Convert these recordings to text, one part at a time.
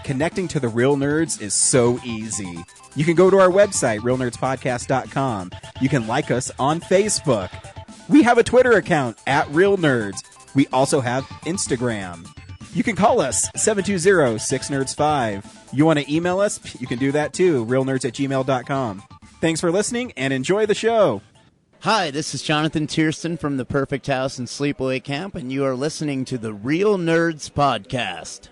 connecting to the real nerds is so easy. You can go to our website, realnerdspodcast.com. You can like us on Facebook. We have a Twitter account, @RealNerds. We also have Instagram. You can call us, 720-6nerds5. You want to email us? You can do that too, realnerds@gmail.com. Thanks for listening, and enjoy the show. Hi, this is Jonathan Tiersten from the Perfect House and Sleepaway Camp, and you are listening to the Real Nerds Podcast.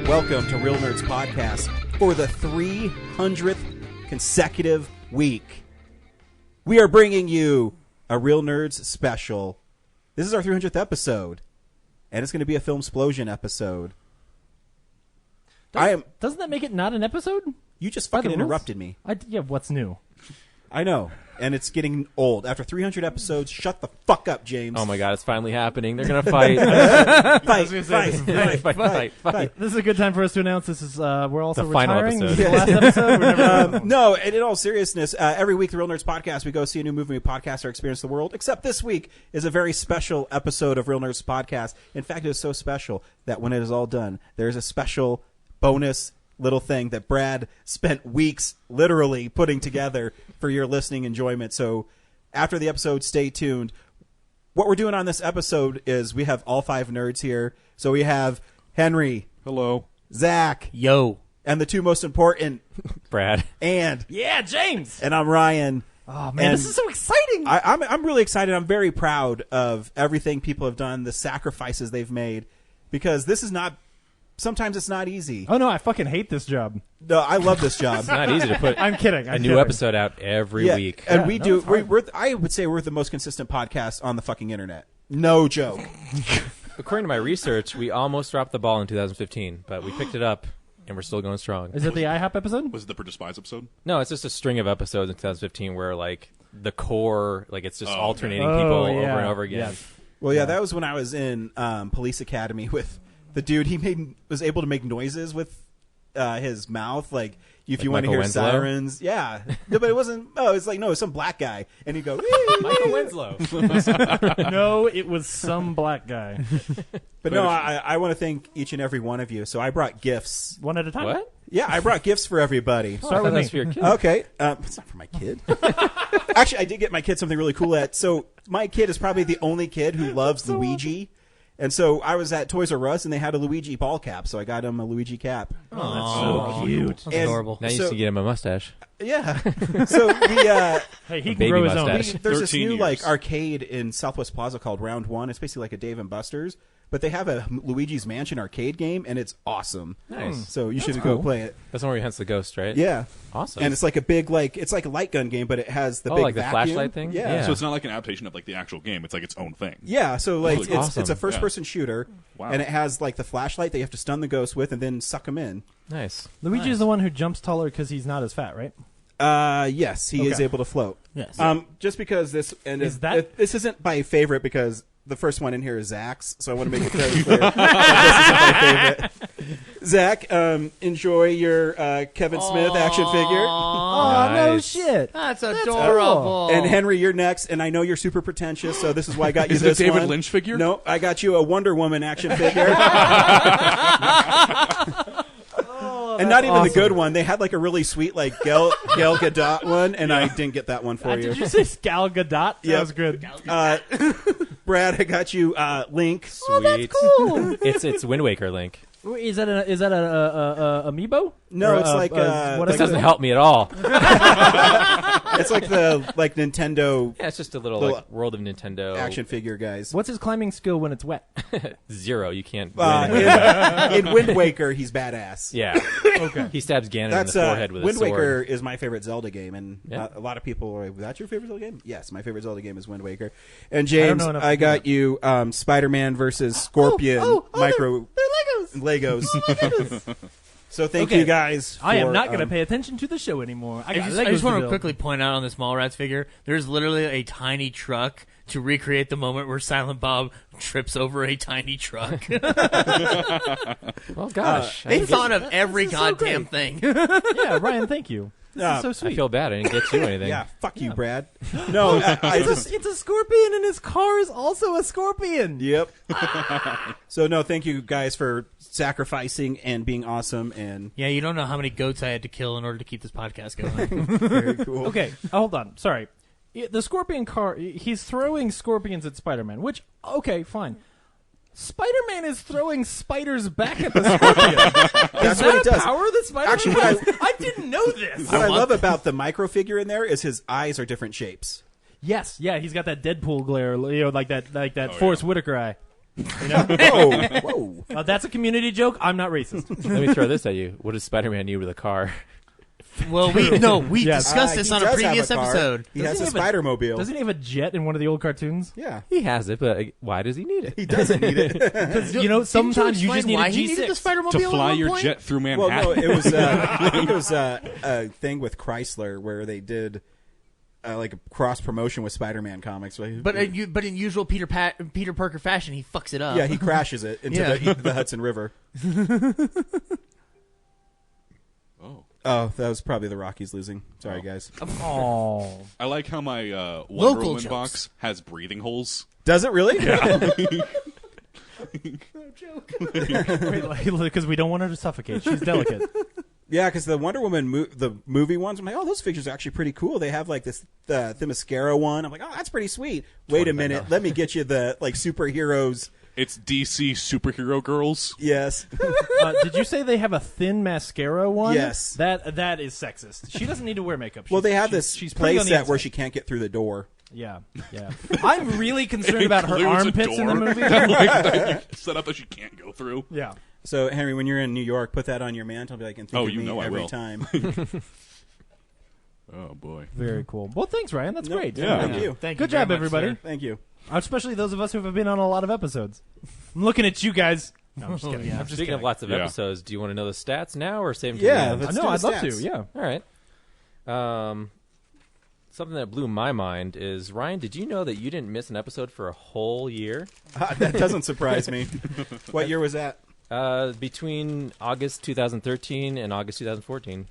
Welcome to Real Nerds Podcast for the 300th consecutive week. We are bringing you a Real Nerds special. This is our 300th episode, and it's going to be a Filmsplosion episode. Doesn't that make it not an episode? You just fucking interrupted me. Yeah, what's new? I know, and it's getting old. After 300 episodes, shut the fuck up, James. Oh my god, it's finally happening. They're going to fight. Fight. This is a good time for us to announce this is we're also the final retiring. episode. This is the last episode. No, and in all seriousness, every week, the Real Nerds Podcast, we go see a new movie, we podcast our experience of the world, except this week is a very special episode of Real Nerds Podcast. In fact, it is so special that when it is all done, there's a special bonus little thing that Brad spent weeks literally putting together for your listening enjoyment. So after the episode, stay tuned. What we're doing on this episode is we have all 5 nerds here. So we have Henry. Hello. Zach. Yo. And the 2 most important, Brad. and Yeah, James. And I'm Ryan. Oh man, And this is so exciting. I'm really excited. I'm very proud of everything people have done, the sacrifices they've made, because this is not. Sometimes it's not easy. Oh no, I fucking hate this job. No, I love this job. It's not easy to put I'm kidding. a new episode out every week. And Yeah, we no, do. it's hard. I would say we're the most consistent podcast on the fucking internet. No joke. According to my research, we almost dropped the ball in 2015, but we picked it up, and we're still going strong. Is it the IHOP episode? Was it the For Despise episode? No, it's just a string of episodes in 2015 where, like, the core, like, it's just okay. alternating Oh, people yeah. over and over again. Yeah. Well, yeah, that was when I was in police academy with the dude. He was able to make noises with his mouth, like if you want to Michael hear Winslow? sirens. Yeah, no, but it wasn't. Oh, it's like no, it's some black guy, and he'd go. Michael Winslow. No, it was some black guy. But no, I want to thank each and every one of you. So I brought gifts. One at a time. What? Yeah, I brought gifts for everybody. Start with That's me. for your kid. Okay, it's not for my kid. Actually, I did get my kid something really cool. So my kid is probably the only kid who loves Luigi. And so I was at Toys R Us, and they had a Luigi ball cap, so I got him a Luigi cap. Oh, that's so cute. That's And adorable. Now you so- used to get him a mustache. Yeah. So we Hey, he can baby grow his mustache. own. there's this 13 new years. like arcade in Southwest Plaza called Round One. It's basically like a Dave and Buster's, but they have a Luigi's Mansion arcade game, and it's awesome. Nice. So you should go play it. That's the one where he hunts the ghost, right? Yeah. Awesome. And it's like a big it's like a light gun game, but it has the Oh, big like the vacuum. flashlight thing? Yeah. Yeah. So it's not like an adaptation of like the actual game. It's like its own thing. Yeah, so like Really cool. it's a Awesome. first person shooter, Wow. and it has like the flashlight that you have to stun the ghost with, and then suck him in. Nice. Luigi is the one who jumps taller because he's not as fat, right? Yes, he is Okay. able to float. Yes. Just because this and Is that- this isn't my favorite because the first one in here is Zach's, so I want to make it very clear that this isn't my favorite. Zach, enjoy your Kevin Smith action figure. Oh no Nice. shit! That's adorable. And Henry, you're next, and I know you're super pretentious, so this is why I got you Is it this a David one. Lynch figure? No, I got you a Wonder Woman action figure. And not even the awesome. good one. They had like a really sweet like Gal Gadot one, and I didn't get that one for you. Did you say Gal Gadot? That Yep. was good. Brad, I got you Link. Sweet. Cool. It's Wind Waker Link. Is that a amiibo? No, Or it's like what This is doesn't it? help me at all. it's like the Nintendo Yeah, it's just a little Little like World of Nintendo action figure guys. What's his climbing skill when it's wet? 0. You can't. win. In Wind Waker, he's badass. Yeah. Okay. He stabs Ganon That's in the forehead with Wind a sword. Waker is my favorite Zelda game, and Yeah. a lot of people are like, "That's your favorite Zelda game?" Yes, my favorite Zelda game is Wind Waker. And I don't James, know enough I to do got you Spider-Man versus Scorpion micro They're Legos. Legos. So thank Okay. you guys. I am for, not going to pay attention to the show anymore. I I just want to quickly point out on this Mallrats figure, there's literally a tiny truck to recreate the moment where Silent Bob trips over a tiny truck. Well, gosh. They thought of every goddamn thing. Yeah, Ryan, thank you. This is so sweet. I feel bad. I didn't get you anything. Yeah, fuck you, Brad. No, I just. It's a scorpion, and his car is also a scorpion. Yep. So no, thank you guys for sacrificing and being awesome and Yeah, you don't know how many goats I had to kill in order to keep this podcast going. very cool. Okay, hold on. Sorry. The scorpion car, he's throwing scorpions at Spider-Man, which, okay, fine. Spider-Man is throwing spiders back at the scorpion. That's Is what that he a does. power that Spider-Man Actually, what has? I didn't know this. What I love about the micro figure in there is his eyes are different shapes. Yes, yeah, he's got that Deadpool glare, like that Forrest Whitaker eye. You know? Whoa. That's a community joke. I'm not racist. Let me throw this at you. What does Spider-Man need with a car? Well, we Yes. discussed this He on a does have previous car. episode. He Does has he a have a- Spider-Mobile. Doesn't he have a jet in one of the old cartoons? Yeah. He has it, but why does he need it? He doesn't need it. Because, you know, sometimes you just need why a he needed the G6. Spider-Mobile To fly at one your point? jet through Well, Manhattan. no, it was. I think it was a thing with Chrysler where they did like a cross promotion with Spider-Man comics. But in usual Peter Parker fashion, he fucks it up. yeah, he crashes it into Yeah. the Hudson River. Oh. Oh, that was probably the Rockies losing. Sorry, guys. Oh. I like how my Wonder Local Woman jokes. box has breathing holes. Does it really? Yeah. Because we don't want her to suffocate. She's delicate. Yeah, because the Wonder Woman the movie ones, I'm like, oh, those figures are actually pretty cool. They have like this the Themyscira one. I'm like, oh, that's pretty sweet. Wait a minute, let me get you the like superheroes. It's DC superhero girls. Yes. Did you say they have a thin mascara one? Yes. That is sexist. She doesn't need to wear makeup. Well, they have she's this pretty play on the set where inside. she can't get through the door. Yeah, yeah. I'm really concerned about her Includes a armpits in the door. movie. Set up that she can't go through. Yeah. So, Henry, when you're in New York, put that on your mantle. Be like, and think Oh, of you me know I every will. time. Oh boy. Very cool. Well, thanks, Ryan. That's great. Yeah. Thank you. Thank Good you very job, much, everybody. sir. Thank you. Especially those of us who have been on a lot of episodes. I'm looking at you guys. No, I'm just kidding. yeah. I'm just Speaking kidding. of lots of Yeah. episodes, do you want to know the stats now or save them Yeah, to the end? let's No, do the I'd love to. stats. Yeah. All right. Something that blew my mind is, Ryan, did you know that you didn't miss an episode for a whole year? That doesn't surprise me. What year was that? Between August 2013 and August 2014.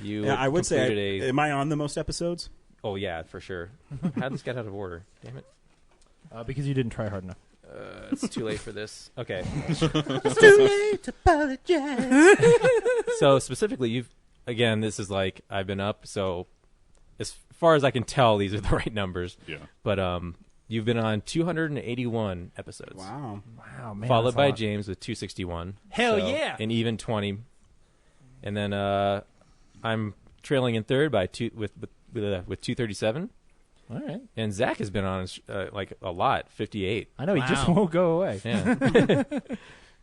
Yeah, I would say. completed Am I on the most episodes? Oh, yeah, for sure. How did this get out of order? Damn it. Because you didn't try hard enough. It's too late for this. Okay. It's too late to apologize. So, specifically, again, this is like, I've been up, so as far as I can tell, these are the right numbers. Yeah. But you've been on 281 episodes. Wow. Wow, man. Followed that's a by lot. James with 261. Hell So, yeah. An even 20. And then I'm trailing in third by with 237. All right. And Zach has been on like a lot, 58. I know, he just Wow. won't go away. Yeah.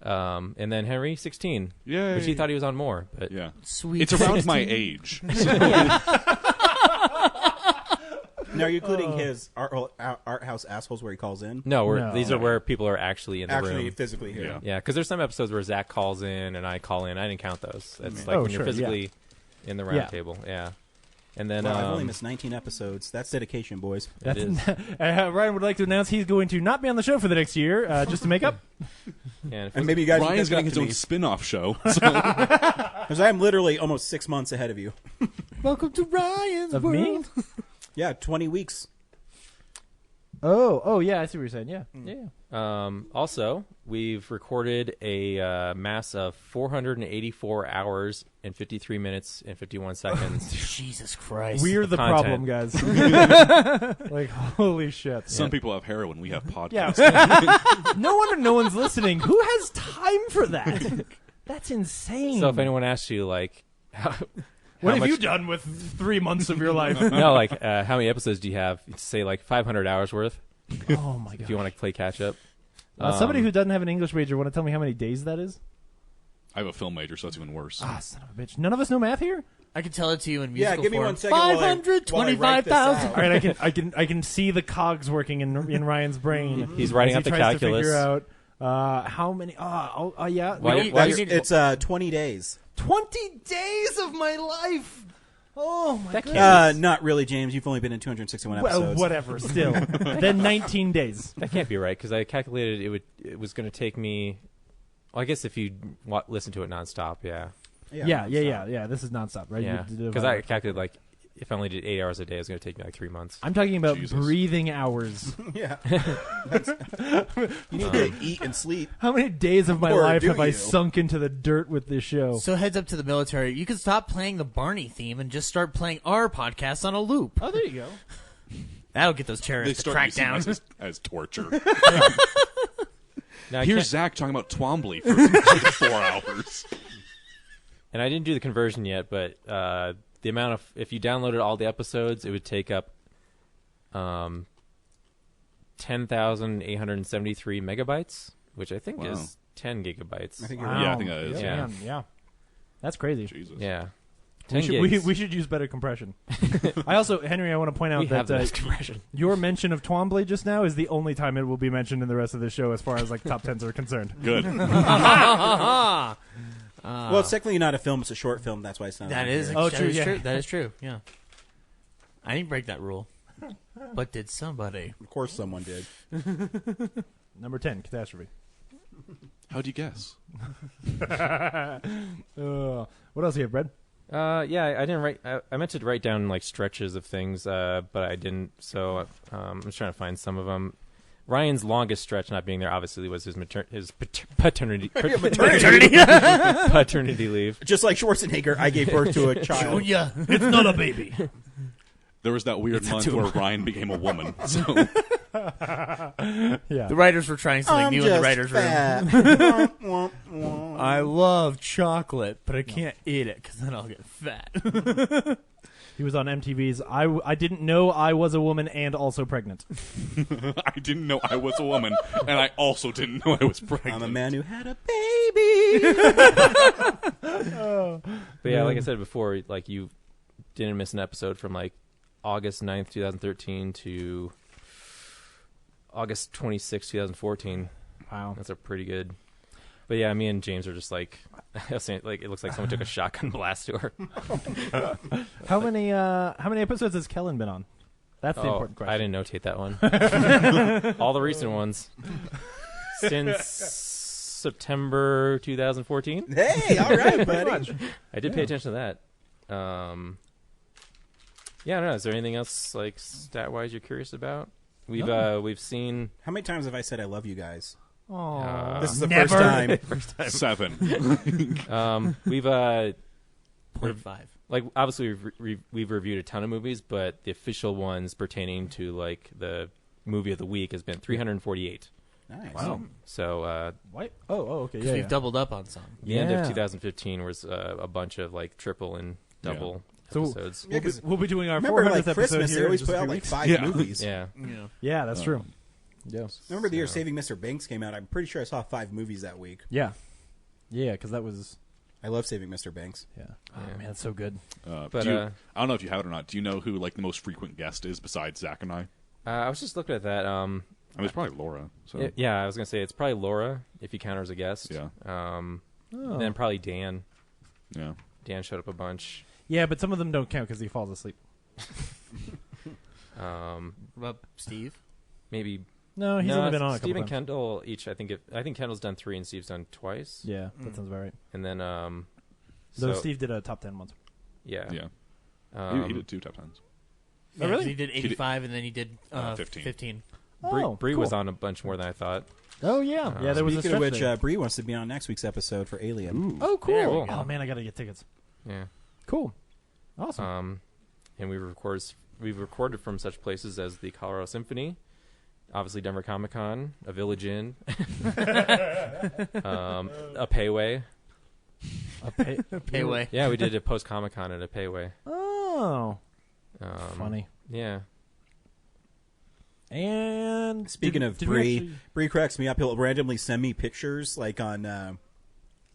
And then Henry, 16. Yay. Which he thought he was on more. But Yeah. Sweet. It's around my age. Now, are you including his art house assholes where he calls in? no, No. these are where people are actually in the Actually, room. physically here. Yeah. Yeah, because there's some episodes where Zach calls in and I call in. I didn't count those. That's like Oh, when you're sure, physically in the round Yeah. table. Yeah. And then Wow, I've only missed 19 episodes. That's dedication, boys. it is. Ryan would like to announce he's going to not be on the show for the next year, just to make up. And And maybe you guys Ryan's can getting catch his up own to spin-off show. because I'm literally almost 6 months ahead of you. Welcome to Ryan's Of world. me? Yeah, 20 weeks. Oh, yeah, I see what you're saying. Yeah. Yeah. Also, we've recorded a mass of 484 hours and 53 minutes and 51 seconds. Jesus Christ. We're the content. problem, guys. Like, holy shit. Some people have heroin. We have podcasts. Yeah. No wonder no one's listening. Who has time for that? That's insane. So if anyone asks you, like, what how have you much- done with 3 months of your life? no, like, how many episodes do you have? You'd say like 500 hours worth Oh, my God. if you want to play catch up. Somebody who doesn't have an English major want to tell me how many days that is? I have a film major, so that's even worse. Ah, son of a bitch. None of us know math here? I can tell it to you in Yeah, musical give me form. 1 second. while I write this 525,000. out. All right, I can see the cogs working in Ryan's brain. He's writing as out the he tries calculus. To figure out How many? Yeah. It's 20 days. 20 days of my life. Oh my That god. can't Not really, James. You've only been in 261 Well, episodes. whatever. Still, then 19 days. That can't be right because I calculated it was going to take me. Well, I guess if you listen to it nonstop, yeah. Yeah. This is nonstop, right? Yeah, You did because about- I calculated like if I only did 8 hours a day, it was going to take me like 3 months. I'm talking about Jesus. breathing hours. Yeah. You need to eat and sleep. How many days of my Or life do have I you? sunk into the dirt with this show? So heads up to the military. You can stop playing the Barney theme and just start playing our podcast on a loop. Oh, there you go. That'll get those They terrorists to start crack using down. us as torture. Now, I Here's can't- Zach talking about Twombly for 4 hours. and I didn't do the conversion yet, but the amount of if you downloaded all the episodes, it would take up 10,873 megabytes, which I think Wow. is 10 gigabytes. I think you're Wow. right. Yeah, I think that is. Yeah. Man, yeah. That's crazy. Jesus. Yeah. We 10 should, gigs. we should use better compression. I also, Henry, I want to point out We have that the best compression. your mention of Twombly just now is the only time it will be mentioned in the rest of the show as far as like top tens are concerned. Good. Well, it's technically not a film; it's a short film. That's why it's not. That on is here. Oh, that true, is yeah. true. That is true. Yeah. I didn't break that rule, but did somebody? Of course, someone did. Number 10, Catastrophe. How'd you guess? What else do you have, Brad? Yeah, I didn't write. I meant to write down like stretches of things, but I didn't. So I'm just trying to find some of them. Ryan's longest stretch not being there obviously was his paternity paternity leave. Just like Schwarzenegger, I gave birth to a child. Yeah. It's not a baby. There was that weird month where Ryan became a woman. So Yeah. The writers were trying something new in the writers' room. room. I love chocolate, but I can't eat it because then I'll get fat. He was on MTV's I Didn't Know I Was a Woman and Also Pregnant. I didn't know I was a woman, and I also didn't know I was pregnant. I'm a man who had a baby. But yeah, like I said before, like you didn't miss an episode from like August 9th, 2013 to August 26th, 2014. Wow. That's a pretty good. But yeah, me and James are just like, I was saying, like it looks like someone took a shotgun blast to her. How many episodes has Kellen been on? That's the important question. I didn't notate that one. All the recent ones since September 2014. Hey, all right, buddy. I did pay attention to that. Yeah, I don't know. Is there anything else like stat wise you're curious about? We've seen How many times have I said I love you guys? Aw. This is the Never. first time. 7. we've 0.5. like obviously we've reviewed a ton of movies, but the official ones pertaining to like the movie of the week has been 348. Nice. Wow. So What? Oh, okay. Because we've doubled up on some. the end Yeah. of 2015 was a bunch of like triple and double So- episodes. Yeah, 'cause We'll be doing our remember, 400th like episode Christmas, here they in always just put a out few like weeks. 5 Yeah. movies. Yeah. Yeah. Yeah, that's true. Yeah. Remember the year So- Saving Mr. Banks came out? I'm pretty sure I saw 5 movies that week. Yeah. Yeah, because that was. I love Saving Mr. Banks. Yeah. Oh man, it's so good. But, Do you, I don't know if you have it or not. Do you know who like the most frequent guest is besides Zach and I? I was just looking at that. I mean, it's probably Laura. So Yeah, I was gonna say it's probably Laura if you count her as a guest. Yeah. Then probably Dan. yeah. Dan showed up a bunch. Yeah, but some of them don't count because he falls asleep. Steve? Maybe No, he's only been on a couple Steve and times. Kendall each. I think Kendall's done 3 and Steve's done twice. Yeah, that sounds about right. And then Though Steve did a top 10 once. yeah. Yeah. He did 2 top 10s. Yeah, really? 'cause He did 85 and then he did 15. 15. Bree cool. was on a bunch more than I thought. Oh yeah, yeah. There was a Speaking of stretch which, there. Bree wants to be on next week's episode for Alien. Oh, cool. There we go. Oh man, I gotta get tickets. Yeah. Cool. Awesome. And we've recorded from such places as the Colorado Symphony, obviously Denver Comic Con, a Village Inn, a Payway. Payway. Yeah, we did a post Comic Con at a Payway. Oh, funny. Yeah. And Speaking did- of did we Bree, actually- Bree cracks me up. He'll randomly send me pictures like on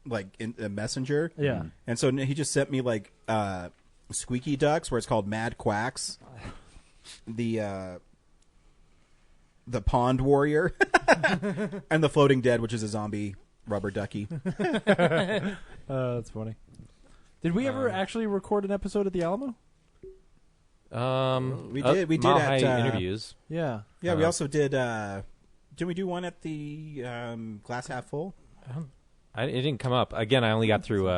like in a messenger. Yeah. And so he just sent me like squeaky ducks, where it's called Mad Quacks. The pond warrior. And the Floating Dead, which is a zombie rubber ducky. That's funny. Did we ever actually record an episode at the Alamo? We did. We did Mile at High interviews. Yeah. Yeah, we also did. Did we do one at the Glass Half Full? It didn't come up. Again, I only got through.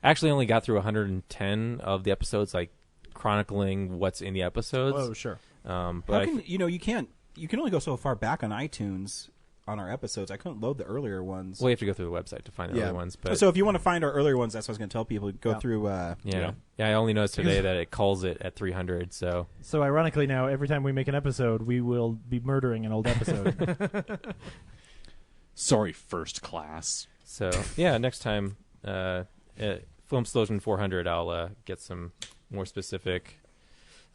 Actually, only got through 110 of the episodes, like chronicling what's in the episodes. Oh, sure. But How can, you can't. You can only go so far back on iTunes on our episodes. I couldn't load the earlier ones. well, you have to go through the website to find the other ones. But So if you want to find our earlier ones, that's what I was going to tell people. Go through. yeah. I only noticed today that it calls it at 300. So So ironically now, every time we make an episode, we will be murdering an old episode. Sorry, first class. yeah, next time, Filmsplosion 400, I'll get some more specific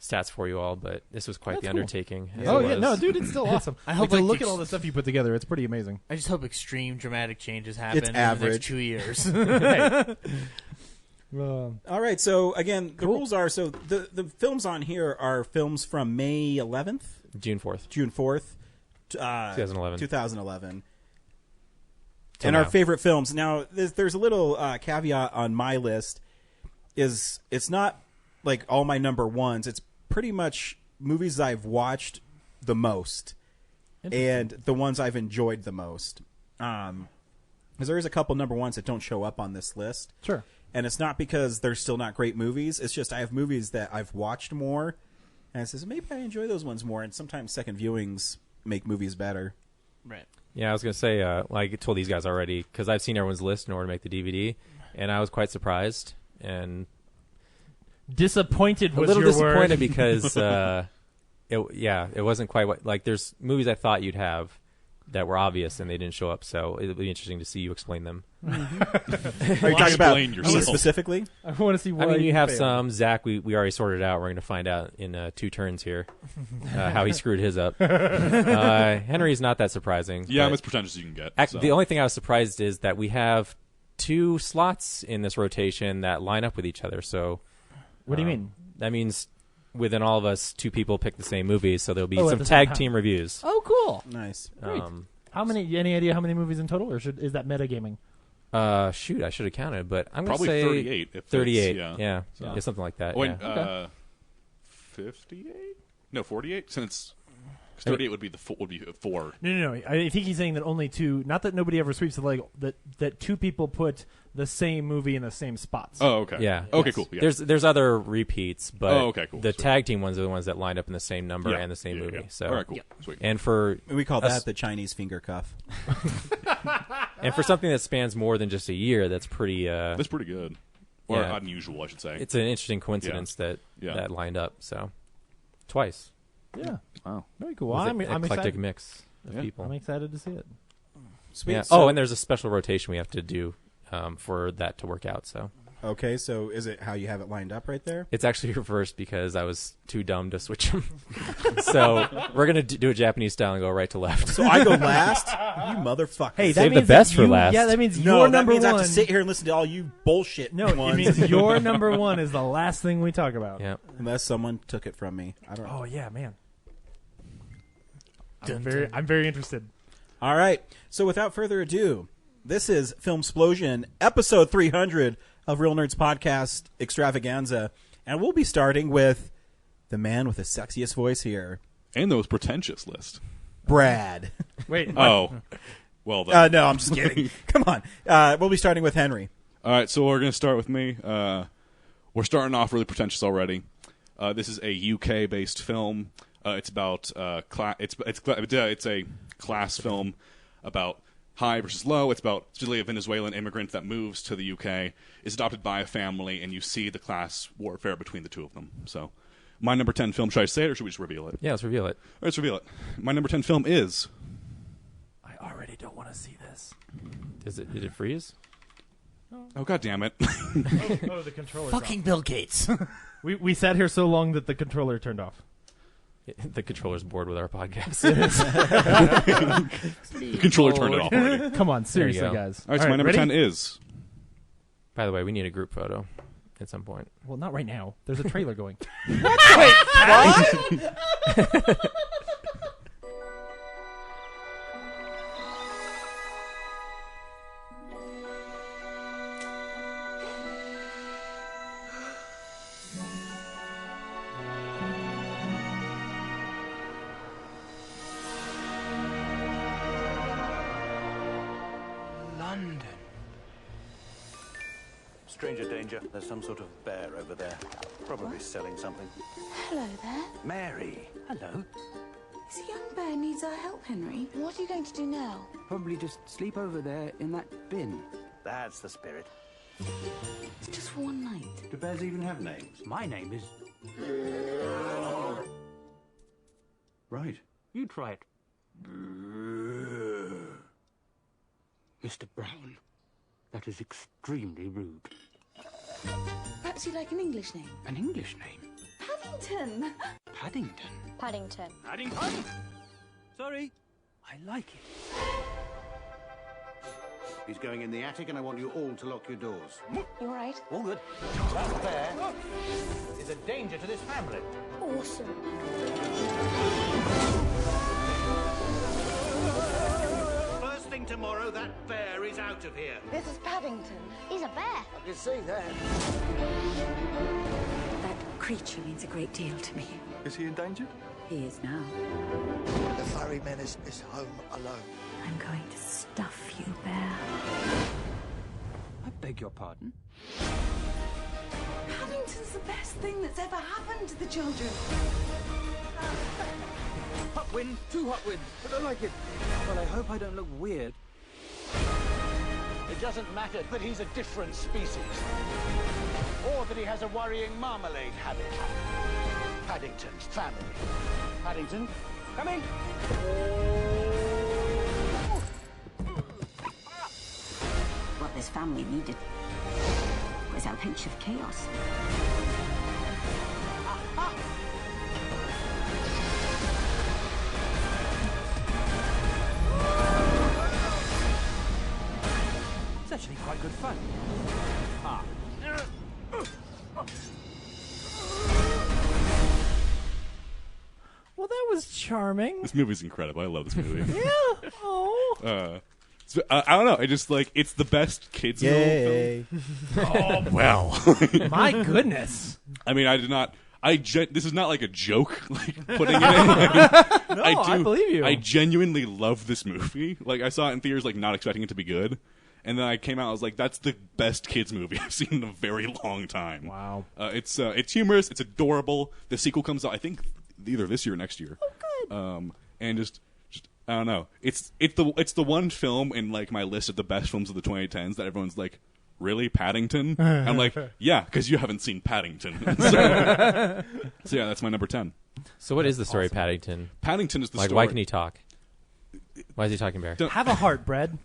stats for you all. But this was quite That's the cool. undertaking. as Oh it yeah, was. no, dude, it's still awesome. I hope to like look the at all the stuff you put together. It's pretty amazing. I just hope extreme dramatic changes happen It's in average. the next 2 years. All right. So again, the rules are the films on here are films from May 11th, June 4th. June 4th, 2011. 2011. Till And now. our favorite films. Now, there's a little caveat on my list. Is it's not like all my number ones. It's pretty much movies I've watched the most and the ones I've enjoyed the most. Because there is a couple number ones that don't show up on this list. Sure. And it's not because they're still not great movies. It's just I have movies that I've watched more. And it says, maybe I enjoy those ones more. And sometimes second viewings make movies better. Right. Yeah, I was going to say, I told these guys already, because I've seen everyone's list in order to make the DVD, and I was quite surprised and Disappointed a was little your disappointed word. because, it wasn't quite what, like, there's movies I thought you'd have that were obvious and they didn't show up, so it'll be interesting to see you explain them. Are you talking about Explain me yourself. specifically? I want to see why I mean, you have failed. some. Zach, we already sorted out. We're going to find out in 2 turns here how he screwed his up. Henry's not that surprising. Yeah, I'm but as pretentious as you can get. so. the only thing I was surprised is that we have 2 slots in this rotation that line up with each other. So, What do you mean? That means within all of us, 2 people pick the same movie, so there'll be Oh, at some the same tag time. team reviews. Oh, cool. Nice. Great. How many? Any idea how many movies in total, or is that metagaming? Shoot, I should have counted, but I'm going to Probably say 38. If 38. It's, Yeah, So- something like that. Wait, yeah. 58? No, 48. Since 38 would be 4. No. I think he's saying that only 2. Not that nobody ever sweeps the leg. That 2 people put the same movie in the same spots. Oh, okay. Yeah. Okay, Yes. cool. Yeah. There's other repeats, but Oh, okay, cool. the Sweet. tag team ones are the ones that lined up in the same number Yeah. and the same Yeah, movie. yeah. So, all right, cool. Sweet. and for We call us- that the Chinese finger cuff. and for something that spans more than just a year, that's pretty. That's pretty good. Or Yeah. unusual, I should say. It's an interesting coincidence that lined up. So, twice. Yeah. Wow. Very cool. It was I'm an eclectic excited. mix of Yeah. people. I'm excited to see it. Sweet. Yeah. So- and there's a special rotation we have to do for that to work out. So Okay, so is it how you have it lined up right there? it's actually reversed because I was too dumb to switch them. So we're gonna do a Japanese style and go right to left. So I go last? You motherfucker. Hey, that Save the means best that for you- last. Yeah, that means no, your that number means I one. have to sit here and listen to all you bullshit No, ones. it means your number one is the last thing we talk about. Yeah. Unless someone took it from me. I don't know. Oh yeah, man. I'm very interested. All right. So without further ado, this is Filmsplosion, episode 300 of Real Nerds Podcast Extravaganza. And we'll be starting with the man with the sexiest voice here, And the most pretentious list. Brad. Wait. Oh. Well, then. No, I'm just kidding. Come on. We'll be starting with Henry. All right, so we're going to start with me. We're starting off really pretentious already. This is a UK-based film. It's about it's a class film about high versus low. It's about specifically a Venezuelan immigrant that moves to the UK, is adopted by a family, and you see the class warfare between the two of them. So, my number 10 film. Should I say it or should we just reveal it? Yeah, let's reveal it. All right, let's reveal it. My number 10 film is. I already don't want to see this. Did it freeze? Oh, God damn it. Oh, the controller. Fucking Bill Gates. We sat here so long that the controller turned off. The controller's bored with our podcast. The controller turned it off already. All Come on, seriously, go. guys. right, so my number ready? 10 is. By the way, we need a group photo at some point. Well, not right now. There's a trailer going. Stranger danger. There's some sort of bear over there. Probably selling something. Hello there. Mary. Hello. This young bear needs our help, Henry. What are you going to do now? Probably just sleep over there in that bin. That's the spirit. It's just for one night. Do bears even have names? My name is... Right. You try it. Mr. Brown, that is extremely rude. Perhaps you'd like an English name? An English name? Paddington. Paddington. Paddington. Paddington? Sorry. I like it. He's going in the attic, and I want you all to lock your doors. You all right? All good. That bear is a danger to this family. Awesome. First thing tomorrow, that bear is out of here. This is Paddington. He's a bear. I can see that. That creature means a great deal to me. Is he endangered? He is now. The furry menace is home alone. I'm going to stuff you, bear. I beg your pardon? Paddington's the best thing that's ever happened to the children. Hot wind, too hot wind. I don't like it. Well, I hope I don't look weird. It doesn't matter that he's a different species. Or that he has a worrying marmalade habit. Paddington's family. Paddington, come in. What this family needed was a pinch of chaos. It's actually quite good fun. Well, that was charming. This movie's incredible. I love this movie. Yeah. Oh. I don't know. I just like it's the best kids film. Yay. Oh, Well, my goodness. I mean, I did not. This is not like a joke. Like putting it in. Like, No, I believe you. I genuinely love this movie. Like I saw it in theaters, like not expecting it to be good, and then I came out. I was like, "That's the best kids movie I've seen in a very long time." Wow. It's humorous. It's adorable. The sequel comes out, I think, either this year or next year. Oh, good. And just I don't know. It's the one film in like my list of the best films of the 2010s that everyone's like, really, Paddington? I'm like, yeah, because you haven't seen Paddington. So yeah, that's my number 10. So what is the story of Paddington? Paddington is the Like, story. why can he talk? Why is he talking bear? Have a heart, Brad.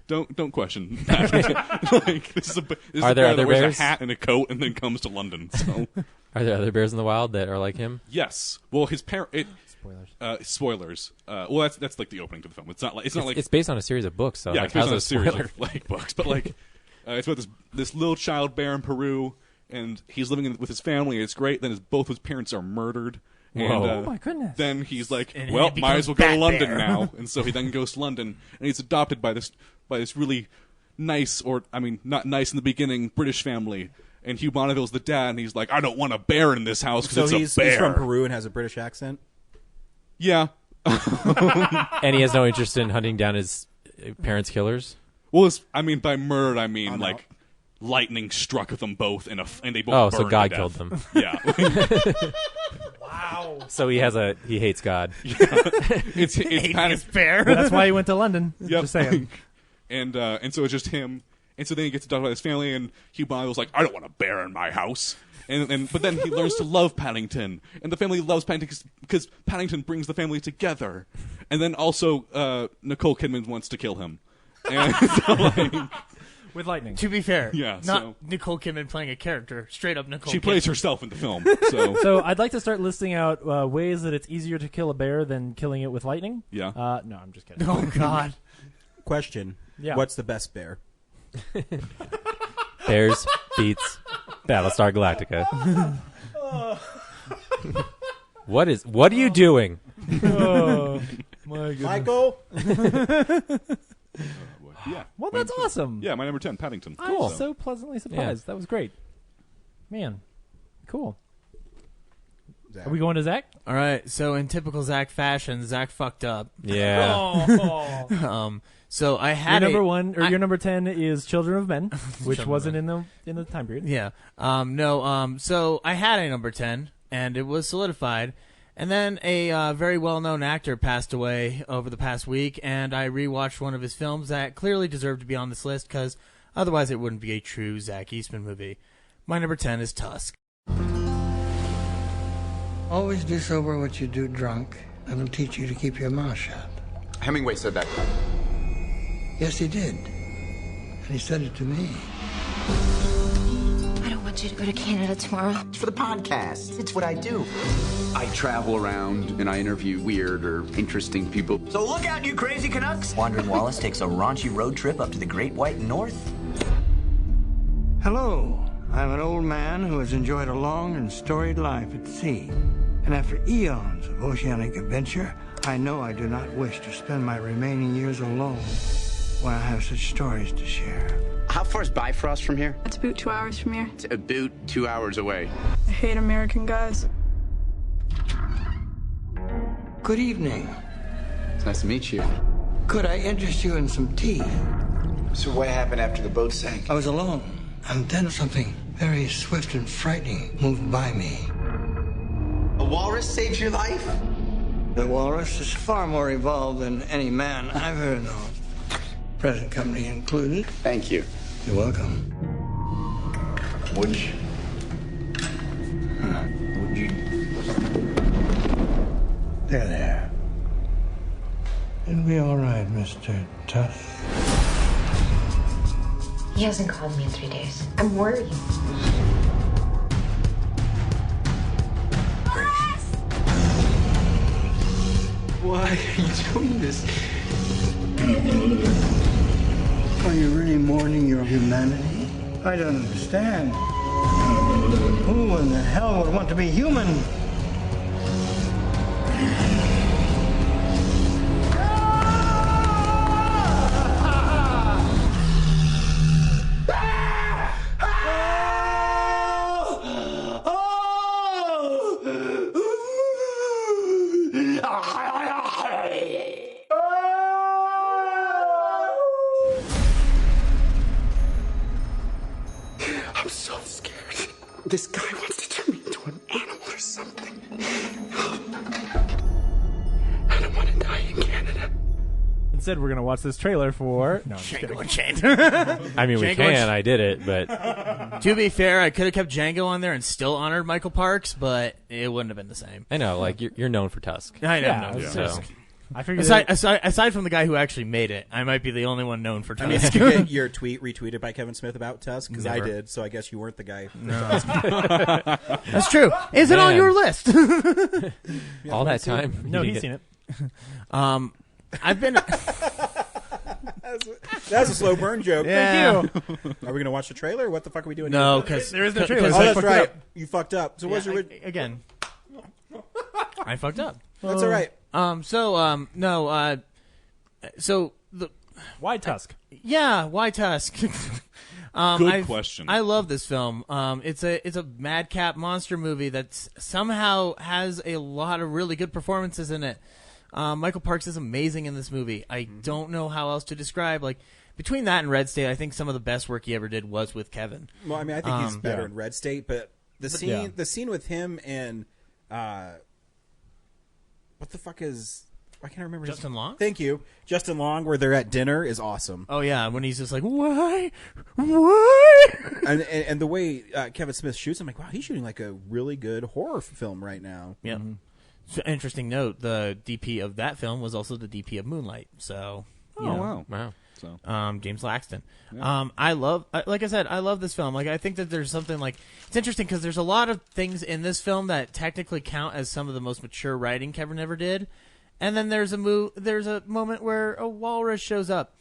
Don't question. Like, this is a Are there bear other that wears bears? a hat and a coat and then comes to London. So Are there other bears in the wild that are like him? yes. Well, his parent. Spoilers. Spoilers. Well, that's like the opening to the film. It's not like It's based on a series of books, so yeah, like, it's based how's on it a series spoiler? of like books, but like it's about this little child bear in Peru, and he's living with his family. And it's great. Then both his parents are murdered. And, Whoa. Oh, my goodness. Then he's like, And well, he might as well go to becomes London Bat-Bear. now, and so he then goes to London, and he's adopted by this really nice, or I mean, not nice in the beginning, British family. And Hugh Bonneville's the dad, and he's like, I don't want a bear in this house So because he's it's a bear. from Peru and has a British accent. Yeah. And he has no interest in hunting down his parents' killers? Well, by murdered, I mean Oh, no. like lightning struck them both, and they both. Oh, so burned God to killed death. them. Yeah. Wow. So he hates God. it's Hate Paddington. this bear. That's why he went to London. Yep. Just saying. and so it's just him. And so then he gets adopted by his family, and Hugh Bonneville's like, I don't want a bear in my house. But then he learns to love Paddington, and the family loves Paddington because Paddington brings the family together. And then also Nicole Kidman wants to kill him. And so, like, With lightning. To be fair, Yeah, not so- Nicole Kidman playing a character. Straight up Nicole she Kidman. plays herself in the film. So So I'd like to start listing out ways that it's easier to kill a bear than killing it with lightning. yeah. No, I'm just kidding. Oh, God. Question. Yeah. What's the best bear? Bears beats Battlestar Galactica. What are you doing? Oh, my goodness. Michael? Yeah. Well, that's awesome. Yeah, my number 10, Paddington. I'm so pleasantly surprised. That was great. Man, cool. Zach. Are we going to Zach? All right, so in typical Zach fashion, Zach fucked up. Yeah. Oh. So I Your had number 1 or your number 10 is Children of Men, which wasn't in the time period. Yeah. So I had a number 10, and it was solidified. And then a very well-known actor passed away over the past week, and I rewatched one of his films that clearly deserved to be on this list because otherwise it wouldn't be a true Zach Eastman movie. My number 10 is Tusk. Always do sober what you do drunk. That'll teach you to keep your mouth shut. Hemingway said that. Yes, he did. And he said it to me. I don't want you to go to Canada tomorrow. It's for the podcast. It's what I do. I travel around and I interview weird or interesting people. So look out, you crazy Canucks! Wandering Wallace takes a raunchy road trip up to the Great White North. Hello. I'm an old man who has enjoyed a long and storied life at sea. And after eons of oceanic adventure, I know I do not wish to spend my remaining years alone when I have such stories to share. How far is Bifrost from here? It's about 2 hours from here. It's about 2 hours away. I hate American guys. Good evening. It's nice to meet you. Could I interest you in some tea? So what happened after the boat sank? I was alone, and then something very swift and frightening moved by me. A walrus saved your life? The walrus is far more evolved than any man I've heard of. Present company included. Thank you. You're welcome. Would you? Would you? There. It'll be all right, Mr. Tusk. He hasn't called me in 3 days. I'm worried. Why are you doing this? Are you really mourning your humanity? I don't understand. Who in the hell would want to be human? I'm so scared. This guy wants to turn me into an animal or something. I don't want to die in Canada. Instead, we're going to watch this trailer for... No, I'm just Django kidding. Unchained. I mean, we Django can. I did it, but To be fair, I could have kept Django on there and still honored Michael Parks, but it wouldn't have been the same. I know. Like you're known for Tusk. I know. Yeah, no, So I figured Aside from the guy who actually made it, I might be the only one known for I mean, Tusk. did you get your tweet retweeted by Kevin Smith about Tusk? Because I Never. did, so I guess you weren't the guy. That's true. Is it on Man. your list? all that time. No, you he's didn't seen it. I've been. That's a slow burn joke. Yeah. Thank you. Are we going to watch the trailer? Or what the fuck are we doing? No, here? because There is no trailer. Oh, So I that's fucked it right. up. You fucked up. So what's your? again? I fucked up. That's all right. So the Why Tusk? yeah, why Tusk? Good question. I love this film. It's a madcap monster movie that somehow has a lot of really good performances in it. Michael Parks is amazing in this movie. I don't know how else to describe. Like between that and Red State, I think some of the best work he ever did was with Kevin. Well, I mean, I think he's better yeah. in Red State, but the scene with him and what the fuck is? I can't remember. Justin Long? Thank you, Justin Long. Where they're at dinner is awesome. Oh yeah, when he's just like, why? And the way Kevin Smith shoots, I'm like, wow, he's shooting like a really good horror film right now. Yeah. So, interesting note: the DP of that film was also the DP of Moonlight. So, you know. Wow. So James Laxton. Yeah. Like I said, I love this film. Like I think that there's something like it's interesting because there's a lot of things in this film that technically count as some of the most mature writing Kevin ever did, and then there's a moment where a walrus shows up.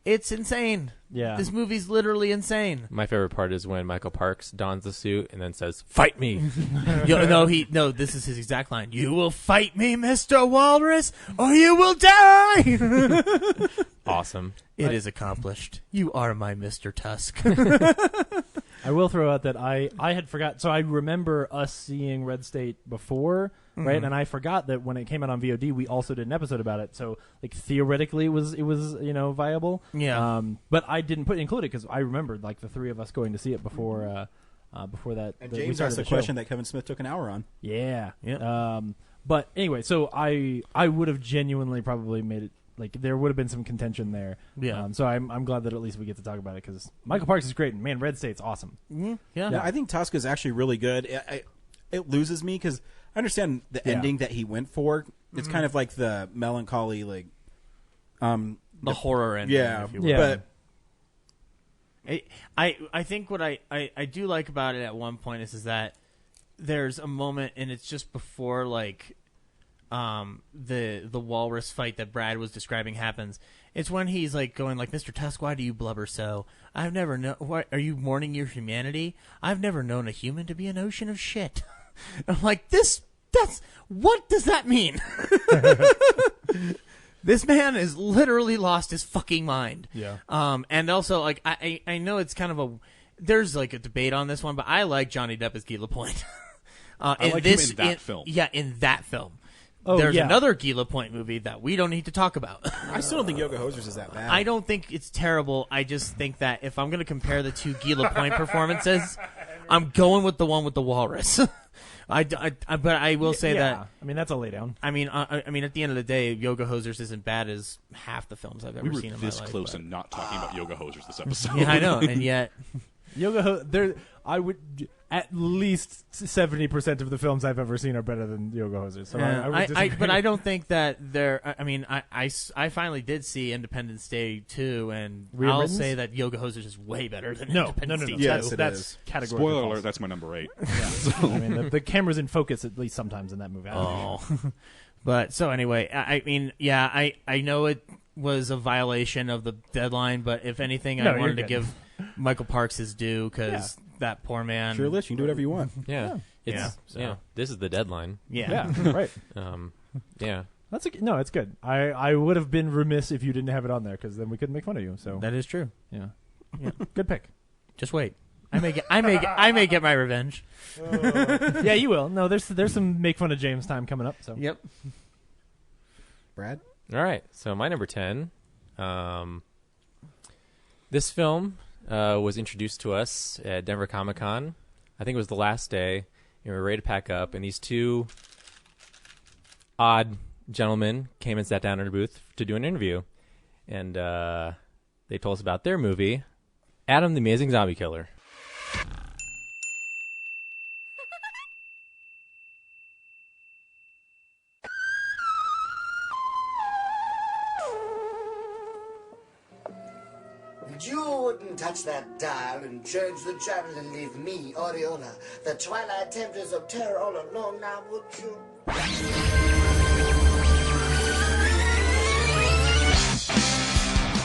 It's insane. Yeah. This movie's literally insane. My favorite part is when Michael Parks dons the suit and then says, "Fight me." This is his exact line. You will fight me, Mr. Walrus, or you will die. Awesome. It is accomplished. You are my Mr. Tusk. I will throw out that I had forgot. So I remember us seeing Red State before, right? And I forgot that when it came out on VOD, we also did an episode about it. So like theoretically, it was viable. Yeah. But I didn't include it because I remembered like the three of us going to see it before that. And we James started asked the a show. question that Kevin Smith took an hour on. Yeah. But anyway, so I would have genuinely probably made it. Like there would have been some contention there. Yeah. So I'm glad that at least we get to talk about it because Michael Parks is great and man, Red State's awesome. Mm-hmm. Yeah. No, I think Tosca is actually really good. It loses me because I understand the ending that he went for. It's kind of like the melancholy, like the horror ending. Yeah, if you will. but I think what I do like about it at one point is that there's a moment and it's just before like the walrus fight that Brad was describing happens. It's when he's like going like, Mr. Tusk, why do you blubber so? I've never known. Why are you mourning your humanity? I've never known a human to be an ocean of shit. I'm like, that's what does that mean? This man has literally lost his fucking mind. Yeah. And also like I know it's kind of there's like a debate on this one, but I like Johnny Depp as Guy Lapointe. I like him in that film. Yeah, in that film. Oh, There's yeah. another Guy Lapointe movie that we don't need to talk about. I still don't think Yoga Hosers is that bad. I don't think it's terrible. I just think that if I'm going to compare the two Guy Lapointe performances, I'm going with the one with the walrus. But I will say that. I mean, that's a laydown. I mean, at the end of the day, Yoga Hosers isn't bad as half the films I've ever We were seen in my this life. close but- and not talking about Yoga Hosers this episode. Yeah, I know, and yet. I would at least 70% of the films I've ever seen are better than Yoga Hosers. So Yeah, I would disagree. but I don't think that they're. I mean, I finally did see Independence Day 2, and I'll Rewrittens? say that Yoga Hosers is way better than No. Independence Day 2. Yes, it that's is. categorically Spoiler false. alert, that's my number 8. I mean, the camera's in focus at least sometimes in that movie. I don't know. Oh. But so anyway, I mean, yeah, I know it was a violation of the deadline, but if anything, No, I you're wanted to good. give Michael Parks his due because that poor man. Sure, Lish, you can do whatever you want. Yeah. Yeah. This is the deadline. Yeah. Yeah, right. Yeah. No, it's good. I would have been remiss if you didn't have it on there because then we couldn't make fun of you. So That is true. yeah, good pick. Just wait. I may get my revenge. Yeah, you will. No, there's some make fun of James time coming up. So Yep. Brad? All right. So my number 10. This film was introduced to us at Denver Comic Con. I think it was the last day, and we were ready to pack up. And these two odd gentlemen came and sat down in a booth to do an interview. And they told us about their movie, Adam the Amazing Zombie Killer. You wouldn't touch that dial and change the channel and leave me, Oriola, the Twilight Temptress of Terror all alone now, would you?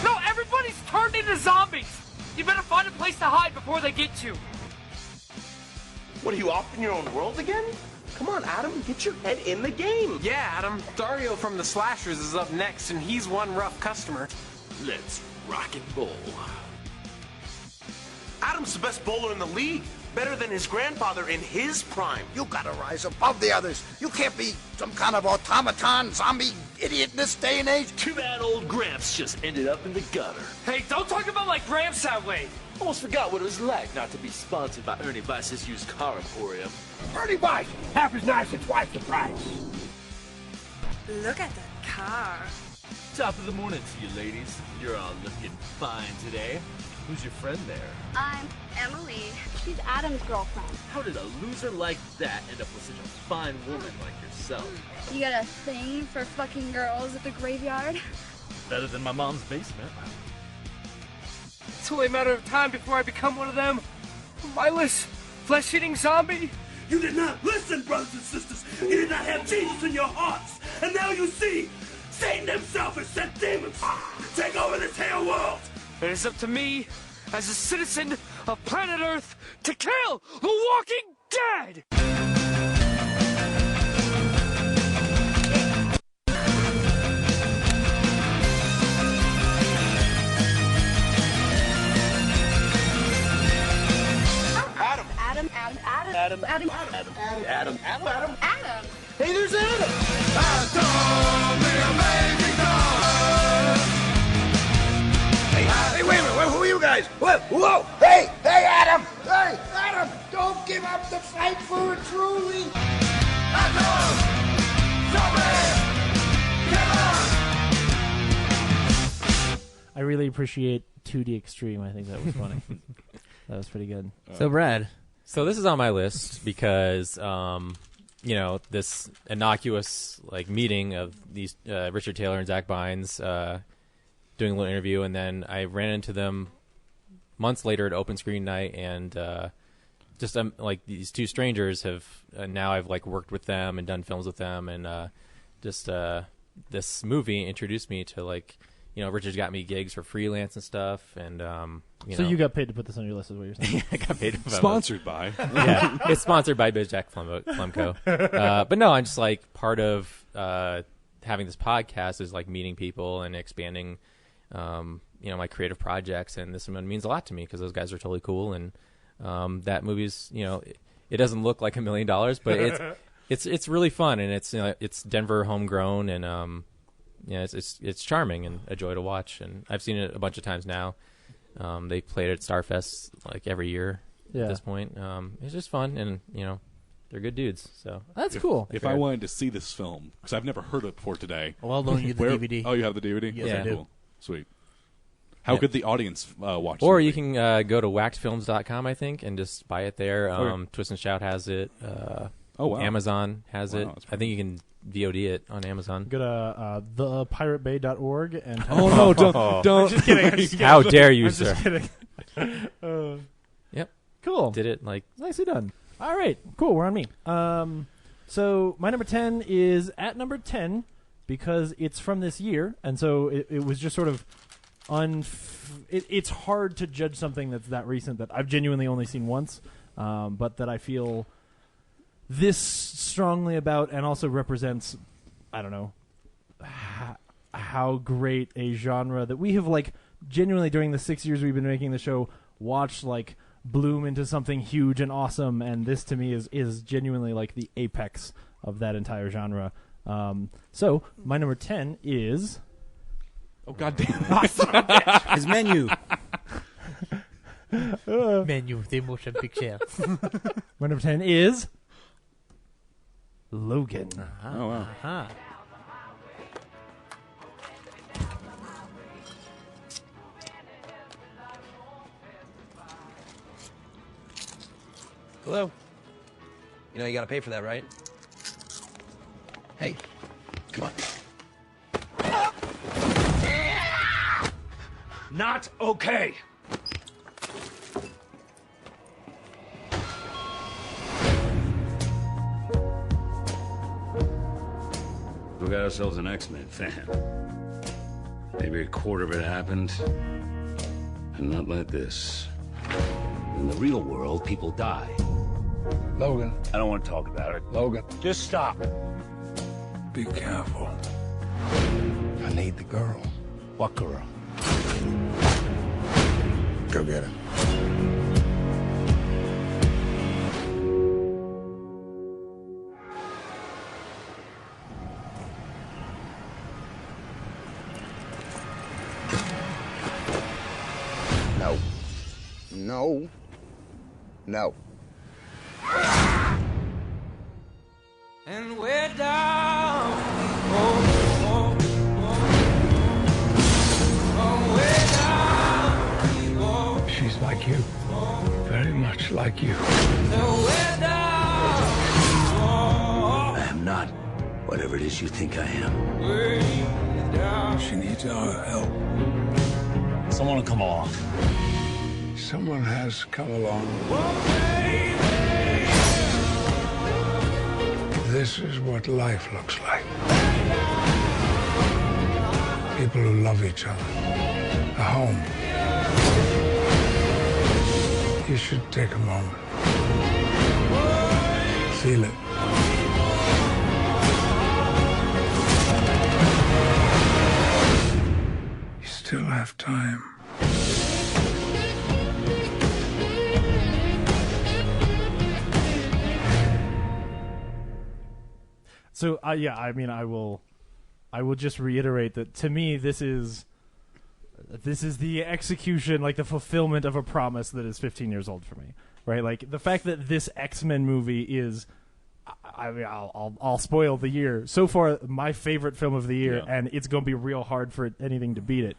No, everybody's turned into zombies! You better find a place to hide before they get you. What are you off in your own world again? Come on, Adam, get your head in the game. Yeah, Adam. Dario from the Slashers is up next, and he's one rough customer. Let's rock and roll. Adam's the best bowler in the league. Better than his grandfather in his prime. You gotta rise above the others. You can't be some kind of automaton, zombie idiot in this day and age. Too bad old Gramps just ended up in the gutter. Hey, don't talk about my Gramps that way. Almost forgot what it was like not to be sponsored by Ernie Weiss's used car emporium. Ernie Weiss, half as nice and twice the price. Look at that car. Top of the morning to you, ladies. You're all looking fine today. Who's your friend there? I'm Emily. She's Adam's girlfriend. How did a loser like that end up with such a fine woman like yourself? You got a thing for fucking girls at the graveyard? Better than my mom's basement. It's only a matter of time before I become one of them. A mindless, flesh-eating zombie. You did not listen, brothers and sisters. You did not have Jesus in your hearts. And now you see, Satan himself has sent demons to take over this hell world. It is up to me, as a citizen of planet Earth, to kill the Walking Dead! Adam. Adam. Hey, there's Adam. Adam, the amazing dog. Hey, wait a minute. Who are you guys? Whoa. Hey, Adam! Hey, Adam! Don't give up the fight for it, truly! I really appreciate 2D Extreme. I think that was funny. That was pretty good. So, Brad. So this is on my list because, this innocuous meeting of these Richard Taylor and Zach Bynes doing a little interview, and then I ran into them months later at Open Screen Night, and these two strangers have now I've worked with them and done films with them, and this movie introduced me to Richard's got me gigs for freelance and stuff, and So you got paid to put this on your list, is what you're saying? I got paid to put Sponsored by. Yeah, it's sponsored by BizJack Flumco. But no, I'm just part of having this podcast is meeting people and expanding, my creative projects, and this one means a lot to me because those guys are totally cool, and that movie's, it doesn't look like $1 million, but it's really fun, and it's Denver homegrown, and it's charming and a joy to watch, and I've seen it a bunch of times now. They played at Starfest every year at this point. It's just fun, and they're good dudes. So that's cool. If I wanted to see this film, because I've never heard of it before today. Well, I'll loan you the DVD. Oh, you have the DVD? Yes, Okay, I do. Cool. Sweet. How could the audience watch it? Or you can go to whackfilms.com, I think, and just buy it there. Okay. Twist and Shout has it. Oh, wow. Amazon has it. That's I think you can VOD it on Amazon. Go to thepiratebay.org and Oh, no, don't. I'm just kidding. How dare you, I'm sir. just kidding. Yep. Cool. Did it nicely done. All right. Cool. We're on me. So my number 10 is at number 10 because it's from this year, and so it was just sort of it's hard to judge something that's that recent that I've genuinely only seen once, but that I feel this strongly about, and also represents, I don't know, how great a genre that we have genuinely during the 6 years we've been making the show watched bloom into something huge and awesome, and this to me is genuinely the apex of that entire genre. So my number 10 is God damn his menu. Menu, the motion picture. My number 10 is Logan. Oh, wow. Uh-huh. Hello? You know you gotta pay for that, right? Hey, come on. Not okay. We got ourselves an X-Men fan. Maybe a quarter of it happened, and not like this. In the real world, people die. Logan. I don't want to talk about it. Logan. Just stop. Be careful. I need the girl. What girl? Go get her. No. No. No. And we're down. She's like you. Very much like you. I am not whatever it is you think I am. She needs our help. Someone will come along. Someone has come along. This is what life looks like. People who love each other. A home. You should take a moment. Feel it. You still have time. So yeah, I mean, I will just reiterate that to me, this is the execution, like the fulfillment of a promise that is 15 years old for me, right? Like the fact that this X-Men movie is, I mean, I'll spoil the year. So far, my favorite film of the year, and it's going to be real hard for anything to beat it.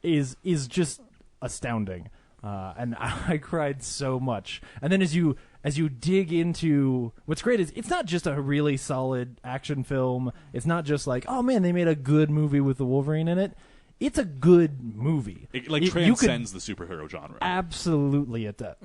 Is just astounding, and I cried so much. And then as you dig into what's great is it's not just a really solid action film. It's not just like, oh man, they made a good movie with the Wolverine in it. It's a good movie. It transcends the superhero genre. Absolutely, it does.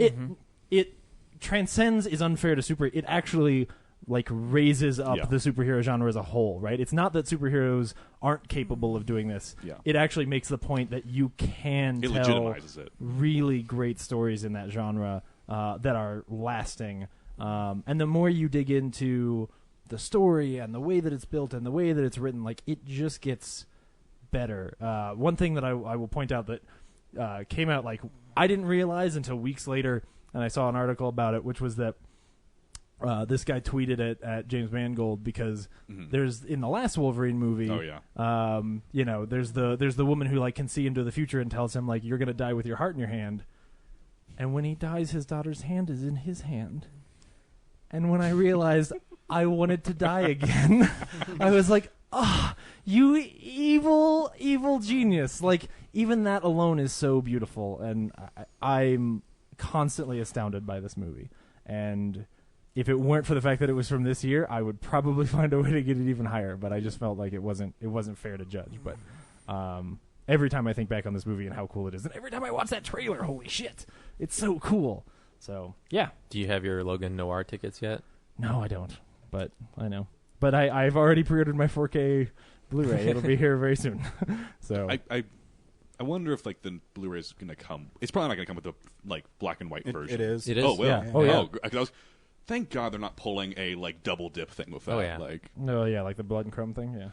It transcends is unfair to super. It actually like raises up the superhero genre as a whole, right? It's not that superheroes aren't capable of doing this. Yeah. It actually makes the point that you can tell legitimizes it. Really great stories in that genre that are lasting. And the more you dig into the story and the way that it's built and the way that it's written, like it just gets better. One thing that I will point out that came out like I didn't realize until weeks later, and I saw an article about it, which was that this guy tweeted it at James Mangold because there's in the last Wolverine movie. Oh yeah. You know, there's the woman who like can see into the future and tells him like you're gonna die with your heart in your hand, and when he dies, his daughter's hand is in his hand. And when I realized I wanted to die again, I was like, "Ah, oh, you evil, evil genius!" Like even that alone is so beautiful, and I'm constantly astounded by this movie. And if it weren't for the fact that it was from this year, I would probably find a way to get it even higher. But I just felt like it wasn't fair to judge. But every time I think back on this movie and how cool it is, and every time I watch that trailer, holy shit, it's so cool. So yeah. Do you have your Logan Noir tickets yet? No, I don't. But I know. But I've already pre-ordered my 4K Blu-ray. It'll be here very soon. So I wonder if like the Blu-ray is going to come. It's probably not going to come with the like black and white version. It is. It is. Oh well. Yeah. Oh yeah. Oh, thank God they're not pulling a like double dip thing with that. Oh, yeah. Like no, yeah, like the blood and chrome thing.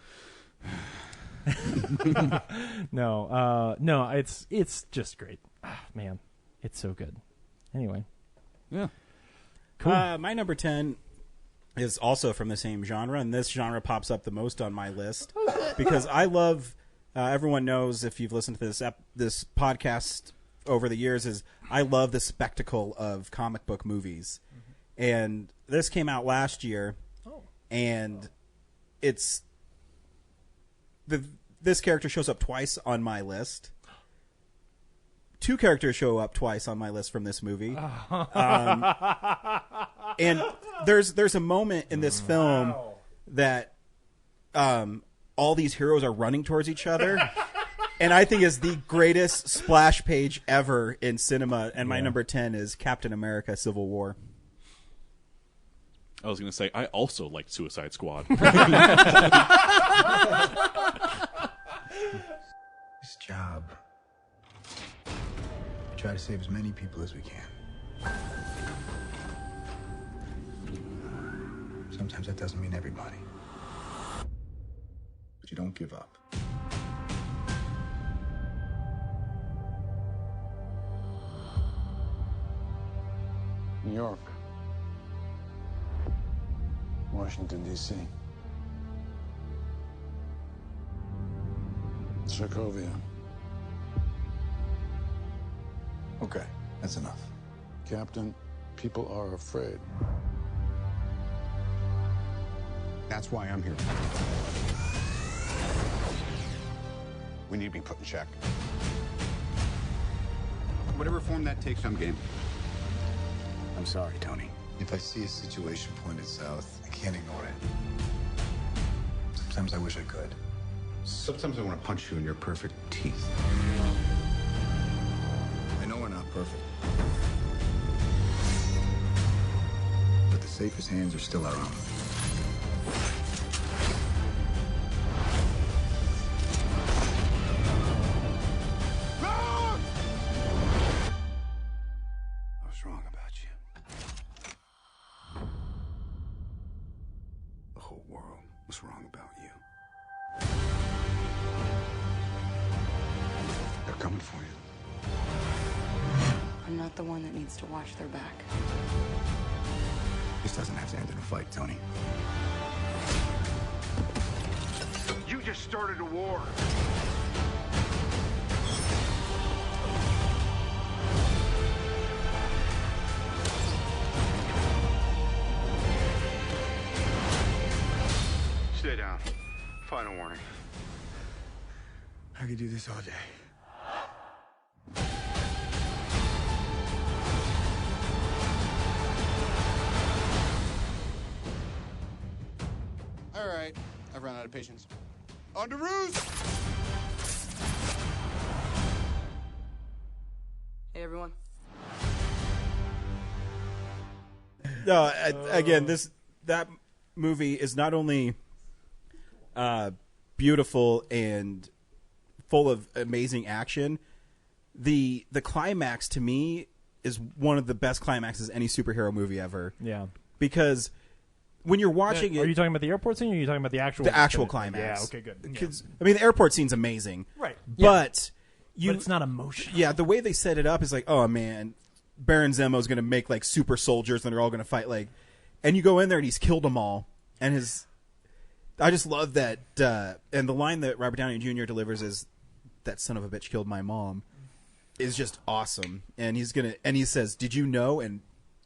Yeah. No, it's just great. Man, it's so good. Anyway. Yeah. Cool. My number 10 is also from the same genre, and this genre pops up the most on my list because I love. Everyone knows if you've listened to this podcast over the years is I love the spectacle of comic book movies, and this came out last year, and it's this character shows up twice on my list. Two characters show up twice on my list from this movie, and there's a moment in this film that all these heroes are running towards each other, and I think is the greatest splash page ever in cinema. And my number 10 is Captain America: Civil War. I was going to say I also liked Suicide Squad. This job, we try to save as many people as we can. Sometimes that doesn't mean everybody. But you don't give up. New York. Washington, D.C. Sokovia. Okay, that's enough. Captain, people are afraid. That's why I'm here. We need to be put in check. Whatever form that takes, I'm game. I'm sorry, Tony. If I see a situation pointed south, I can't ignore it. Sometimes I wish I could. Sometimes I want to punch you in your perfect teeth. I know we're not perfect. But the safest hands are still our own. I was wrong about you. The whole world was wrong about you. They're coming for you. I'm not the one that needs to watch their back. This doesn't have to end in a fight, Tony. just started a war. Stay down. Final warning. I could do this all day. All right, I've run out of patience. On to ruse! Hey, everyone. No, again, that movie is not only beautiful and full of amazing action. The climax to me is one of the best climaxes any superhero movie ever. Yeah, because when you're watching it, are you talking about the airport scene, or are you talking about the actual climax? Yeah, okay, good. Because I mean, the airport scene's amazing, right? But but it's not emotional. Yeah, the way they set it up is like, oh man, Baron Zemo's going to make like super soldiers, and they're all going to fight like, and you go in there and he's killed them all, and I just love that, and the line that Robert Downey Jr. delivers is, "That son of a bitch killed my mom," is just awesome, and he says, "Did you know?" And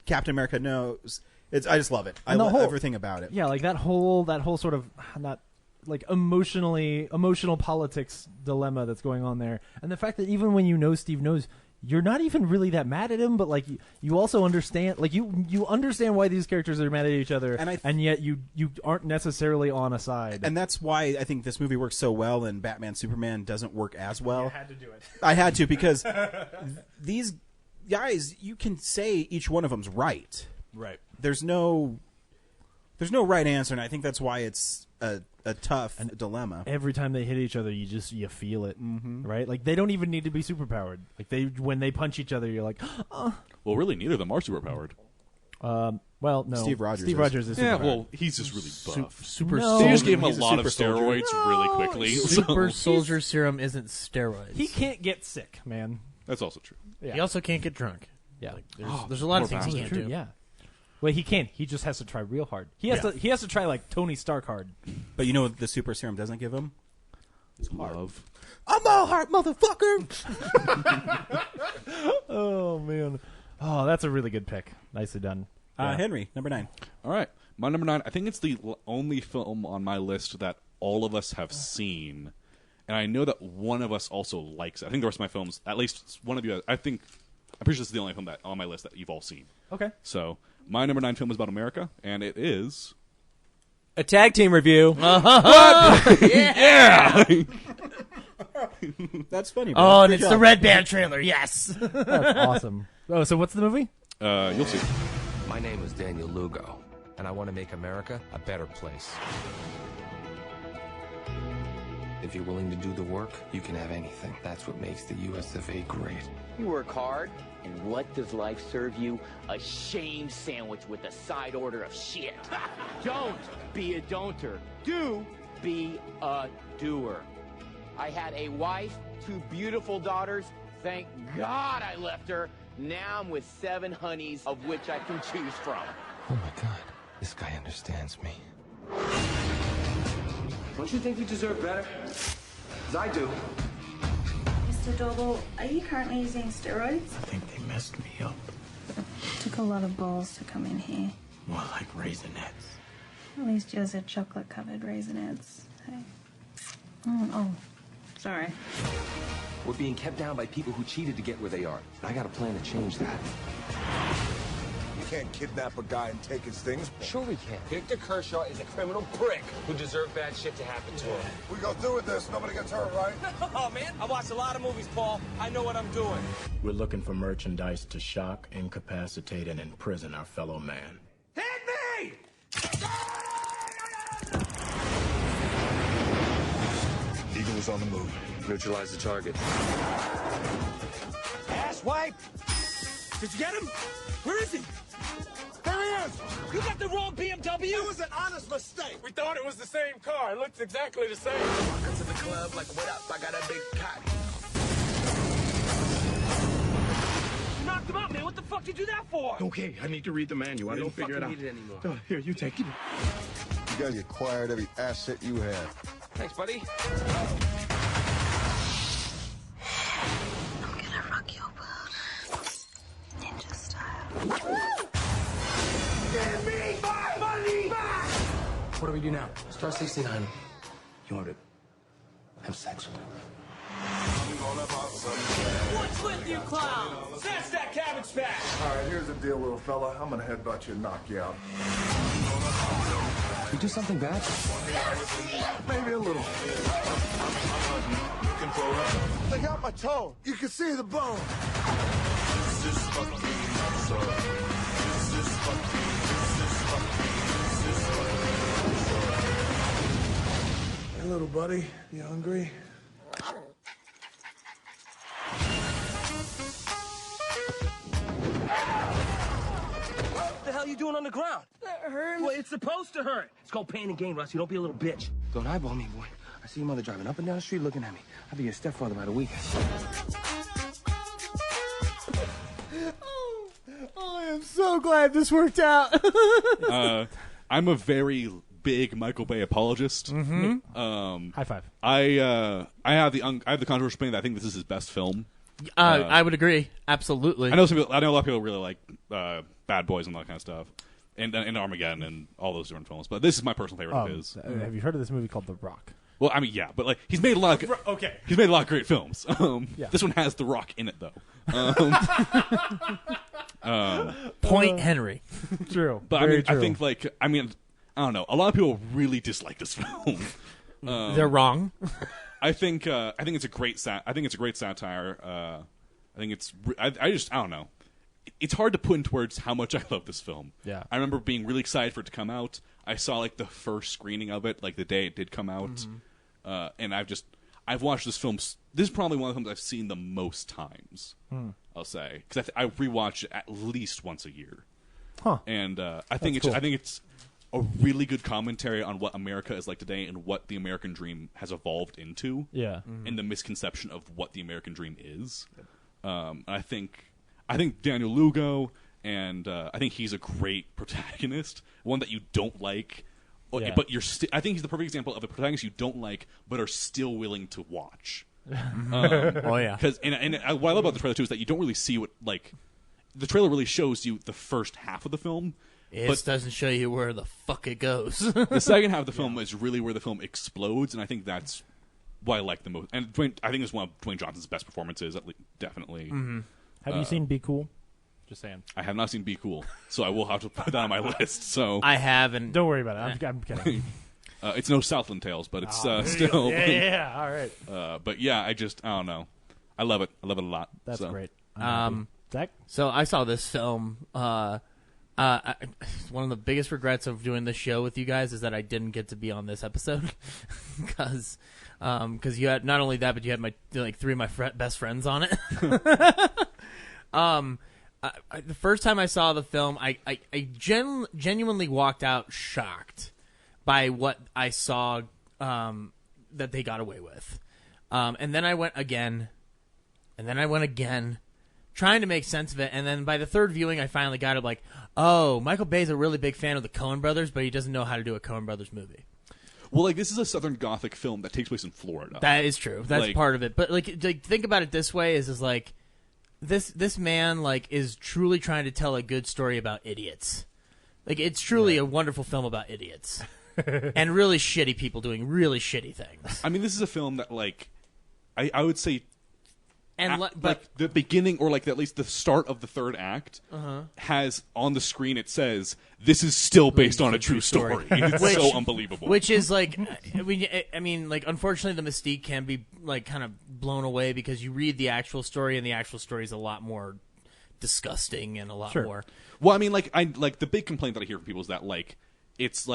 Captain America knows. I just love it. I love everything about it. Yeah, like that whole sort of not like emotional politics dilemma that's going on there, and the fact that even when you know Steve knows, you're not even really that mad at him, but like you also understand, like you understand why these characters are mad at each other, and yet you aren't necessarily on a side. And that's why I think this movie works so well, and Batman Superman doesn't work as well. You had to do it. I had to, because these guys, you can say each one of them's right. Right. There's no right answer, and I think that's why it's a tough dilemma. Every time they hit each other, you feel it, right? Like they don't even need to be superpowered. Like when they punch each other, you're like, oh. Well, really, neither of them are superpowered. Well, no. Steve Rogers is yeah, superpowered. well, he's just really buff. They just gave him a lot of steroids really quickly. Super so. soldier serum isn't steroids. He can't get sick, man. That's also true. Yeah. He also can't get drunk. Yeah, like, there's a lot of things he can't do. Yeah. Well, he can. He just has to try real hard. He has to try like Tony Stark hard. But you know what the super serum doesn't give him? It's love. I'm all heart, motherfucker. Oh man. Oh, that's a really good pick. Nicely done. Henry, number 9. All right, my number 9. I think it's the only film on my list that all of us have seen, and I know that one of us also likes it. I think the rest of my films, at least one of you, I'm pretty sure this is the only film that on my list that you've all seen. Okay. So my number 9 film is about America, and it is a tag team review. What? Yeah. That's funny. Oh, and it's the Red Band trailer. Yes. That's awesome. Oh, so what's the movie? You'll see. My name is Daniel Lugo, and I want to make America a better place. If you're willing to do the work, you can have anything. That's what makes the US of A great. You work hard, and what does life serve you? A shame sandwich with a side order of shit. Don't be a don'ter. Do be a doer. I had a wife, 2 beautiful daughters. Thank God I left her. Now I'm with 7 honeys, of which I can choose from. Oh my God, this guy understands me. Don't you think you deserve better? 'Cause I do. Mr. Doble, are you currently using steroids? I think they messed me up. Took a lot of balls to come in here. More like Raisinets. At least yours are chocolate-covered Raisinets. Hey. Oh, sorry. We're being kept down by people who cheated to get where they are. I got a plan to change that. You can't kidnap a guy and take his things. Sure we can. Victor Kershaw is a criminal prick who deserved bad shit to happen to him. We go through with this. Nobody gets hurt, right? Oh, man, I watched a lot of movies, Paul. I know what I'm doing. We're looking for merchandise to shock, incapacitate, and imprison our fellow man. Hit me! Eagle is on the move. Neutralize the target. Asswipe! Did you get him? Where is he? There he is! You got the wrong BMW? It was an honest mistake. We thought it was the same car. It looks exactly the same. Walk into the club like, what up? I got a big cock. You knocked him out, man. What the fuck did you do that for? Okay, I need to read the manual. I don't figure it out. Need it anymore. Here, you take it. You guys acquired every asset you had. Thanks, buddy. I'm gonna rock your world. Ninja style. Give me my money back! What do we do now? Star 69. You want to have sex with him? What's with you clowns? That's that cabbage patch! All right, here's the deal, little fella. I'm gonna headbutt you and knock you out. You do something bad? Maybe a little. They got my toe. You can see the bone. Hey, little buddy, you hungry? What the hell are you doing on the ground? That hurts. Well, it's supposed to hurt. It's called pain and gain, Rusty. Don't be a little bitch. Don't eyeball me, boy. I see your mother driving up and down the street looking at me. I'll be your stepfather by the weekend. I am so glad this worked out. I'm a very big Michael Bay apologist. High five. I have the controversial opinion that I think this is his best film. I would agree. Absolutely. I know a lot of people really like Bad Boys and that kind of stuff, and Armageddon and all those different films. But this is my personal favorite of his. Have you heard of this movie called The Rock? Well, I mean, yeah, but like he's made a lot. Okay. He's made a lot of great films. Yeah. This one has The Rock in it, though. Point Henry. True. But Very true. I think I don't know. A lot of people really dislike this film. They're wrong. I think it's a great satire. I don't know. It's hard to put into words how much I love this film. Yeah. I remember being really excited for it to come out. I saw like the first screening of it, like the day it did come out, and I've watched this film. This is probably one of the films I've seen the most times. I'll say, because I rewatch it at least once a year. Huh. And I think it's a really good commentary on what America is like today and what the American dream has evolved into. Yeah. And the misconception of what the American dream is. I think Daniel Lugo, and I think he's a great protagonist, one that you don't like, but you're I think he's the perfect example of the protagonist you don't like, but are still willing to watch. Oh yeah. Because what I love about the trailer too is that you don't really see what the trailer really shows you the first half of the film. It doesn't show you where the fuck it goes. The second half of the film is really where the film explodes, and I think that's what I like the most. And I think it's one of Dwayne Johnson's best performances, at least, definitely. Mm-hmm. Have you seen Be Cool? Just saying. I have not seen Be Cool, so I will have to put that on my list. So I haven't. Don't worry about it. I'm kidding. It's no Southland Tales, but it's still. Yeah, all right. But yeah, I don't know. I love it. I love it a lot. That's great. Zach? So I saw this film. One of the biggest regrets of doing this show with you guys is that I didn't get to be on this episode because you had not only that, but you had my three of my best friends on it. The first time I saw the film, I genuinely walked out shocked by what I saw that they got away with, and then I went again, and then I went again, trying to make sense of it, and then by the third viewing, I finally got it. Like, oh, Michael Bay's a really big fan of the Coen Brothers, but he doesn't know how to do a Coen Brothers movie. Well, this is a Southern Gothic film that takes place in Florida. That is true. That's part of it. But think about it this way: is this man is truly trying to tell a good story about idiots. It's truly a wonderful film about idiots and really shitty people doing really shitty things. I mean, this is a film that I would say. And the beginning, or at least the start of the third act, has on the screen it says this is still based on a true story. It's so unbelievable. Which is unfortunately, the mystique can be kind of blown away because you read the actual story, and the actual story is a lot more disgusting and a lot more. Well, I mean, the big complaint that I hear from people is that it's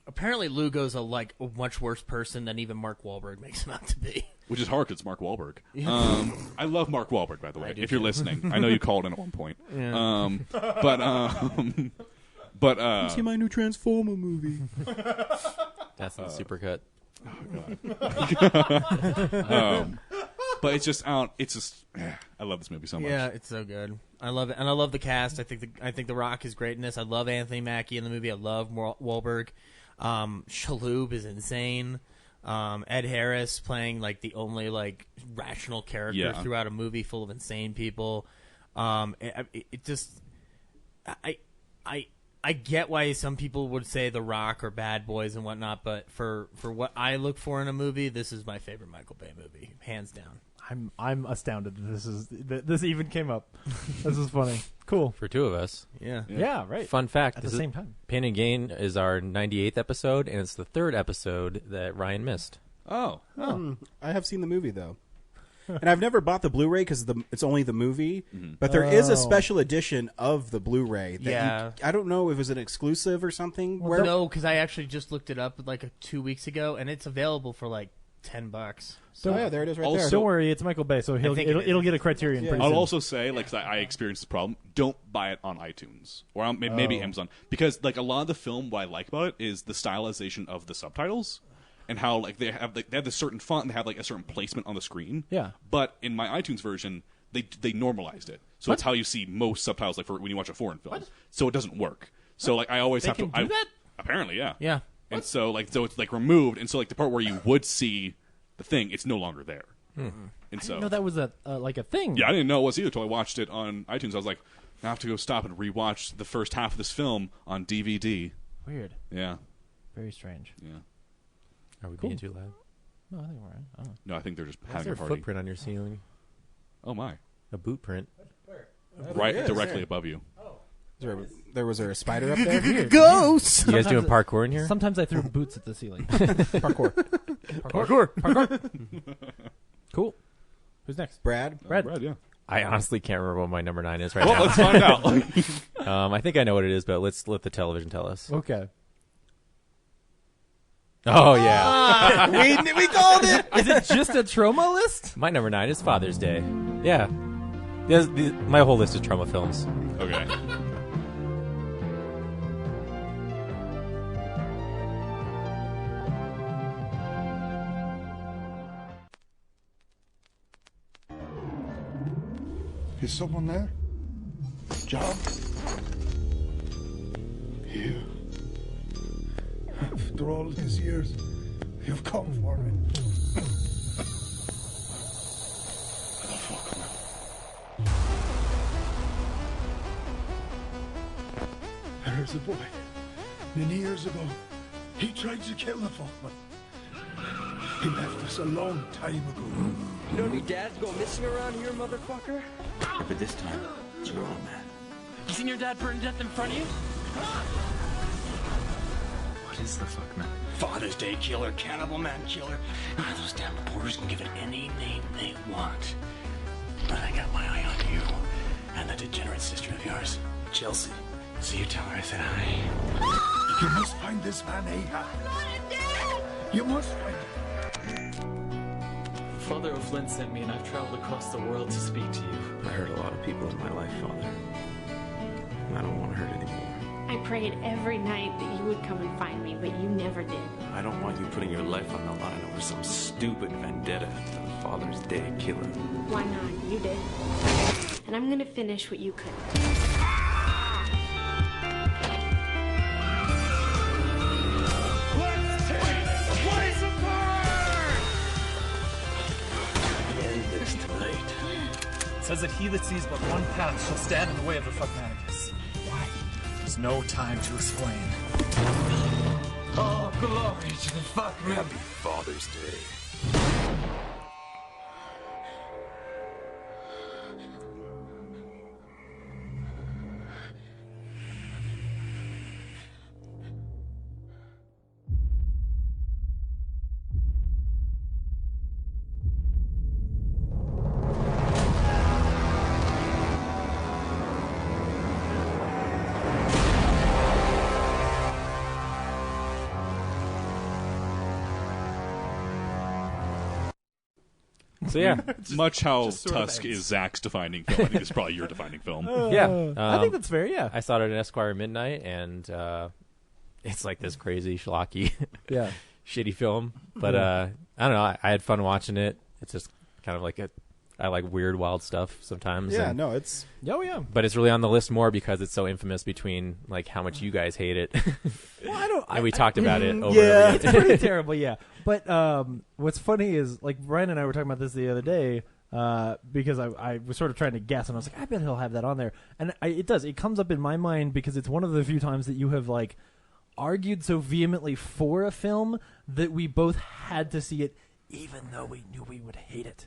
apparently Lugo's a much worse person than even Mark Wahlberg makes him out to be. Which is hard because it's Mark Wahlberg. Yeah. I love Mark Wahlberg, by the way, if you're too. listening. I know you called in at one point. Yeah. But you see my new Transformer movie. That's the supercut. Oh, God. But it's just I love this movie so much. Yeah, it's so good. I love it, and I love the cast. I think The Rock is great in this. I love Anthony Mackie in the movie. I love Wahlberg. Shaloub is insane. Ed Harris playing like the only like rational character throughout a movie full of insane people. It just, I get why some people would say The Rock or Bad Boys and whatnot, but for what I look for in a movie, this is my favorite Michael Bay movie, hands down. I'm astounded that this even came up. This is funny. Cool. For two of us. Yeah, right. Fun fact. At the same time. Pain and Gain is our 98th episode, and it's the third episode that Ryan missed. I have seen the movie, though. And I've never bought the Blu-ray because it's only the movie. But there is a special edition of the Blu-ray. That I don't know if it was an exclusive or something. Well, no, because I actually just looked it up like 2 weeks ago, and it's available for like $10. So there it is right there. Don't worry, it's Michael Bay, so it'll get a Criterion. Yeah. Pretty I'll soon. also say, like, 'cause I experienced this problem. Don't buy it on iTunes or maybe Amazon, because like a lot of the film, what I like about it is the stylization of the subtitles and how like they have this certain font and they have like a certain placement on the screen. Yeah. But in my iTunes version, they normalized it, so it's how you see most subtitles, like for when you watch a foreign film. So it doesn't work. So like I always have to. Do that? Apparently, yeah. Yeah. And so it's like removed, and so like the part where you would see the thing, it's no longer there. And I so didn't know that was like a thing. yeah, I didn't know it was either until I watched it on iTunes. I was like, I have to go stop and rewatch the first half of this film on DVD. Weird. Yeah. Very strange. Yeah. Are we being too loud? No, I think we're right. Oh. No, I think they're just Why is having there a party. Footprint on your ceiling? Oh my! A boot print. Right directly above you. Was there a spider up there? Ghosts! You guys doing parkour in here? Sometimes I threw boots at the ceiling. Parkour. Cool. Who's next? Brad, yeah. I honestly can't remember what my number 9 is right now. Well, let's find out. I think I know what it is, but let's let the television tell us. Okay. Oh, yeah. We called it! Is it just a trauma list? My number 9 is Father's Day. Yeah. My whole list is trauma films. Okay. Is someone there? John? You. After all these years, you've come for me. There's a boy. Many years ago, he tried to kill the Falkman. He left us a long time ago. You know any dads go missing around here, motherfucker? Yeah, but this time, it's your own man. You seen your dad burn to death in front of you? What is the fuck, man? Father's Day killer, cannibal man killer. Those damn reporters can give it any name they want. But I got my eye on you and the degenerate sister of yours, Chelsea. So you tell her I said hi. You must find this man, Ahab. You must find him. Father O'Flynn sent me, and I've traveled across the world to speak to you. I hurt a lot of people in my life, Father. And I don't want to hurt anymore. I prayed every night that you would come and find me, but you never did. I don't want you putting your life on the line over some stupid vendetta to the Father's Day killer. Why not? You did. And I'm gonna finish what you couldn't. Let's take this place apart! End this tonight. It says that he that sees but one path shall stand in the way of the Fuckmanicus. Why? There's no time to explain. Oh, glory to the Fuckman. Happy Father's Day. So yeah, much how Just sort of Tusk ends. is Zach's defining film. I think it's probably your defining film. yeah. I think that's fair. Yeah. I saw it at Esquire Midnight, and it's like this crazy schlocky, Yeah. shitty film. But I don't know. I had fun watching it. It's just kind of like I like weird, wild stuff sometimes. Yeah, and- no, it's Oh yeah. But it's really on the list more because it's so infamous between like how much you guys hate it. Well, I don't. And we talked about it over Yeah, and it's over again. pretty terrible. Yeah, But what's funny is, like, Brian and I were talking about this the other day because I was sort of trying to guess, and I was like, I bet he'll have that on there. And it does. It comes up in my mind because it's one of the few times that you have, like, argued so vehemently for a film that we both had to see it, even though we knew we would hate it.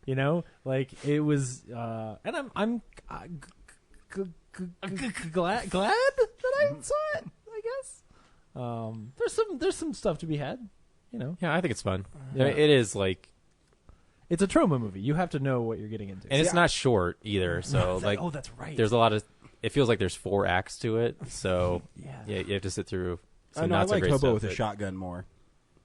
You know? Like, it was... and I'm glad that I saw it, I guess. There's some stuff to be had, you know. Yeah, I think it's fun. I mean, it is like... It's a trauma movie. You have to know what you're getting into. And it's not short either, so like... Oh, that's right. There's a lot of... It feels like there's 4 acts to it, so yeah, you have to sit through some I not so like great Hobo stuff, with a but- shotgun more.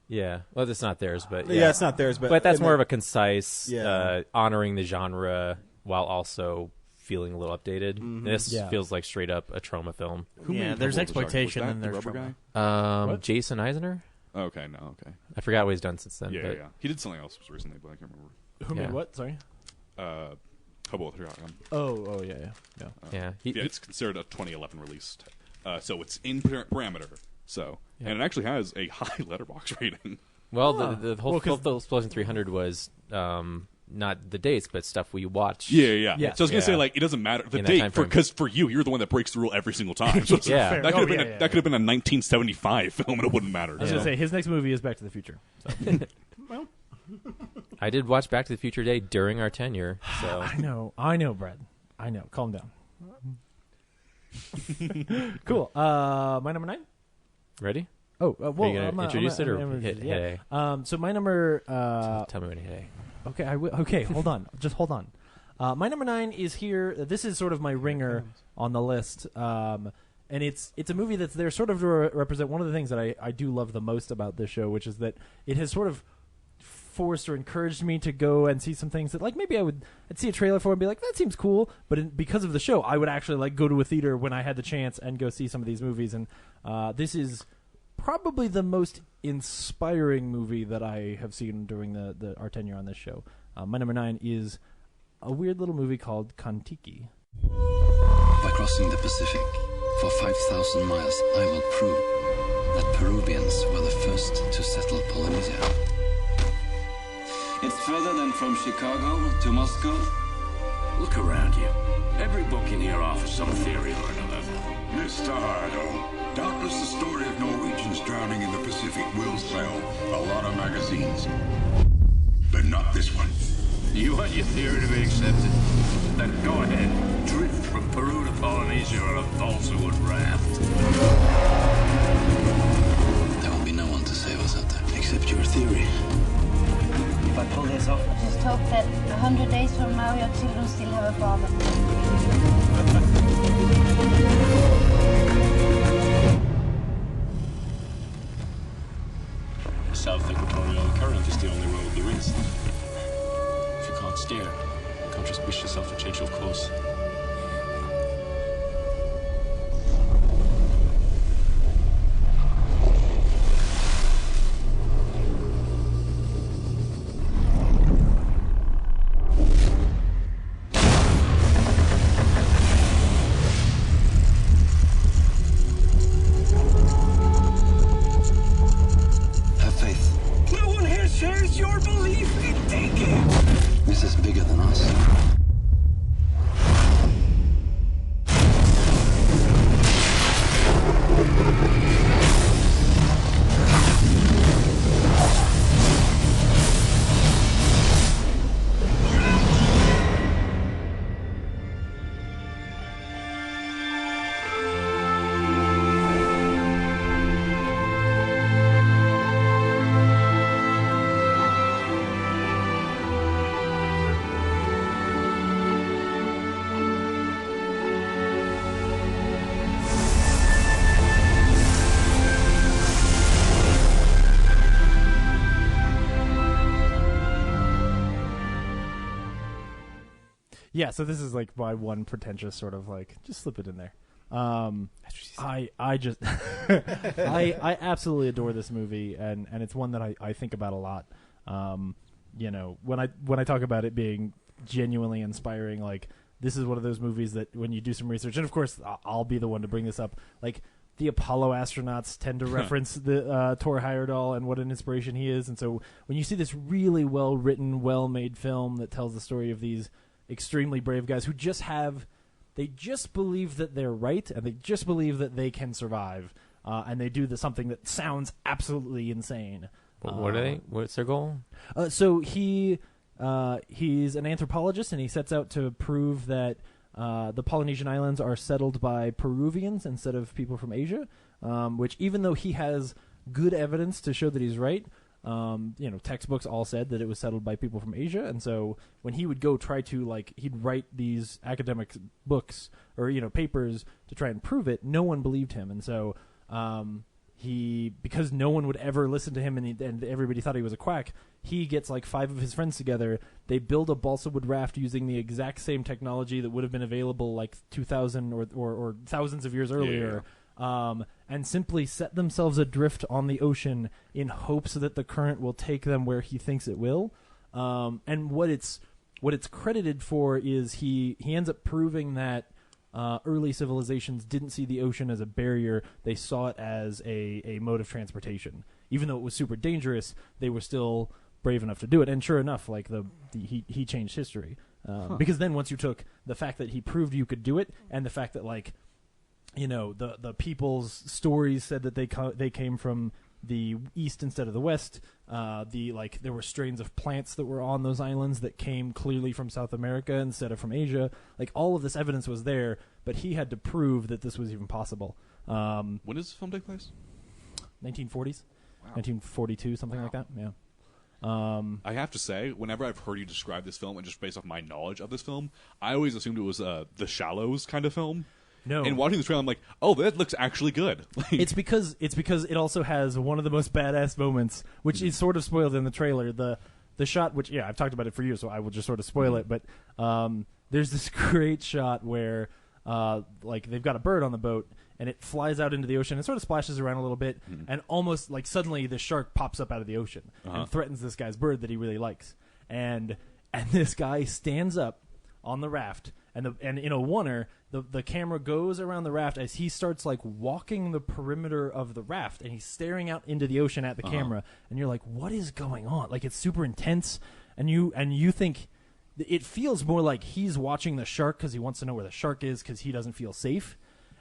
Yeah, well, it's not theirs, but Yeah, it's not theirs, but that's in more the- of a concise, Yeah. honoring the genre while also feeling a little updated. This Yeah. feels like straight up a trauma film. Yeah, there's exploitation and there's Rubber trauma. Guy? What? Jason Eisner? Okay, no, okay. I forgot what he's done since then. Yeah, but yeah. He did something else recently, but I can't remember. Who Yeah. made what? Sorry. Hobo with a Shotgun. Oh, yeah. Yeah. Yeah, it's considered a 2011 release, so it's in parameter. So, and it actually has a high letterbox rating. Well, the whole Filmsplosion 300 was not the dates, but stuff we watch. Yeah. So I was gonna say, like, it doesn't matter the In that date time frame. because for you, you're the one that breaks the rule every single time. So Yeah. that could have been that could have been a 1975 film, and it wouldn't matter. I was going to say, his next movie is Back to the Future. So. Well, I did watch Back to the Future Day during our tenure. So I know, Brad. I know. Calm down. Cool. My number 9. Ready? Oh, well, are you gonna introduce it or hit A? So my number. Tell me when to hit A. Okay, I will. Okay, hold on. Just hold on. My number 9 is here. This is sort of my ringer on the list, and it's a movie that's there sort of to represent one of the things that I do love the most about this show, which is that it has sort of forced or encouraged me to go and see some things that, like, maybe I'd see a trailer for and be like, that seems cool, but because of the show, I would actually like go to a theater when I had the chance and go see some of these movies. And this is probably the most inspiring movie that I have seen during our tenure on this show. My number 9 is a weird little movie called Kon-Tiki. By crossing the Pacific for 5,000 miles, I will prove that Peruvians were the first to settle Polynesia. It's further than from Chicago to Moscow. Look around you. Every book in here offers some theory or another. Mr. Hardo, doubtless the story of Norwegians drowning in the Pacific will sell a lot of magazines. But not this one. You want your theory to be accepted? Then go ahead. Drift from Peru to Polynesia on a balsa wood raft. There will be no one to save us out there, except your theory. If I pull this off, I just hope that 100 days from now your children still have a father. South Equatorial Current is the only road there is. If you can't steer, you can't just wish yourself a change of course. Have faith. No one here shares your belief in thinking. This is bigger than us. Yeah, so this is like my one pretentious sort of like, just slip it in there. I just I absolutely adore this movie, and it's one that I think about a lot. You know, when I talk about it being genuinely inspiring, like, this is one of those movies that when you do some research, and of course I'll be the one to bring this up, like, the Apollo astronauts tend to reference the Thor Heyerdahl and what an inspiration he is. And so when you see this really well-written, well-made film that tells the story of these extremely brave guys who they just believe that they're right, and they just believe that they can survive, and they do something that sounds absolutely insane. What are they? What's their goal? So he's an anthropologist, and he sets out to prove that the Polynesian islands are settled by Peruvians instead of people from Asia, which even though he has good evidence to show that he's right, textbooks all said that it was settled by people from Asia. And so when he would go try to, he'd write these academic books or, papers to try and prove it, no one believed him. And so because no one would ever listen to him and everybody thought he was a quack, he gets 5 of his friends together. They build a balsa wood raft using the exact same technology that would have been available 2,000 or thousands of years earlier. And simply set themselves adrift on the ocean in hopes that the current will take them where he thinks it will. And what it's credited for is he ends up proving that early civilizations didn't see the ocean as a barrier. They saw it as a mode of transportation. Even though it was super dangerous, they were still brave enough to do it. And sure enough, he changed history. Because then once you took the fact that he proved you could do it and the fact that the people's stories said that they came from the east instead of the west. There were strains of plants that were on those islands that came clearly from South America instead of from Asia. All of this evidence was there, but he had to prove that this was even possible. When does the film take place? 1940s, 1942, something like that. Yeah. I have to say, whenever I've heard you describe this film, and just based off my knowledge of this film, I always assumed it was the Shallows kind of film. No. And watching the trailer, I'm like, oh, that looks actually good. It's because it also has one of the most badass moments, which is sort of spoiled in the trailer. The shot, which I've talked about it for years, so I will just sort of spoil it. But there's this great shot where they've got a bird on the boat, and it flies out into the ocean and sort of splashes around a little bit, and almost suddenly the shark pops up out of the ocean and threatens this guy's bird that he really likes. And this guy stands up on the raft, and in a oneer, the camera goes around the raft as he starts walking the perimeter of the raft, and he's staring out into the ocean at the camera, and you're like, what is going on? It's super intense, and you think it feels more like he's watching the shark because he wants to know where the shark is because he doesn't feel safe.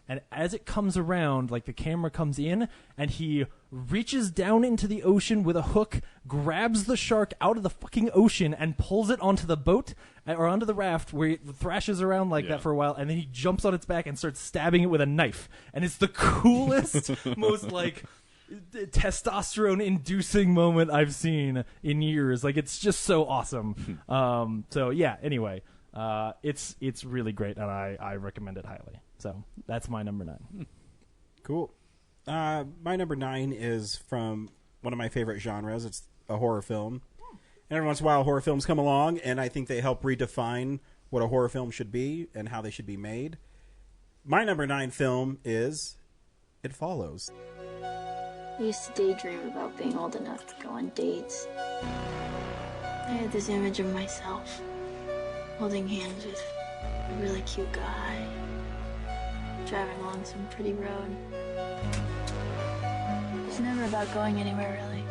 And as it comes around, the camera comes in, and he reaches down into the ocean with a hook, grabs the shark out of the fucking ocean, and pulls it onto the boat, or onto the raft, where it thrashes around that for a while, and then he jumps on its back and starts stabbing it with a knife. And it's the coolest, most, testosterone-inducing moment I've seen in years. It's just so awesome. Anyway, it's really great, and I recommend it highly. So that's my number 9. Cool. My number 9 is from one of my favorite genres. It's a horror film. And every once in a while, horror films come along, and I think they help redefine what a horror film should be and how they should be made. My number 9 film is It Follows. I used to daydream about being old enough to go on dates. I had this image of myself holding hands with a really cute guy, driving along some pretty road. It's never about going anywhere, really.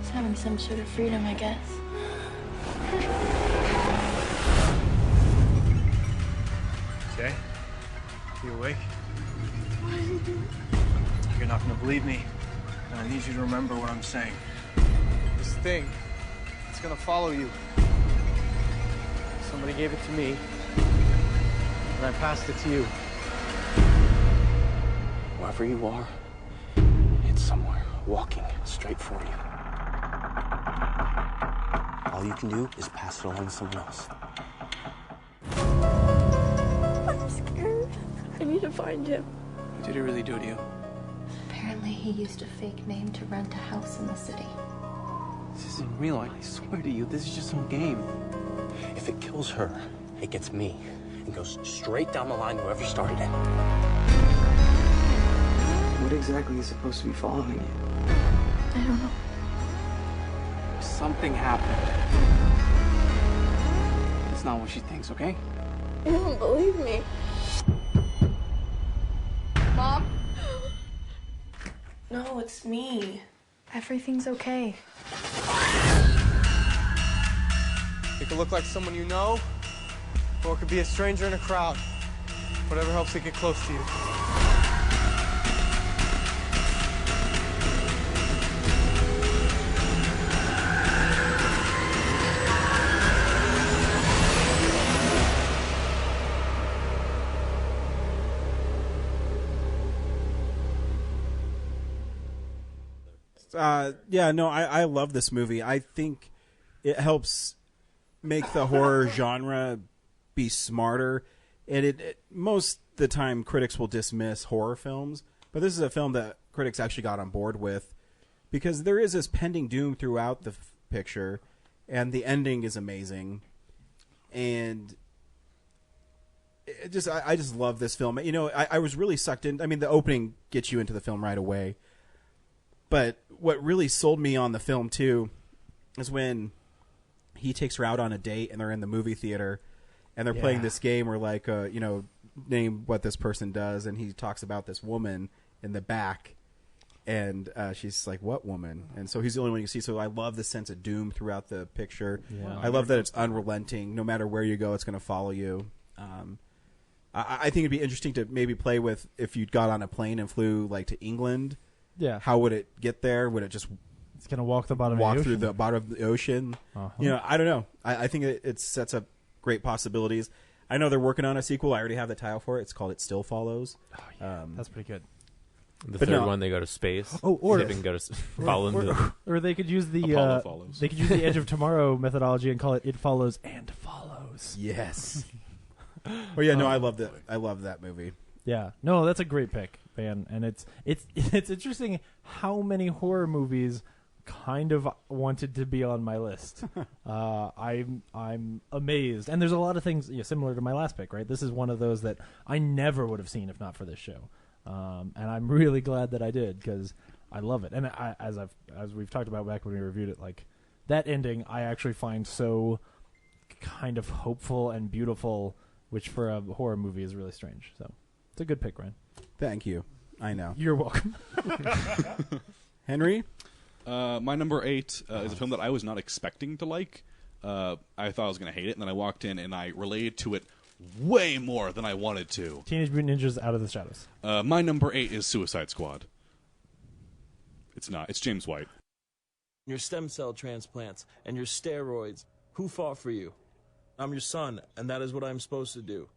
It's having some sort of freedom, I guess. Okay? You awake? You're not gonna believe me, and I need you to remember what I'm saying. This thing, it's gonna follow you. Somebody gave it to me, and I passed it to you. Wherever you are, it's somewhere walking straight for you. All you can do is pass it along to someone else. I'm scared. I need to find him. Did he really do it to you? Apparently he used a fake name to rent a house in the city. This isn't real, I swear to you, this is just some game. If it kills her, it gets me, and goes straight down the line to whoever started it. What exactly is supposed to be following you? I don't know. Something happened. It's not what she thinks, okay? You don't believe me. Mom? No, it's me. Everything's okay. It could look like someone you know, or it could be a stranger in a crowd. Whatever helps it get close to you. I love this movie. I think it helps make the horror genre be smarter. And it most of the time critics will dismiss horror films, but this is a film that critics actually got on board with because there is this pending doom throughout the picture, and the ending is amazing. And I just love this film. You know, I was really sucked in. I mean, the opening gets you into the film right away. But what really sold me on the film, too, is when he takes her out on a date and they're in the movie theater and they're playing this game where, like, name what this person does. And he talks about this woman in the back. And she's like, what woman? And so he's the only one you see. So I love the sense of doom throughout the picture. Yeah. I love that it's unrelenting. No matter where you go, it's going to follow you. I think it'd be interesting to maybe play with if you got on a plane and flew, like, to England. Yeah. How would it get there? Would it just it's gonna walk the bottom of the ocean? Through the bottom of the ocean? Uh-huh. You know, I don't know. I think it sets up great possibilities. I know they're working on a sequel. I already have the title for it. It's called It Still Follows. Oh, yeah. That's pretty good. The third one, they go to space. Oh, or they can go to follow or they could use the Apollo follows. They could use the Edge of Tomorrow methodology and call it Follows and Follows. Yes. Oh yeah, no, I love that. I love that movie. Yeah, no, that's a great pick, man. And it's interesting how many horror movies kind of wanted to be on my list. I'm amazed, and there's a lot of things similar to my last pick. Right, this is one of those that I never would have seen if not for this show, and I'm really glad that I did because I love it. And as we've talked about back when we reviewed it, like that ending, I actually find so kind of hopeful and beautiful, which for a horror movie is really strange. So. It's a good pick, Ryan. Thank you. I know. You're welcome. Henry? My number 8 is a film that I was not expecting to like. I thought I was going to hate it, and then I walked in and I related to it way more than I wanted to. Teenage Mutant Ninjas Out of the Shadows. My number 8 is Suicide Squad. It's not. It's James White. Your stem cell transplants and your steroids. Who fought for you? I'm your son, and that is what I'm supposed to do.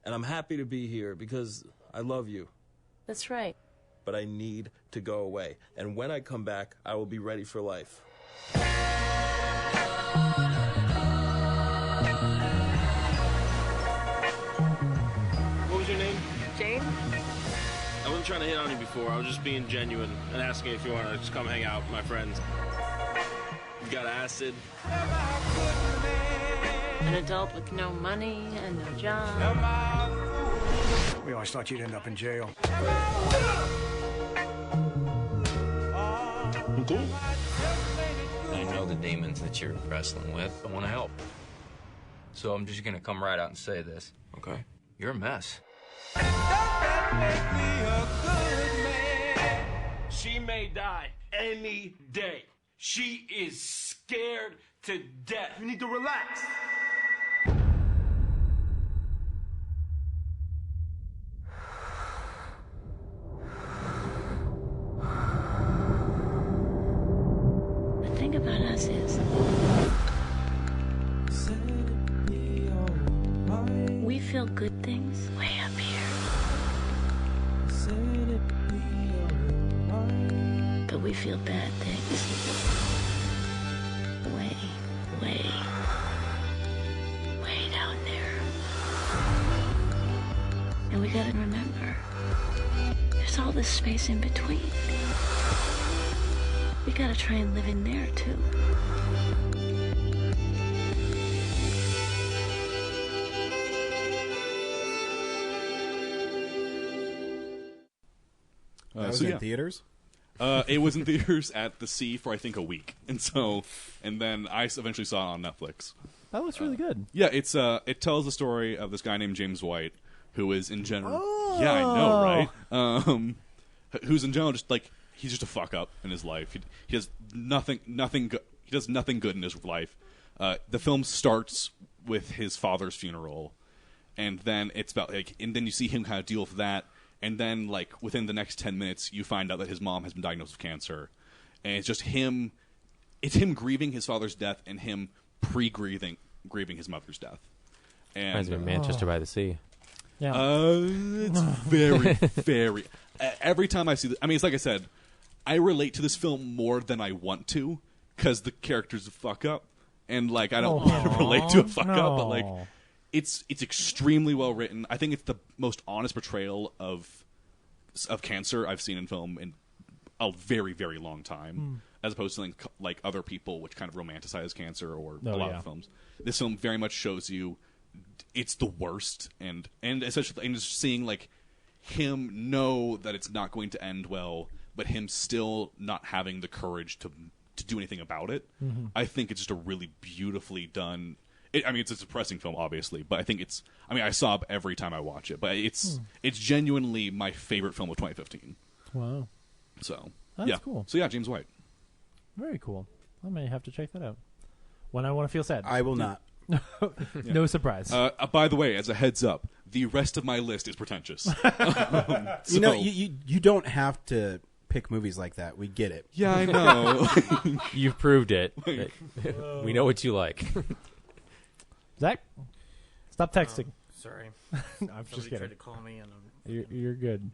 And I'm happy to be here because I love you. That's right. But I need to go away. And when I come back, I will be ready for life. What was your name? Jane? I wasn't trying to hit on you before. I was just being genuine and asking if you want to just come hang out with my friends. You got acid? An adult with no money and no job. We always thought you'd end up in jail. I'm cool. I know the demons that you're wrestling with. I want to help. So I'm just going to come right out and say this, okay? You're a mess. She may die any day. She is scared to death. You need to relax. The thing about us is we feel good things way up here. But we feel bad things way, way, way down there. And we gotta remember, there's all this space in between. We gotta try and live in there, too. That was in theaters? It was in theaters at the Sea for I think a week, and then I eventually saw it on Netflix. That looks really good. Yeah, it tells the story of this guy named James White, who is in general. Yeah, I know, right? Who's in general just like he's just a fuck up in his life. He does nothing he does nothing good in his life. The film starts with his father's funeral, and then it's about and then you see him kind of deal with that, and then within the next 10 minutes you find out that his mom has been diagnosed with cancer, and it's just him. It's him grieving his father's death and him grieving his mother's death. And reminds me of Manchester by the Sea. Yeah, it's very, very. Every time I see this, I mean, it's like I said, I relate to this film more than I want to because the character's a fuck up, and I don't want to relate to a fuck up, but it's extremely well written. I think it's the most honest portrayal of cancer I've seen in film in a very, very long time, as opposed to other people which kind of romanticize cancer or a lot of films. This film very much shows you it's the worst, and essentially, and just seeing him know that it's not going to end well, but him still not having the courage to do anything about it. Mm-hmm. I think it's just a really beautifully done. It's a depressing film, obviously, but I think it's. I sob every time I watch it, but it's genuinely my favorite film of 2015. Wow. So that's cool. So James White. Very cool. I may have to check that out when I want to feel sad. I will not. No surprise. By the way, as a heads up, the rest of my list is pretentious. You don't have to pick movies like that. We get it. Yeah, I know. You've proved it. We know what you like. Zach, stop texting. Sorry. I'm just kidding. Tried to call me and you're good.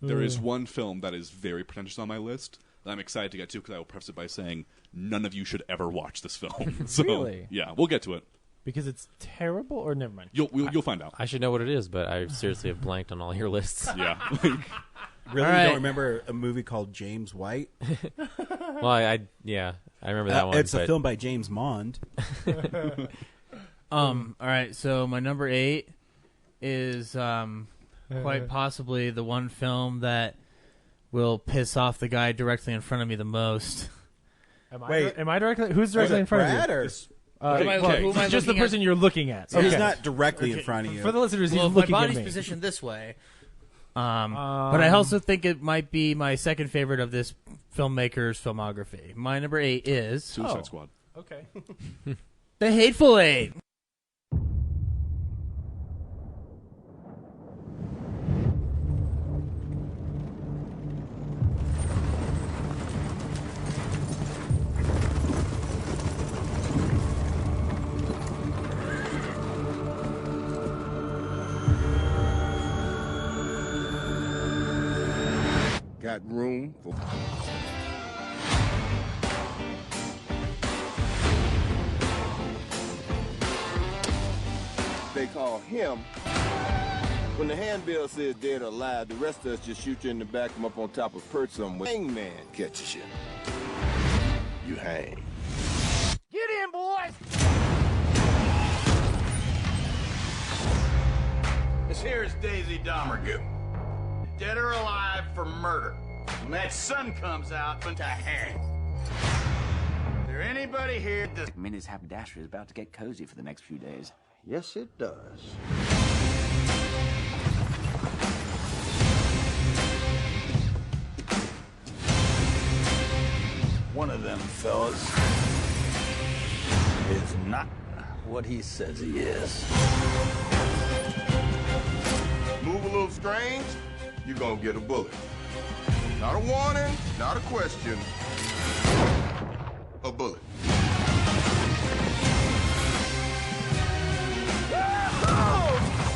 There is one film that is very pretentious on my list that I'm excited to get to because I will preface it by saying none of you should ever watch this film. So, really? Yeah, we'll get to it. Because it's terrible, or never mind. You'll find out. I should know what it is, but I seriously have blanked on all your lists. Yeah. Really? You don't remember a movie called James White? Well, I remember that one. It's a film by James Mond. All right, so my number 8 is quite possibly the one film that will piss off the guy directly in front of me the most. Am I directly? Who's directly in front Brad of you? Who am I just the looking person at? you're looking at. So he's not directly in front of you. For the listeners, he's Well, looking my at body's me. positioned this way. But I also think it might be my second favorite of this filmmaker's filmography. My number 8 is Suicide Squad. Okay. The Hateful Eight. Got room for... They call him. When the handbill says dead or alive, the rest of us just shoot you in the back, come up on top of perch somewhere. Hangman catches you. You hang. Get in, boys! This here is Daisy Domergue. Dead or alive for murder. When that sun comes out, to hang. Is there anybody here that... Minnie's haberdashery is about to get cozy for the next few days. Yes, it does. One of them fellas is not what he says he is. Move a little strange, you're gonna get a bullet. Not a warning, not a question. A bullet.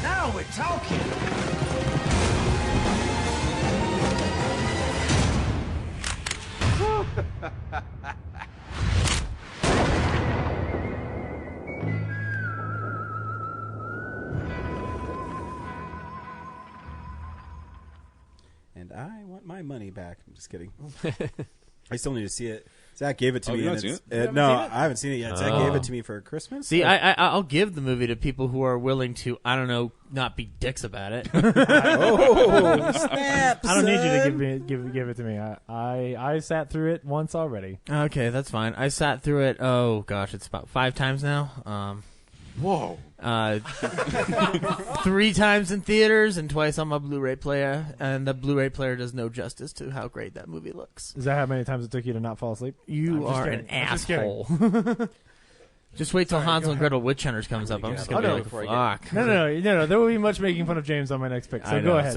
Now we're talking. And I want my money back. I'm just kidding. I still need to see it. Zach gave it to me. You And haven't it's, seen it? no, I haven't seen it yet. Zach gave it to me for Christmas. See, I'll give the movie to people who are willing to, I don't know, not be dicks about it. Oh, snap! I don't need you son. to give it to me. I sat through it once already. Okay, that's fine. I sat through it, oh gosh, it's about 5 times now. Whoa. 3 times in theaters and twice on my Blu-ray player, and the Blu-ray player does no justice to how great that movie looks. Is that how many times it took you to not fall asleep? You are an asshole. Just wait till Hansel and Gretel Witch Hunters comes up. I'm just going to be like, fuck. No. There will be much making fun of James on my next pick, so go ahead.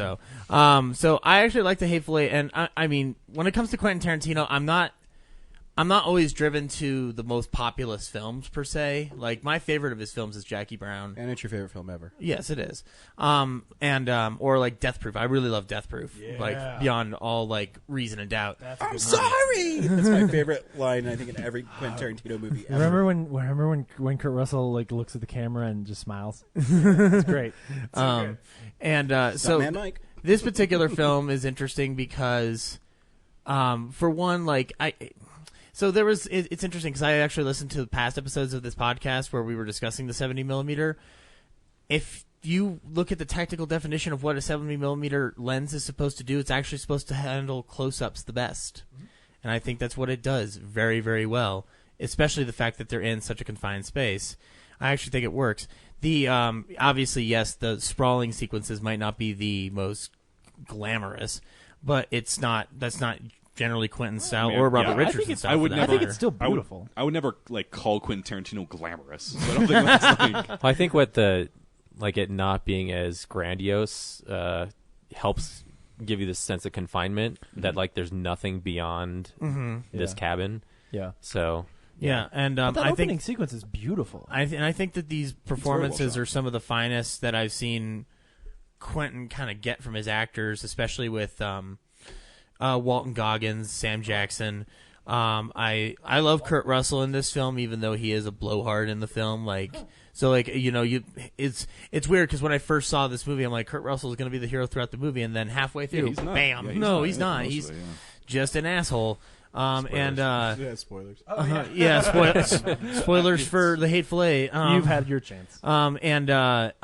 So I actually like The Hateful Eight, and I mean, when it comes to Quentin Tarantino, I'm not always driven to the most populous films per se. Like, my favorite of his films is Jackie Brown. And it's your favorite film ever. Yes, it is. Or like Death Proof. I really love Death Proof. Yeah. Like, beyond all like reason and doubt. I'm sorry. That's my favorite line, I think, in every Quentin Tarantino movie ever. Remember when Kurt Russell like looks at the camera and just smiles? It's great. So Man Mike. This particular film is interesting because, for one, like So there was. It's interesting because I actually listened to past episodes of this podcast where we were discussing the 70mm. If you look at the technical definition of what a 70mm lens is supposed to do, it's actually supposed to handle close-ups the best, and I think that's what it does very, very well. Especially the fact that they're in such a confined space. I actually think it works. The obviously, yes, the sprawling sequences might not be the most glamorous, but it's not. That's not generally Quentin's style or Robert Richardson's style. I think it's still beautiful. I would never like call Quentin Tarantino glamorous. So I don't think that's like. I think what it not being as grandiose helps give you this sense of confinement that like there's nothing beyond this cabin. Yeah. So. Yeah, and but that I opening think sequence is beautiful. I think that these performances are some of the finest that I've seen Quentin kind of get from his actors, especially with Walton Goggins, Sam Jackson. I love Kurt Russell in this film, even though he is a blowhard in the film. It's weird because when I first saw this movie, I'm like, Kurt Russell is going to be the hero throughout the movie, and then halfway through, bam, he's not. He's just an asshole. Spoilers. Spoilers for The Hateful Eight. You've had your chance. The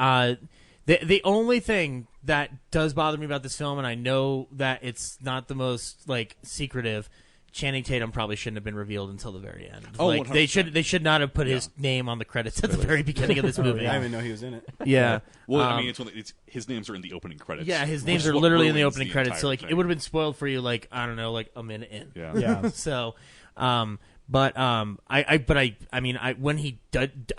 only thing that does bother me about this film, and I know that it's not the most like secretive, Channing Tatum probably shouldn't have been revealed until the very end. Oh, like 100%. they should not have put his name on the credits at the very beginning of this movie. I didn't even know he was in it. Yeah. Well, I mean, his names are in the opening credits. Yeah, his names are literally in the opening the credits. So like, entire it would have been spoiled for you, like, I don't know, like a minute in. Yeah. So, when he did,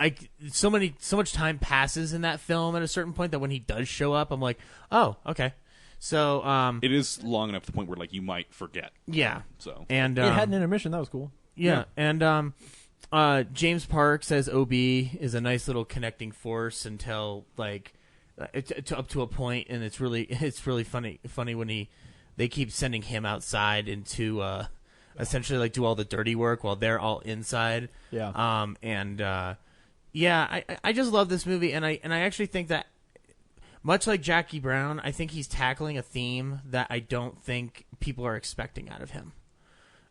so much time passes in that film at a certain point that when he does show up, I'm like, oh, okay. So, it is long enough to the point where like you might forget. Yeah. So and it had an intermission. That was cool. Yeah. And James Parks as OB is a nice little connecting force until like up to a point, and it's really funny when they keep sending him outside into essentially like do all the dirty work while they're all inside. Yeah. I just love this movie, and I actually think that much like Jackie Brown, I think he's tackling a theme that I don't think people are expecting out of him.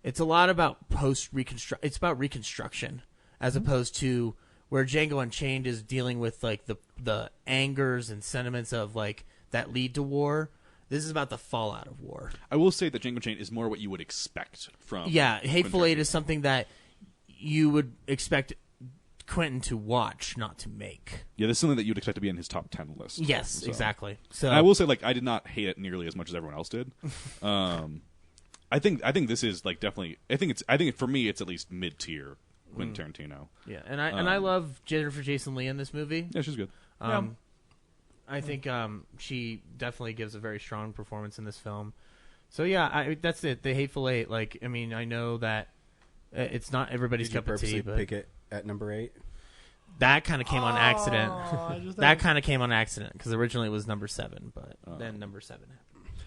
It's a lot about it's about reconstruction, as opposed to where Django Unchained is dealing with like the angers and sentiments of like that lead to war. This is about the fallout of war. I will say that Django Unchained is more what you would expect from. Yeah, Hateful Eight is something that you would expect Quentin to watch, not to make. Yeah, this is something that you'd expect to be in his top 10 list. Yes, exactly. So and I will say, like, I did not hate it nearly as much as everyone else did. I think this is like definitely. I think for me, it's at least mid tier Quentin Tarantino. Yeah, and I love Jennifer Jason Leigh in this movie. Yeah, she's good. I think she definitely gives a very strong performance in this film. So yeah, that's it. The Hateful Eight. Like, I mean, I know that it's not everybody's cup of tea, but pick it at number 8. That kind of came on accident. That kind of came on accident because originally it was number 7, but then number 7 happened.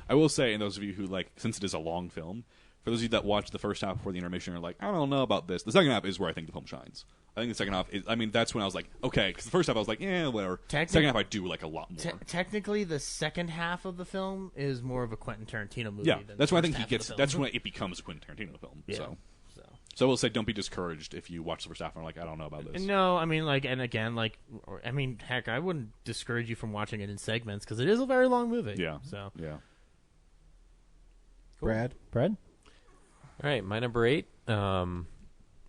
I will say, and those of you who like, since it is a long film, for those of you that watch the first half before the intermission are like, I don't know about this. The second half is where I think the film shines. I think the second half is. I mean, that's when I was like, okay, because the first half I was like, yeah, whatever. Second half I do like a lot more. Technically, the second half of the film is more of a Quentin Tarantino movie. Yeah, than that's the when I first think half of the film. that's when it becomes a Quentin Tarantino film. Yeah. So I will say, don't be discouraged if you watch the first half and are like, I don't know about this. No, I mean, like, and again, like, I mean, heck, I wouldn't discourage you from watching it in segments because it is a very long movie. Yeah. So yeah. Cool. Brad. All right, my number 8.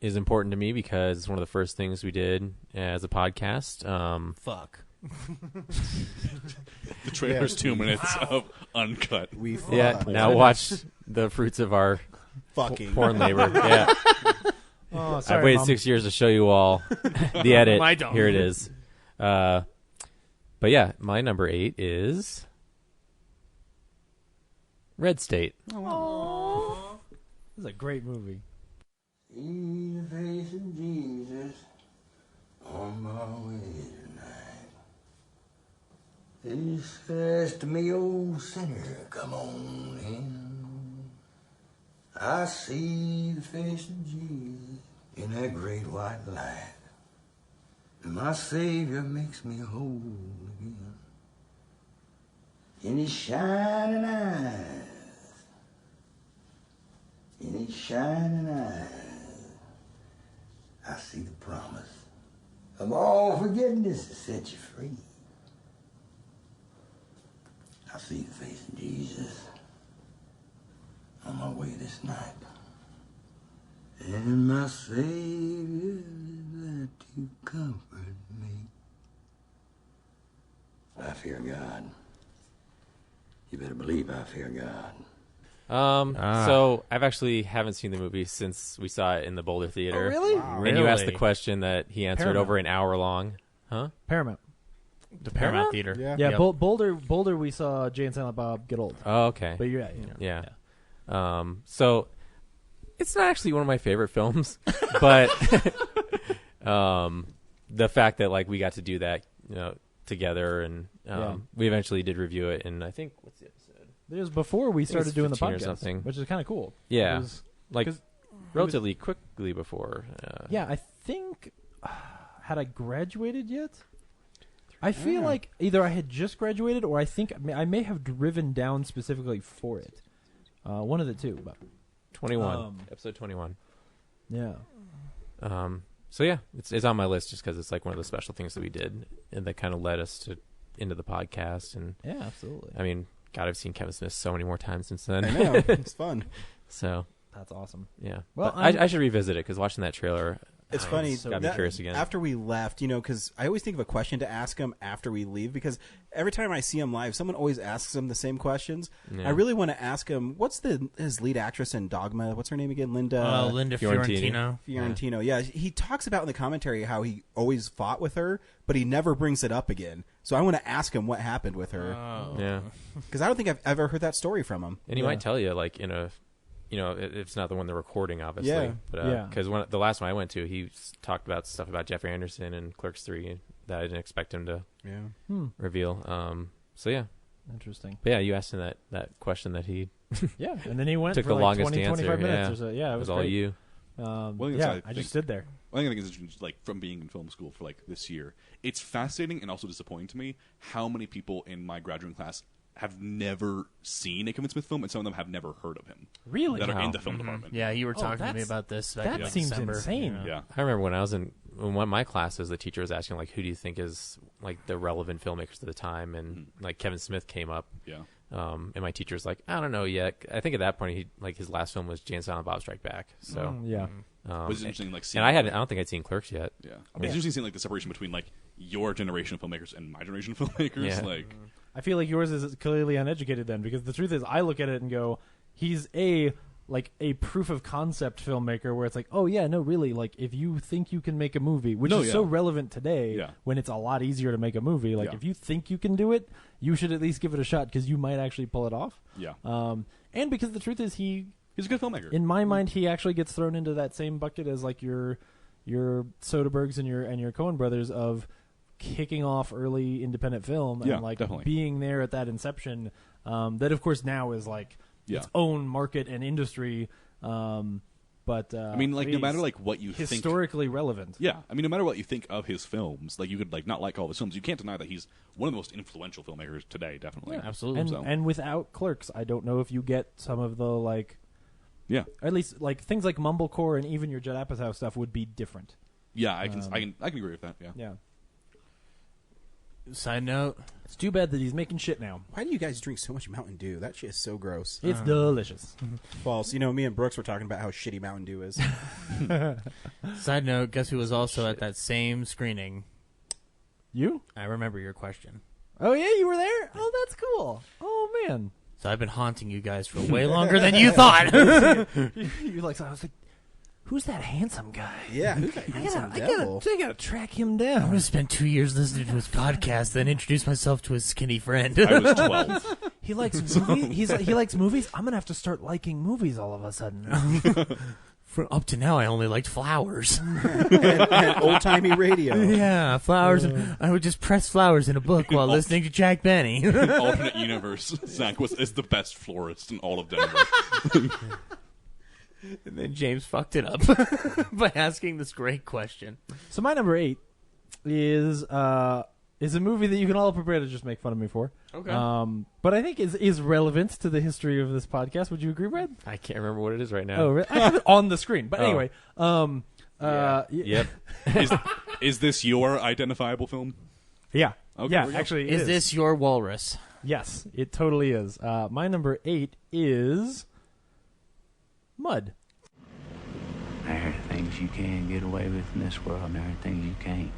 is important to me because it's one of the first things we did as a podcast. Fuck. The trailer's 2 minutes of uncut. Now watch the fruits of our fucking porn labor. Yeah. Oh, sorry, I've waited Mom. 6 years to show you all the edit. I don't. Here it is. But yeah, my number 8 is Red State. Aww. This is a great movie. See the face of Jesus on my way tonight. He says to me, old sinner, come on in. I see the face of Jesus in that great white light. And my Savior makes me whole again. In his shining eyes, in his shining eyes, I see the promise of all forgiveness to set you free. I see the face of Jesus on my way this night. And my Savior is there to comfort me. I fear God. You better believe I fear God. So I've actually haven't seen the movie since we saw it in the Boulder Theater. Oh, really? Wow. And you asked the Really? question that he answered Paramount. over an hour long. Huh? Paramount. The Paramount Theater. Yeah, Yep. Boulder. We saw Jay and Silent Bob Get Old. Oh, okay. But you're right. Yeah. So it's not actually one of my favorite films, but the fact that like we got to do that, together, and we eventually did review it. And I think what's the episode? It was before we started doing the 15 or podcast, something. which is kind of cool. Yeah, It was- like 'cause relatively quickly before. Yeah, I think had I graduated yet? I feel like either I had just graduated or I think I may have driven down specifically for it. One of the two. But 21, episode 21. Yeah. So yeah, it's on my list just because it's like one of the special things that we did and that kind of led us into the podcast. And yeah, absolutely. I mean, God, I've seen Kevin Smith so many more times since then. I know. It's fun. So that's awesome. Yeah. Well, But I should revisit it because watching that trailer, it's funny. Got me curious again. After we left, because I always think of a question to ask him after we leave, because every time I see him live, someone always asks him the same questions. Yeah. I really want to ask him, what's his lead actress in Dogma? What's her name again? Linda Fiorentino. Fiorentino. Yeah, he talks about in the commentary how he always fought with her, but he never brings it up again. So I want to ask him what happened with her. Yeah. Because I don't think I've ever heard that story from him. And he might tell you, like, it's not the one they're recording, obviously. Yeah. But because the last one I went to, he talked about stuff about Jeffrey Anderson and Clerks 3 that I didn't expect him to reveal. So yeah, interesting. But yeah, you asked him that question that he yeah, and then he went took for the like longest 20, to answer. 25 minutes yeah. or so. Yeah, it was all great. you. I just stood there. One thing I think is interesting, like from being in film school for like this year, it's fascinating and also disappointing to me how many people in my graduating class have never seen a Kevin Smith film, and some of them have never heard of him. Really? That are in the film department. Yeah, you were talking to me about this back in That seems December. insane. Yeah. I remember when I was in one of my classes, the teacher was asking like, who do you think is like the relevant filmmakers of the time, and like Kevin Smith came up. Yeah. And my teacher's like, I don't know yet. I think at that point he like his last film was Jay and Silent Bob Strike Back. So yeah. But it's interesting, like, seeing, and I don't think I'd seen Clerks yet. Yeah, I mean, it's interesting seeing like the separation between like your generation of filmmakers and my generation of filmmakers. Yeah. Like, I feel like yours is clearly uneducated then, because the truth is, I look at it and go, he's a proof of concept filmmaker, where it's like, oh yeah, no, really, like if you think you can make a movie, which is so relevant today, when it's a lot easier to make a movie. Like if you think you can do it, you should at least give it a shot because you might actually pull it off. Yeah. And because the truth is, he's a good filmmaker. In my mind, he actually gets thrown into that same bucket as like your Soderberghs and your Coen brothers of kicking off early independent film and like definitely. being there at that inception. That of course now is like its own market and industry. But I mean, like no matter like what you think, historically relevant. Yeah, I mean, no matter what you think of his films, like you could like not like all of his films, you can't deny that he's one of the most influential filmmakers today. Definitely, absolutely. And without Clerks, I don't know if you get some of the like. Yeah. Or at least like things like Mumblecore and even your Judd Apatow stuff would be different. Yeah, I can agree with that. Yeah. Yeah. Side note. It's too bad that he's making shit now. Why do you guys drink so much Mountain Dew? That shit is so gross. It's delicious. False. You know, me and Brooks were talking about how shitty Mountain Dew is. Side note, guess who was also at that same screening? You? I remember your question. Oh, yeah, you were there? Oh, that's cool. Oh, man. So I've been haunting you guys for way longer than you thought. You're like, I was like, who's that handsome guy? Yeah, who's that handsome devil? I gotta track him down. I'm going to spend 2 years listening to his podcast, then introduce myself to his skinny friend. I was 12. He likes movies. He likes movies. I'm gonna have to start liking movies all of a sudden. Up to now, I only liked flowers and old-timey radio. Yeah, flowers. And I would just press flowers in a book while listening to Jack Benny. Alternate universe. Zach is the best florist in all of Denver. And then James fucked it up by asking this great question. So my number 8 is a movie that you can all prepare to just make fun of me for. Okay. But I think is relevant to the history of this podcast. Would you agree, Brad? I can't remember what it is right now. Oh, really? I have it on the screen. But anyway, Yep. Is this your identifiable film? Yeah. Okay, yeah, we go. actually, Is this your walrus? Yes, it totally is. My number 8 is Mud. There are things you can get away with in this world, and there are things you can't.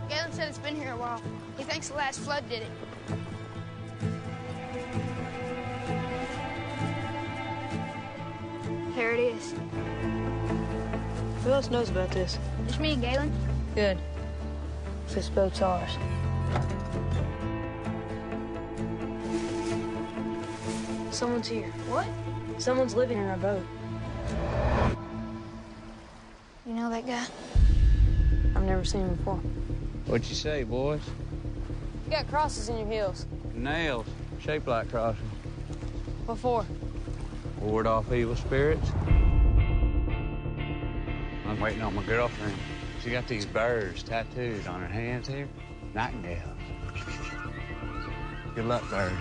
Galen said it's been here a while. He thinks the last flood did it. There it is. Who else knows about this? Just me and Galen. Good. This boat's ours. Someone's here. What? Someone's living in our boat. You know that guy? I've never seen him before. What'd you say, boys? You got crosses in your heels. Nails, shaped like crosses. What for? Ward off evil spirits. I'm waiting on my girlfriend. She got these birds tattooed on her hands here. Nightingales. Good luck, birds.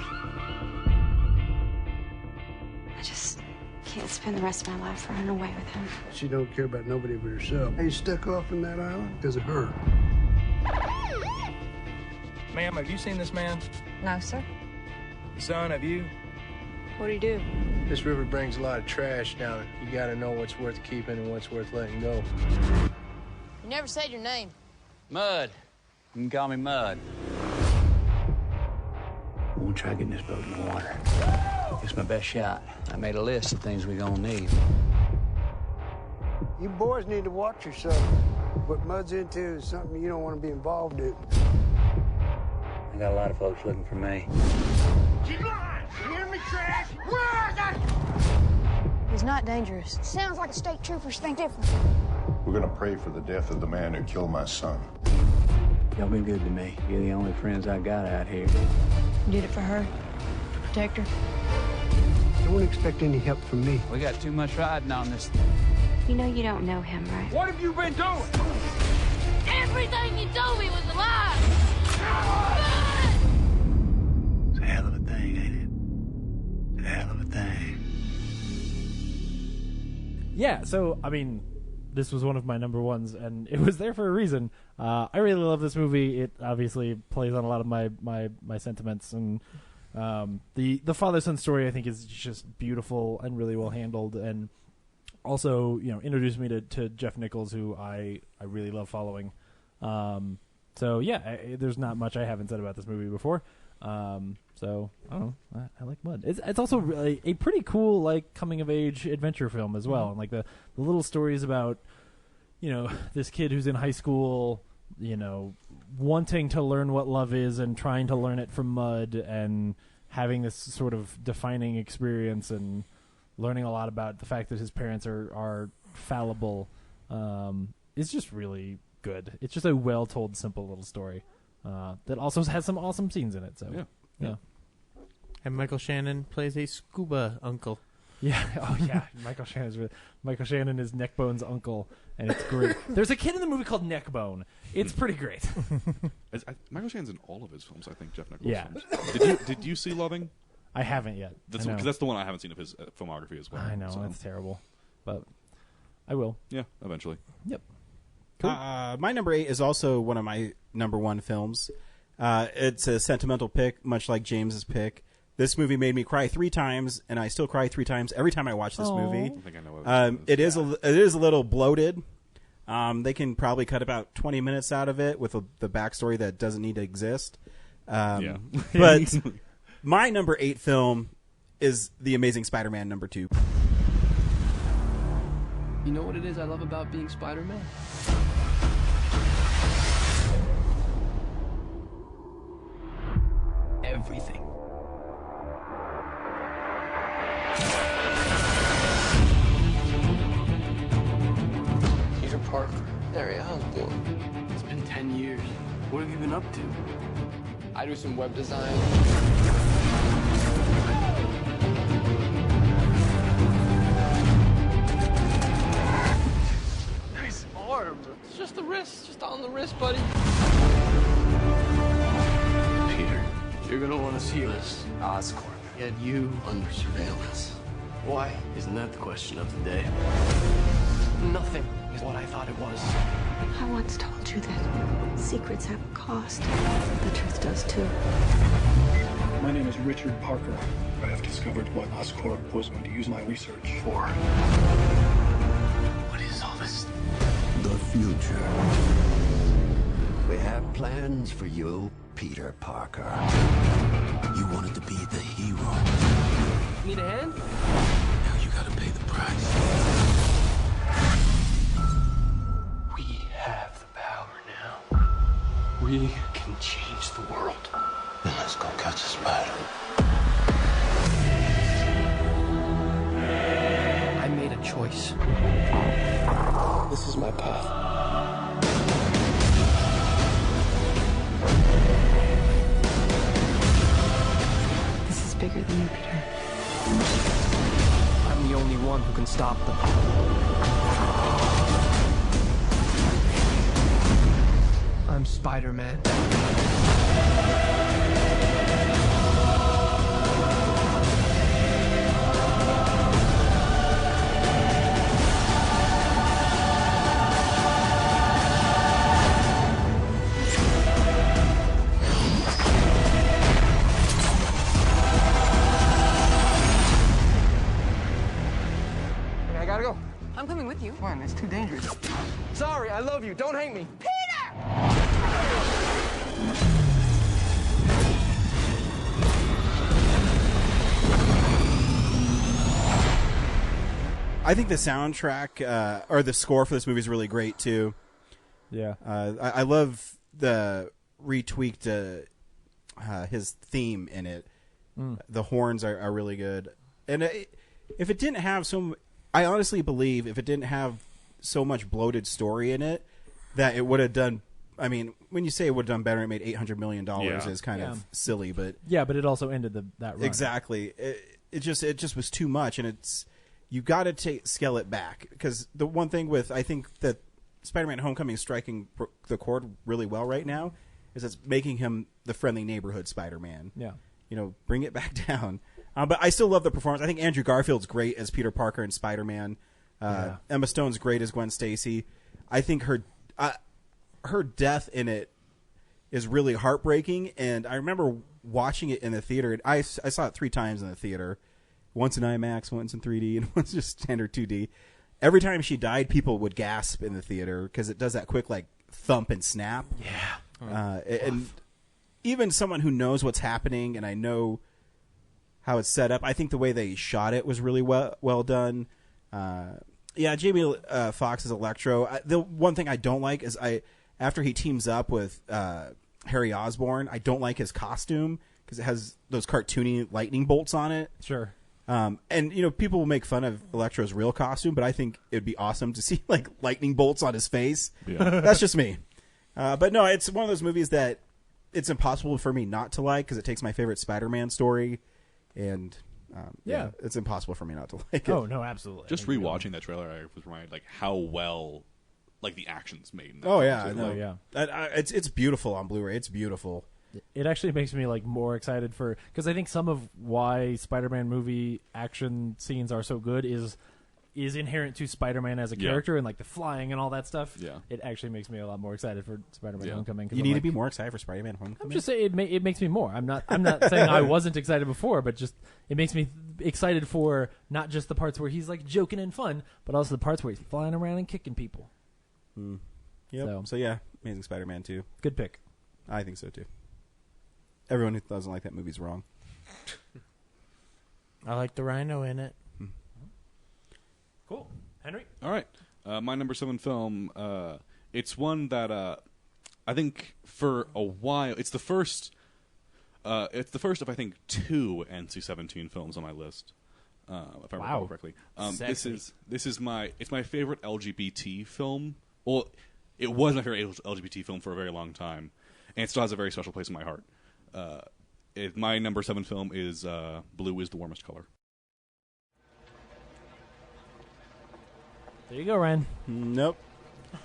I just can't spend the rest of my life running away with him. She don't care about nobody but herself. Are you stuck off in that island? Because of her. Ma'am, have you seen this man? No, sir. Son, have you? What'd he do? This river brings a lot of trash down. You gotta know what's worth keeping and what's worth letting go. You never said your name. Mud. You can call me Mud. We'll try getting this boat in the water. It's my best shot. I made a list of things we're gonna need. You boys need to watch yourself. What Mud's into is something you don't want to be involved in. I got a lot of folks looking for me. Keep lying! You hear me, trash? Where is that? He's not dangerous. Sounds like the state troopers think different. We're gonna pray for the death of the man who killed my son. Y'all been good to me. You're the only friends I got out here. You did it for her. Protect her. Don't expect any help from me. We got too much riding on this. You know you don't know him, right? What have you been doing? Everything you told me was a lie. It's a hell of a thing, ain't it? It's a hell of a thing. Yeah, so, I mean, this was one of my number ones, and it was there for a reason. I really love this movie. It obviously plays on a lot of my sentiments, and the father-son story, I think, is just beautiful and really well handled, and also, you know, introduced me to Jeff Nichols, who I really love following. So, yeah, there's not much I haven't said about this movie before. So, I don't know. I like Mud. It's also really a pretty cool, like, coming-of-age adventure film as well. And, like, the little stories about, you know, this kid who's in high school, you know, wanting to learn what love is and trying to learn it from Mud and having this sort of defining experience and learning a lot about the fact that his parents are fallible is just really good. It's just a well-told, simple little story that also has some awesome scenes in it. So, yeah. And Michael Shannon plays a scuba uncle. Yeah. Oh, yeah. Michael Shannon is Neckbone's uncle, and it's great. There's a kid in the movie called Neckbone. It's pretty great. Michael Shannon's in all of his films, I think. Jeff Nichols. Yeah. Films. Did you see Loving? I haven't yet. Because that's the one I haven't seen of his filmography as well. I know, so. that's terrible. But I will. Yeah, eventually. Yep. My number 8 is also one of my number 1 films. It's a sentimental pick, much like James's pick. This movie made me cry 3 times, and I still cry 3 times every time I watch this movie. I think I know what it is a little bloated. They can probably cut about 20 minutes out of it with the backstory that doesn't need to exist. But my number 8 film is The Amazing Spider-Man number 2. You know what it is I love about being Spider-Man? Everything. Peter Parker, Harry Osborn. It's been 10 years. What have you been up to? I do some web design. Nice arm. It's just the wrist, just on the wrist, buddy. Peter, you're gonna want to see this. Oscorp had you under surveillance. Why? Isn't that the question of the day? Nothing is what I thought it was. I once told you that secrets have a cost. The truth does too. My name is Richard Parker. I have discovered what Oscorp was going to use my research for. What is all this? The future. We have plans for you, Peter Parker. You wanted to be the hero. Need a hand? Now you gotta pay the price. We have the power now. We can change the world. Then let's go catch a spider. I made a choice. This is my path. This is bigger than you, Peter. I'm the only one who can stop them. I'm Spider-Man. I gotta go. I'm coming with you. Come on, it's too dangerous. Sorry, I love you. Don't hate me. I think the soundtrack or the score for this movie is really great too. Yeah. I love the retweaked his theme in it. The horns are really good, and if it didn't have I honestly believe if it didn't have so much bloated story in it, that it would have done. I mean, when you say it would have done better, it made $800 million is kind of silly, but but it also ended that run. Exactly. It just was too much, and you got to scale it back, because the one thing with I think that Spider-Man: Homecoming is striking the chord really well right now is it's making him the friendly neighborhood Spider-Man. Yeah. Bring it back down. But I still love the performance. I think Andrew Garfield's great as Peter Parker and Spider-Man. Emma Stone's great as Gwen Stacy. I think her death in it is really heartbreaking, and I remember watching it in the theater. I saw it 3 times in the theater, once in IMAX, once in 3D, and once just standard 2D. Every time she died, people would gasp in the theater because it does that quick thump and snap. Yeah. And even someone who knows what's happening, and I know how it's set up, I think the way they shot it was really well done. Jamie Foxx's Electro. The one thing I don't like is after he teams up with Harry Osborn, I don't like his costume because it has those cartoony lightning bolts on it. Sure. And people will make fun of Electro's real costume, but I think it'd be awesome to see lightning bolts on his face. Yeah. That's just me. But no, it's one of those movies that it's impossible for me not to like because it takes my favorite Spider-Man story, and it's impossible for me not to like it. Oh no, absolutely. Just rewatching that trailer, I was reminded how well the action's made. In that I know. It's beautiful on Blu-ray. It's beautiful. It actually makes me more excited because I think some of why Spider-Man movie action scenes are so good is is inherent to Spider-Man as a character and like the flying and all that stuff. Yeah. It actually makes me a lot more excited for Spider-Man Homecoming. You need to be more excited for Spider-Man Homecoming. I'm just saying it makes me more. I'm not saying I wasn't excited before, but just it makes me excited for not just the parts where he's like joking and fun, but also the parts where he's flying around and kicking people. Yep. So yeah, Amazing Spider-Man 2. Good pick. I think so too. Everyone who doesn't like that movie's wrong. I like the rhino in it. Cool. Henry? All right. My number 7 film, it's one that I think for a while, it's the first of, I think, 2 NC-17 films on my list, if I recall correctly. This is my favorite LGBT film. Well, it was my favorite LGBT film for a very long time, and it still has a very special place in my heart. My number 7 film is Blue is the Warmest Color. There you go, Ryan. Nope.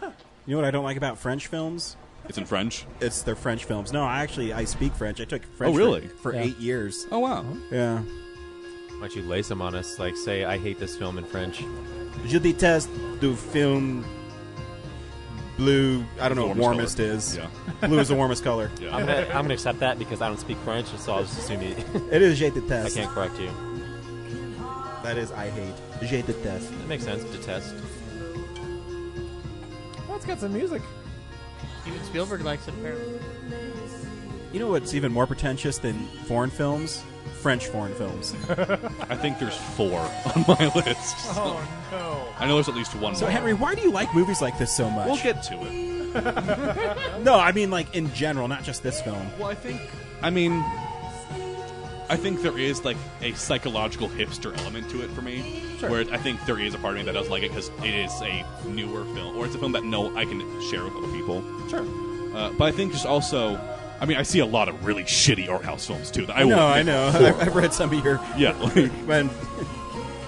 You know what I don't like about French films? It's in French? It's their French films. No, I speak French. I took French for 8 years. Oh, wow. Yeah. Why don't you lace them on us? Like, say, I hate this film in French. Je déteste du film blue. I don't know what warmest is. Yeah. Blue is the warmest color. Yeah. I'm gonna accept that because I don't speak French, so I'll just assume you. It is je déteste. I can't correct you. That is I hate. Je déteste. That makes sense. Detest. Well, it's got some music. Even Spielberg likes it, apparently. You know what's even more pretentious than foreign films? French foreign films. I think there's 4 on my list. Oh, no. I know there's at least one So, more. Henry, why do you like movies like this so much? We'll get to it. No, I mean, like, in general, not just this film. Well, I think there is, like, a psychological hipster element to it for me. Sure. Where I think there is a part of me that does like it because it is a newer film, or it's a film that I can share with other people. Sure. But I think just also, I mean, I see a lot of really shitty art house films, too. That I know. I've read some of your... Yeah. Man,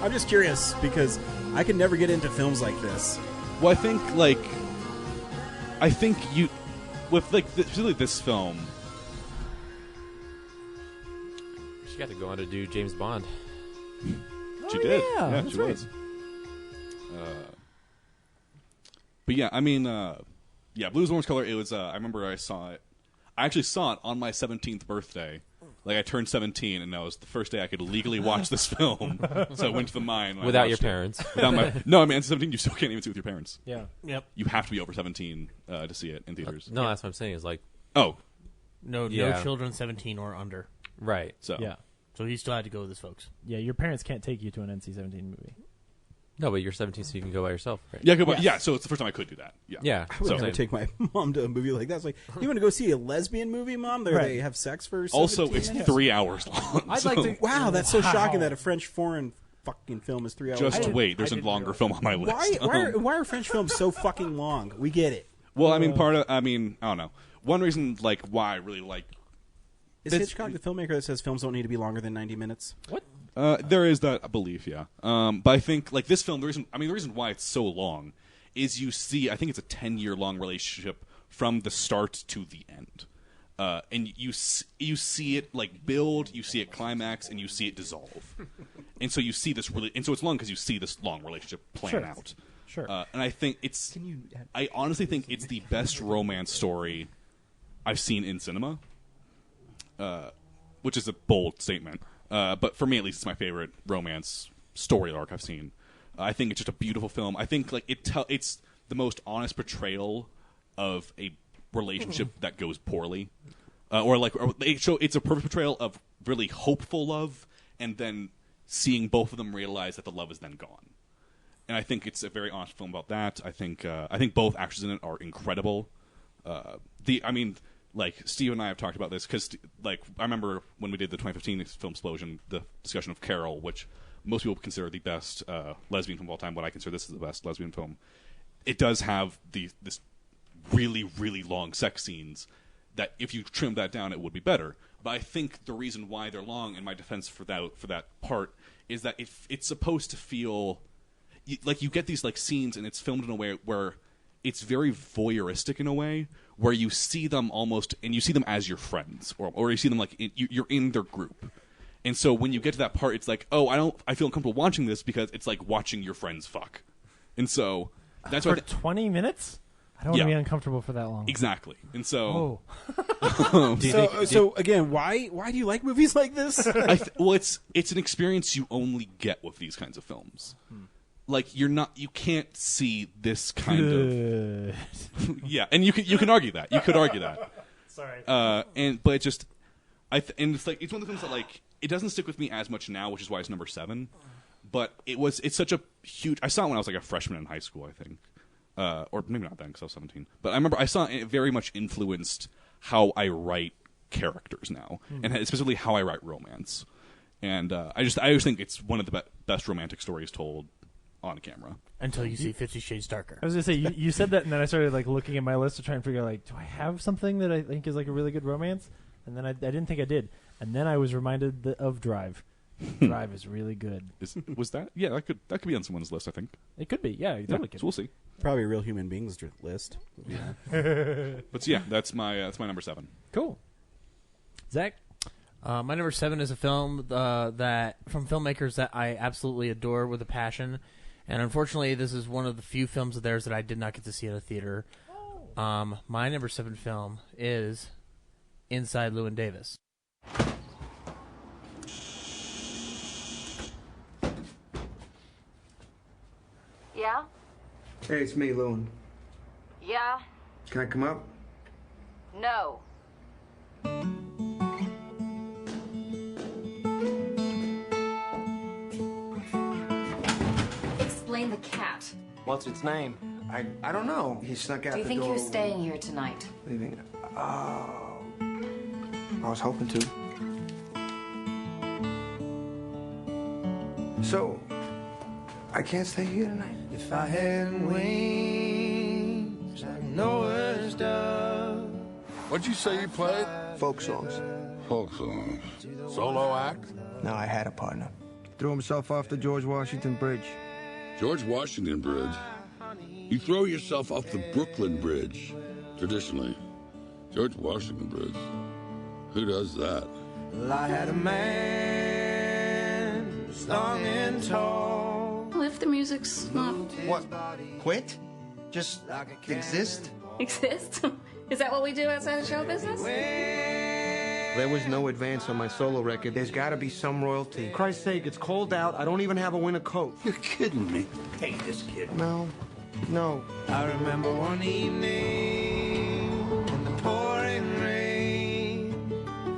I'm just curious, because I could never get into films like this. Well, I think you... With, like, particularly this film... She got to go on to do James Bond. She did. Yeah, Yeah, that's she right. was. But yeah, I mean, Blue's Orange Color, it was, I remember I saw it. I actually saw it on my 17th birthday. Like, I turned 17, and that was the first day I could legally watch this film. So I went to the mine. when I Without your watched it. parents. No, I mean, at 17, you still can't even see it with your parents. Yeah. Yep. You have to be over 17 to see it in theaters. No, that's what I'm saying. Is like, Oh. No children 17 or under. right. So. Yeah. So he still had to go with his folks. Yeah, your parents can't take you to an NC-17 movie. No, but you're 17, so you can go by yourself, right? Yeah, yeah, so it's the first time I could do that. Yeah. Yeah. I would never take my mom to a movie like that. It's like, you want to go see a lesbian movie, Mom? There they have sex for 17 Also, it's minutes? 3 hours long. I'd like to... Wow, that's so shocking that a French foreign fucking film is 3 hours Just long. wait, there's a longer film on my list. Why are French films so fucking long? We get it. Well, I mean, I don't know. One reason, like, why I really like... Is Hitchcock the filmmaker that says films don't need to be longer than 90 minutes? What? There is that belief, yeah. But I think, like, this film, the reason why it's so long is you see, I think it's a 10-year-long relationship from the start to the end. And you see it, like, build, you see it climax, and you see it dissolve. And so you see this and so it's long because you see this long relationship plan out. Sure. And I think I honestly think it's the best romance story I've seen in cinema. Which is a bold statement. But for me, at least, it's my favorite romance story arc I've seen. I think it's just a beautiful film. I think like it's the most honest portrayal of a relationship that goes poorly, it's a perfect portrayal of really hopeful love, and then seeing both of them realize that the love is then gone. And I think it's a very honest film about that. I think both actors in it are incredible. Like, Steve and I have talked about this because, like, I remember when we did the 2015 Filmsplosion, the discussion of Carol, which most people consider the best lesbian film of all time, but I consider this is the best lesbian film. It does have this really, really long sex scenes that if you trim that down, it would be better. But I think the reason why they're long, in my defense for that part, is that it's supposed to feel like you get these like scenes and it's filmed in a way where it's very voyeuristic in a way, where you see them almost, and you see them as your friends, or you see them like you're in their group, And so when you get to that part, it's like, oh, I feel uncomfortable watching this because it's like watching your friends fuck. And so that's for why 20 minutes. I don't want to be uncomfortable for that long. Exactly. And so, so again, why do you like movies like this? Well, it's an experience you only get with these kinds of films. Like you can't see this kind of. Yeah, and you can argue that. You could argue that. Sorry. But it just, and it's like it's one of the films that like it doesn't stick with me as much now, which is why it's number 7. But it's such a huge. I saw it when I was like a freshman in high school, I think. Or maybe not then, because I was 17. But I remember I saw it very much influenced how I write characters now, and specifically how I write romance. And I always think it's one of the best romantic stories told on camera. Until you see 50 Shades Darker. I was gonna say you said that, and then I started like looking at my list to try and figure out like, do I have something that I think is like a really good romance? And then I didn't think I did. And then I was reminded of Drive. Drive is really good. Was that? Yeah, that could be on someone's list, I think. It could be. Yeah, you totally could. So we'll see. Probably a real human beings list. Yeah. But yeah, that's my number 7. Cool. Zach? My number 7 is a film that from filmmakers that I absolutely adore with a passion, and unfortunately, this is one of the few films of theirs that I did not get to see in a theater. My number 7 film is Inside Llewyn Davis. Yeah? Hey, it's me, Llewyn. Yeah? Can I come up? No. Explain the cat. What's its name? I don't know. He snuck out Do you the think door. you're staying here tonight? Leaving. Oh. I was hoping to. So, I can't stay here tonight? If I had wings like Noah's dove. What'd you say you played? Folk songs. Folk songs. Solo act? No, I had a partner. Threw himself off the George Washington Bridge. George Washington Bridge? You throw yourself off the Brooklyn Bridge. Traditionally. George Washington Bridge. Who does that? Well, I had a man who was long and tall. Well, if the music's not... What? Quit? Just exist? exist? Is that what we do outside of show business? There was no advance on my solo record. There's got to be some royalty. Christ's sake, it's cold out. I don't even have a winter coat. You're kidding me. Hey, this kid. No. I remember one evening in the pouring rain,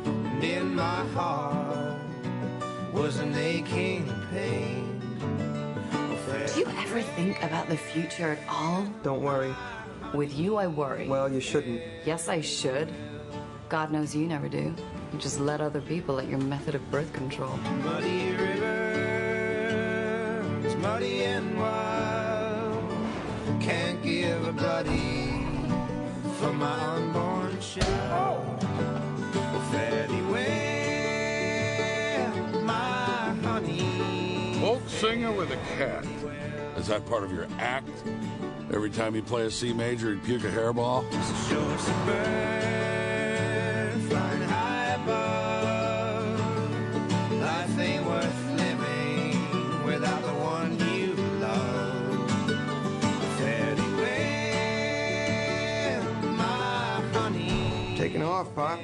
and in my heart was an aching pain. Do you ever think about the future at all? Don't worry. With you, I worry. Well, you shouldn't. Yes, I should. God knows you never do. You just let other people at your method of birth control. Muddy rivers, muddy and wild, can't give a bloody for my unborn child. Fare thee well, my honey. Folk singer with a cat. Is that part of your act? Every time you play a C major, you puke a hairball? Show us a bird flying high above. Life ain't worth living without the one you love. Fare thee well, my honey. Taking off, Pop.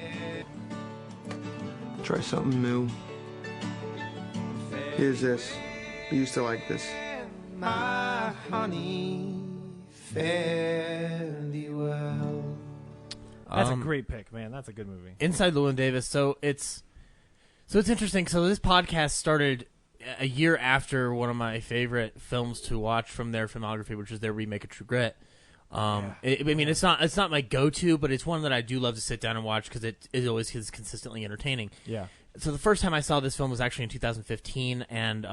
Try something new. Here's this. I used to like this. My honey, fare thee well. That's a great pick, man. That's a good movie. Inside Llewyn Davis. So it's interesting. So this podcast started a year after one of my favorite films to watch from their filmography, which is their remake of True Grit. It's not my go-to, but it's one that I do love to sit down and watch because it always is consistently entertaining. Yeah. So the first time I saw this film was actually in 2015, and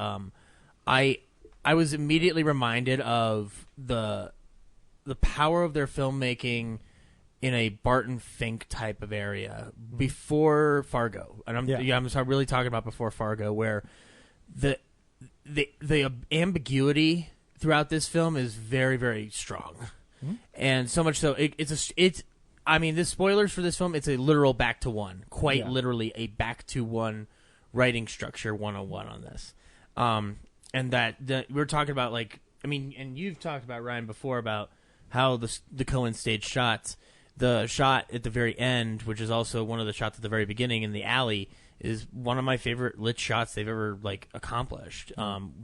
I was immediately reminded of the power of their filmmaking in a Barton Fink type of area before Fargo, and I'm really talking about before Fargo, where the ambiguity throughout this film is very, very strong, and so much so I mean, the spoilers for this film, it's a literal back to one, quite literally a back to one writing structure 101 on this. And that we're talking about, like, I mean, and you've talked about, Ryan, before about how the Coen staged shots. The shot at the very end, which is also one of the shots at the very beginning in the alley, is one of my favorite lit shots they've ever like accomplished.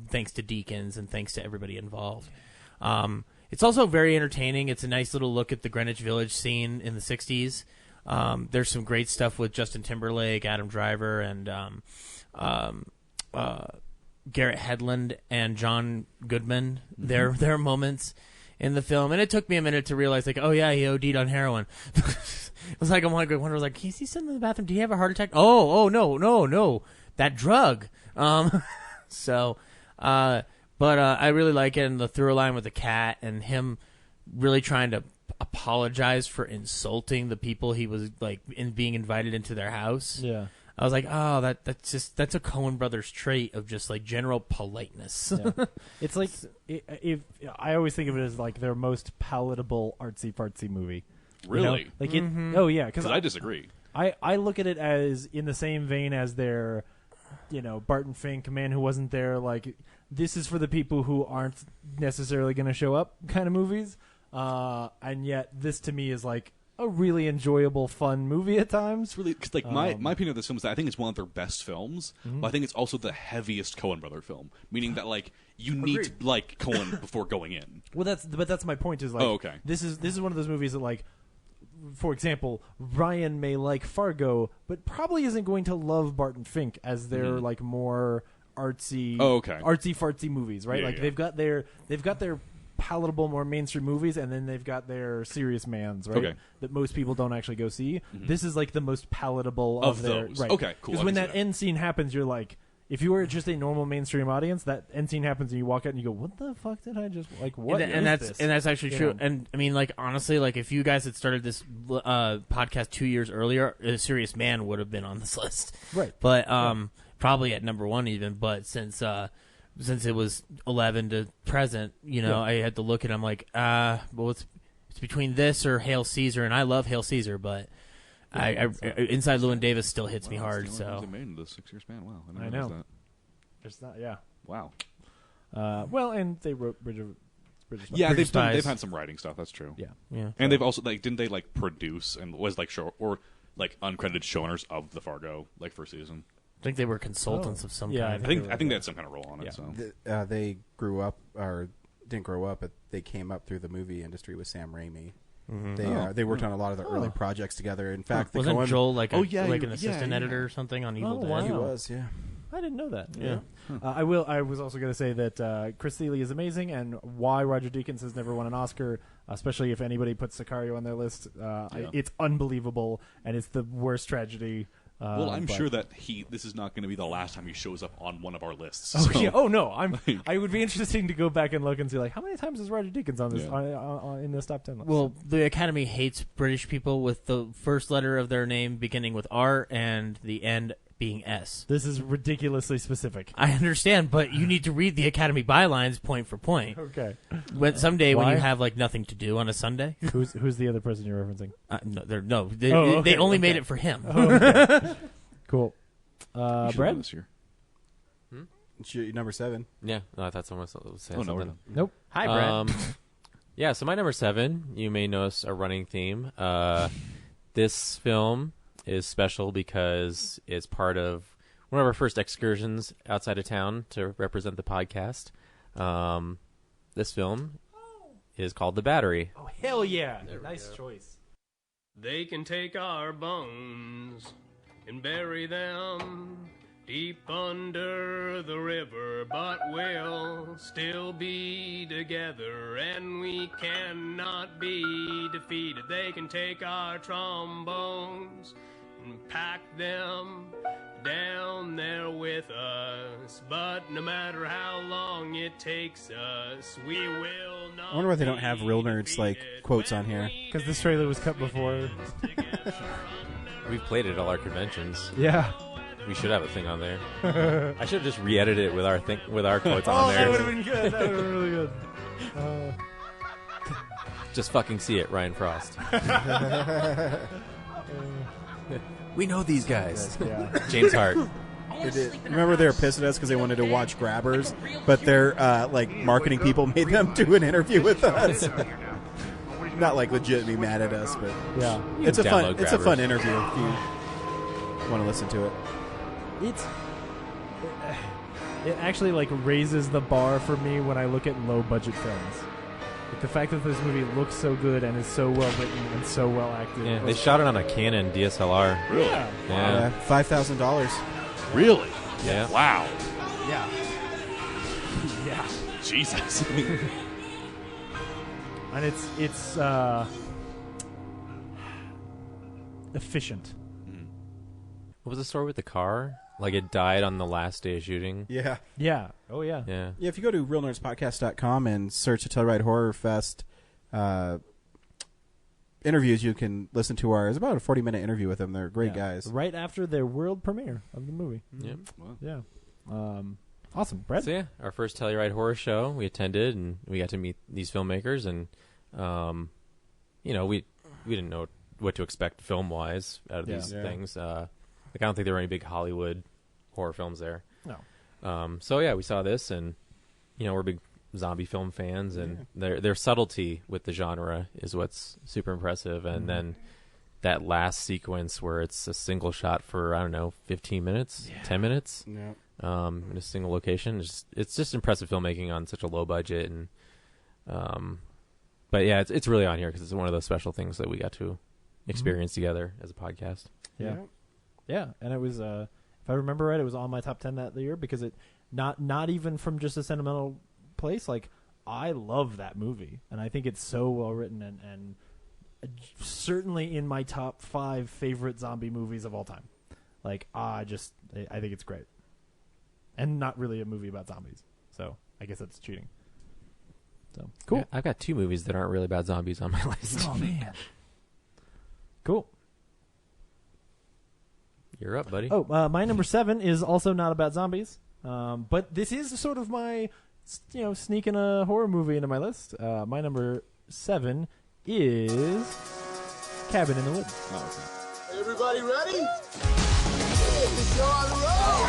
Thanks to Deakins and thanks to everybody involved. It's also very entertaining. It's a nice little look at the Greenwich Village scene in the 60s. There's some great stuff with Justin Timberlake, Adam Driver, and Garrett Hedlund and John Goodman. Their moments in the film, and it took me a minute to realize, like, oh yeah, he OD'd on heroin. It was like, I'm like, I was like, is he sitting in the bathroom? Did he have a heart attack? Oh, no, that drug. But I really like it, and the through line with the cat and him really trying to apologize for insulting the people he was like in being invited into their house. Yeah. I was like, oh, that's a Coen Brothers trait of just like general politeness. Yeah. It's like if I always think of it as like their most palatable artsy fartsy movie. Really? You know? Like it. Oh yeah, because I disagree. I look at it as in the same vein as their, Barton Fink, Man Who Wasn't There. Like, this is for the people who aren't necessarily going to show up kind of movies. And yet this to me is like a really enjoyable, fun movie at times. It's really, cause like my opinion of this film is that I think it's one of their best films, but I think it's also the heaviest Coen Brother film, meaning that like you need to like Coen before going in. Well, that's my point. Is like, oh, okay. This is one of those movies that, like, for example, Ryan may like Fargo, but probably isn't going to love Barton Fink as their like more artsy, artsy fartsy movies, right? Yeah, like they've got their palatable, more mainstream movies, and then they've got their serious mans, right? That most people don't actually go see. This is like the most palatable of their, those. right? Okay, cool. Because when that end scene happens, you're like, if you were just a normal mainstream audience, that end scene happens and you walk out and you go, "What the fuck did I just like? What?" And that's actually true. And I mean, like, honestly, like if you guys had started this podcast 2 years earlier, A Serious Man would have been on this list, right? But probably at number one even. But since it was 11 to present, I had to look at it. I'm like, well, it's between this or Hail Caesar, and I love Hail Caesar, but Inside Llewyn Davis still hits me hard. So they made in the 6 year span. Wow, I know. That. There's not, yeah. Wow. Well, and they wrote Bridge of Spies. Yeah, they've had some writing stuff. That's true. Yeah. And they've also didn't they like produce and was like show or like uncredited showrunners of the Fargo like first season. I think they were consultants of some kind. I think they had some kind of role on it. So they grew up or didn't grow up, but they came up through the movie industry with Sam Raimi. They worked on a lot of the early projects together. In fact, wasn't Joel like an assistant editor or something on Evil Dead? Wow. He was, yeah. I didn't know that. Yeah. I was also going to say that Chris Thiele is amazing, and why Roger Deakins has never won an Oscar, especially if anybody puts Sicario on their list. It's unbelievable, and it's the worst tragedy. Well, I'm sure that this is not going to be the last time he shows up on one of our lists. Oh, so. yeah. Oh no, I would be interesting to go back and look and see like how many times is Roger Deakins on this in this top 10 list. Well, the Academy hates British people with the first letter of their name beginning with R and the end being S. This is ridiculously specific. I understand, but you need to read the Academy bylines point for point. Okay. Someday when you have like nothing to do on a Sunday. Who's the other person you're referencing? They only made it for him. Oh, okay. Cool. Brad? This year. Number 7. Yeah, no, I thought someone was saying no, something. Nope. Hi, Brad. Yeah, so my number 7, you may notice a running theme. This film is special because it's part of one of our first excursions outside of town to represent the podcast. This film is called The Battery. Oh, hell yeah. Nice choice. They can take our bones and bury them deep under the river, but we'll still be together, and we cannot be defeated. They can take our trombones and pack them down there with us, but no matter how long it takes us, we will not. I wonder why they don't have Real Nerds like quotes on here. Because this trailer was cut before. We've played it at all our conventions. Yeah. We should have a thing on there. I should have just re-edited it with our quotes on there. That would have been good. That would have been really good. Just fucking see it, Ryan Frost. We know these guys. Yeah. James Hart. They did. Remember they were pissed at us because they wanted to watch Grabbers, but their like marketing people made them do an interview with us. Not like legitimately mad at us, but Yeah. it's a fun Grabbers. interview if you want to listen to it. It actually like raises the bar for me when I look at low budget films. Like the fact that this movie looks so good and is so well written and so well acted. Yeah, they shot it on a Canon DSLR. Really? Yeah. $5,000. Really? Yeah. Wow. Yeah. Yeah. Jesus. And it's efficient. What was the story with the car? Like it died on the last day of shooting? Yeah. Yeah. Oh, yeah. Yeah. Yeah, if you go to realnerdspodcast.com and search the Telluride Horror Fest interviews, you can listen to it's about a 40-minute interview with them. They're great guys. Right after their world premiere of the movie. Yep. Yeah. Awesome. Brett? So, yeah, our first Telluride horror show, we attended, and we got to meet these filmmakers, and, we didn't know what to expect film-wise out of these things. I don't think there were any big Hollywood horror films there. No. So yeah, we saw this, and we're big zombie film fans, and their subtlety with the genre is what's super impressive. And then that last sequence where it's a single shot for 15 minutes, 10 minutes, in a single location. It's just impressive filmmaking on such a low budget, and but yeah, it's really on here because it's one of those special things that we got to experience together as a podcast. Yeah, and it was, if I remember right, it was on my top 10 that year because it not even from just a sentimental place. Like, I love that movie, and I think it's so well written and certainly in my top 5 favorite zombie movies of all time. Like, I think it's great, and not really a movie about zombies. So I guess that's cheating. So cool. Yeah, I've got 2 movies that aren't really about zombies on my list. Oh man, cool. You're up, buddy. Oh, my number 7 is also not about zombies, but this is sort of my, sneaking a horror movie into my list. My number 7 is Cabin in the Woods. No, it's not. Everybody ready? Get the show on the road!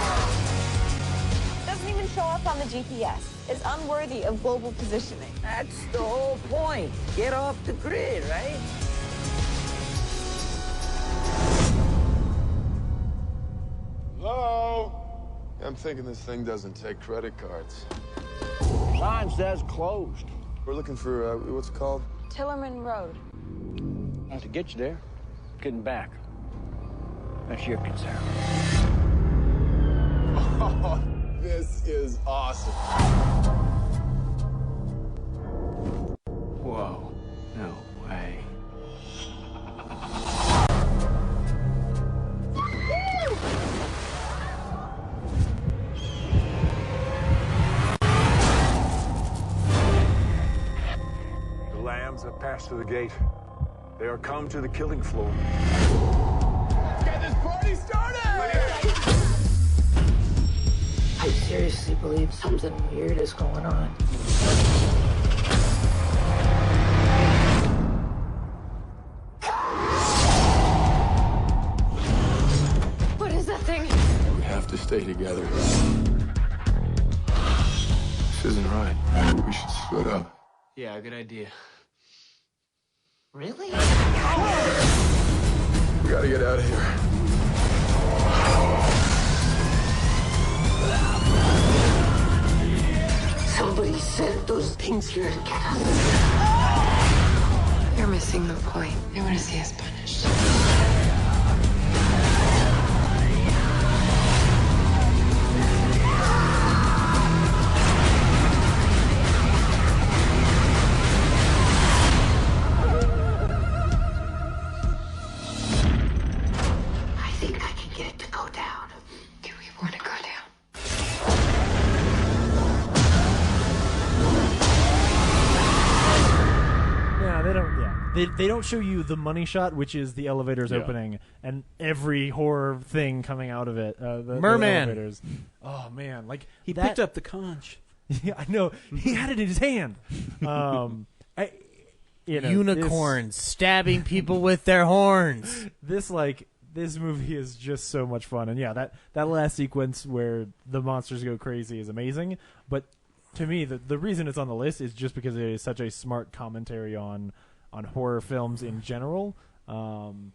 Doesn't even show up on the GPS. It's unworthy of global positioning. That's the whole point. Get off the grid, right? Hello? I'm thinking this thing doesn't take credit cards. Sign says closed. We're looking for, what's it called? Tillerman Road. Not to get you there, getting back. That's your concern. Oh, this is awesome. Whoa. No way. The lambs have passed through the gate. They are come to the killing floor. Let's get this party started! I seriously believe something weird is going on. What is that thing? We have to stay together. This isn't right. We should split up. Yeah, good idea. Really? We gotta get out of here. Somebody sent those things here to get us. You're missing the point. They want to see us punished. I think I can get it to go down. Do we want to go down? Yeah, they don't. Yeah, they don't show you the money shot, which is the elevators Yeah. opening and every horror thing coming out of it. The Merman. elevators. Oh man, like He that- picked up the conch. Yeah, I know. He had it in his hand. Unicorns stabbing people with their horns. This like this movie is just so much fun. And yeah, that last sequence where the monsters go crazy is amazing. But to me, the reason it's on the list is just because it is such a smart commentary on horror films in general. And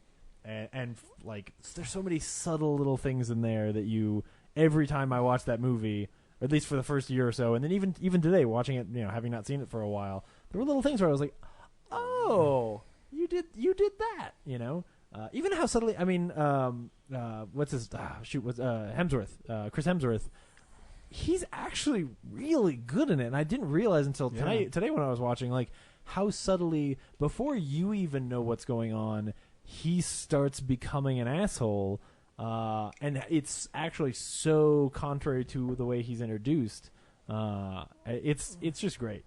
like, there's so many subtle little things in there that every time I watch that movie, or at least for the first year or so, and then even today, watching it, having not seen it for a while, there were little things where I was like, oh, you did that, even how subtly. I mean, what's his Hemsworth, Chris Hemsworth. He's actually really good in it, and I didn't realize until today when I was watching, like, how subtly, before you even know what's going on, he starts becoming an asshole, and it's actually so contrary to the way he's introduced. It's just great.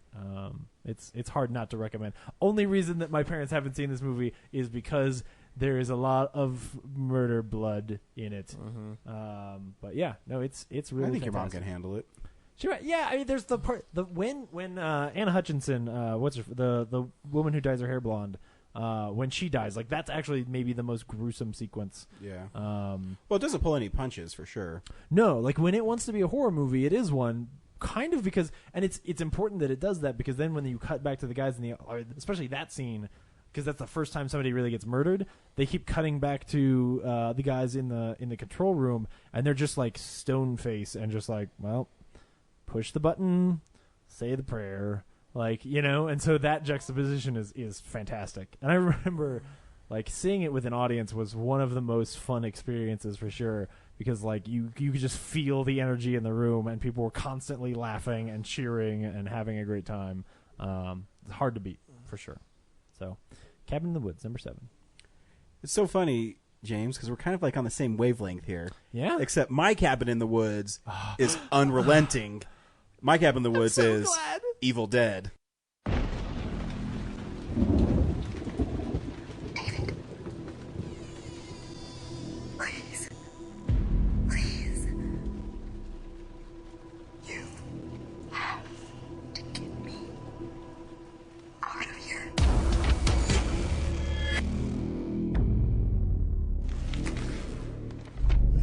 It's hard not to recommend. Only reason that my parents haven't seen this movie is because there is a lot of murder blood in it. But yeah, no, it's really. I think fantastic. your mom can handle it. Sure. Yeah, I mean, there's the part when Anna Hutchinson, the woman who dyes her hair blonde, when she dies, like, that's actually maybe the most gruesome sequence. Yeah. Well, it doesn't pull any punches for sure. No, like, when it wants to be a horror movie, it is one. Kind of, because, and it's important that it does that, because then when you cut back to the guys especially that scene, because that's the first time somebody really gets murdered, they keep cutting back to the guys in the control room, and they're just like stone face and just like, well, push the button, say the prayer, like, and so that juxtaposition is fantastic. And I remember, like, seeing it with an audience was one of the most fun experiences for sure, because, like, you could just feel the energy in the room, and people were constantly laughing and cheering and having a great time. It's hard to beat for sure. So, Cabin in the Woods, number 7. It's so funny, James, because we're kind of like on the same wavelength here. Yeah. Except my Cabin in the Woods is unrelenting. My Cabin in the Woods is glad. Evil Dead. Please. Please. You have to get me out of here.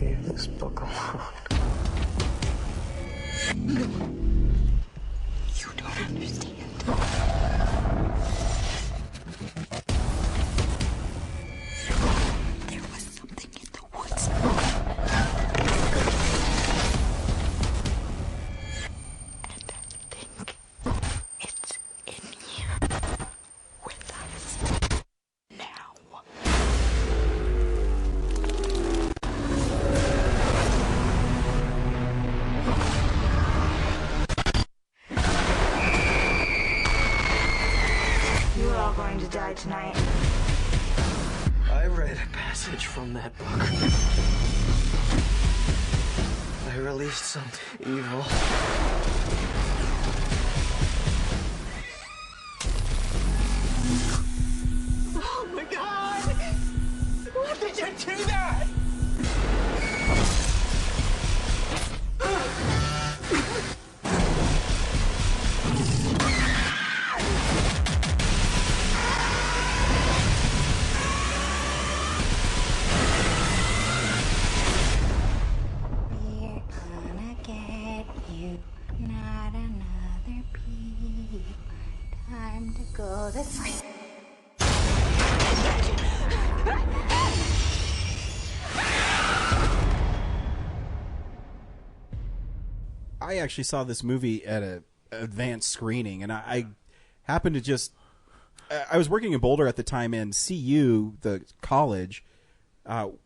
Leave this book alone. No. You don't understand. There was something in the woods. And I think it's in here with us now. You are all going to die tonight. I read a passage from that book. I released some evil. Oh my God! Why did you do that? We're gonna get you, not another pee. Time to go to sleep. I actually saw this movie at an advanced screening, and I happened to just... I was working in Boulder at the time, and CU, the college,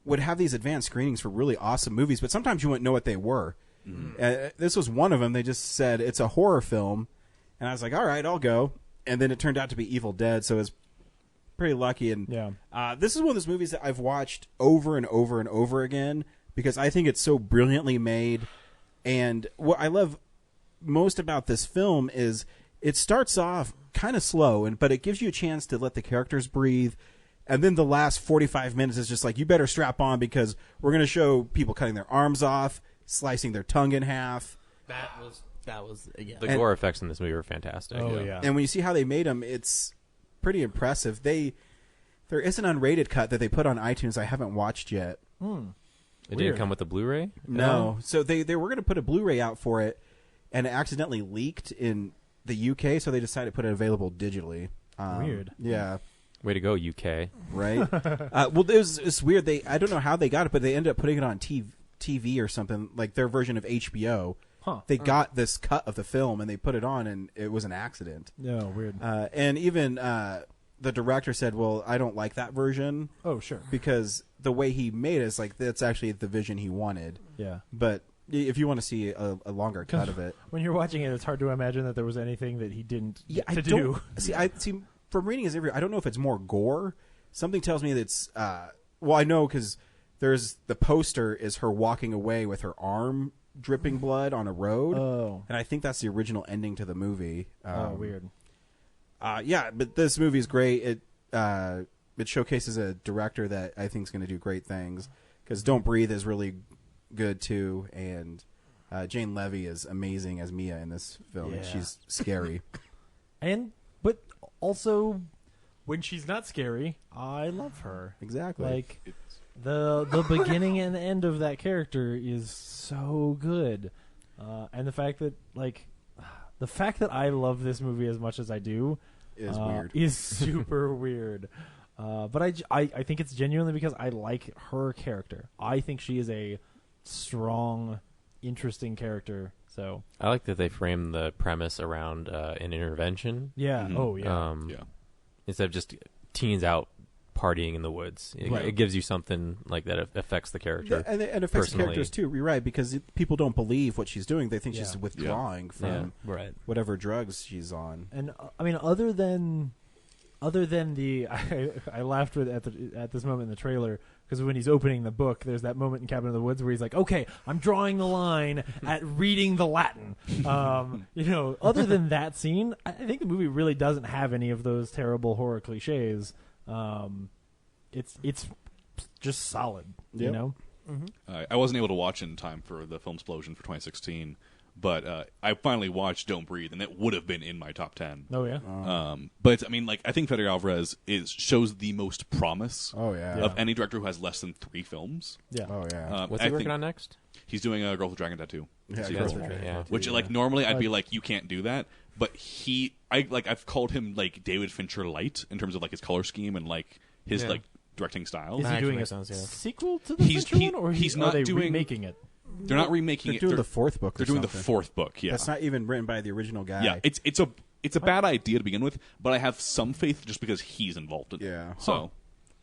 would have these advanced screenings for really awesome movies, but sometimes you wouldn't know what they were. This was one of them. They just said, it's a horror film, and I was like, all right, I'll go. And then it turned out to be Evil Dead, so it was pretty lucky. And this is one of those movies that I've watched over and over and over again, because I think it's so brilliantly made. And what I love most about this film is it starts off kind of slow, but it gives you a chance to let the characters breathe. And then the last 45 minutes is just like, you better strap on, because we're going to show people cutting their arms off, slicing their tongue in half. That was yeah. The gore effects in this movie were fantastic. Oh, yeah. And when you see how they made them, it's pretty impressive. They There is an unrated cut that they put on iTunes I haven't watched yet. It didn't come with a Blu-ray? No. So they were going to put a Blu-ray out for it, and it accidentally leaked in the UK, so they decided to put it available digitally. Weird. Yeah. Way to go, UK. Right? Well, it's weird. I don't know how they got it, but they ended up putting it on TV or something, like their version of HBO. Huh. They got this cut of the film, and they put it on, and it was an accident. Yeah, weird. And even the director said, well, I don't like that version. Oh, sure. Because the way he made it is like, that's actually the vision he wanted. Yeah. But if you want to see a longer cut of it. When you're watching it, it's hard to imagine that there was anything that he didn't do. See, from reading his interview, I don't know if it's more gore. Something tells me that it's, well, I know because there's the poster is her walking away with her arm dripping blood on a road. Oh. And I think that's the original ending to the movie. Weird. Yeah, but this movie is great. It showcases a director that I think is going to do great things. Because Don't Breathe is really good too, and Jane Levy is amazing as Mia in this film. Yeah. She's scary. But also, when she's not scary, I love her. Exactly. Like the beginning and end of that character is so good, and the fact that I love this movie as much as I do is weird. Is super weird. But I think it's genuinely because I like her character. I think she is a strong, interesting character. So I like that they frame the premise around an intervention. Yeah. Mm-hmm. Oh, yeah. Instead of just teens out partying in the woods, it gives you something like that affects the character. And it affects the characters too. You're right, because people don't believe what she's doing. They think she's withdrawing from whatever drugs she's on. And I mean, other than the, I laughed at this moment in the trailer because when he's opening the book, there's that moment in Cabin in the Woods where he's like, "Okay, I'm drawing the line at reading the Latin." Other than that scene, I think the movie really doesn't have any of those terrible horror cliches. It's just solid, you know. Mm-hmm. I wasn't able to watch in time for the Filmsplosion for 2016. But I finally watched Don't Breathe, and it would have been in my top 10. Oh, yeah? But, I mean, I think Fede Alvarez shows the most promise of any director who has less than 3 films. Yeah. Oh, yeah. What's he working on next? He's doing a Girl with a Dragon Tattoo. Yeah, Which, normally I'd be like, you can't do that. But I've called him, David Fincher light in terms of, his color scheme and, his, directing style. Is he doing a sequel to the Fincher one, or are they remaking it? They're not remaking it. They're doing the 4th book. They're doing the 4th book. Yeah, that's not even written by the original guy. Yeah, it's a bad idea to begin with, but I have some faith just because he's involved in it. Yeah. So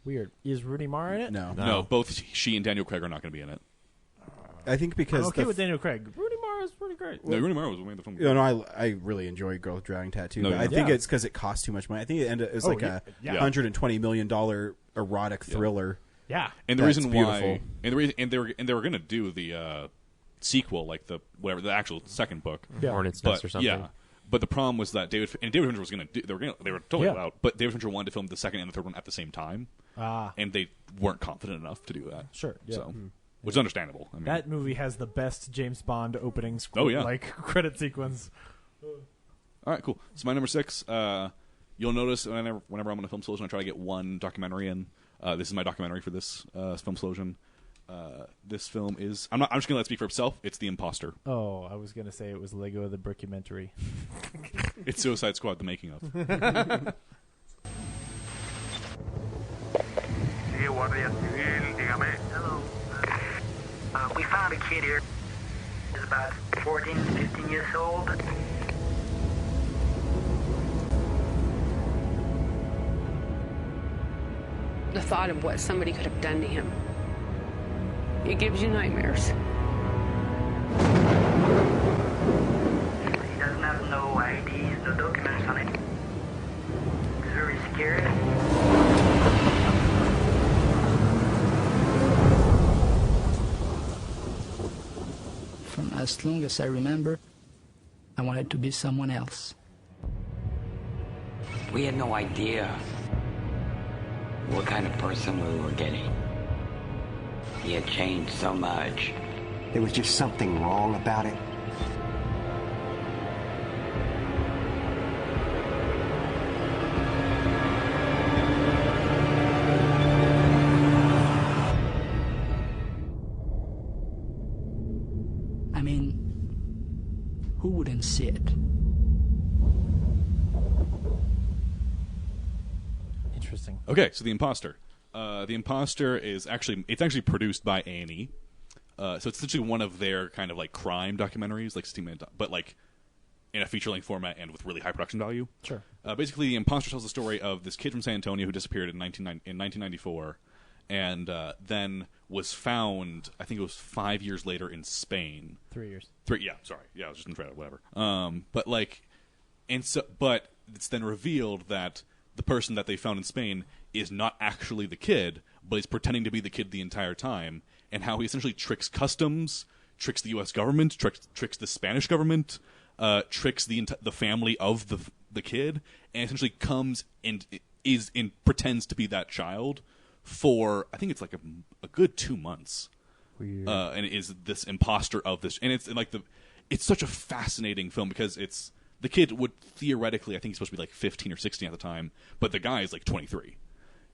weird. Is Rooney Mara in it? No. Both she and Daniel Craig are not going to be in it. I think because I'm okay with Daniel Craig. Rooney Mara is pretty great. No, Rooney Mara was one of the film. I really enjoy Girl with a Dragon Tattoo. No, but I think it's because it costs too much money. I think it was $120 million erotic thriller. Yeah, and the reason beautiful. why, and they were going to do the sequel, the actual second book, Hornet's Nest or something. Yeah, but the problem was that David Fincher was going to do. They were totally allowed, but David Fincher wanted to film the second and the third one at the same time, and they weren't confident enough to do that. Sure, yeah. So, which is understandable. I mean, that movie has the best James Bond opening credit sequence. All right, cool. So my number 6. You'll notice whenever I'm on a Filmsplosion, I try to get one documentary in. This is my documentary for this Filmsplosion. This film is... I'm just going to let it speak for itself. It's The Imposter. Oh, I was going to say it was Lego the Brickumentary. It's Suicide Squad, the making of. Hello. We found a kid here. He's about 14, 15 years old. The thought of what somebody could have done to him, it gives you nightmares. He doesn't have no IDs, no documents on it. It's very scary. From as long as I remember, I wanted to be someone else. We had no idea what kind of person we were getting. He had changed so much. There was just something wrong about it. Okay, so The Imposter. The Imposter is actually produced by A&E. So it's essentially one of their kind of like crime documentaries, like 16-minute, but like in a feature-length format and with really high production value. Sure. Basically, The Imposter tells the story of this kid from San Antonio who disappeared in 1994, and then was found. I think it was 5 years later in Spain. 3 years. Yeah, sorry. Yeah, I was just in front whatever. But it's then revealed that the person that they found in Spain is not actually the kid, but is pretending to be the kid the entire time, and how he essentially tricks customs, tricks the U.S. government, tricks the Spanish government, tricks the family of the kid, and essentially comes and pretends to be that child for, I think it's like a good 2 months. Weird. And it is this imposter of this, and it's such a fascinating film because it's the kid would theoretically, I think he's supposed to be like 15 or 16 at the time, but the guy is like 23,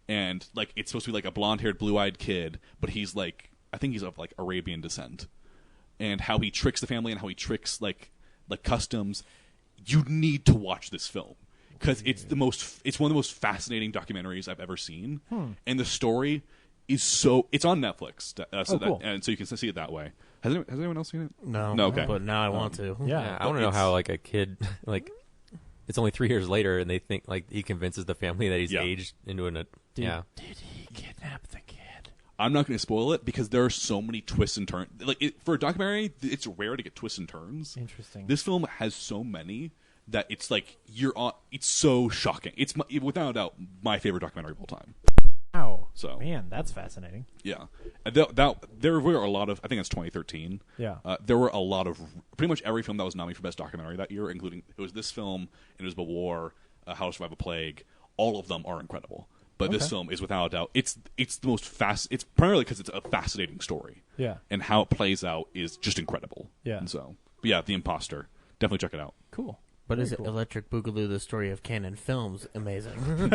and like it's supposed to be like a blonde-haired, blue-eyed kid, but he's like, I think he's of like Arabian descent, and how he tricks the family and how he tricks like customs. You need to watch this film because it's one of the most fascinating documentaries I've ever seen, and the story is it's on Netflix, cool. And so you can see it that way. Has anyone else seen it? No. Okay. But now I want to. Yeah. I want to know how like a kid like it's only 3 years later and they think like he convinces the family that he's aged into Did he kidnap the kid? I'm not going to spoil it because there are so many twists and turns. For a documentary, it's rare to get twists and turns. Interesting. This film has so many that it's like it's so shocking. It's without a doubt my favorite documentary of all time. Wow. So man, that's fascinating. Yeah, there were a lot of. I think it's 2013. Yeah. There were a lot of pretty much every film that was nominated for Best Documentary that year, including it was this film, Invisible War, How to Survive a Plague. All of them are incredible, but this film is without a doubt it's the most It's primarily because it's a fascinating story. Yeah. And how it plays out is just incredible. Yeah. And so, but yeah, The Imposter. Definitely check it out. Cool. But Very is it cool. Electric Boogaloo, the story of Canon Films, amazing?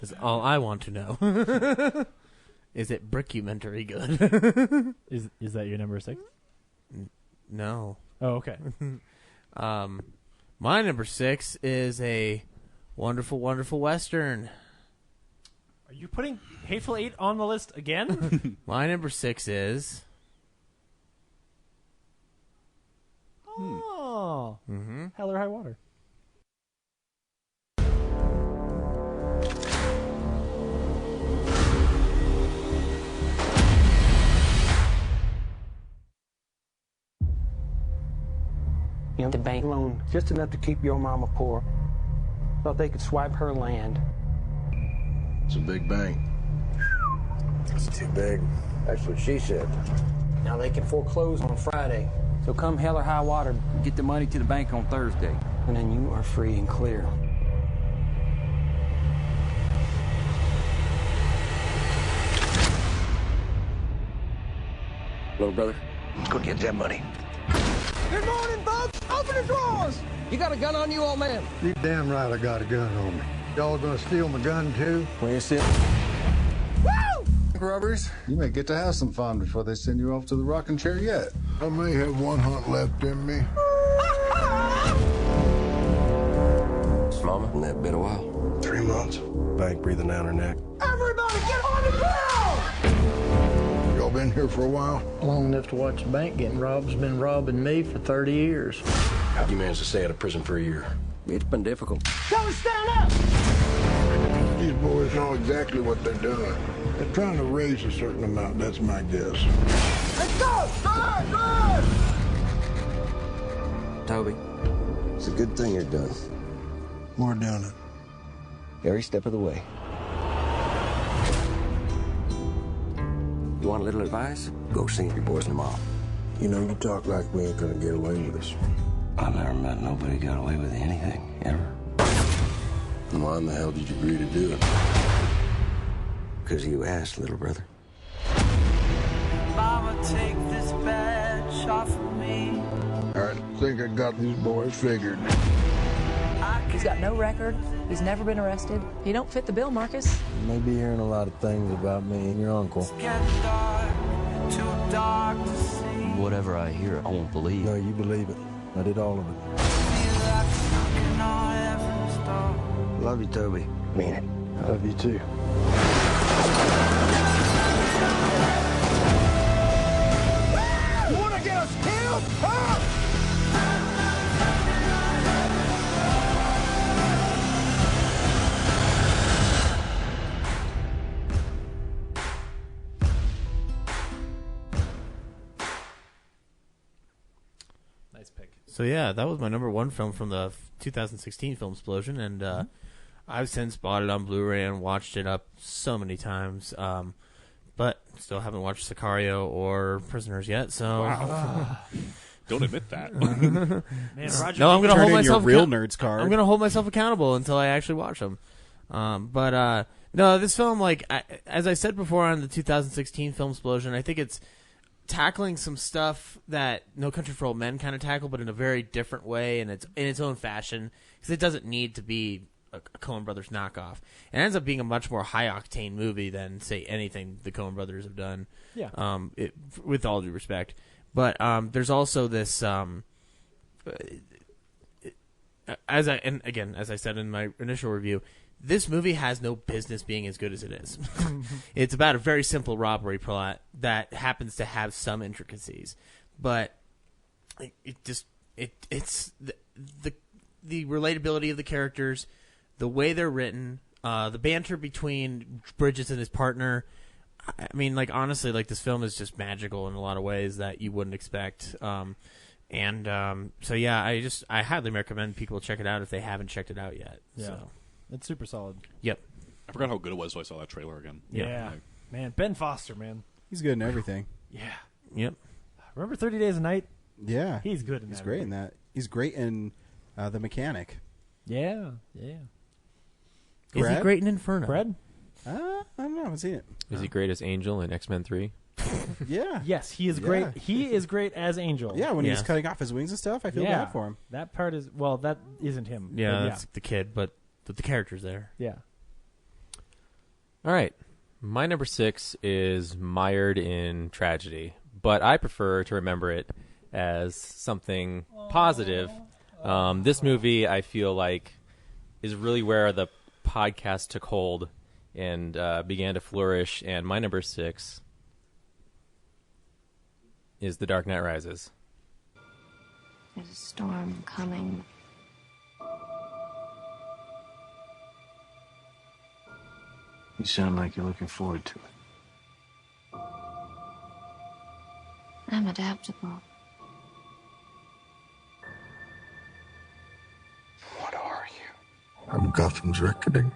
Is all I want to know. Is it brickumentary good? Is that your number 6? No. Oh, okay. My number 6 is a wonderful, wonderful Western. Are you putting Hateful Eight on the list again? My number 6 is... Oh. Mm-hmm. Hell or High Water. You know, the bank loan, just enough to keep your mama poor. Thought they could swipe her land. It's a big bank. It's too big. That's what she said. Now they can foreclose on Friday. So come hell or high water, get the money to the bank on Thursday. And then you are free and clear. Little brother, let's go get that money. Good morning, folks. Open the drawers. You got a gun on you, old man? You damn right I got a gun on me. Y'all gonna steal my gun too? Where's it? Woo! Rubbers, you may get to have some fun before they send you off to the rocking chair yet. I may have one hunt left in me. Mama, in that been a while? 3 months. Bank breathing down her neck. Everybody get on the ground! Y'all been here for a while? Long enough to watch the bank getting robbed has been robbing me for 30 years. How'd you manage to stay out of prison for a year? It's been difficult. Tell them stand up! These boys know exactly what they're doing. They're trying to raise a certain amount, that's my guess. Let's go! Good! Toby, it's a good thing you're done. We're doing it. Every step of the way. You want a little advice? Go see your boys and mom. You know, you talk like we ain't gonna get away with this. I never met nobody got away with anything, ever. Why in the hell did you agree to do it? Because you asked, little brother. Mama, take this badge off of me. I think I got these boys figured. He's got no record. He's never been arrested. He don't fit the bill, Marcus. You may be hearing a lot of things about me and your uncle. Too dark to see. Whatever I hear, I won't believe. No, you believe it. I did all of it. Love you, Toby. Mean it. I love you too. You want to get us killed? Huh? Nice pick. So yeah, that was my number one film from the 2016 Filmsplosion, and I've since bought it on Blu-ray and watched it up so many times, but still haven't watched Sicario or Prisoners yet. So Don't admit that. Man, Roger, no, I'm going to hold myself real nerds card. I'm going to hold myself accountable until I actually watch them. But no, this film, like as I said before on the 2016 Filmsplosion, I think it's tackling some stuff that No Country for Old Men kind of tackle, but in a very different way, and it's in its own fashion, because it doesn't need to be a Coen Brothers knockoff. It ends up being a much more high octane movie than, say, anything the Coen Brothers have done. Yeah. With all due respect, but there's also this. As I said in my initial review, this movie has no business being as good as it is. It's about a very simple robbery plot that happens to have some intricacies, but it's the relatability of the characters, the way they're written, the banter between Bridges and his partner. I mean, like, honestly, like, this film is just magical in a lot of ways that you wouldn't expect. So yeah, I highly recommend people check it out if they haven't checked it out yet. Yeah. So. It's super solid. Yep. I forgot how good it was until I saw that trailer again. Yeah. Man, Ben Foster, man. He's good in everything. Yeah. Yep. Remember 30 Days a Night? Yeah. He's good in that. He's great in that. He's great in The Mechanic. Yeah. Yeah. Is he great in Inferno? Fred? I don't know. I haven't seen it. Is he great as Angel in X-Men 3? Yeah. Yes, he is great. He is great as Angel. Yeah, when he's cutting off his wings and stuff, I feel bad for him. That part is, well, that isn't him. Yeah, that's the kid, but the character's there. Yeah. All right. My number 6 is mired in tragedy, but I prefer to remember it as something positive. This movie, I feel like, is really where the podcast took hold and began to flourish, and my number 6 is The Dark Knight Rises. There's a storm coming. You sound like you're looking forward to it. I'm adaptable. What are you? I'm Gotham's reckoning.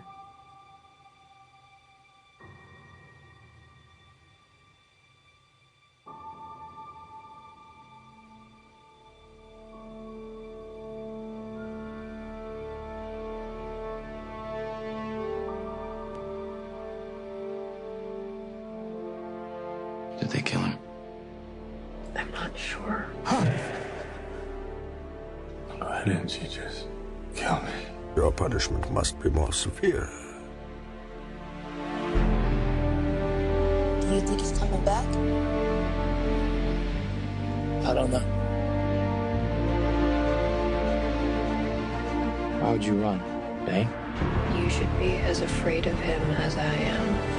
Did they kill him? I'm not sure. Why didn't you just kill me? Your punishment must be more severe. Do you think he's coming back? I don't know. Why would you run, Bane? You should be as afraid of him as I am.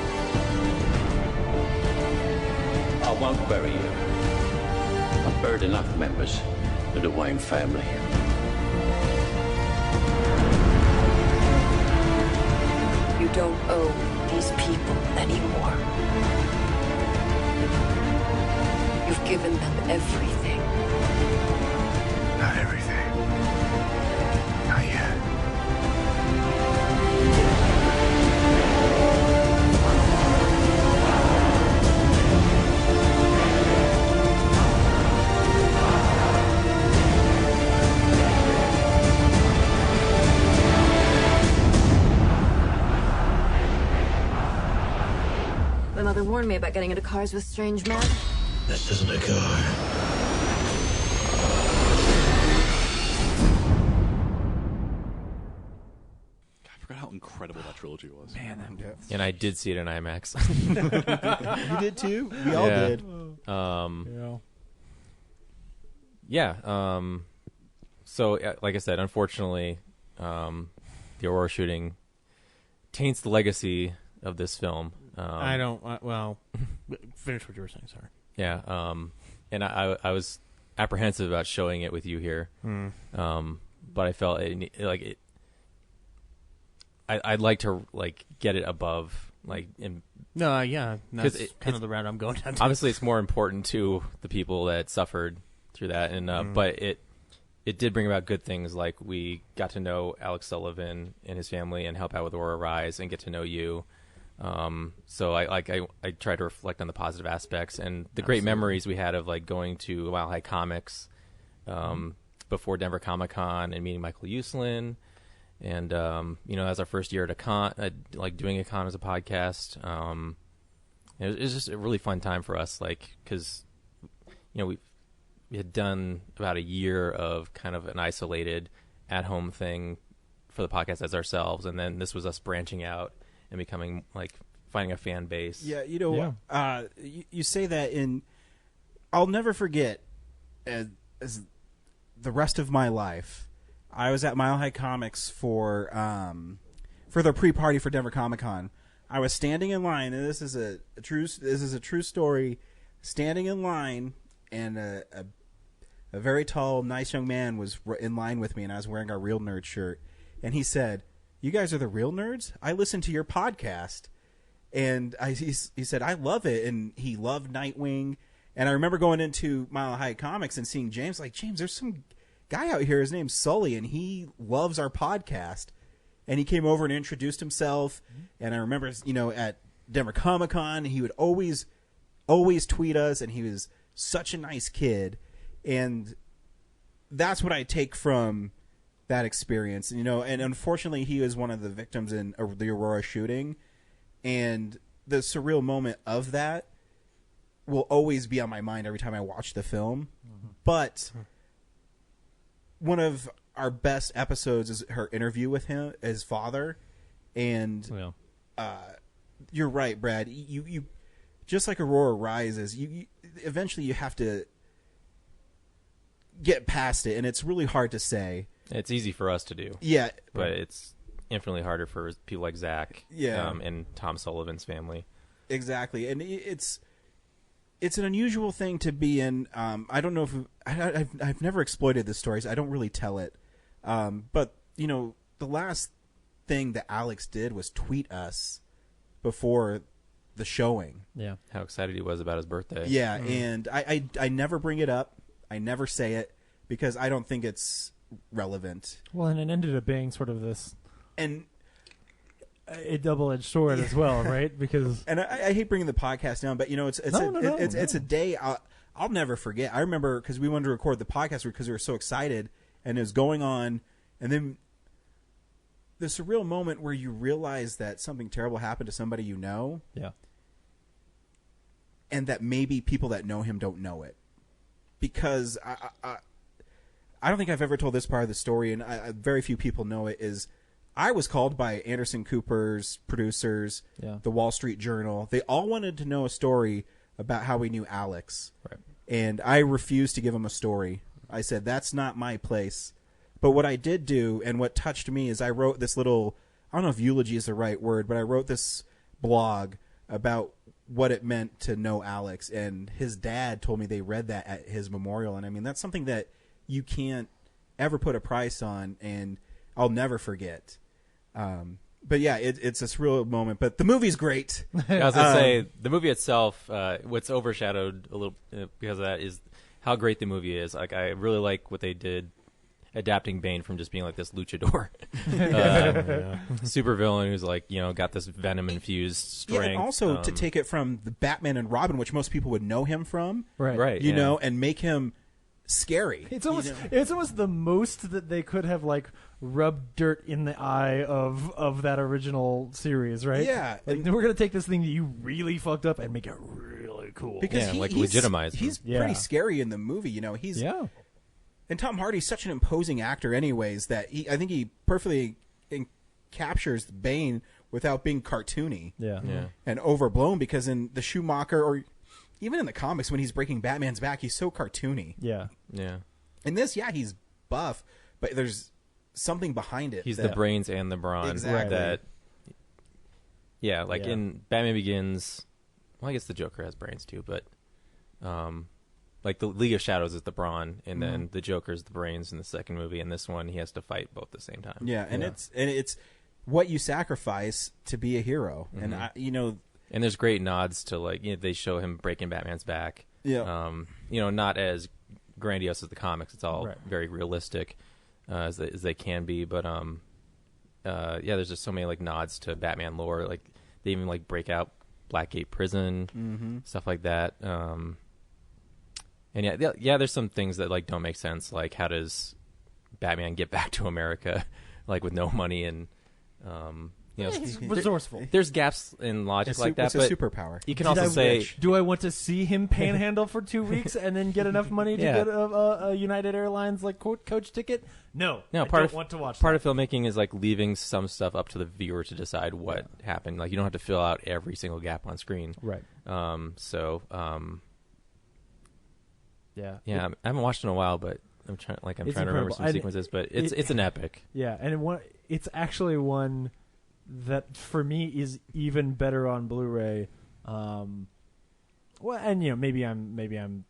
I won't bury you. I've buried enough members of the Wayne family. You don't owe these people anymore. You've given them everything. Not everything. Not yet. My mother warned me about getting into cars with strange men. This isn't a car. I forgot how incredible that trilogy was. Man, And I did see it in IMAX. You did too? We all did. So, like I said, unfortunately, the Aurora shooting taints the legacy of this film. I don't. Well, finish what you were saying. Sorry. Yeah. And I was apprehensive about showing it with you here. But I felt I'd like to get it above yeah, that's kind of the route I'm going down. Obviously, it's more important to the people that suffered through that, and but it did bring about good things. Like we got to know Alex Sullivan and his family, and help out with Aurora Rise, and get to know you. So I try to reflect on the positive aspects and the great memories we had of going to Mile High Comics before Denver Comic Con and meeting Michael Uslan. And, as our first year at a con, doing a con as a podcast, it was just a really fun time for us, because, we had done about a year of kind of an isolated at-home thing for the podcast as ourselves, and then this was us branching out and becoming, finding a fan base. Yeah, you say that, and I'll never forget, as the rest of my life, I was at Mile High Comics for their pre-party for Denver Comic Con. I was standing in line, and this is a true story. Standing in line, and a very tall, nice young man was in line with me, and I was wearing our Real Nerd shirt. And he said, "You guys are the Real Nerds? I listen to your podcast." And he said, "I love it," and he loved Nightwing. And I remember going into Mile High Comics and seeing James. James, there's some guy out here, his name's Sully, and he loves our podcast. And he came over and introduced himself. And I remember, at Denver Comic Con, he would always tweet us, and he was such a nice kid. And that's what I take from that experience. And unfortunately, he was one of the victims in the Aurora shooting. And the surreal moment of that will always be on my mind every time I watch the film. But one of our best episodes is her interview with his father, and you're right, Brad. You just like Aurora Rises, you eventually you have to get past it, and it's really hard to say. It's easy for us to do, but it's infinitely harder for people like Zach, and Tom Sullivan's family. Exactly, and it's an unusual thing to be in. I don't know if I've never exploited this story, so I don't really tell it. But the last thing that Alex did was tweet us before the showing. Yeah, how excited he was about his birthday. Yeah, and I never bring it up. I never say it because I don't think it's relevant. Well, and it ended up being sort of this and a double-edged sword as well, right? Because I hate bringing the podcast down, but it's a day I'll never forget. I remember because we wanted to record the podcast because we were so excited, and it was going on, and then the surreal moment where you realize that something terrible happened to somebody you know, and that maybe people that know him don't know it, because I don't think I've ever told this part of the story, and very few people know it. Is I was called by Anderson Cooper's producers, the Wall Street Journal. They all wanted to know a story about how we knew Alex. Right. And I refused to give them a story. I said, that's not my place. But what I did do, and what touched me, is I wrote this little, I don't know if eulogy is the right word, but I wrote this blog about what it meant to know Alex. And his dad told me they read that at his memorial. And I mean, that's something that you can't ever put a price on, and I'll never forget. But yeah, it's a surreal moment. But the movie's great. I was gonna say the movie itself. What's overshadowed a little because of that is how great the movie is. Like I really like what they did, adapting Bane from just being like this luchador, super villain who's got this venom infused strength. Yeah, and also to take it from the Batman and Robin, which most people would know him from, right? You know, and make him scary. It's almost the most that they could have rubbed dirt in the eye of that original series, right? Yeah, we're gonna take this thing that you really fucked up and make it really cool. Because legitimize him. He's pretty scary in the movie. You know, and Tom Hardy's such an imposing actor, anyways, that I think he perfectly captures Bane without being cartoony, and overblown. Because in the Schumacher or even in the comics, when he's breaking Batman's back, he's so cartoony. Yeah. In this, he's buff, but there's something behind it. He's the brains and the brawn. Exactly. That Yeah, like in Batman Begins, well, I guess the Joker has brains too, but like the League of Shadows is the brawn, and then the Joker's the brains in the second movie. In this one, he has to fight both at the same time. Yeah, and it's what you sacrifice to be a hero, and and there's great nods to like they show him breaking Batman's back. Yeah, not as grandiose as the comics. It's all very realistic as they can be, but there's just so many like nods to Batman lore. Like they even like break out Blackgate Prison, stuff like that. And there's some things that like don't make sense. Like how does Batman get back to America, like with no money and he's resourceful. There's gaps in logic like that. It's a superpower. You can also say, do I want to see him panhandle for 2 weeks and then get enough money to get a United Airlines like coach ticket? No, I don't want to watch. Part of filmmaking is like leaving some stuff up to the viewer to decide what happened. Like you don't have to fill out every single gap on screen. Right. I haven't watched in a while, but I'm trying to remember some sequences. But it's an epic. Yeah, and it's actually one that for me is even better on Blu-ray. Maybe I'm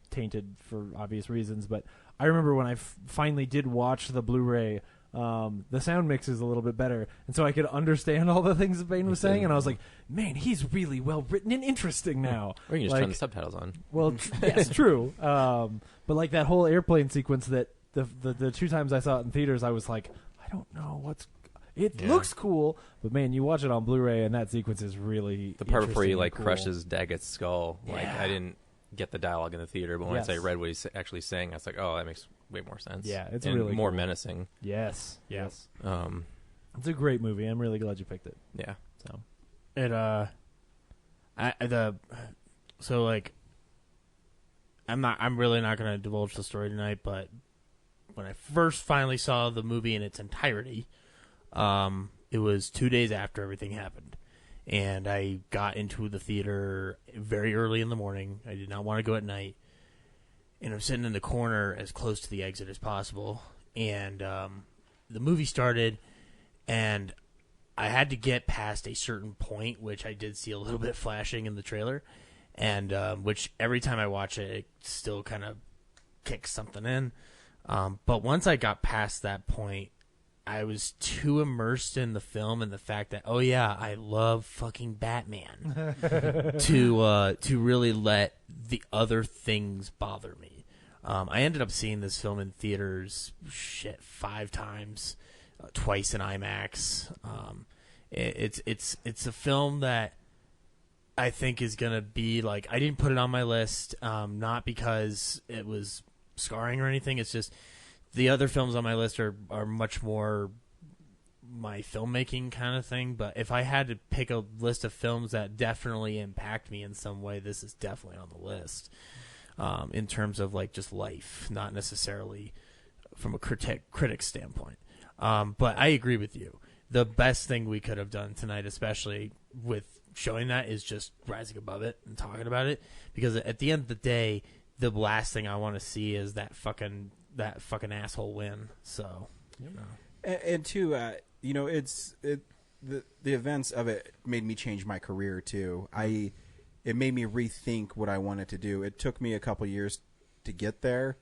tainted for obvious reasons, but I remember when I finally did watch the Blu-ray, the sound mix is a little bit better, and so I could understand all the things that Bane was saying, and I was like, man, he's really well written and interesting now. Or you can just turn the subtitles on. Well, yes, true. But like that whole airplane sequence that the 2 times I saw it in theaters, I was like, I don't know what's. It looks cool, but man, you watch it on Blu-ray, and that sequence is really the part before he like cool. crushes Daggett's skull. Like I didn't get the dialogue in the theater, but once I read what he's actually saying, I was like, oh, that makes way more sense. Yeah, it's and really more cool. menacing. Yes. It's a great movie. I'm really glad you picked it. Yeah. So I'm really not going to divulge the story tonight, but when I first finally saw the movie in its entirety, it was 2 days after everything happened, and I got into the theater very early in the morning. I did not want to go at night, and I'm sitting in the corner as close to the exit as possible, and the movie started, and I had to get past a certain point, which I did see a little bit flashing in the trailer, and which every time I watch it, it still kind of kicks something in. But once I got past that point, I was too immersed in the film and the fact that, oh yeah, I love fucking Batman to really let the other things bother me. I ended up seeing this film in theaters 5 times, twice in IMAX. It's a film that I think is gonna be like, I didn't put it on my list, not because it was scarring or anything. It's just the other films on my list are much more my filmmaking kind of thing. But if I had to pick a list of films that definitely impact me in some way, this is definitely on the list. In terms of like just life, not necessarily from a critic standpoint. But I agree with you. The best thing we could have done tonight, especially with showing that, is just rising above it and talking about it. Because at the end of the day, the last thing I want to see is that fucking asshole win. So, and too, the events of it made me change my career too. It made me rethink what I wanted to do. It took me a couple years to get there,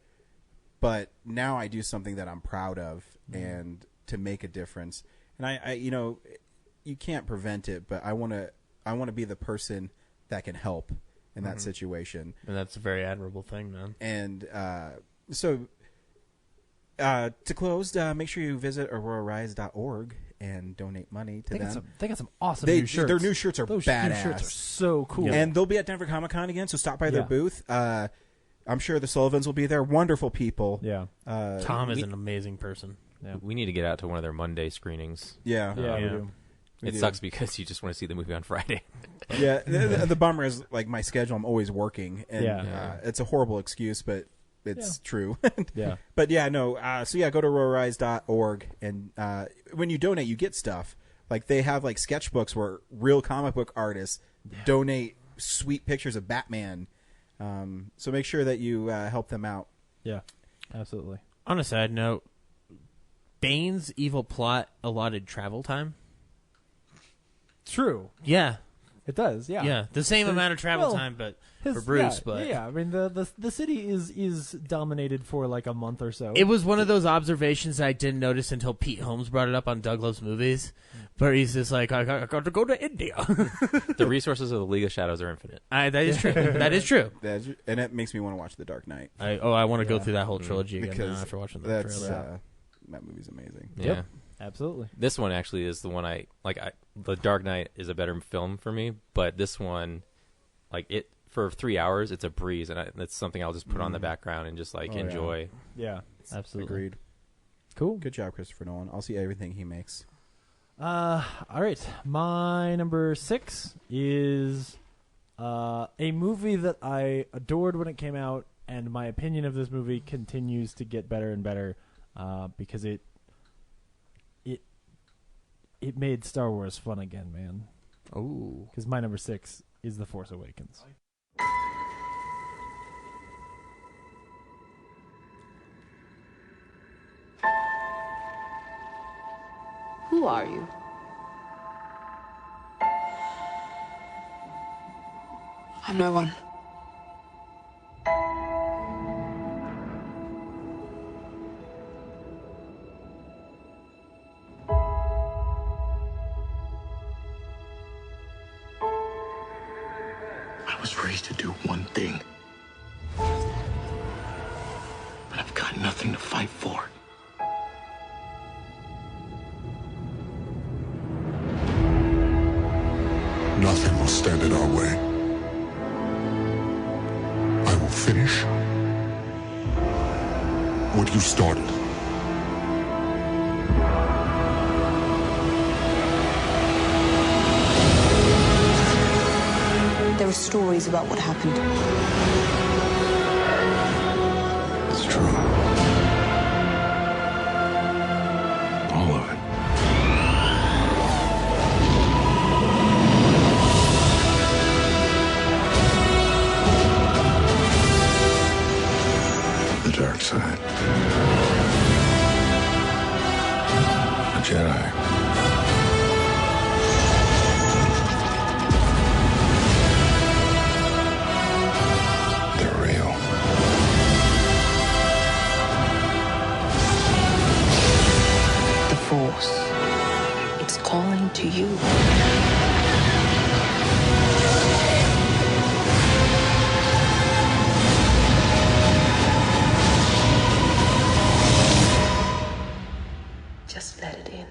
but now I do something that I'm proud of and to make a difference. And I you can't prevent it, but I want to be the person that can help in that situation. And that's a very admirable thing, man. And to close, make sure you visit aurorarise.org and donate money to them. They got some awesome new shirts. Their new shirts are Those badass. New shirts are so cool. And they'll be at Denver Comic Con again, so stop by their booth. I'm sure the Sullivans will be there. Wonderful people. Yeah. Tom is an amazing person. Yeah. We need to get out to one of their Monday screenings. Yeah. We do. It sucks because you just want to see the movie on Friday. Yeah. The bummer is, like, my schedule, I'm always working. And it's a horrible excuse, but it's true. Yeah. But yeah, no. Go to aurorarise.org, and when you donate, you get stuff. Like, they have like sketchbooks where real comic book artists donate sweet pictures of Batman. So make sure that you help them out. Yeah, absolutely. On a side note, Bane's evil plot allotted travel time true. Yeah. It does, yeah. Yeah, the same amount of travel time, but for Bruce. Yeah, I mean, the city is dominated for like a month or so. It was one of those observations that I didn't notice until Pete Holmes brought it up on Doug Loves Movies, where he's just like, I got to go to India. The resources of the League of Shadows are infinite. That is true. That is true. And it makes me want to watch The Dark Knight. I want to go through that whole trilogy again now after watching that trailer. That movie's amazing. Yeah. Yep. Absolutely. This one actually is the one I like. The Dark Knight is a better film for me, but this one, like it for 3 hours, it's a breeze, and it's something I'll just put on the background and just like enjoy. Yeah, absolutely. Agreed. Cool. Good job, Christopher Nolan. I'll see everything he makes. All right, my number 6 is a movie that I adored when it came out, and my opinion of this movie continues to get better and better because it made Star Wars fun again, man. Oh. Because my number 6 is The Force Awakens. Who are you? I'm no one. I was raised to do one thing. But I've got nothing to fight for. Nothing will stand in our way. I will finish what you started. There are stories about what happened. It's true. All of it. The dark side. A Jedi. They're real. The Force. It's calling to you. Just let it in.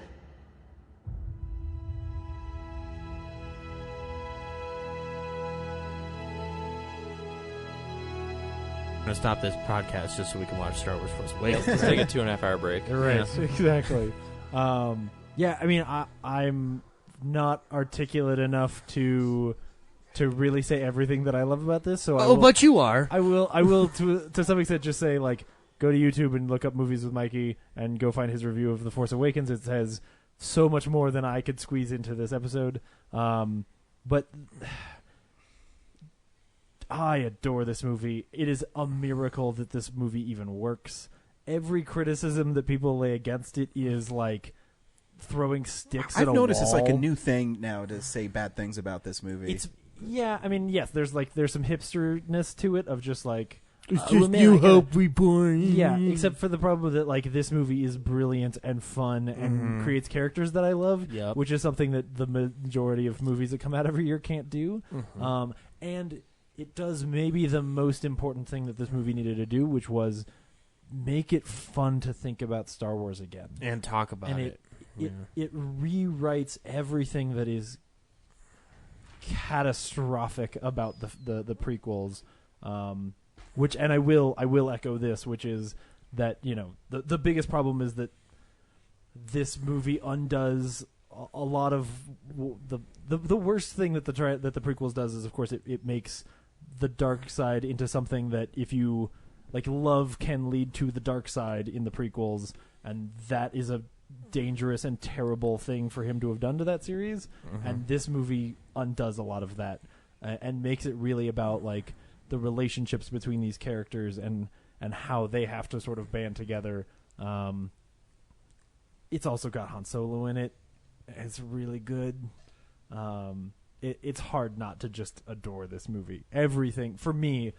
I'm going to stop this podcast just so we can watch Star Wars Force Awakens. Let's take a 2.5-hour break. Right, exactly. Yeah, I mean, I'm not articulate enough to really say everything that I love about this. So, but you are. I will to some extent just say, like, go to YouTube and look up Movies with Mikey and go find his review of The Force Awakens. It has so much more than I could squeeze into this episode. But I adore this movie. It is a miracle that this movie even works. Every criticism that people lay against it is like throwing sticks at a wall. I've noticed it's like a new thing now to say bad things about this movie. I mean, yes, there's some hipsterness to it of just like it's just New Hope Reborn. Yeah, except for the problem that like this movie is brilliant and fun and creates characters that I love, which is something that the majority of movies that come out every year can't do. And it does maybe the most important thing that this movie needed to do, which was make it fun to think about Star Wars again and talk about it. It rewrites everything that is catastrophic about the prequels, which, and I will echo this, which is that, you know, the biggest problem is that this movie undoes a lot of the worst thing that the prequels does is, of course, it makes the dark side into something that, if you like, love can lead to the dark side in the prequels, and that is a dangerous and terrible thing for him to have done to that series. And this movie undoes a lot of that and makes it really about like the relationships between these characters and how they have to sort of band together. It's also got Han Solo in it. It's really good. It's hard not to just adore this movie. Everything for me,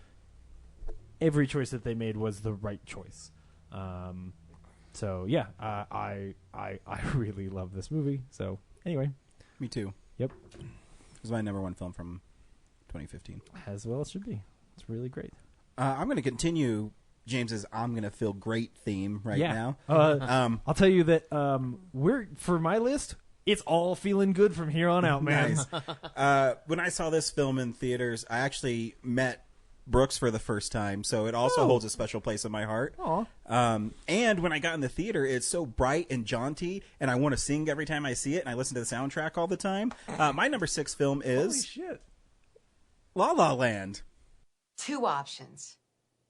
every choice that they made was the right choice. So yeah, I really love this movie. So anyway, me too. Yep, it was my number one film from 2015. As well, it should be. It's really great. I'm going to continue James's "I'm going to feel great" theme now. I'll tell you that for my list, it's all feeling good from here on out, man. Nice. When I saw this film in theaters, I actually met Brooks for the first time, so it also holds a special place in my heart. And when I got in the theater, it's so bright and jaunty, and I want to sing every time I see it, and I listen to the soundtrack all the time. My number 6 film is La La Land. 2 options.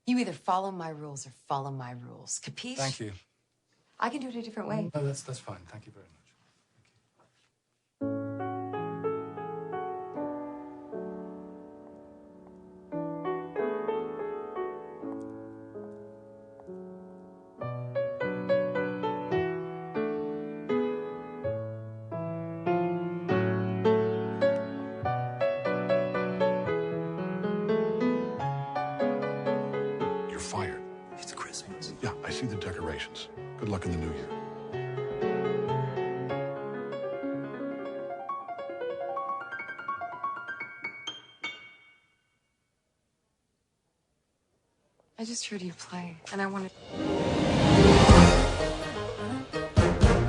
You either follow my rules or follow my rules. Capiche? Thank you. I can do it a different way. No, that's fine. Thank you very much. You're fired. It's Christmas. Yeah, I see the decorations. Good luck in the new year. I just heard you play, and I wanted...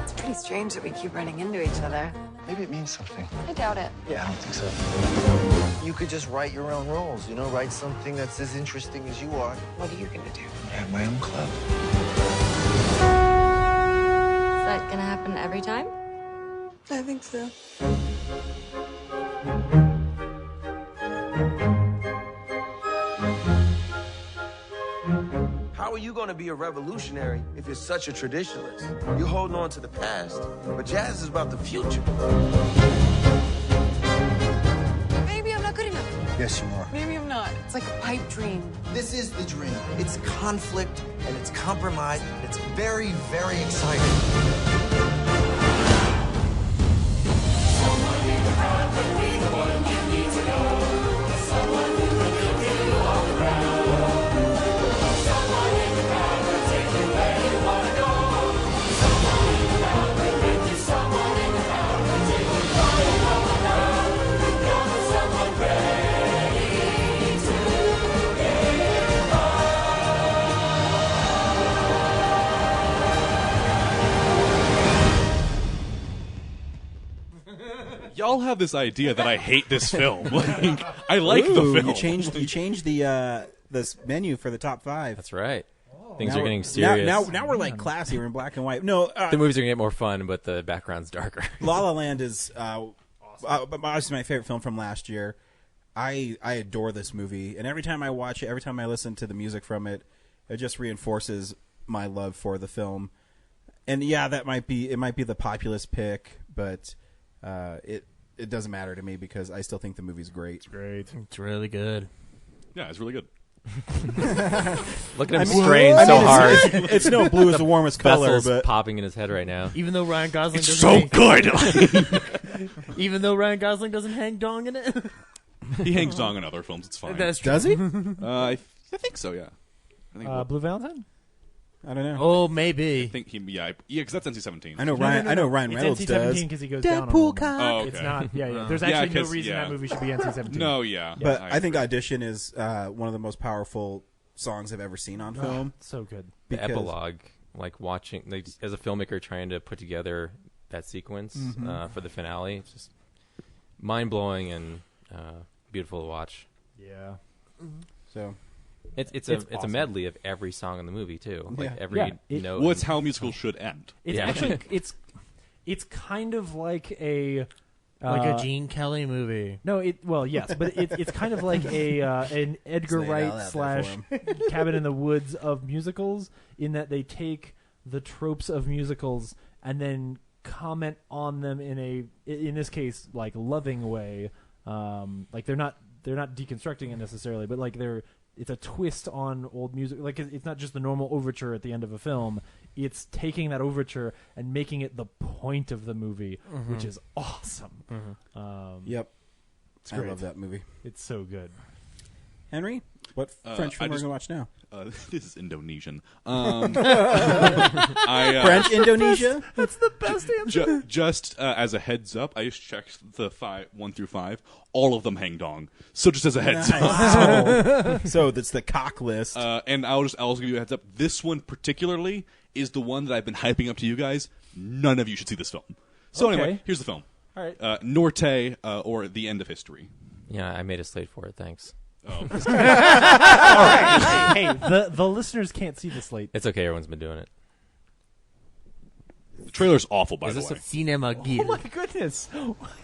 It's pretty strange that we keep running into each other. Maybe it means something. I doubt it. Yeah, I don't think so. You could just write your own rules, write something that's as interesting as you are. What are you gonna do? I have my own club. Is that gonna happen every time? I think so. How are you going to be a revolutionary if you're such a traditionalist? You're holding on to the past, but jazz is about the future. Maybe I'm not good enough. Yes, you are. Maybe I'm not. It's like a pipe dream. This is the dream. It's conflict, and it's compromise, and it's very, very exciting. Y'all have this idea that I hate this film. I like the film. You changed the this menu for the top 5. That's right. Things are getting serious. Now we're like classy. We're in black and white. No, the movies are gonna get more fun, but the background's darker. La La Land is obviously my favorite film from last year. I adore this movie, and every time I watch it, every time I listen to the music from it, it just reinforces my love for the film. And yeah, it might be the populist pick, but it doesn't matter to me because I still think the movie's great. It's great. It's really good. Yeah, it's really good. Look at him strain so hard. It's no blue is the warmest color, Vessel's but popping in his head right now. Even though Ryan Gosling It's doesn't so good. even though Ryan Gosling doesn't hang dong in it. He hangs dong in other films. It's fine. That's true. does he? I think so. Yeah. I think Blue Valentine? I don't know. Oh, maybe. I think he. Yeah, because that's NC-17. I know Ryan. I know Ryan Reynolds it's does. NC-17 because he goes down on Deadpool all of them. cut. Oh, okay. It's not. Yeah. There's Yeah, actually no 'cause, reason that movie should be NC-17. No, yeah. But I think agree. Audition is one of the most powerful songs I've ever seen on film. So good. The Because- epilogue, like watching, like, as a filmmaker trying to put together that sequence for the finale, it's just mind blowing and beautiful to watch. Yeah. So It's awesome. a medley of every song in the movie too. Like every note. Well, it's how musicals should end. It's actually it's kind of like a Gene Kelly movie. No, yes, but it's kind of like an Edgar Just lay it all Wright out there for / Cabin in the Woods of musicals, in that they take the tropes of musicals and then comment on them in this case like loving way. Like they're not deconstructing it necessarily, but like it's a twist on old music. Like it's not just the normal overture at the end of a film. it's taking that overture and making it the point of the movie, which is awesome. Yep. It's great. I love that movie. It's so good. Henry, what French film are we going to watch now? This is Indonesian. French Indonesia? That's the best answer. Just as a heads up, I just checked the 1 through 5. All of them hang dong. So just as a heads up. So that's the cock list. And I'll also give you a heads up. This one particularly is the one that I've been hyping up to you guys. None of you should see this film. So anyway, here's the film. All right. Norte, or The End of History. Yeah, I made a slate for it. Thanks. Oh. All right. Hey, the listeners can't see the slate. It's okay. Everyone's been doing it. The trailer's awful, by the way. Cinema Gear. Oh my goodness,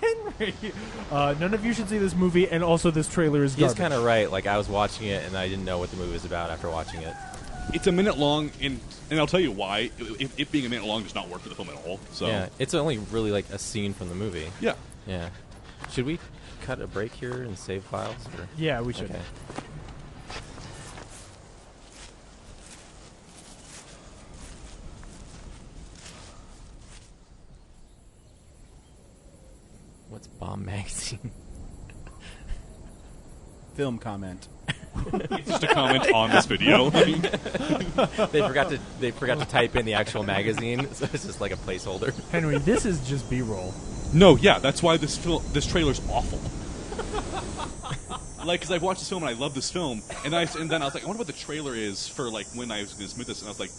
Henry! None of you should see this movie, and also this trailer is He's garbage. kind of right. Like, I was watching it, and I didn't know what the movie was about after watching it. It's a minute long, and I'll tell you why. It being a minute long does not work for the film at all. So yeah, it's only really like a scene from the movie. Yeah. Yeah. Should we cut a break here and save files? Or? Yeah, we should. Okay. What's Bomb Magazine? Film comment. Just a comment on this video. They forgot to type in the actual magazine, so it's just like a placeholder. Henry, this is just B-roll. No, yeah, that's why this trailer's awful. Like, because I've watched this film and I love this film, and then I was like, I wonder what the trailer is for like when I was going to submit this, and I was like,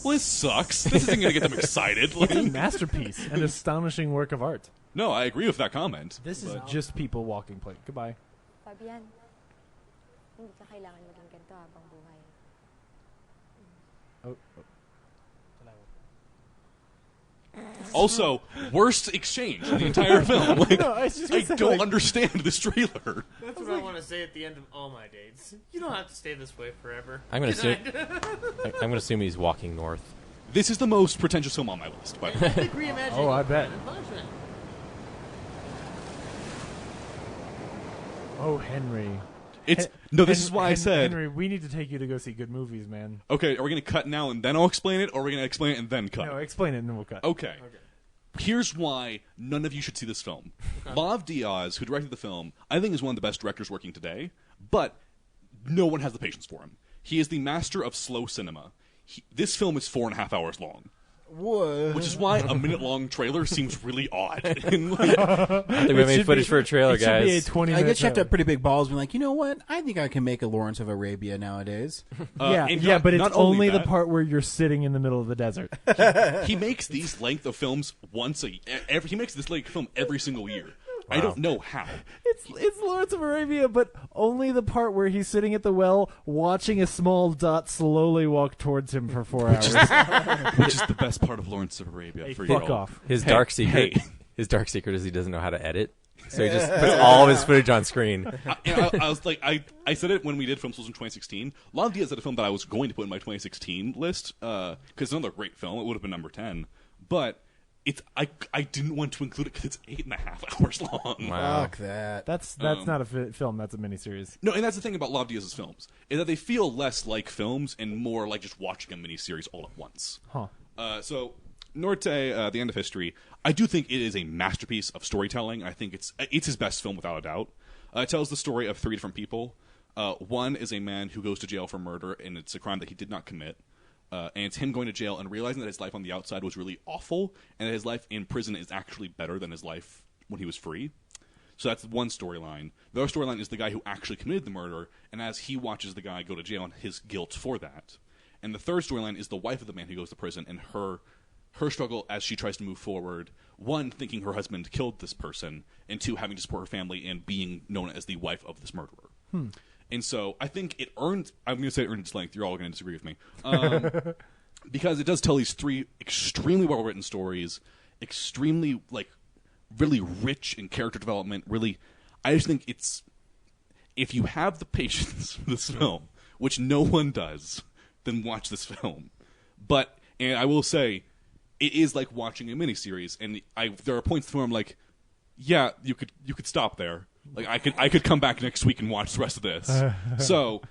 well, this sucks. This isn't going to get them excited. It's a masterpiece, an astonishing work of art. No, I agree with that comment. This is just people walking play. Goodbye. Fabian, hindi ka kailangan maging ganito habang buhay. Also, worst exchange in the entire film. Like, No, I was just gonna I say, don't like- understand this trailer. That's what I want to say at the end of all my dates. You don't have to stay this way forever. I'm gonna Good assume. night. I'm gonna assume he's walking north. This is the most pretentious film on my list, by the way. Big reimagining Oh, I bet. of Punishment. Oh, Henry. It's no. This is why I said. Henry, we need to take you to go see good movies, man. Okay, are we going to cut now and then I'll explain it, or are we going to explain it and then cut? No, explain it and then we'll cut. Okay. Here's why none of you should see this film. Lav Diaz, who directed the film, I think is one of the best directors working today, but no one has the patience for him. He is the master of slow cinema. This film is 4.5 hours long. Whoa. Which is why a minute-long trailer seems really odd. And, like, I think we made footage for a trailer, guys. I guess you have to have pretty big balls. Be like, you know what? I think I can make a Lawrence of Arabia nowadays. Yeah, but it's not only the that, part where you're sitting in the middle of the desert. He makes these length of films once a he makes this length film every single year. I don't know how. It's Lawrence of Arabia, but only the part where he's sitting at the well watching a small dot slowly walk towards him for 4 hours. Which is the best part of Lawrence of Arabia. Hey, for fuck you. off. His Hey, dark secret. hey. His dark secret is he doesn't know how to edit, so he just puts all of his footage on screen. I was like, I said it when we did Filmsplosion 2016. Lav Diaz had a film that I was going to put in my 2016 list because it's another great film. It would have been number 10, but I didn't want to include it because it's 8.5 hours long. Wow. Fuck that. That's not a film. That's a miniseries. No, and that's the thing about Lav Diaz's films is that they feel less like films and more like just watching a miniseries all at once. Huh. So Norte, The End of History, I do think it is a masterpiece of storytelling. I think it's his best film without a doubt. It tells the story of 3 different people. One is a man who goes to jail for murder, and it's a crime that he did not commit. And it's him going to jail and realizing that his life on the outside was really awful, and that his life in prison is actually better than his life when he was free. So that's one storyline. The other storyline is the guy who actually committed the murder, and as he watches the guy go to jail and his guilt for that. And the third storyline is the wife of the man who goes to prison and her struggle as she tries to move forward. 1, thinking her husband killed this person, and 2, having to support her family and being known as the wife of this murderer. And so I think it earned, I'm going to say it earned its length. You're all going to disagree with me. Because it does tell these 3 extremely well-written stories, extremely, like, really rich in character development. Really, I just think it's, if you have the patience for this film, which no one does, then watch this film. But, and I will say, it is like watching a miniseries, and there are points where I'm like, yeah, you could stop there. Like I could come back next week and watch the rest of this. So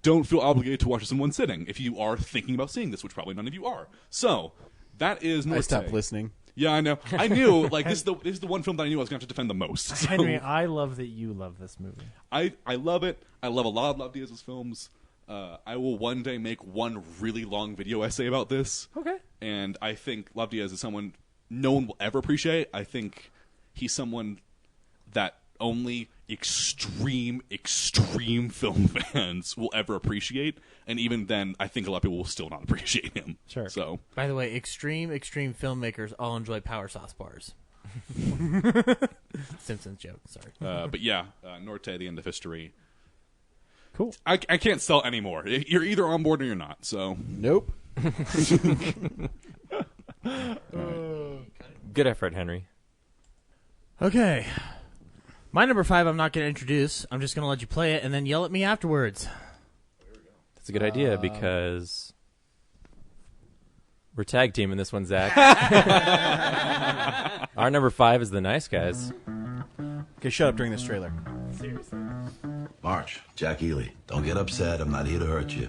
don't feel obligated to watch this in one sitting if you are thinking about seeing this, which probably none of you are. So that is Norte. I stopped listening. Yeah, I know. I knew this is the one film that I knew I was going to have to defend the most. So. Henry, I love that you love this movie. I love it. I love a lot of Love Diaz's films. I will one day make one really long video essay about this. Okay. And I think Love Diaz is someone no one will ever appreciate. I think he's someone that only extreme film fans will ever appreciate. And even then, I think a lot of people will still not appreciate him. Sure. So, by the way, extreme filmmakers all enjoy power sauce bars. Simpsons joke. Sorry. But yeah, Norte, The End of History. Cool. I can't sell anymore. You're either on board or you're not. So nope. Good effort, Henry. Okay. My number 5 I'm not going to introduce. I'm just going to let you play it and then yell at me afterwards. That's a good idea because we're tag teaming this one, Zach. Our number 5 is The Nice Guys. Okay, shut up during this trailer. Seriously. March, Jack Ely. Don't get upset. I'm not here to hurt you.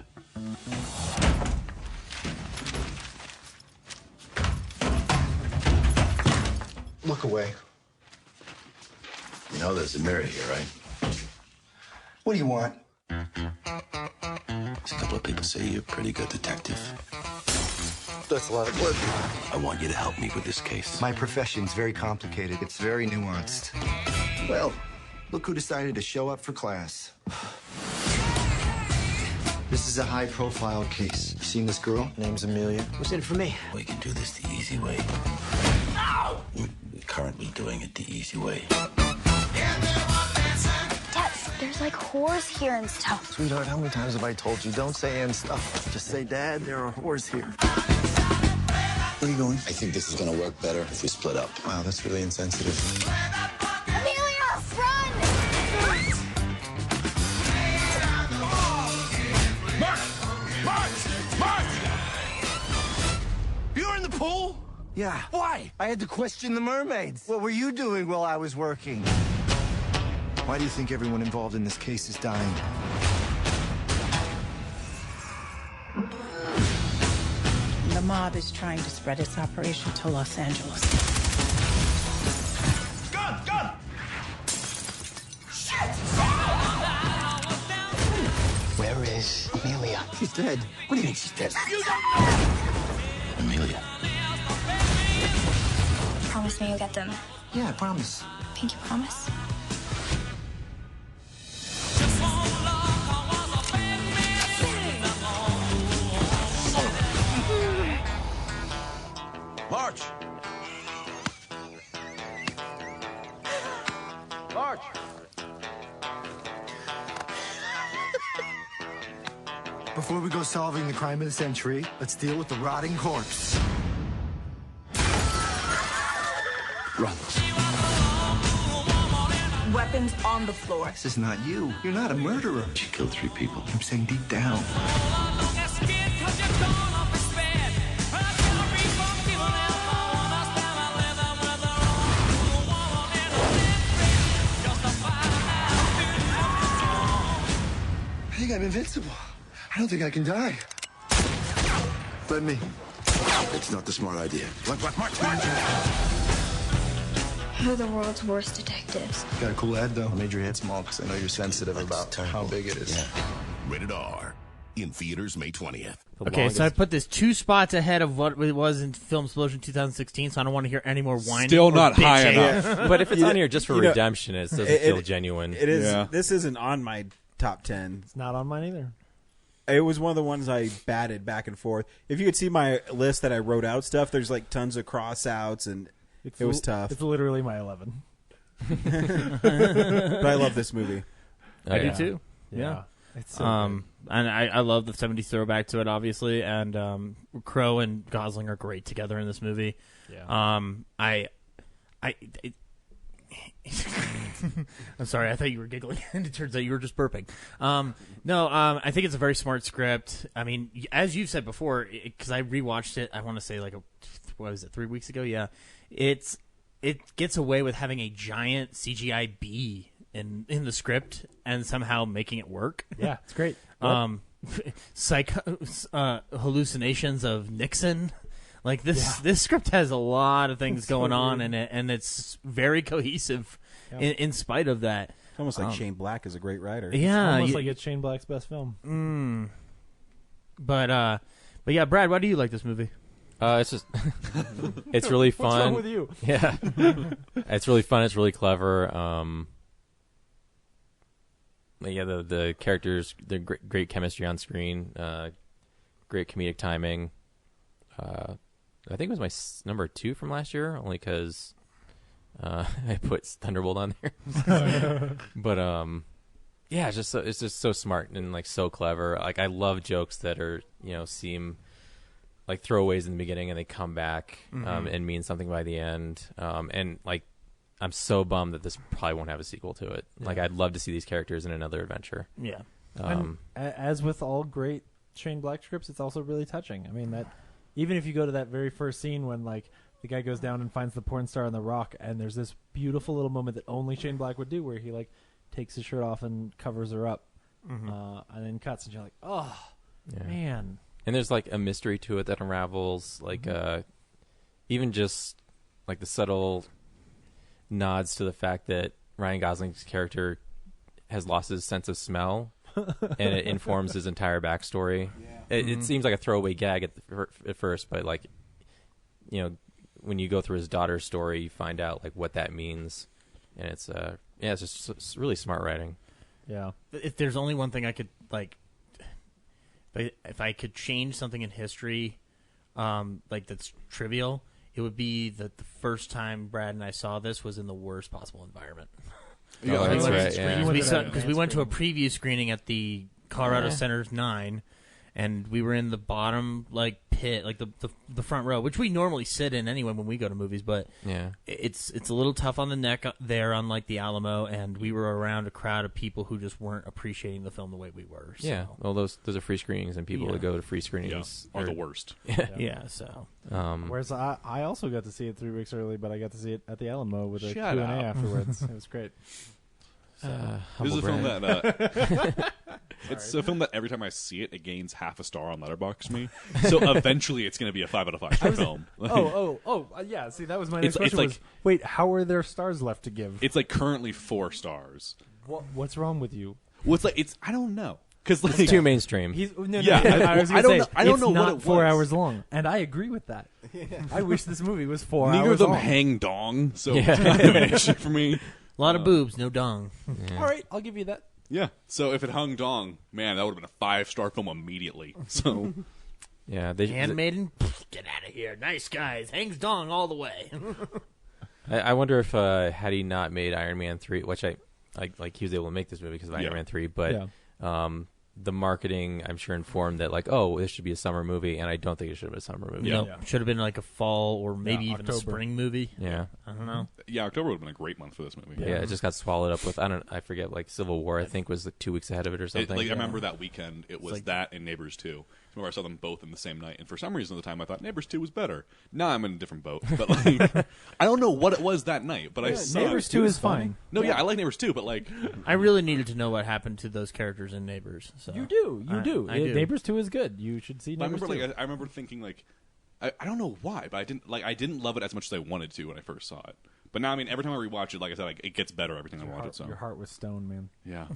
Look away. You know there's a mirror here, right? What do you want? A couple of people say you're a pretty good detective. That's a lot of work. I want you to help me with this case. My profession's very complicated. It's very nuanced. Well, look who decided to show up for class. This is a high-profile case. You seen this girl? Name's Amelia. What's in it for me? We can do this the easy way. We're currently doing it the easy way. Dad, there's like whores here and stuff. Sweetheart, how many times have I told you don't say and stuff? Just say, Dad, there are whores here. Where are you going? I think this is going to work better if we split up. Wow, that's really insensitive. Amelia, run! Mark! You're in the pool? Yeah. Why? I had to question the mermaids. What were you doing while I was working? Why do you think everyone involved in this case is dying? The mob is trying to spread its operation to Los Angeles. Gun! Shit! Where is Amelia? She's dead. What do you think she's dead? Amelia. Promise me you'll get them. Yeah, I promise. Pinky promise? March! March! Before we go solving the crime of the century, let's deal with the rotting corpse. Run. Weapons on the floor. This is not you. You're not a murderer. She killed 3 people. I'm saying deep down. I think I'm invincible. I don't think I can die. Let me. It's not the smart idea. March! We're the world's worst detectives. Got a cool head, though. I made your head small because I know you're sensitive about how big it is. Yeah. Rated R. In theaters May 20th. Okay, so I put this 2 spots ahead of what it was in Filmsplosion 2016, so I don't want to hear any more whining. Still or not high bitching. enough. But if it's on here just for redemption, it doesn't feel genuine. It is. Yeah. This isn't on my top 10. It's not on mine either. It was one of the ones I batted back and forth. If you could see my list that I wrote out stuff, there's like tons of cross outs, and it was tough. It's literally my 11. But I love this movie. I do too. Yeah. It's so and I love the 70s throwback to it, obviously, and Crow and Gosling are great together in this movie. Yeah. I'm sorry, I thought you were giggling, and it turns out you were just burping. I think it's a very smart script. I mean, as you've said before, because I rewatched it, I want to say 3 weeks ago? Yeah. It gets away with having a giant CGI bee in the script and somehow making it work. Yeah, it's great. hallucinations of Nixon. Like this script has a lot of things going on in it, and it's very cohesive in spite of that. It's almost like Shane Black is a great writer. It's Yeah, almost like it's Shane Black's best film. But yeah, Brad, why do you like this movie? It's just, it's really fun. What's wrong with you? Yeah, it's really fun. It's really clever. Yeah, the characters, the great chemistry on screen, great comedic timing. I think it was my number 2 from last year, only because I put Thunderbolt on there. But yeah, it's just so smart and like so clever. Like I love jokes that are seem like throwaways in the beginning and they come back and mean something by the end. And like I'm so bummed that this probably won't have a sequel to it. Yeah. Like I'd love to see these characters in another adventure. Yeah. And as with all great Shane Black scripts, it's also really touching. I mean that even if you go to that very first scene when like the guy goes down and finds the porn star on the rock, and there's this beautiful little moment that only Shane Black would do, where he like takes his shirt off and covers her up, and then cuts, and you're like, oh man. And there's like a mystery to it that unravels, like even just like the subtle nods to the fact that Ryan Gosling's character has lost his sense of smell, and it informs his entire backstory. It seems like a throwaway gag at first, but like, when you go through his daughter's story, you find out like what that means, and it's just really smart writing. Yeah. If there's only one thing I could like, if I could change something in history, like that's trivial, it would be that the first time Brad and I saw this was in the worst possible environment. Yeah, that's right. Yeah. Because we went to a preview screening at the Colorado Center's 9, and we were in the bottom like pit, like the front row, which we normally sit in anyway when we go to movies. But it's a little tough on the neck there, unlike the Alamo, and we were around a crowd of people who just weren't appreciating the film the way we were. So. Yeah, well, those are free screenings, and people that go to free screenings are the worst. Yeah, so. Whereas I also got to see it 3 weeks early, but I got to see it at the Alamo with a Q&A afterwards. It was great. This is a film that it's a film that every time I see it, it gains half a star on Letterboxd me. So eventually, it's going to be a 5 out of 5 film. Yeah. See, that was my next question. Was, wait, how are there stars left to give? It's like currently 4 stars. What's wrong with you? Well, it's I don't know. Because it's too mainstream. I don't know what it was. 4 hours long, and I agree with that. I wish this movie was 4 hours long. Neither of them hang dong, so it's kind of an issue for me. A lot of boobs, no dong. Yeah. All right, I'll give you that. Yeah. So if it hung dong, man, that would have been a 5-star film immediately. So, yeah, Handmaiden, get out of here. Nice guys, hangs dong all the way. I wonder if had he not made Iron Man 3, which I like, he was able to make this movie because of Iron Man 3, but the marketing, I'm sure, informed that like, oh, this should be a summer movie, and I don't think it should have been a summer movie. No, should have been like a fall or maybe even October. A spring movie. Yeah, I don't know. Yeah, October would have been a great month for this movie. Yeah, it just got swallowed up with I forget, like Civil War. I think was like 2 weeks ahead of it or something. I remember that weekend. It was like, that and Neighbors 2. I remember I saw them both in the same night, and for some reason at the time I thought Neighbors 2 was better. Now I'm in a different boat, but like I don't know what it was that night. But I saw Neighbors 2 is fine. No, yeah, I like Neighbors 2, but like I really needed to know what happened to those characters in Neighbors. So. You do. I do. Neighbors 2 is good. You should see Neighbors 2. I remember thinking like I don't know why, but I didn't love it as much as I wanted to when I first saw it. But now, I mean, every time I rewatch it, like I said, it gets better every time I watch it. So your heart was stone, man. Yeah.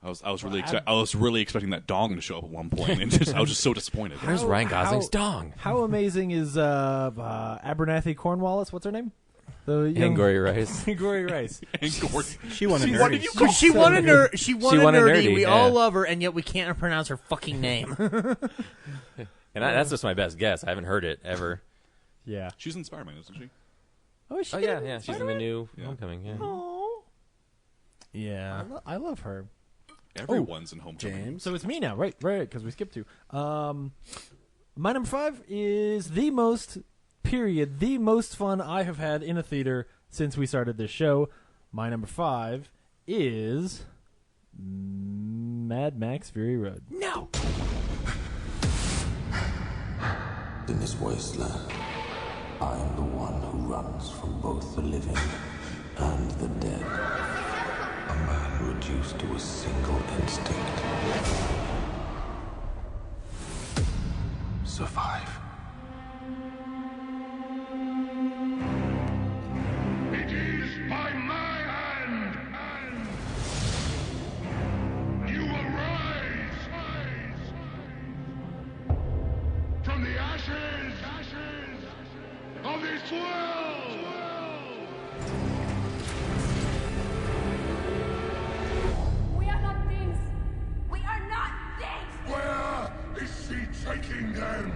I was really expecting that dong to show up at one point, and I was just so disappointed. Where's Ryan Gosling's dong? How amazing is Abernathy Cornwallis? What's her name? The young Angori Rice. Angori Rice. She won a nerdy. She won a nerdy. We all love her, and yet we can't pronounce her fucking name. And that's just my best guess. I haven't heard it ever. Yeah. She's in Spider-Man, isn't she? Oh, is she? Oh yeah. She's in the new Homecoming. Yeah. Oh. Yeah. I love her. Everyone's in Homecoming. James. So it's me now, right? Because we skipped 2. My number 5 is the most fun I have had in a theater since we started this show. My number 5 is Mad Max Fury Road. No. In this wasteland, I am the one who runs from both the living and the dead. A man reduced to a single instinct. Survive. It is by my hand, and you will rise from the ashes of this world. We are not things. We are not things. Where is she taking them?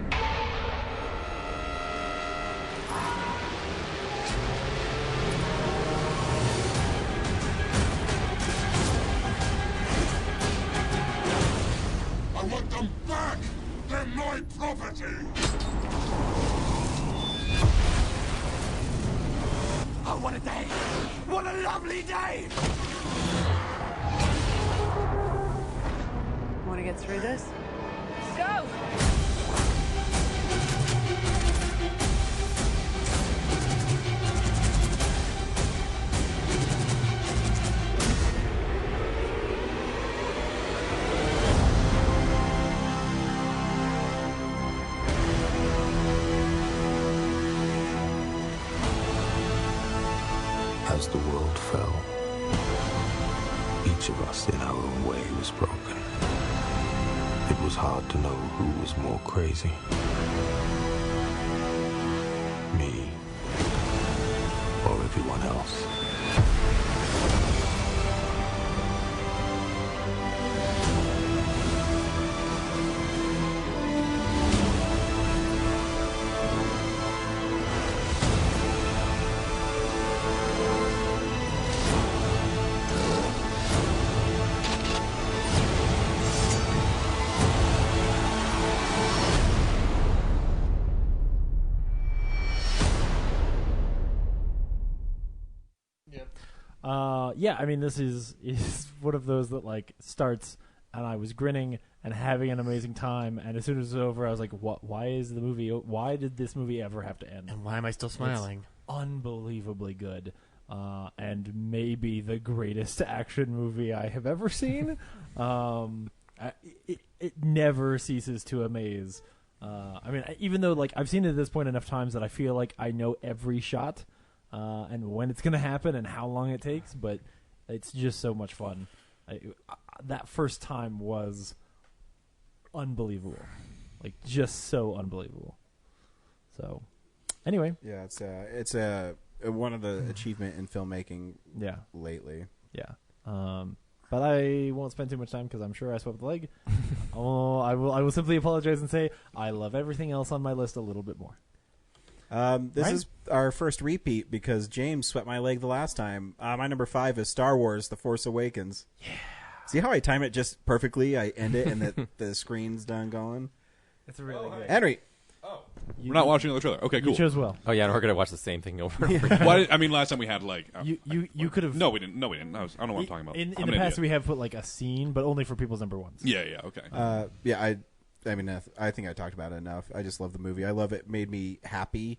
I want them back! They're my property! Oh, what a day! What a lovely day! Want to get through this? Go! As the world fell, each of us in our own way was broken. It was hard to know who was more crazy. Me or everyone else. Yeah, I mean, this is one of those that like starts, and I was grinning and having an amazing time, and as soon as it was over, I was like, "What? Why is the movie? Why did this movie ever have to end? And why am I still smiling?" It's unbelievably good, and maybe the greatest action movie I have ever seen. It never ceases to amaze. I mean, even though like I've seen it at this point enough times that I feel like I know every shot. And when it's going to happen and how long it takes, but it's just so much fun. That first time was unbelievable. Like, just so unbelievable. So, anyway. Yeah, it's one of the achievement in filmmaking lately. Yeah. But I won't spend too much time because I'm sure I swept the leg. I will simply apologize and say I love everything else on my list a little bit more. This is our first repeat because James swept my leg the last time. My number 5 is Star Wars: The Force Awakens. Yeah. See how I time it just perfectly? I end it and the screen's done going. It's really good. Henry. We're not watching another trailer. Okay, cool. You chose well. Oh yeah, and we're gonna watch the same thing over and over. Well, I mean, last time we had like you could have. No, we didn't. I don't know what I'm talking about. In the past, we have put like a scene, but only for people's number ones. Yeah. Okay. I mean, I think I talked about it enough. I just love the movie. I love it. Made me happy.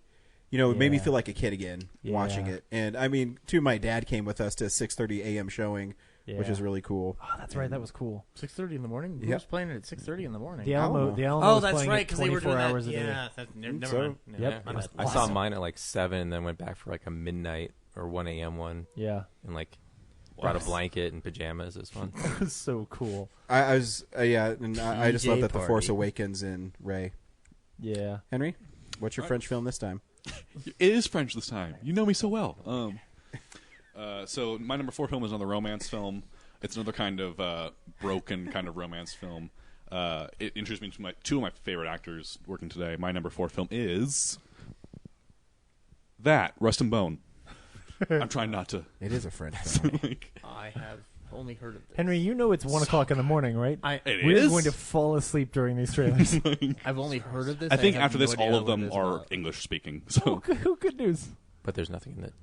You know, it made me feel like a kid again watching it. And I mean, too, my dad came with us to 6:30 a.m. showing, which is really cool. Oh, that's right. That was cool. 6:30 in the morning. Who was playing it at 6:30 in the morning? The Alamo. Oh, that's right, because they were doing hours that. a day. Yeah, never mind. Yep. I saw mine at like 7, and then went back for like a midnight or 1 a.m. one. Yeah. And like brought a blanket and pajamas. It was fun. It was so cool. I just love that The Force Awakens in Rey. Yeah. Henry, what's your French film this time? It is French this time. You know me so well. So my number 4 film is another romance film. It's another kind of broken kind of romance film. It introduced me to two of my favorite actors working today. My number 4 film is Rust and Bone. I'm trying not to. It is a French film. I have only heard of this. Henry, you know it's 1 o'clock in the morning, right? We're going to fall asleep during these trailers. I've only heard of this. I think have after no this, idea all of what them it is are about. English speaking. So good news. But there's nothing in it.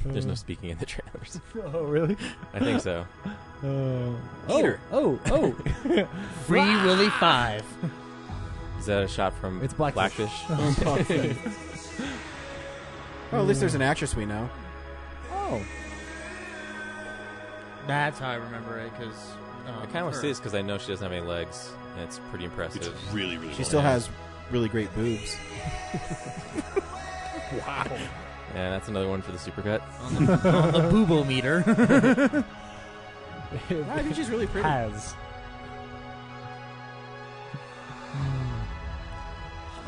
There's no speaking in the trailers. Oh, really? I think so. Peter. Oh. Free Willy 5. Is that a shot from It's Blackfish. Blackfish? Oh, at least there's an actress we know. Oh. That's how I remember it, because... I kind of want to see this because I know she doesn't have any legs, and it's pretty impressive. It's really, really She still has really great boobs. Wow. Yeah, that's another one for the supercut. On the boobo-meter. I think she's really pretty. Has.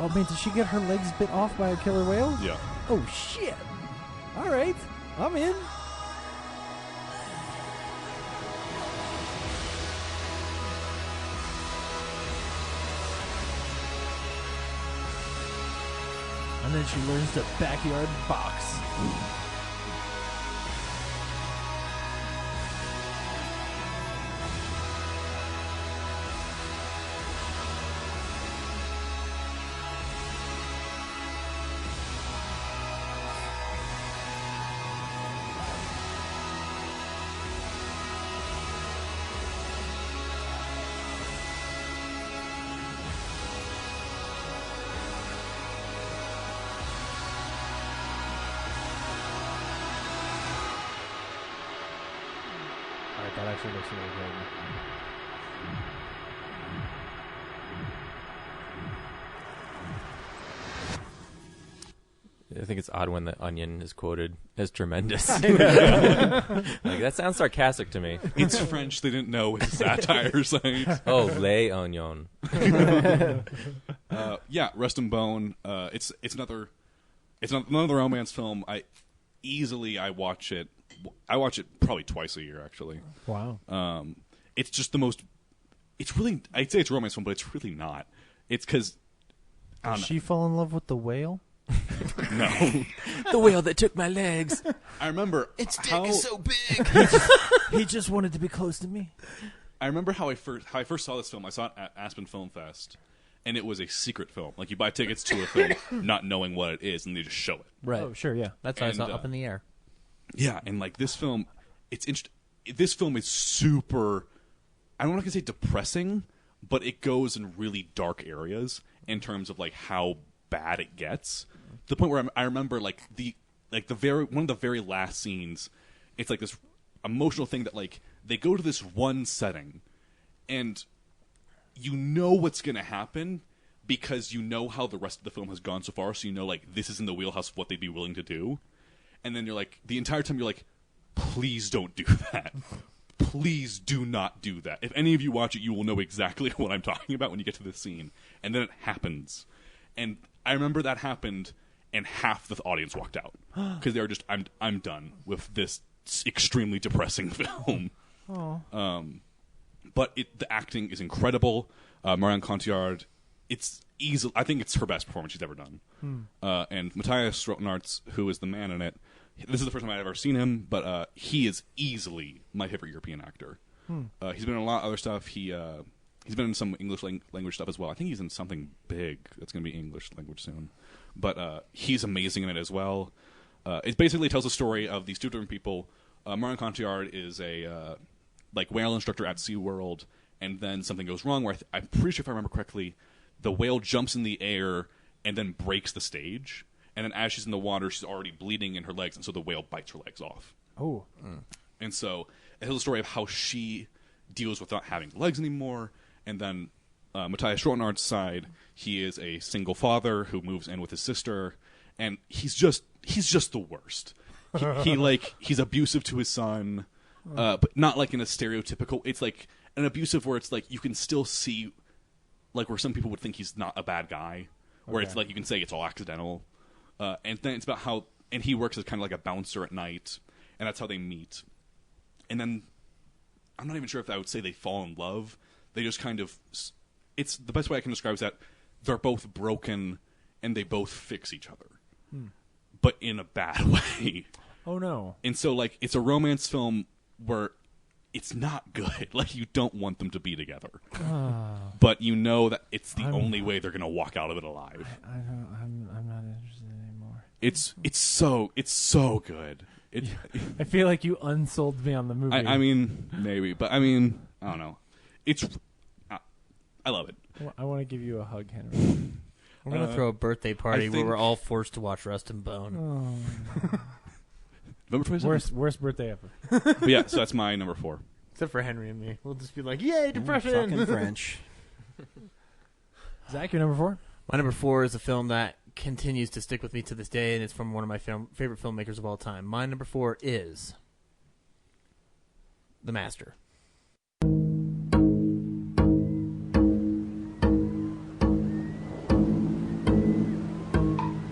Oh man, did she get her legs bit off by a killer whale? Yeah. Oh shit! All right, I'm in. And then she learns to backyard box. That actually looks really good. I think it's odd when the Onion is quoted as tremendous. Like, that sounds sarcastic to me. It's French. They didn't know it's a satire site. Oh, Les Oignons. Yeah, Rust and Bone. It's another romance film. I watch it. I watch it probably twice a year, actually. Wow. It's just the most. It's really. I'd say it's a romance film, but it's really not. It's because. Did she fall in love with the whale? No. The whale that took my legs. I remember Its dick is so big. He just wanted to be close to me. I remember how I first saw this film. I saw it at Aspen Film Fest, and it was a secret film. Like, you buy tickets to a film not knowing what it is, and they just show it. Right. Oh, sure, yeah. That's why I saw Up in the Air. Yeah, and like this film, this film is super. I'm not gonna say depressing, but it goes in really dark areas in terms of like how bad it gets. To the point where I remember one of the very last scenes. It's like this emotional thing that like they go to this one setting, and you know what's gonna happen because you know how the rest of the film has gone so far. So you know like this is in the wheelhouse of what they'd be willing to do. And then you're like, the entire time you're like, please don't do that. Please do not do that. If any of you watch it, you will know exactly what I'm talking about when you get to this scene. And then it happens. And I remember that happened, and half the audience walked out. Because they were just, I'm done with this extremely depressing film. But the acting is incredible. Marion Cotillard, I think it's her best performance she's ever done. And Matthias Schoenaerts, who is the man in it, this is the first time I've ever seen him, but he is easily my favorite European actor. He's been in a lot of other stuff. He's been in some English language stuff as well. I think he's in something big that's going to be English language soon. But he's amazing in it as well. It basically tells the story of these two different people. Marion Cotillard is a whale instructor at SeaWorld, and then something goes wrong where I'm pretty sure, if I remember correctly, the whale jumps in the air and then breaks the stage. And then as she's in the water, she's already bleeding in her legs, and so the whale bites her legs off. Oh. And so it tells the story of how she deals with not having legs anymore. And then Matthias Schoenaerts' side, he is a single father who moves in with his sister, and he's just the worst. He's abusive to his son, but not like in a stereotypical. It's like an abusive where it's like you can still see, like, where some people would think he's not a bad guy, where it's like you can say it's all accidental. And then it's about how, and he works as kind of like a bouncer at night, and that's how they meet. And then, I'm not even sure if I would say they fall in love. They just kind of, it's the best way I can describe is that they're both broken, and they both fix each other, but in a bad way. Oh no! And so, like, it's a romance film where it's not good. Like, you don't want them to be together, but you know that it's the only way they're going to walk out of it alive. I'm not interested anymore. It's so good. I feel like you unsold me on the movie. I mean, maybe, but I mean, I don't know. I love it. I want to give you a hug, Henry. We're gonna throw a birthday party where we're all forced to watch Rust and Bone. November 27th. Worst birthday ever. But yeah, so that's my number 4. Except for Henry and me. We'll just be like, yay, depression! Fucking French. Zach, your number 4? My number 4 is a film that continues to stick with me to this day, and it's from one of my favorite filmmakers of all time. My number 4 is The Master.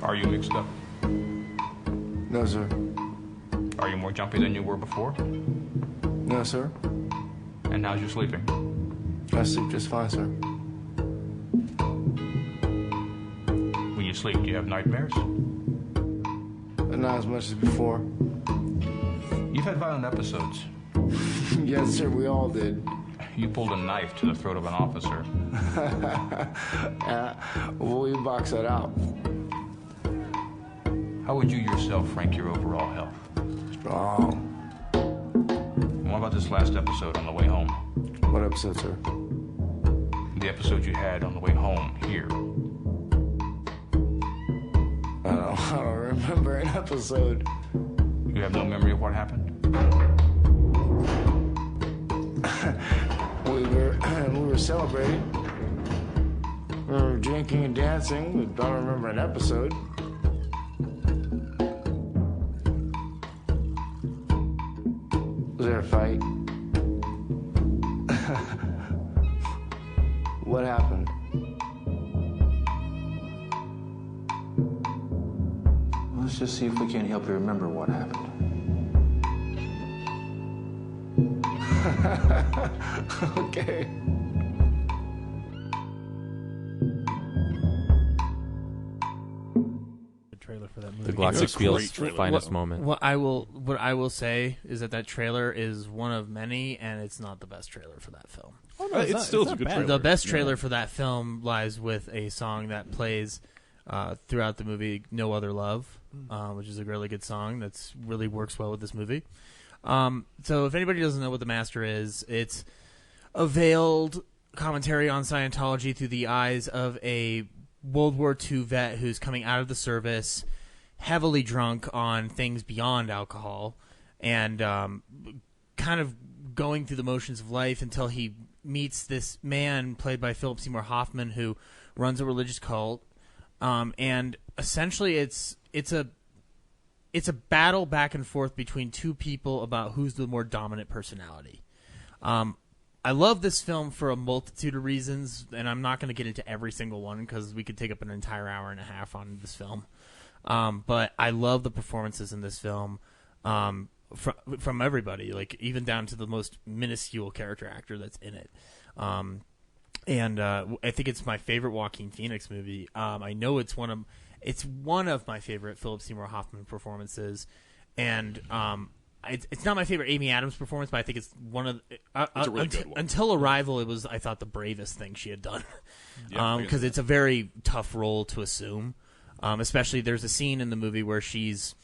Are you mixed up? No, sir. Are you more jumpy than you were before? No, sir. And how's you sleeping? I sleep just fine, sir. When you sleep, do you have nightmares? But not as much as before. You've had violent episodes. Yes, sir, we all did. You pulled a knife to the throat of an officer. Well, we box that out. How would you yourself rank your overall health? Strong. What about this last episode on the way home? What episode, sir? The episode you had on the way home here. I don't remember an episode. You have no memory of what happened? we were celebrating. We were drinking and dancing. We don't remember an episode. Was there a fight? What happened? Let's just see if we can't help you remember what happened. Okay. The trailer for that movie. The Glockenspiel's finest moment. What I will say is that trailer is one of many, and it's not the best trailer for that film. Oh, no, it's still a good trailer. The best trailer for that film lies with a song that plays throughout the movie, "No Other Love," which is a really good song that's really works well with this movie. So if anybody doesn't know what The Master is, it's a veiled commentary on Scientology through the eyes of a World War II vet who's coming out of the service, heavily drunk on things beyond alcohol, and kind of going through the motions of life until he meets this man played by Philip Seymour Hoffman who runs a religious cult. And essentially it's a battle back and forth between two people about who's the more dominant personality. I love this film for a multitude of reasons, and I'm not going to get into every single one because we could take up an entire hour and a half on this film. But I love the performances in this film from everybody, like even down to the most minuscule character actor that's in it. And I think it's my favorite Joaquin Phoenix movie. I know it's one of my favorite Philip Seymour Hoffman performances, and it's not my favorite Amy Adams performance, but I think it's one of it's a really good one. Until Arrival, it was, I thought, the bravest thing she had done, Yeah, because it's a very tough role to assume. Especially there's a scene in the movie where she's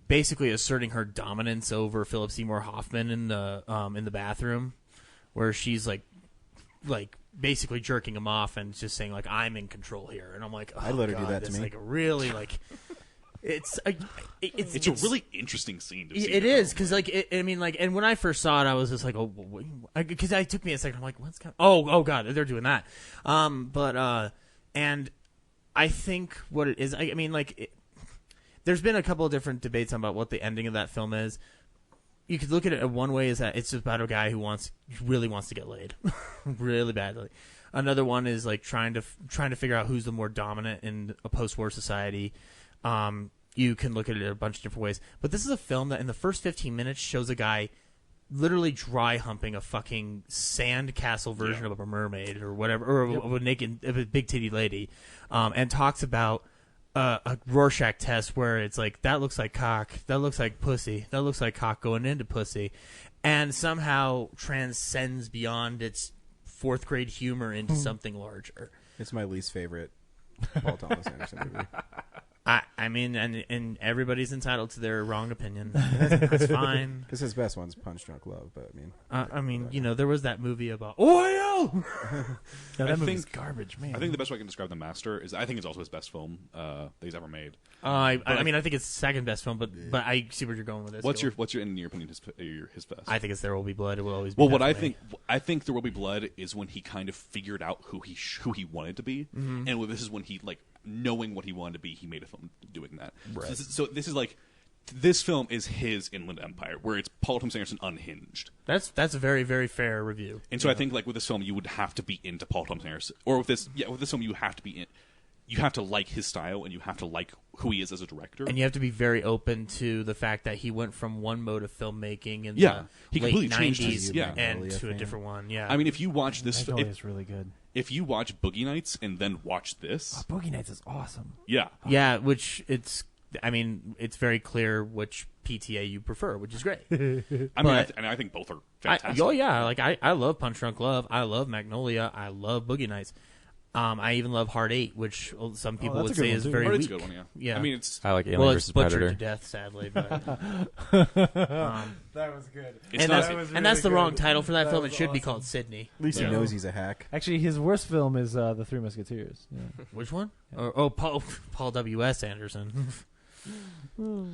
basically asserting her dominance over Philip Seymour Hoffman in the bathroom, where she's like basically jerking him off and just saying like, I'm in control here, and I'm like, oh, I'd let her God, do that to this, me. like really like it's a really interesting scene to see. It is because and when I first saw it, I was just like, oh, because it took me a second. I'm like, what's going? Oh God, they're doing that. And I think what it is, there's been a couple of different debates about what the ending of that film is. You could look at it one way is that it's just about a guy who really wants to get laid, really badly. Another one is like trying to figure out who's the more dominant in a post-war society. You can look at it a bunch of different ways, but this is a film that in the first 15 minutes shows a guy literally dry humping a fucking sand castle version of a mermaid or whatever, or of a big titty lady, and talks about a Rorschach test where it's like, that looks like cock, that looks like pussy, that looks like cock going into pussy, and somehow transcends beyond its fourth grade humor into something larger. It's my least favorite Paul Thomas Anderson movie. I mean, and everybody's entitled to their wrong opinion. That's fine. Because his best one's Punch Drunk Love, but I mean, there was that movie about oil. That movie's garbage, man. I think the best way I can describe The Master is I think it's also his best film that he's ever made. I mean, I think it's second best film, but I see where you're going with this. What's your in your opinion his best? I think it's There Will Be Blood. It will always be. Well, what I think There Will Be Blood is when he kind of figured out who he wanted to be, and this is when he knowing what he wanted to be, he made a film doing that. Right. So this is this film is his Inland Empire, where it's Paul Thomas Anderson unhinged. That's a very, very fair review. And so I think with this film you would have to be into Paul Thomas Anderson, or with this film you have to be in. You have to like his style, and you have to like who he is as a director. And you have to be very open to the fact that he went from one mode of filmmaking in he the completely late changed 90s and to a different one. Yeah, I mean, if you watch this, it's really good. If you watch Boogie Nights and then watch this, Boogie Nights is awesome. Yeah, which it's very clear which PTA you prefer, which is great. I think both are fantastic. I love Punch Drunk Love. I love Magnolia. I love Boogie Nights. I even love Heart 8, which some people would say is very Heart weak. 8's a good one, yeah. I mean, it's I like Alien it's vs. butchered Predator to death, sadly. But that was good. And that's the wrong title for that film. It should be called Sydney. At least he knows he's a hack. Actually, his worst film is The Three Musketeers. Yeah. Which one? Paul W.S. Anderson. But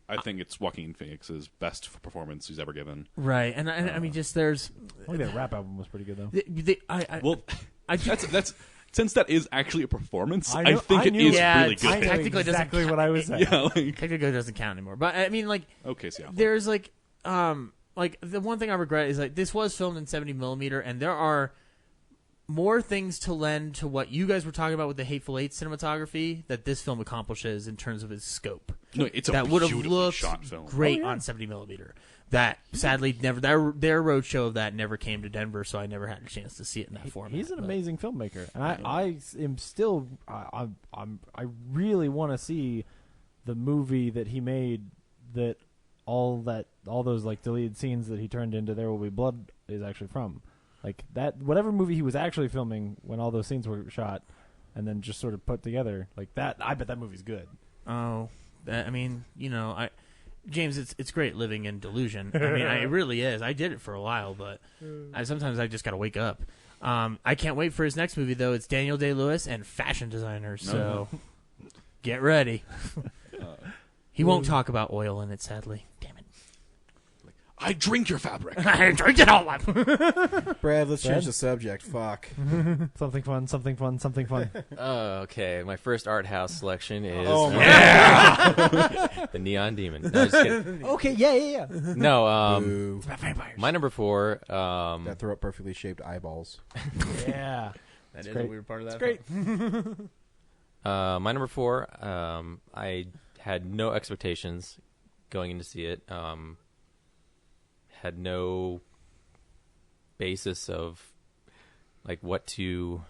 I think it's Joaquin Phoenix's best performance he's ever given. Right, and I mean, just there's. That rap album was pretty good though. That's since that is actually a perforance. I think it is really good. Technically, exactly what I was saying. Yeah, technically doesn't count anymore. But I mean, okay, so there's the one thing I regret is this was filmed in 70mm, and there are more things to lend to what you guys were talking about with the Hateful Eight cinematography that this film accomplishes in terms of its scope. No, it's that would have looked shot film. Great on 70mm. That sadly never their roadshow of that never came to Denver, so I never had a chance to see it in that format. He's an amazing filmmaker, and I am still I really want to see the movie that he made that all those deleted scenes that he turned into There Will Be Blood is actually from. That whatever movie he was actually filming when all those scenes were shot and then just sort of put together that, I bet that movie's good. Oh, I mean, James, it's great living in delusion. I mean, it really is. I did it for a while, but sometimes I just got to wake up. I can't wait for his next movie, though. It's Daniel Day-Lewis and fashion designers, so get ready. He won't talk about oil in it, sadly. Damn it. I drink your fabric. I drink it all up. Brad, let's change the subject. Fuck. Something fun. Okay, my first art house selection is The Neon Demon. No, just kidding. Okay, yeah. No, it's about vampires. My number 4. That throw up perfectly shaped eyeballs. Yeah, that is great. a weird part of that. It's great. My number 4. I had no expectations going in to see it. Had no basis of what to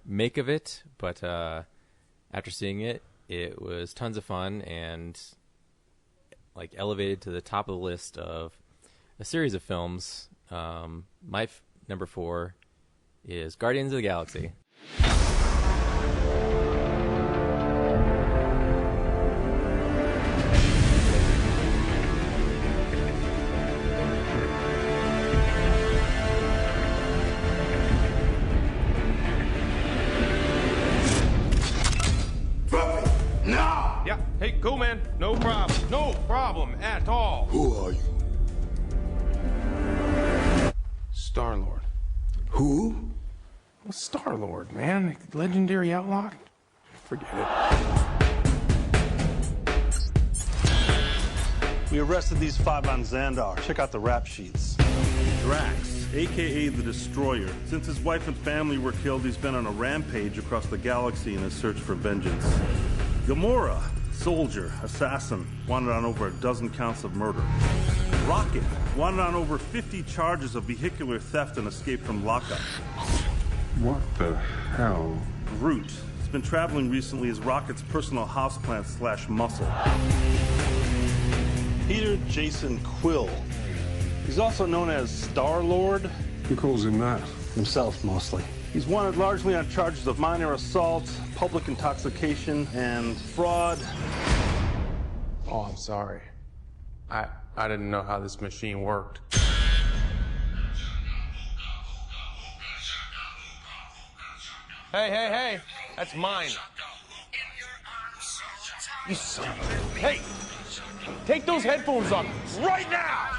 make of it, but after seeing it, it was tons of fun and elevated to the top of the list of a series of films. My number 4 is Guardians of the Galaxy. Hey, cool, man. No problem. No problem at all. Who are you? Star-Lord. Who? Well, Star-Lord, man. Legendary outlaw. Forget it. We arrested these 5 on Xandar. Check out the rap sheets. Drax, a.k.a. the Destroyer. Since his wife and family were killed, he's been on a rampage across the galaxy in his search for vengeance. Gamora, soldier, assassin, wanted on over a dozen counts of murder. Rocket, wanted on over 50 charges of vehicular theft and escape from lockup. What the hell? Groot has been traveling recently as Rocket's personal houseplant / muscle. Peter Jason Quill. He's also known as Star-Lord. Who calls him that? Himself, mostly. He's wanted largely on charges of minor assault, public intoxication, and fraud. Oh, I'm sorry. I didn't know how this machine worked. Hey, that's mine. You son of a... Hey, take those headphones off right now!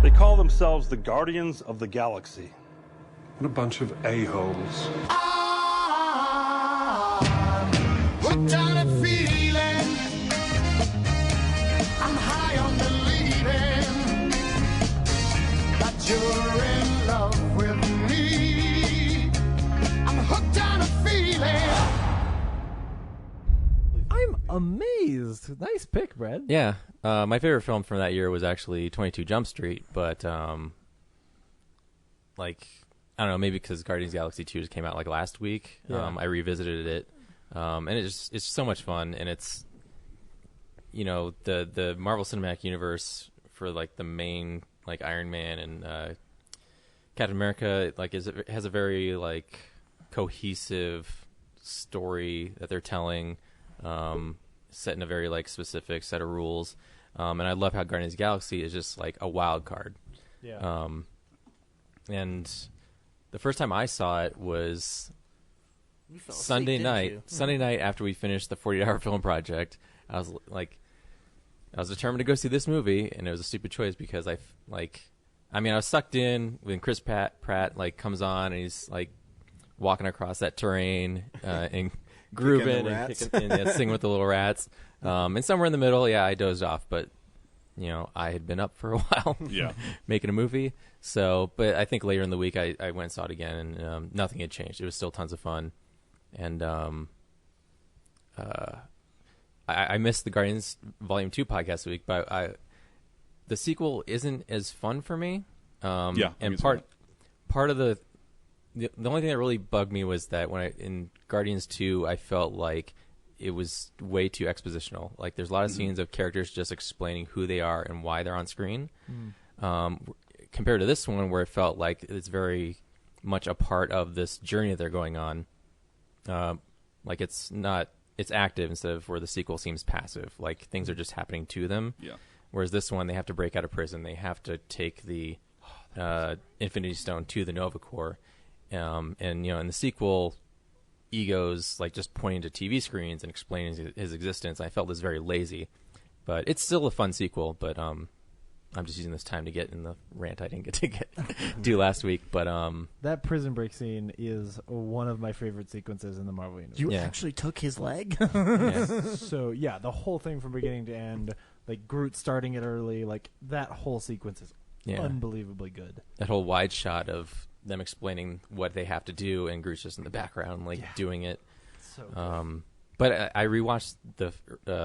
They call themselves the Guardians of the Galaxy. What a bunch of a-holes. Hooked on a feeling. I'm high on believing that you're in love with me. I'm hooked on a feeling. I'm amazed. Nice pick, Brad. Yeah. My favorite film from that year was actually 22 Jump Street, but like, I don't know, maybe because Guardians of the Galaxy 2 just came out like last week. Yeah. I revisited it, and it's so much fun, and it's, you know, the Marvel Cinematic Universe for like the main like Iron Man and Captain America like has a very like cohesive story that they're telling, set in a very like specific set of rules. And I love how Guardians of the Galaxy is just like a wild card. Yeah. And the first time I saw it was You fell asleep, Sunday didn't night. you? Sunday night after we finished the 40-hour film project. I was determined to go see this movie, and it was a stupid choice because I was sucked in when Chris Pratt like comes on and he's like walking across that terrain and grooving and singing with the little rats. And somewhere in the middle, I dozed off, but you know, I had been up for a while, making a movie. So, but I think later in the week, I went and saw it again, and nothing had changed. It was still tons of fun, and I missed the Guardians Volume 2 podcast this week, but the sequel isn't as fun for me. And part of the only thing that really bugged me was that in Guardians 2, I felt like it was way too expositional. Like, there's a lot of scenes of characters just explaining who they are and why they're on screen. Compared to this one, where it felt like it's very much a part of this journey that they're going on. Like, it's active instead of where the sequel seems passive. Like, things are just happening to them. Yeah. Whereas this one, they have to break out of prison. They have to take the Infinity Stone to the Nova Corps. And, you know, in the sequel, Ego's like just pointing to TV screens and explaining his existence. I felt this very lazy, but it's still a fun sequel. But I'm just using this time to get in the rant I didn't get to do last week. But that prison break scene is one of my favorite sequences in the Marvel universe. You actually took his leg? So yeah, the whole thing from beginning to end, like Groot starting it early, like that whole sequence is unbelievably good. That whole wide shot of them explaining what they have to do, and Groot's just in the background, doing it. So good. But I rewatched the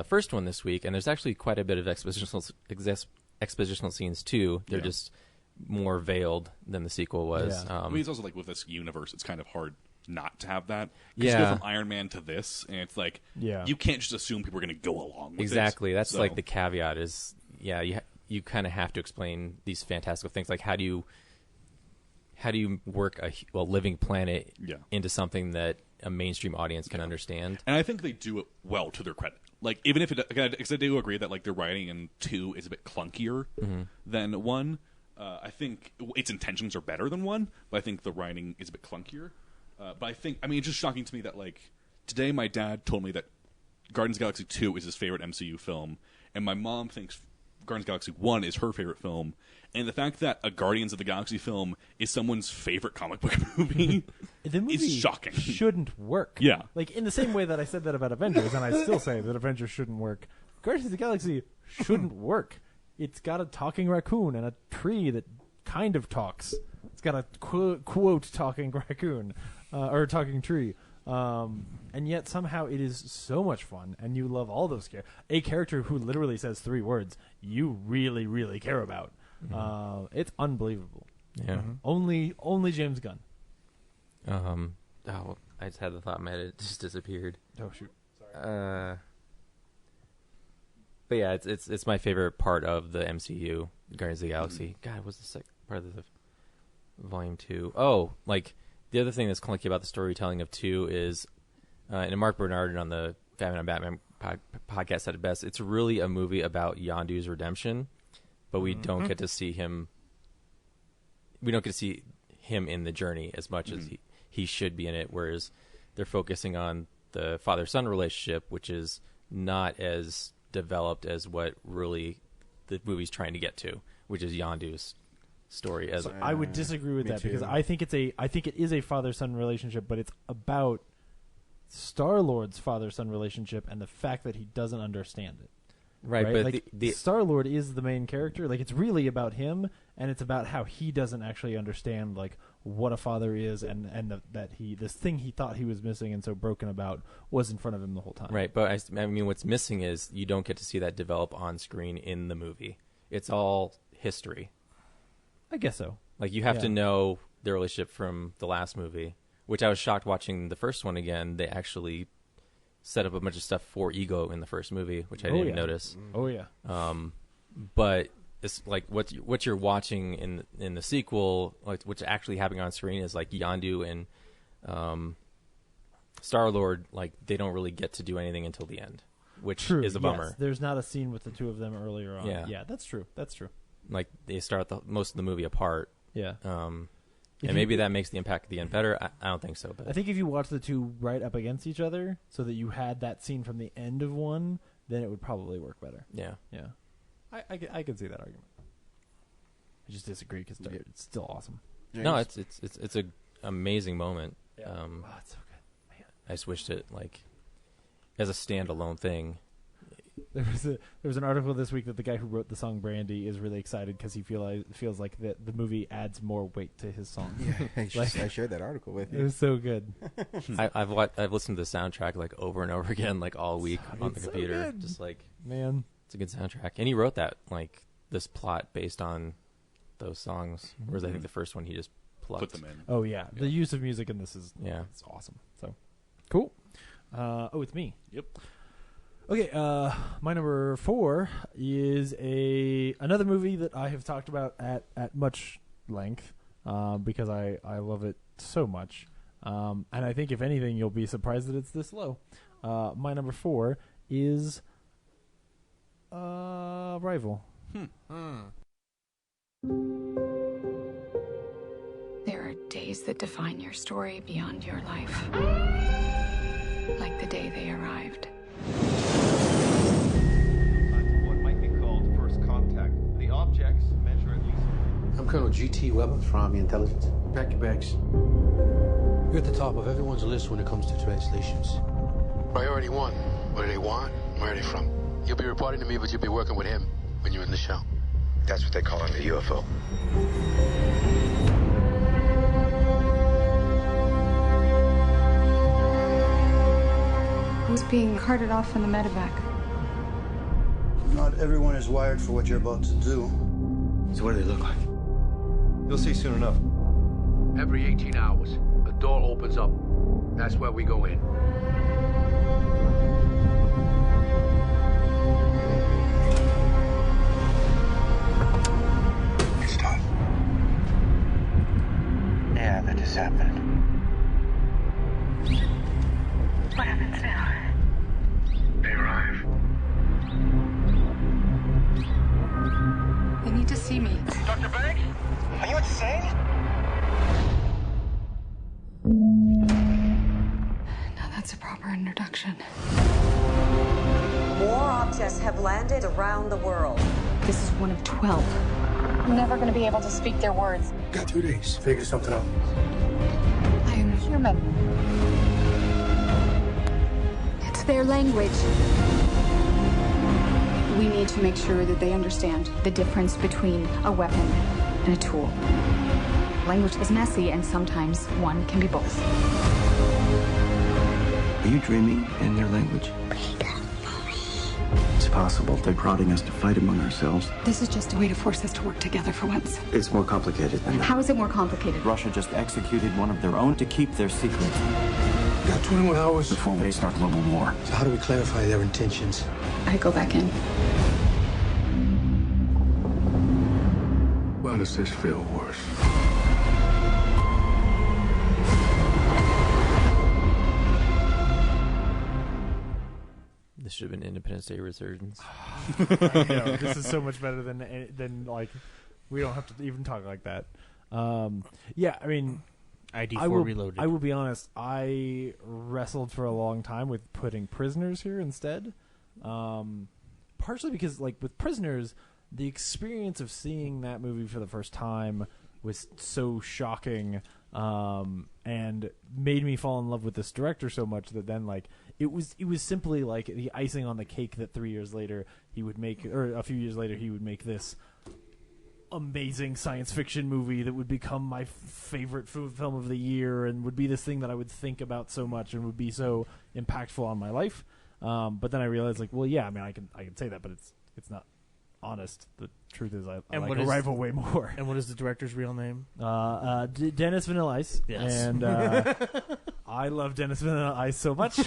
first one this week, and there's actually quite a bit of expositional scenes too. They're just more veiled than the sequel was. Yeah. I mean, it's also like with this universe, it's kind of hard not to have that. You go from Iron Man to this, and it's like you can't just assume people are going to go along with exactly. it. That's like the caveat is you kind of have to explain these fantastical things, like how do you work a living planet into something that a mainstream audience can understand? And I think they do it well, to their credit. Like, even if because I do agree that like their writing in 2 is a bit clunkier than 1. I think its intentions are better than 1, but I think the writing is a bit clunkier. But it's just shocking to me that like today my dad told me that Guardians of the Galaxy 2 is his favorite MCU film, and my mom thinks Guardians of the Galaxy 1 is her favorite film. And the fact that a Guardians of the Galaxy film is someone's favorite comic book movie, the movie is shocking. Shouldn't work. Yeah. Like, in the same way that I said that about Avengers, and I still say that Avengers shouldn't work, Guardians of the Galaxy shouldn't work. It's got a talking raccoon and a tree that kind of talks. It's got a quote talking raccoon, or talking tree. And yet somehow it is so much fun, and you love all those characters. A character who literally says 3 words you really, really care about. It's unbelievable. Yeah. Only James Gunn. Oh, I just had the thought in my head. It just disappeared. Oh shoot. Sorry. But yeah, it's my favorite part of the MCU, Guardians of the Galaxy. God, what's the second part of the Volume 2? Oh, like the other thing that's clunky about the storytelling of 2 is, and Mark Bernard on the Batman podcast said it best. It's really a movie about Yondu's redemption, but we don't get to see him. We don't get to see him in the journey as much as he should be in it. Whereas they're focusing on the father-son relationship, which is not as developed as what really the movie's trying to get to, which is Yondu's story. As I would disagree with that because I think it is a father-son relationship, but it's about Star-Lord's father-son relationship and the fact that he doesn't understand it. Right, but like the Star-Lord is the main character. Like, it's really about him, and it's about how he doesn't actually understand like what a father is, and that this thing he thought he was missing and so broken about was in front of him the whole time. Right, but I mean, what's missing is you don't get to see that develop on screen in the movie. It's all history. I guess so. Like, you have to know the relationship from the last movie, which I was shocked watching the first one again. They actually set up a bunch of stuff for Ego in the first movie, which I didn't notice. Oh yeah. But it's like what you're watching in the sequel, like what's actually happening on screen is like Yondu and Star-Lord, like they don't really get to do anything until the end, which is a bummer. Yes. There's not a scene with the two of them earlier on. Yeah, that's true. That's true. Like they start most of the movie apart. Yeah. And maybe that makes the impact at the end better. I don't think so. But I think if you watch the two right up against each other, so that you had that scene from the end of one, then it would probably work better. Yeah. Yeah. I can see that argument. I just disagree because it's still awesome. No, it's a amazing moment. Yeah. It's so good. Man. I just wished it like as a standalone thing. There was an article this week that the guy who wrote the song Brandy is really excited because he feels like the movie adds more weight to his song. Yeah, I shared that article with you. It was so good. I've listened to the soundtrack like over and over again, like all week on the computer. So just like, man, it's a good soundtrack. And he wrote that like this plot based on those songs, whereas I think the first one he just plucked. Put them in. Oh yeah, the use of music in this is it's awesome. So cool. It's me. Yep. Okay, my number 4 is another movie that I have talked about at much length because I love it so much. And I think, if anything, you'll be surprised that it's this low. My number 4 is Rival. There are days that define your story beyond your life. Like the day they arrived. What might be called first contact. The objects measure at least. I'm Colonel G.T. Weber from Army Intelligence. Pack your bags. You're at the top of everyone's list when it comes to translations. Priority 1. What do they want? Where are they from? You'll be reporting to me, but you'll be working with him when you're in the show. That's what they call him, the UFO. Who's being carted off in the medevac? Not everyone is wired for what you're about to do. So what do they look like? You'll see soon enough. Every 18 hours, a door opens up. That's where we go in. It's time. Yeah, that just happened. What happens now? They arrive. They need to see me. Dr. Banks? Are you insane? Now that's a proper introduction. More objects have landed around the world. This is one of 12. I'm never going to be able to speak their words. Got 2 days. Figure something out. I am human. It's their language. We need to make sure that they understand the difference between a weapon and a tool. Language is messy, and sometimes one can be both. Are you dreaming in their language? It's possible they're prodding us to fight among ourselves. This is just a way to force us to work together for once. It's more complicated than that. How is it more complicated? Russia just executed one of their own to keep their secret. We got 21 hours before they start global war. So how do we clarify their intentions? I go back in. Why does this feel worse? This should have been Independence Day Resurgence. I know. This is so much better than like we don't have to even talk like that. Yeah, I mean, ID4 Reloaded. I will be honest. I wrestled for a long time with putting Prisoners here instead. Partially because, like, with Prisoners, the experience of seeing that movie for the first time was so shocking, and made me fall in love with this director so much that then, like, it was simply like the icing on the cake that 3 years later he would make, or a few years later he would make this amazing science fiction movie that would become my favorite film of the year and would be this thing that I would think about so much and would be so impactful on my life. But then I realized, like, well, yeah, I mean, I can say that, but it's not honest. The truth is, I like Arrival way more. And what is the director's real name? Dennis Vanilla Ice. Yes. And I love Dennis Vanilla Ice so much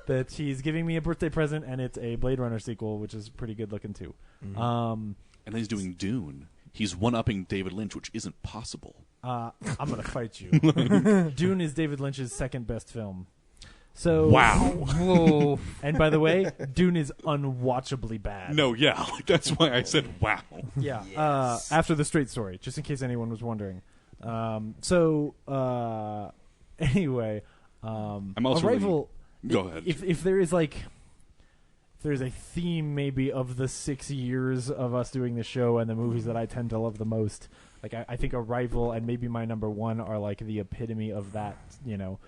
that he's giving me a birthday present, and it's a Blade Runner sequel, which is pretty good looking too. And then he's doing Dune. He's one-upping David Lynch, which isn't possible. I'm going to fight you. Dune is David Lynch's second best film. So wow. And by the way, Dune is unwatchably bad. No, yeah. That's why I said wow. Yeah. Yes. After the straight story, just in case anyone was wondering. Anyway, I'm also Arrival. Go ahead. If there is like, if there's a theme maybe of the 6 years of us doing the show and the movies that I tend to love the most, like I think Arrival and maybe my number one are like the epitome of that. You know.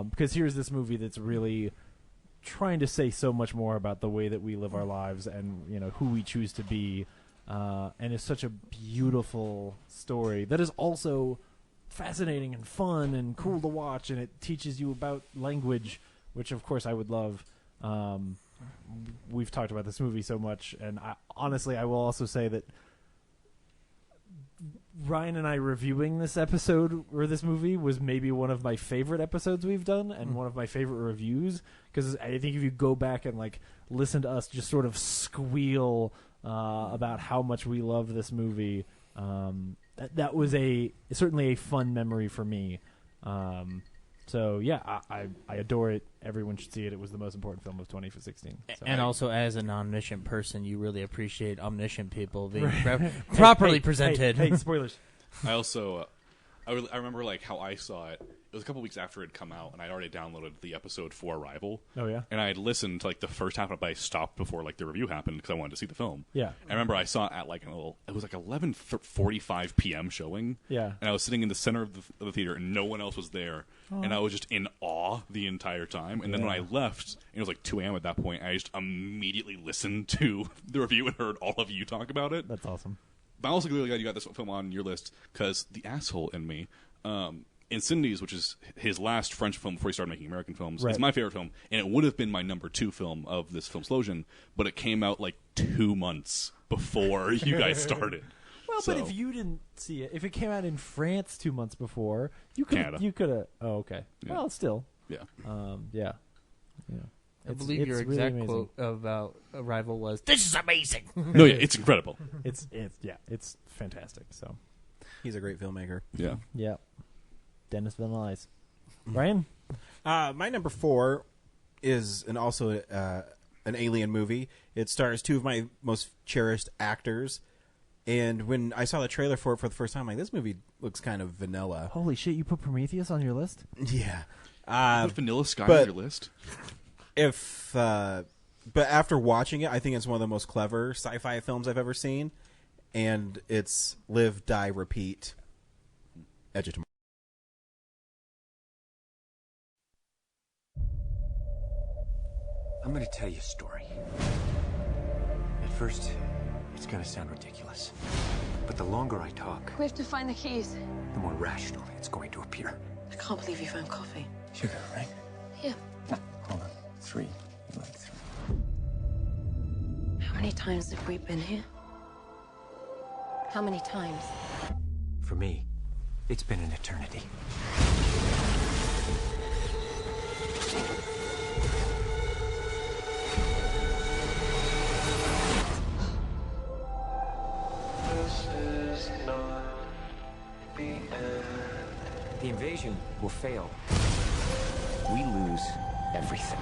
Because here's this movie that's really trying to say so much more about the way that we live our lives and, you know, who we choose to be, and it's such a beautiful story that is also fascinating and fun and cool to watch, and it teaches you about language, which of course I would love. We've talked about this movie so much, and honestly I will also say that Ryan and I reviewing this episode or this movie was maybe one of my favorite episodes we've done and one of my favorite reviews, because I think if you go back and like listen to us just sort of squeal about how much we love this movie, that was certainly a fun memory for me. So yeah, I adore it. Everyone should see it. It was the most important film of 2016. So. And also, as an omniscient person, you really appreciate omniscient people being properly presented. Hey, spoilers. I also, I remember like how I saw it. It was a couple weeks after it had come out, and I'd already downloaded the episode for Arrival. Oh yeah. And I had listened to like the first half, but I stopped before like the review happened because I wanted to see the film. Yeah. I remember I saw it at like it was like 11:45 p.m. showing. Yeah. And I was sitting in the center of the theater, and no one else was there, and I was just in awe the entire time. And then when I left, and it was like 2 a.m. at that point, I just immediately listened to the review and heard all of you talk about it. That's awesome. But I'm also really glad you got this film on your list, because the asshole in me, Incendies, which is his last French film before he started making American films, is my favorite film, and it would have been my number 2 film of this Filmsplosion, but it came out like 2 months before you guys started. Well, but if you didn't see it, if it came out in France 2 months before, you could have. Oh, okay. Yeah. Well, still. Yeah. Yeah. I believe your exact really quote about Arrival was, "This is amazing." No, yeah, it's incredible. It's fantastic. So he's a great filmmaker. Yeah. Yeah. Dennis Vanilla Ice. Brian? My number 4 is also an alien movie. It stars 2 of my most cherished actors. And when I saw the trailer for it for the first time, I'm like, this movie looks kind of vanilla. Holy shit, you put Prometheus on your list? Yeah. Put Vanilla Sky on your list? But after watching it, I think it's one of the most clever sci-fi films I've ever seen. And it's Live, Die, Repeat. Edge of Tomorrow. I'm going to tell you a story. At first, it's going to sound ridiculous. But the longer I talk, We have to find the keys. the more rational it's going to appear. I can't believe you found coffee. Sugar, right? Yeah. Hold on. 3. You like 3. times have we been here? How many times? For me, it's been an eternity. The invasion will fail. We lose everything.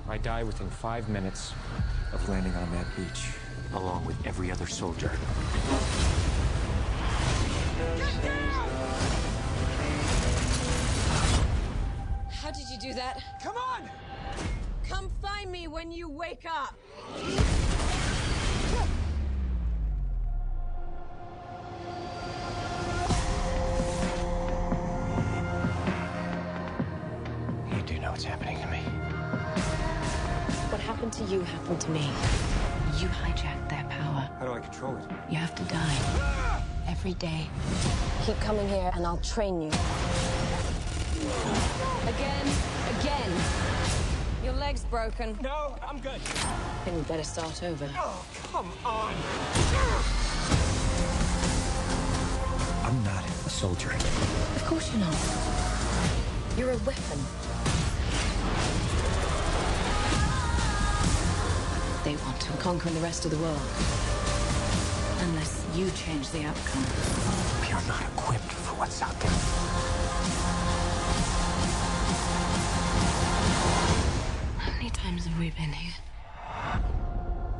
I die within 5 minutes of landing on that beach, along with every other soldier. How did you do that? Come on! Come find me when you wake up! You do know what's happening to me. What happened to you happened to me. You hijacked their power. How do I control it? You have to die. Every day. Keep coming here and I'll train you. Again. Your leg's broken. No, I'm good. Then we better start over. Oh, come on. I'm not a soldier. Of course you're not. You're a weapon. They want to conquer the rest of the world. Unless you change the outcome. We are not equipped for what's out there. How many times have we been here?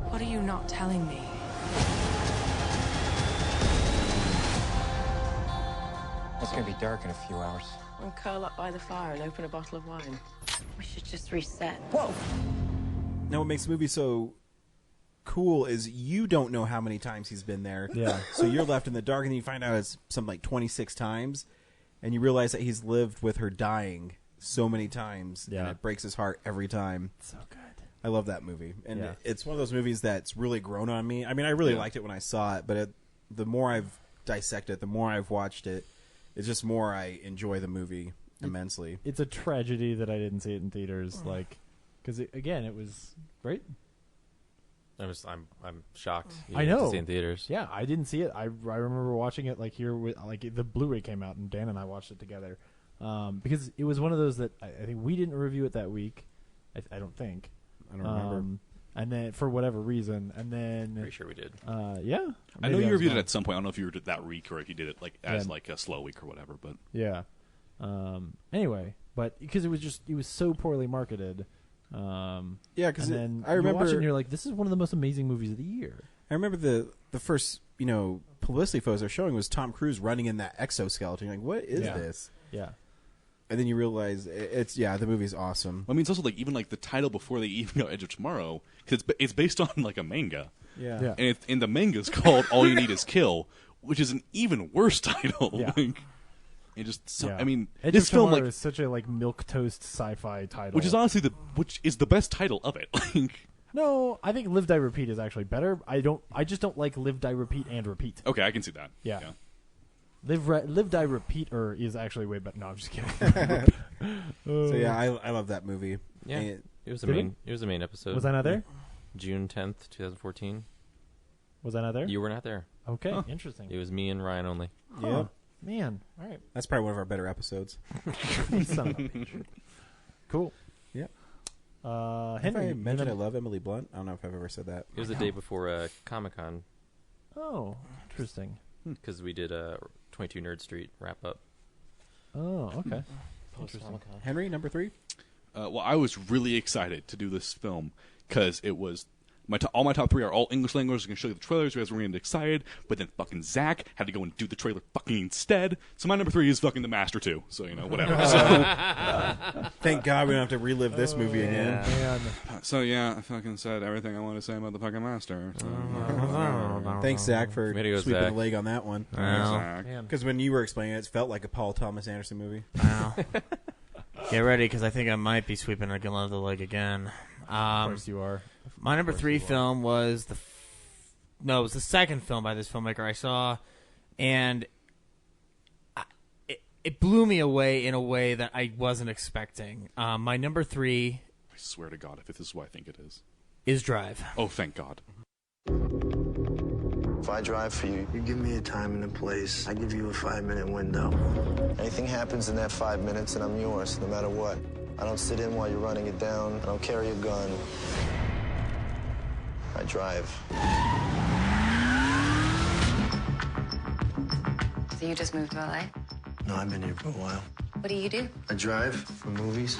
What are you not telling me? It's gonna be dark in a few hours. And curl up by the fire and open a bottle of wine. We should just reset. Whoa! Now, what makes the movie so cool is you don't know how many times he's been there. Yeah. So you're left in the dark, and then you find out it's something like 26 times, and you realize that he's lived with her dying so many times, and it breaks his heart every time. So good. I love that movie, and Yeah. it's one of those movies that's really grown on me. I mean, I really liked it when I saw it, but the more I've dissected it, the more I've watched it, it's just more I enjoy the movie immensely. It's a tragedy that I didn't see it in theaters, because again, it was great. I'm shocked. You I didn't know. see it in theaters. Yeah, I didn't see it. I remember watching it here with the Blu-ray came out and Dan and I watched it together because it was one of those that I think we didn't review it that week. I don't think. I don't remember. And then for whatever reason, and then Pretty sure we did. Yeah, I know you reviewed it at some point. I don't know if you did it that week or if you did it as Yeah. a slow week or whatever. But yeah. Anyway, but because it was so poorly marketed. Yeah, because I remember you watch it and you're like, this is one of the most amazing movies of the year. I remember the first publicity photos they're showing was Tom Cruise running in that exoskeleton. You're like, what is this? Yeah. And then you realize the movie's awesome. I mean, it's also even the title before they even go Edge of Tomorrow, because it's based on a manga. Yeah. And the manga's called All You Need Is Kill, which is an even worse title. Yeah. And just Yeah. I mean, Edge this of film Tomorrow is such a milquetoast sci-fi title, which is honestly the best title of it. No, I think Live Die Repeat is actually better. I just don't like Live Die Repeat and Repeat. Okay, I can see that. Yeah. Live Die Repeat is actually way better. No, I'm just kidding. So yeah, I love that movie. Yeah, And it was the Did main. It was the main episode. Was I not there? June 10th, 2014. Was I not there? You were not there. Okay, interesting. It was me and Ryan only. Yeah. Man, all right. That's probably one of our better episodes. Son of a bitch. Cool. Yeah. Henry, I mentioned I love Emily Blunt. I don't know if I've ever said that. It was the day before Comic-Con. Oh, interesting. Because we did a 22 Nerd Street wrap up. Oh, okay. Interesting. Henry, number 3? Well, I was really excited to do this film because it was all my top 3 are all English language. I was going to show you the trailers. You guys were going to get excited, but then fucking Zach had to go and do the trailer fucking instead. So my number 3 is fucking The Master 2. So whatever. Thank God we don't have to relive this movie again. Man. So yeah, I fucking said everything I want to say about the fucking Master. So. Thanks, Zach, for Way to go, sweeping Zach. the leg on that one. Zach. Because when you were explaining it felt like a Paul Thomas Anderson movie. Wow. Get ready, because I think I might be sweeping another leg again. Of course you are. My number 3 film was it was the second film by this filmmaker I saw, and it blew me away in a way that I wasn't expecting. My number 3. I swear to God, if this is who I think it is Drive. Oh, thank God. If I drive for you, you give me a time and a place. I give you a 5-minute window. Anything happens in that 5 minutes, and I'm yours, no matter what. I don't sit in while you're running it down. I don't carry a gun. I drive. So you just moved to LA? No, I've been here for a while. What do you do? I drive for movies.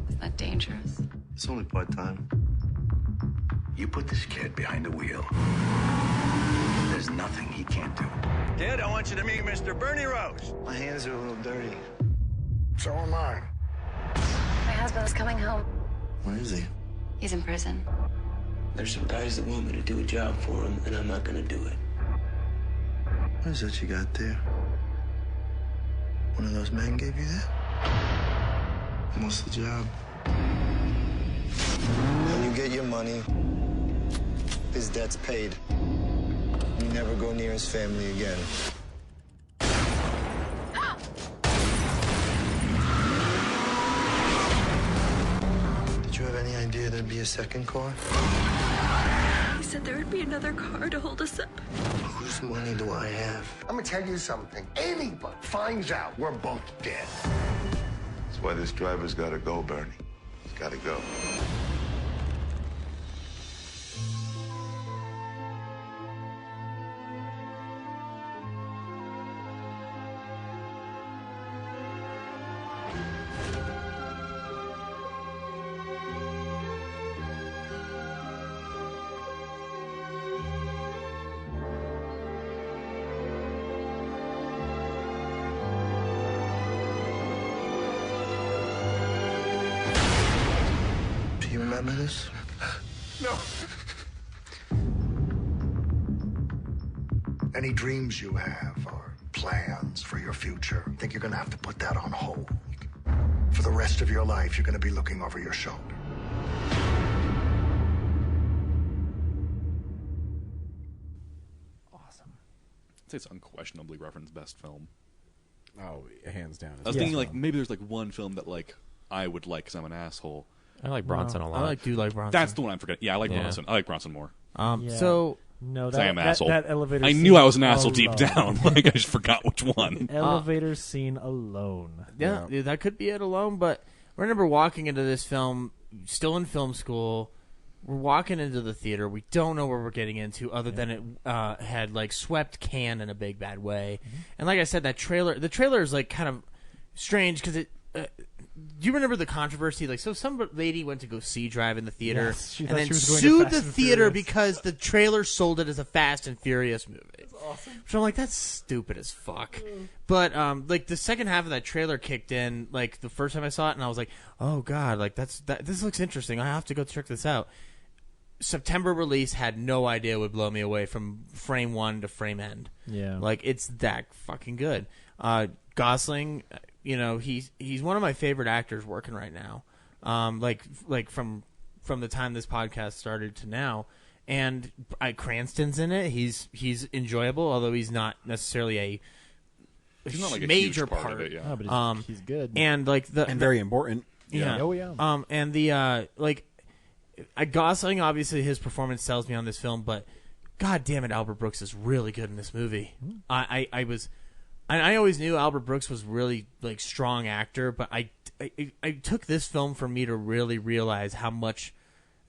Is that dangerous? It's only part-time. You put this kid behind the wheel. There's nothing he can't do. Kid, I want you to meet Mr. Bernie Rose. My hands are a little dirty. So am I. My husband's coming home. Where is he? He's in prison. There's some guys that want me to do a job for them, and I'm not gonna do it. What is that you got there? One of those men gave you that? What's the job? When you get your money, his debt's paid. You never go near his family again. Did you have any idea there'd be a second car? He said there would be another car to hold us up. Whose money do I have? I'm gonna tell you something. Anybody finds out, we're both dead. That's why this driver's gotta go, Bernie. He's gotta go. Do you remember this? No. Any dreams you have or plans for your future, I think you're gonna have to put that on hold. For the rest of your life, you're gonna be looking over your shoulder. I'd say it's unquestionably Refn's best film. Oh, hands down. I was thinking like maybe there's like one film that like I would like because I'm an asshole. I like Bronson a lot. do like Bronson. That's the one I'm forgetting. Yeah, I like Bronson. I like Bronson more. So no, I am an asshole. that elevator. I scene knew I was an asshole alone. deep down. Like I just forgot which one. Elevator scene alone. Yeah, that could be it alone. But I remember walking into this film, still in film school. We're walking into the theater. We don't know where we're getting into, other than it had like swept Cannes in a big bad way. And like I said, the trailer is like kind of strange because it. Do you remember the controversy? Like, so some lady went to go see Drive in the theater, Yes, she and thought then she was going to sued Fast the and theater Furious. because the trailer sold it as a Fast and Furious movie. That's awesome. So I'm like, that's stupid as fuck. But like the second half of that trailer kicked in, like the first time I saw it, and I was like, oh god, like this looks interesting. I have to go check this out. September release, had no idea would blow me away from frame one to frame end. Yeah. Like it's that fucking good. Gosling, you know, he's one of my favorite actors working right now. Like from the time this podcast started to now. And Cranston's in it. He's enjoyable, although he's not necessarily He's not like a major huge part of it, yeah. No, but he's good. And like And very important. Yeah. Oh yeah. And the Gosling, obviously his performance sells me on this film, but god damn it, Albert Brooks is really good in this movie. I always knew Albert Brooks was really like strong actor, but I took this film for me to really realize how much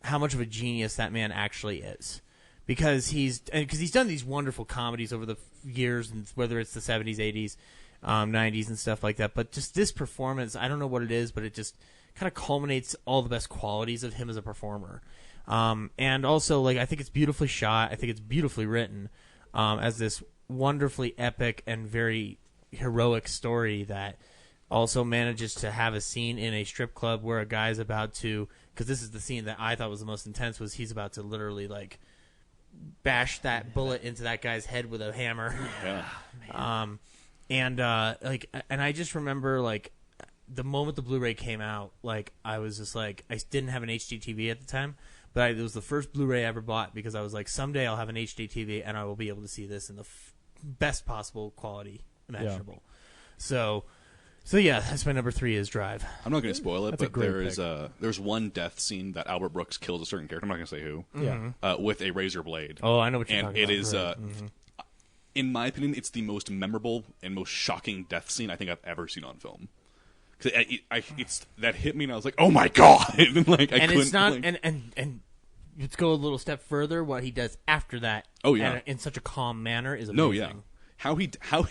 of a genius that man actually is, because he's done these wonderful comedies over the years, and whether it's the 70s, 80s, 90s, and stuff like that. But just this performance, I don't know what it is, but it just kind of culminates all the best qualities of him as a performer. And also, like, I think it's beautifully shot. I think it's beautifully written, as this wonderfully epic and very heroic story that also manages to have a scene in a strip club where a guy's about to, because this is the scene that I thought was the most intense, was he's about to literally like bash that bullet into that guy's head with a hammer. Yeah. And I just remember like the moment the Blu-ray came out, like I was just like, I didn't have an HD TV at the time, but it was the first Blu-ray I ever bought because I was like, someday I'll have an HD TV and I will be able to see this in the best possible quality imaginable. So yeah, that's my number 3 is Drive. I'm not going to spoil it, That's a but great there's one death scene that Albert Brooks kills a certain character. I'm not going to say who. Yeah. With a razor blade. Oh, I know what you're and talking about. it is, Right. in my opinion, it's the most memorable and most shocking death scene I think I've ever seen on film. It's that hit me, and I was like, "Oh my god!" Like, it's not, and let's go a little step further. What he does after that, in such a calm manner, is amazing. No, yeah, how he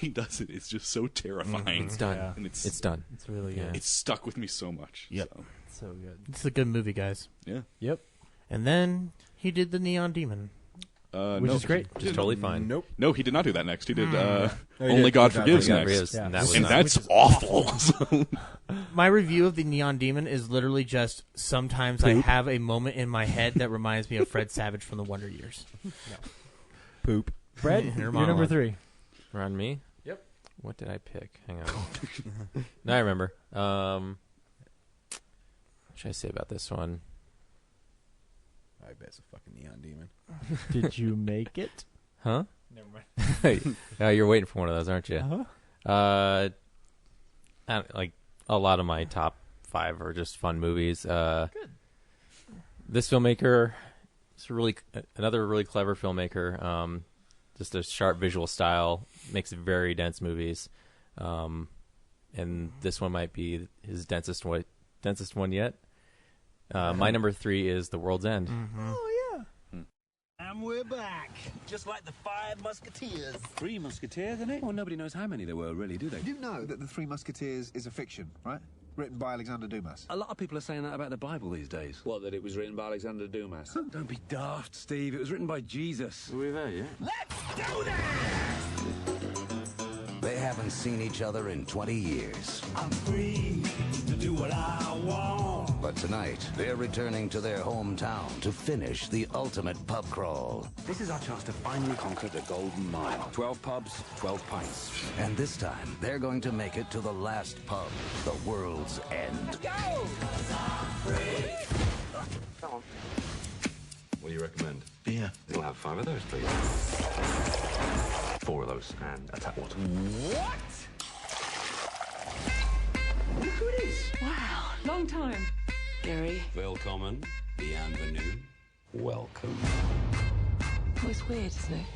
does it is just so terrifying. It's done. Yeah. And it's done. It's really good. It's stuck with me so much. Yep, so good. It's a good movie, guys. Yeah. Yep. And then he did the Neon Demon. Which is great. Which is totally fine. Nope. No, he did not do that next. He did he Only did. God Forgives God next. Forgives. Yeah. And that's awful. My review of the Neon Demon is literally just sometimes I have a moment in my head that reminds me of Fred Savage from the Wonder Years. Poop. Fred, you're number 3. We're on me? Yep. What did I pick? Hang on. No, I remember. What should I say about this one? I bet it's a fucking Neon Demon. Did you make it? Huh? Never mind. You're waiting for one of those, aren't you? Uh-huh. Like a lot of my top 5 are just fun movies. Good. This filmmaker is another really clever filmmaker. Just a sharp visual style, makes very dense movies. And this one might be his densest one yet. My number 3 is The World's End. Oh, yeah. And we're back. Just like the 5 Musketeers. 3 Musketeers, isn't it? Well, nobody knows how many there were, really, do they? You know that the 3 Musketeers is a fiction, right? Written by Alexander Dumas. A lot of people are saying that about the Bible these days. What, that it was written by Alexander Dumas? Don't be daft, Steve. It was written by Jesus. We've heard, yeah. Let's do this! They haven't seen each other in 20 years. I'm free to do what I want. But tonight, they're returning to their hometown to finish the ultimate pub crawl. This is our chance to finally conquer the Golden Mile. 12 pubs, 12 pints. And this time, they're going to make it to the last pub, the World's End. Let's go! Come on. What do you recommend? Beer. We'll have 5 of those, please. 4 of those, and a tap water. What? Look who it is. Wow, long time. Gary. Willkommen, bienvenue, welcome. Oh, it's weird, isn't it?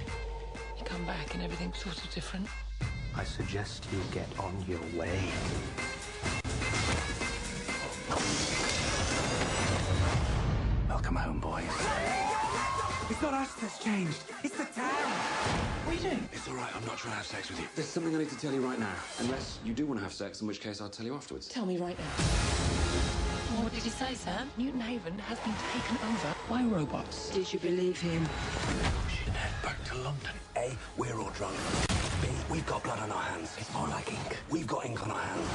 You come back and everything's sort of different. I suggest you get on your way. Welcome home, boys. It's not us that's changed. It's the town. What are you doing? It's all right, I'm not trying to have sex with you. There's something I need to tell you right now. Unless you do want to have sex, in which case I'll tell you afterwards. Tell me right now. What did he say, Sam? Newton Haven has been taken over by robots. Did you believe him? We should head back to London. A, we're all drunk. B, we've got blood on our hands. It's more like ink. We've got ink on our hands.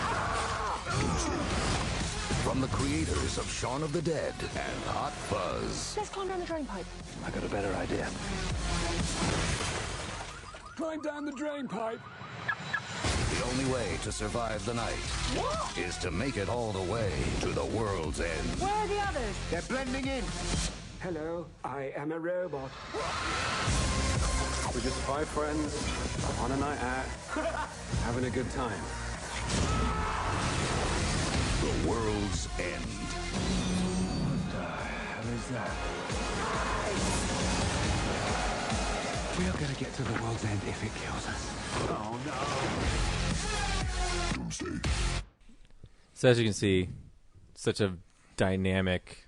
From the creators of Shaun of the Dead and Hot Fuzz. Let's climb down the drain pipe. I got a better idea. Climb down the drain pipe. The only way to survive the night is to make it all the way to the World's End. Where are the others? They're blending in. Hello, I am a robot. We're just 5 friends on a night out, having a good time. The World's End. What the hell is that? We are going to get to the World's End if it kills us. Oh no! Doomsday. So as you can see, such a dynamic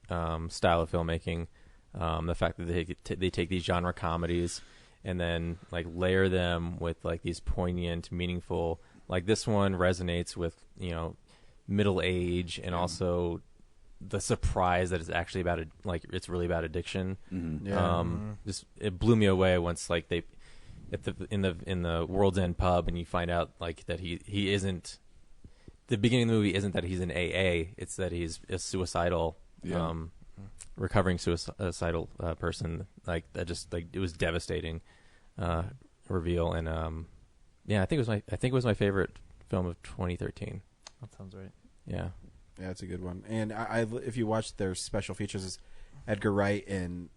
style of filmmaking. The fact that they take these genre comedies and then like layer them with like these poignant, meaningful. Like this one resonates with middle age and also the surprise that it's actually about it's really about addiction. Mm-hmm. Yeah. Just it blew me away once like they in the World's End pub and you find out like that he isn't. The beginning of the movie isn't that he's an AA; it's that he's a suicidal, recovering suicidal person. Like that, just like it was devastating reveal, and I think it was my favorite film of 2013. That sounds right. Yeah, it's a good one. And I if you watch their special features, Edgar Wright and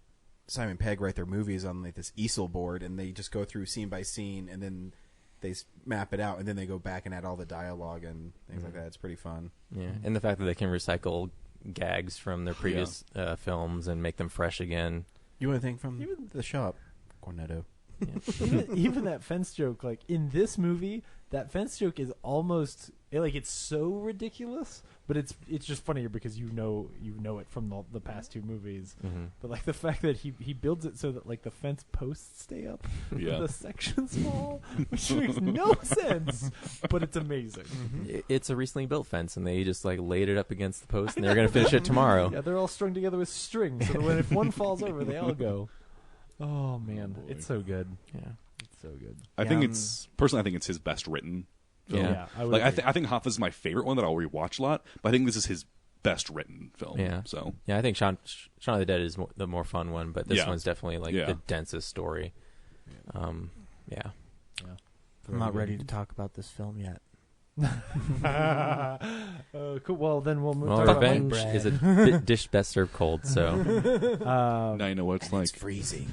Simon Pegg write their movies on like this easel board, and they just go through scene by scene, and then they map it out, and then they go back and add all the dialogue and things like that. It's pretty fun. Yeah, and the fact that they can recycle gags from their previous films and make them fresh again. You want to think from the shop, Cornetto. Yeah. even that fence joke, like in this movie, that fence joke is almost like it's so ridiculous, but it's just funnier because you know it from the past two movies. But like the fact that he builds it so that like the fence posts stay up, the sections fall, which makes no sense, but it's amazing. It's a recently built fence, and they just like laid it up against the post, and they're going to finish it tomorrow. Yeah, they're all strung together with string, so that when if one falls over, they all go. Oh man, it's so good. Yeah, it's so good. I think it's his best written film. Yeah, I think Hoffa is my favorite one that I'll rewatch a lot, but I think this is his best written film. Yeah, so I think Shaun of the Dead is the more fun one, but this one's definitely like the densest story. I'm not ready to talk about this film yet. Cool. Well, then we'll move. Well, revenge is a dish best served cold. So now you know what it's like. It's freezing.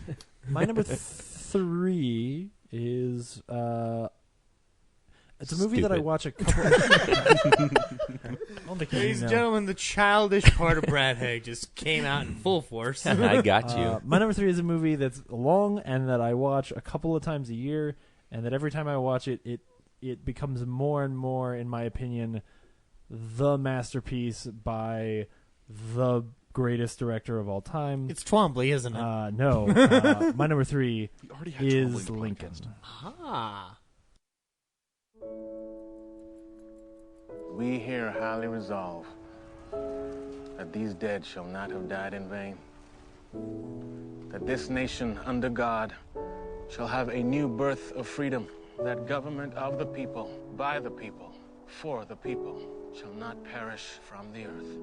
My number 3 is it's a movie that I watch a couple. Ladies and gentlemen, the childish part of Brad Haig just came out in full force. I got you. My number 3 is a movie that's long and that I watch a couple of times a year, and that every time I watch it becomes more and more, in my opinion, the masterpiece by the greatest director of all time. It's Twombly, isn't it? No. My number 3 is Lincoln. Ah. We here highly resolve that these dead shall not have died in vain, that this nation under God shall have a new birth of freedom, that government of the people, by the people, for the people, shall not perish from the earth.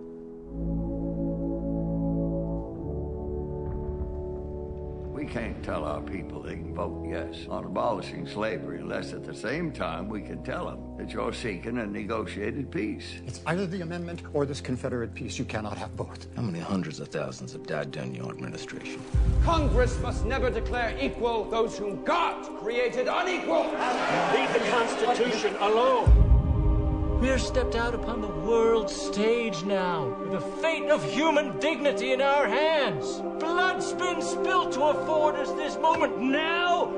We can't tell our people they can vote yes on abolishing slavery unless at the same time we can tell them that you're seeking a negotiated peace. It's either the amendment or this Confederate peace. You cannot have both. How many hundreds of thousands have died during your administration? Congress must never declare equal those whom God created unequal. Leave the Constitution alone. We are stepped out upon the world stage now, with the fate of human dignity in our hands. Blood's been spilled to afford us this moment. Now!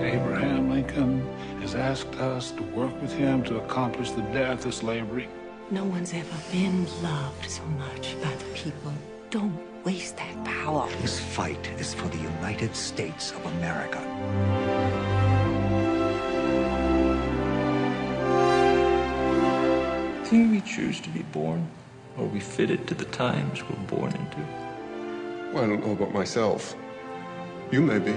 Abraham Lincoln has asked us to work with him to accomplish the death of slavery. No one's ever been loved so much by the people. Don't waste that power. This fight is for the United States of America. Do we choose to be born, or are we fitted to the times we're born into? Well, I don't know about myself. You may be.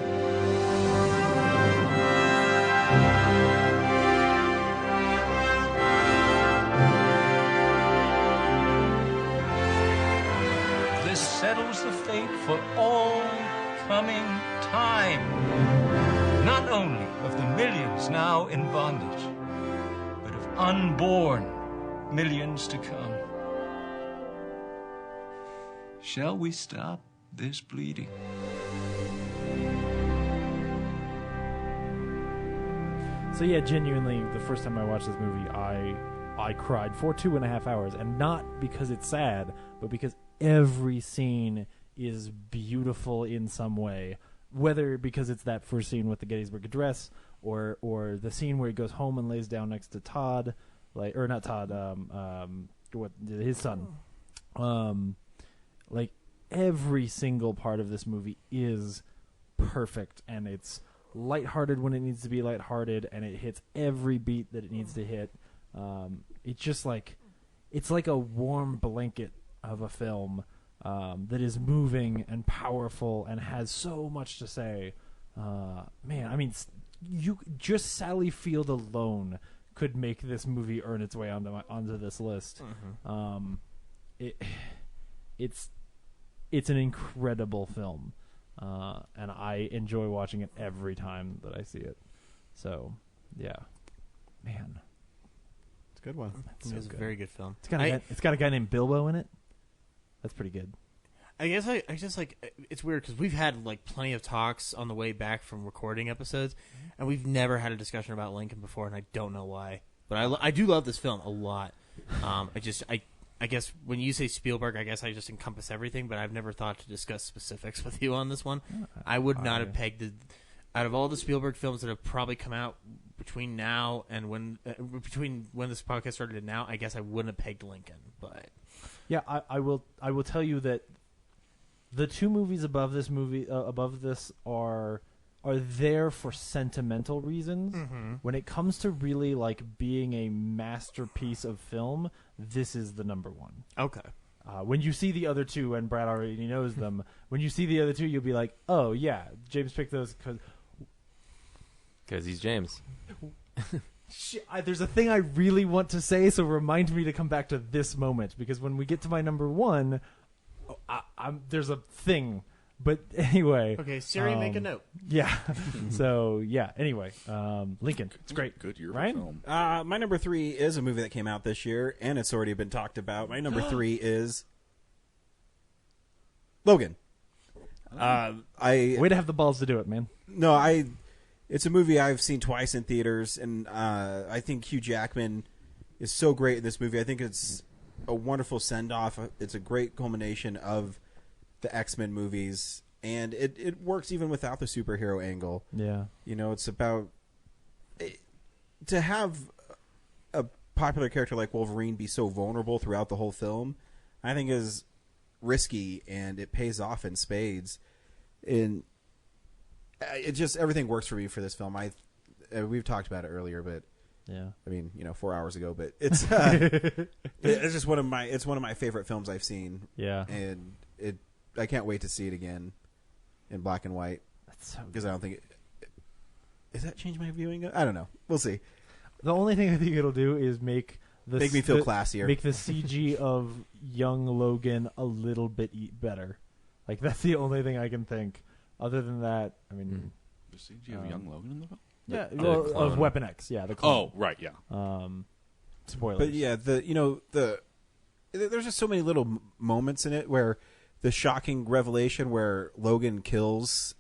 This settles the fate for all coming time. Not only of the millions now in bondage, but of unborn millions to come. Shall we stop this bleeding? So yeah, genuinely, the first time I watched this movie, I cried for 2.5 hours, and not because it's sad, but because every scene is beautiful in some way. Whether because it's that first scene with the Gettysburg Address, or the scene where he goes home and lays down next to Todd, or not Todd, his son. Like every single part of this movie is perfect, and it's lighthearted when it needs to be lighthearted, and it hits every beat that it needs to hit. It's just like, it's like a warm blanket of a film that is moving and powerful and has so much to say. Man, I mean, you just Sally Field alone could make this movie earn its way onto this list. It's an incredible film, and I enjoy watching it every time that I see it. So, yeah, man, it's Good one. It was a very good film. It's got a guy named Bilbo in it. That's pretty good. I guess I just like it's weird because we've had like plenty of talks on the way back from recording episodes, and we've never had a discussion about Lincoln before, and I don't know why. But I do love this film a lot. I guess when you say Spielberg, I guess I just encompass everything, but I've never thought to discuss specifics with you on this one. I would not have pegged it. Out of all the Spielberg films that have probably come out between now and when this podcast started and now, I guess I wouldn't have pegged Lincoln. But yeah, I will tell you that the two movies above this are there for sentimental reasons. Mhm. When it comes to really like being a masterpiece of film, this is the number one. Okay. When you see the other two, and Brad already knows them, when you see the other two, you'll be like, oh yeah, James picked those because he's James. There's a thing I really want to say, so remind me to come back to this moment, because when we get to my number one, there's a thing. But anyway. Okay, Siri, make a note. Yeah. So, yeah. Anyway, Lincoln. It's great. Good year Ryan? for film. My number 3 is a movie that came out this year, and it's already been talked about. My number 3 is Logan. Way to have the balls to do it, man. No, it's a movie I've seen twice in theaters, and I think Hugh Jackman is so great in this movie. I think it's a wonderful send-off. It's a great culmination of the X-Men movies, and it works even without the superhero angle. Yeah. You know, it's about to have a popular character like Wolverine be so vulnerable throughout the whole film, I think is risky, and it pays off in spades. And it just, everything works for me for this film. We've talked about it earlier, but yeah, I mean, 4 hours ago, but it's it's just one of my favorite films I've seen. Yeah. And I can't wait to see it again in black and white. That's so because I don't think does that change my viewing? I don't know. We'll see. The only thing I think it'll do is make me feel classier. Make the CG of young Logan a little bit better. Like, that's the only thing I can think. Other than that, I mean, the CG of young Logan in the film? Yeah, of Weapon X. Yeah, the clone. Oh, right, yeah. Spoilers. But yeah, there's just so many little moments in it where the shocking revelation where Logan kills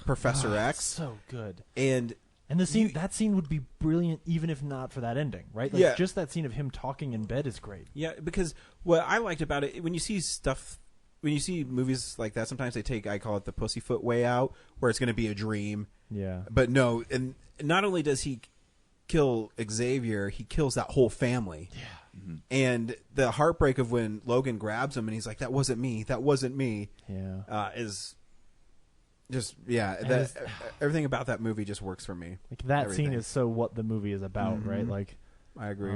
Professor X. So good. And the scene, that scene would be brilliant even if not for that ending, right? Like, yeah. Just that scene of him talking in bed is great. Yeah, because what I liked about it, when you see movies like that, sometimes they take, I call it the pussyfoot way out, where it's going to be a dream. Yeah. But no, and not only does he kill Xavier, he kills that whole family. Yeah. Mm-hmm. And the heartbreak of when Logan grabs him and he's like, "That wasn't me. That wasn't me." Yeah. Is just everything about that movie just works for me. Like, that scene is so what the movie is about, Mm-hmm. right? Like, I agree.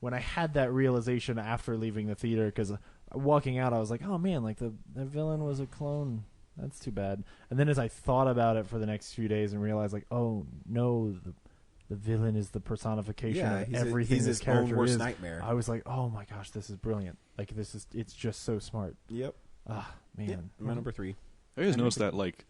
When I had that realization after leaving the theater, because walking out, I was like, "Oh man, like the villain was a clone. That's too bad." And then as I thought about it for the next few days and realized, like, oh no, the villain is the personification of everything he's this his character own worst is. nightmare. I was like, oh my gosh, this is brilliant. Like, it's just so smart. Yep. Ah, man. Yep. My number 3. I just noticed that, like,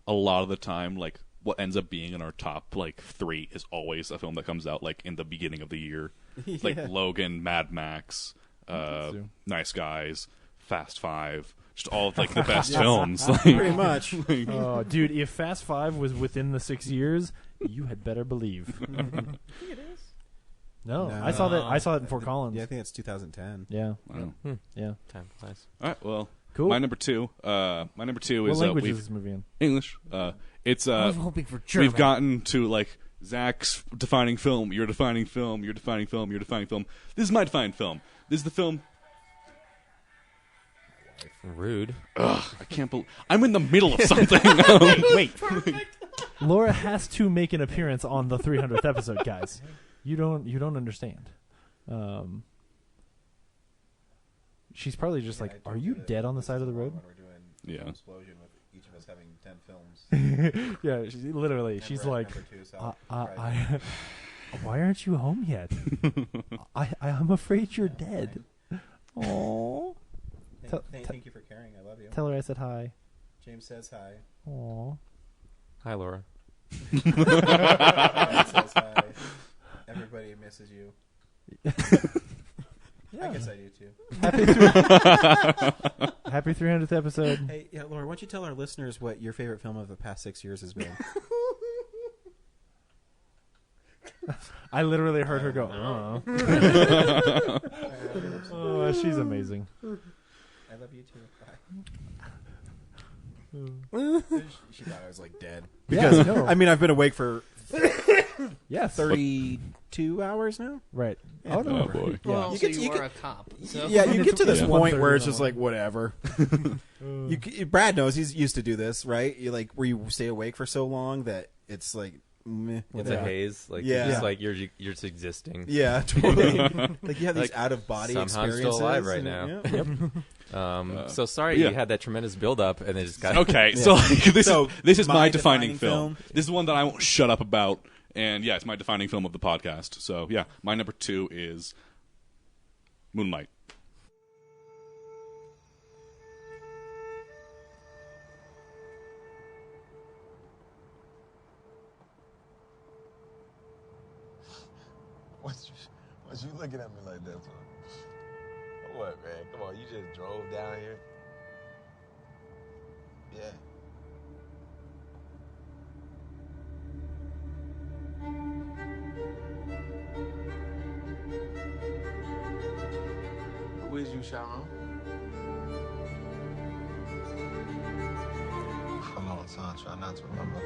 a lot of the time, like, what ends up being in our top, like, 3 is always a film that comes out, like, in the beginning of the year. Yeah. Like Logan, Mad Max, Nice Guys, Fast 5. Just all of, like, the best films. Like, pretty much. Oh, dude, if Fast 5 was within the 6 years, you had better believe. I think it is. No, I saw that in Fort Collins. Yeah, I think it's 2010. Yeah. Wow. Yeah. Time flies. All right, well, cool. My number 2 What is language is this movie in? English. It's I was hoping for German. We've gotten to, like, Zach's defining film, your defining film, your defining film, your defining film. This is my defining film. This is the film. Rude. Ugh, I can't believe I'm in the middle of something. Wait. Laura has to make an appearance on the 300th episode, guys. You don't understand. She's probably just like, "Are you dead on the side of the road?" When we're doing Yeah. Filmsplosion with each of us having 10 films. Yeah, she's like, number 2, so why aren't you home yet? I'm afraid you're dead. Aww. Thank you for caring. I love you. Tell her I said hi. James says hi. Aww. Hi, Laura. Ryan says hi. Everybody everybody misses you. Yeah. I guess I do too. Happy 300th episode. Hey, yeah, Laura, why don't you tell our listeners what your favorite film of the past 6 years has been? I literally heard her go, oh. Oh, she's amazing. I love you too. Bye. She thought I was like dead. Because Yeah, no. I mean, I've been awake for 32 hours now. Right. Yeah. Oh, no. Oh, boy. Well, You so get- you you are get- a cop. So. Yeah, you get to this Yeah. point 1:30 where it's in the just like whatever. Brad knows, he's used to do this, right? You like where you stay awake for so long that it's like meh, It's whatever. a haze. Like Yeah. you're just like you're just existing. Yeah, totally. Like you have these Like, out of body somehow I'm experiences. still alive right and- now. yeah. Yep. So sorry yeah. you had that tremendous build up and then just got Okay, Yeah. so like, this is my my defining defining film. This is one that I won't shut up about, and yeah, it's my defining film of the podcast. So yeah, my number 2 is Moonlight. What you looking at me like that for? What, man? Come on, you just drove down here? Yeah. Who is you, Sharon? For a long time, try not to remember.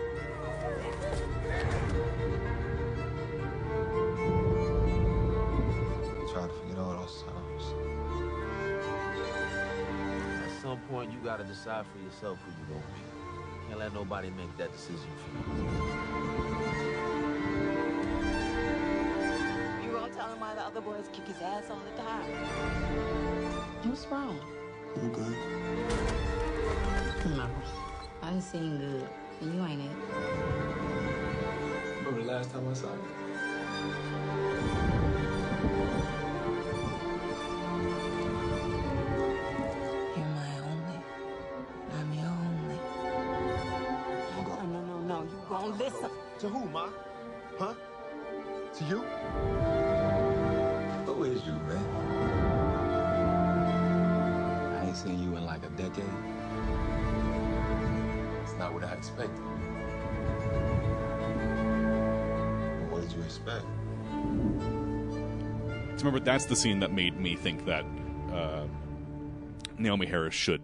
Try to forget all those times. At some point, you gotta decide for yourself who you gonna be. Can't let nobody make that decision for you. You gonna tell him why the other boys kick his ass all the time? What's wrong? I'm good. No, I done seen good, and you ain't it. Remember the last time I saw you? You're my only. I'm your only. No, you gonna listen. To who, Ma? Huh? To you? Who is you, man? I ain't seen you in like a decade. It's not what I expected. What did you expect? So remember, that's the scene that made me think that Naomi Harris should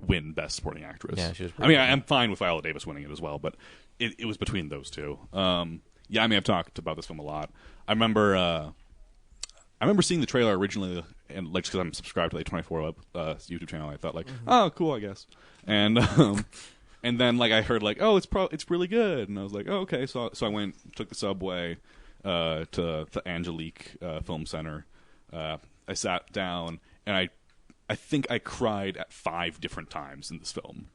win Best Supporting Actress. Yeah, she was I pretty mean, good. I'm fine with Viola Davis winning it as well, but it was between those two. Yeah, I mean, I've talked about this film a lot. I remember seeing the trailer originally, and like, just because I'm subscribed to the 24 YouTube channel, I thought like, oh, cool, I guess. And then like I heard like, oh, it's really good, and I was like, oh, okay. So I went, took the subway to the Angelique Film Center. I sat down, and I think I cried at 5 different times in this film.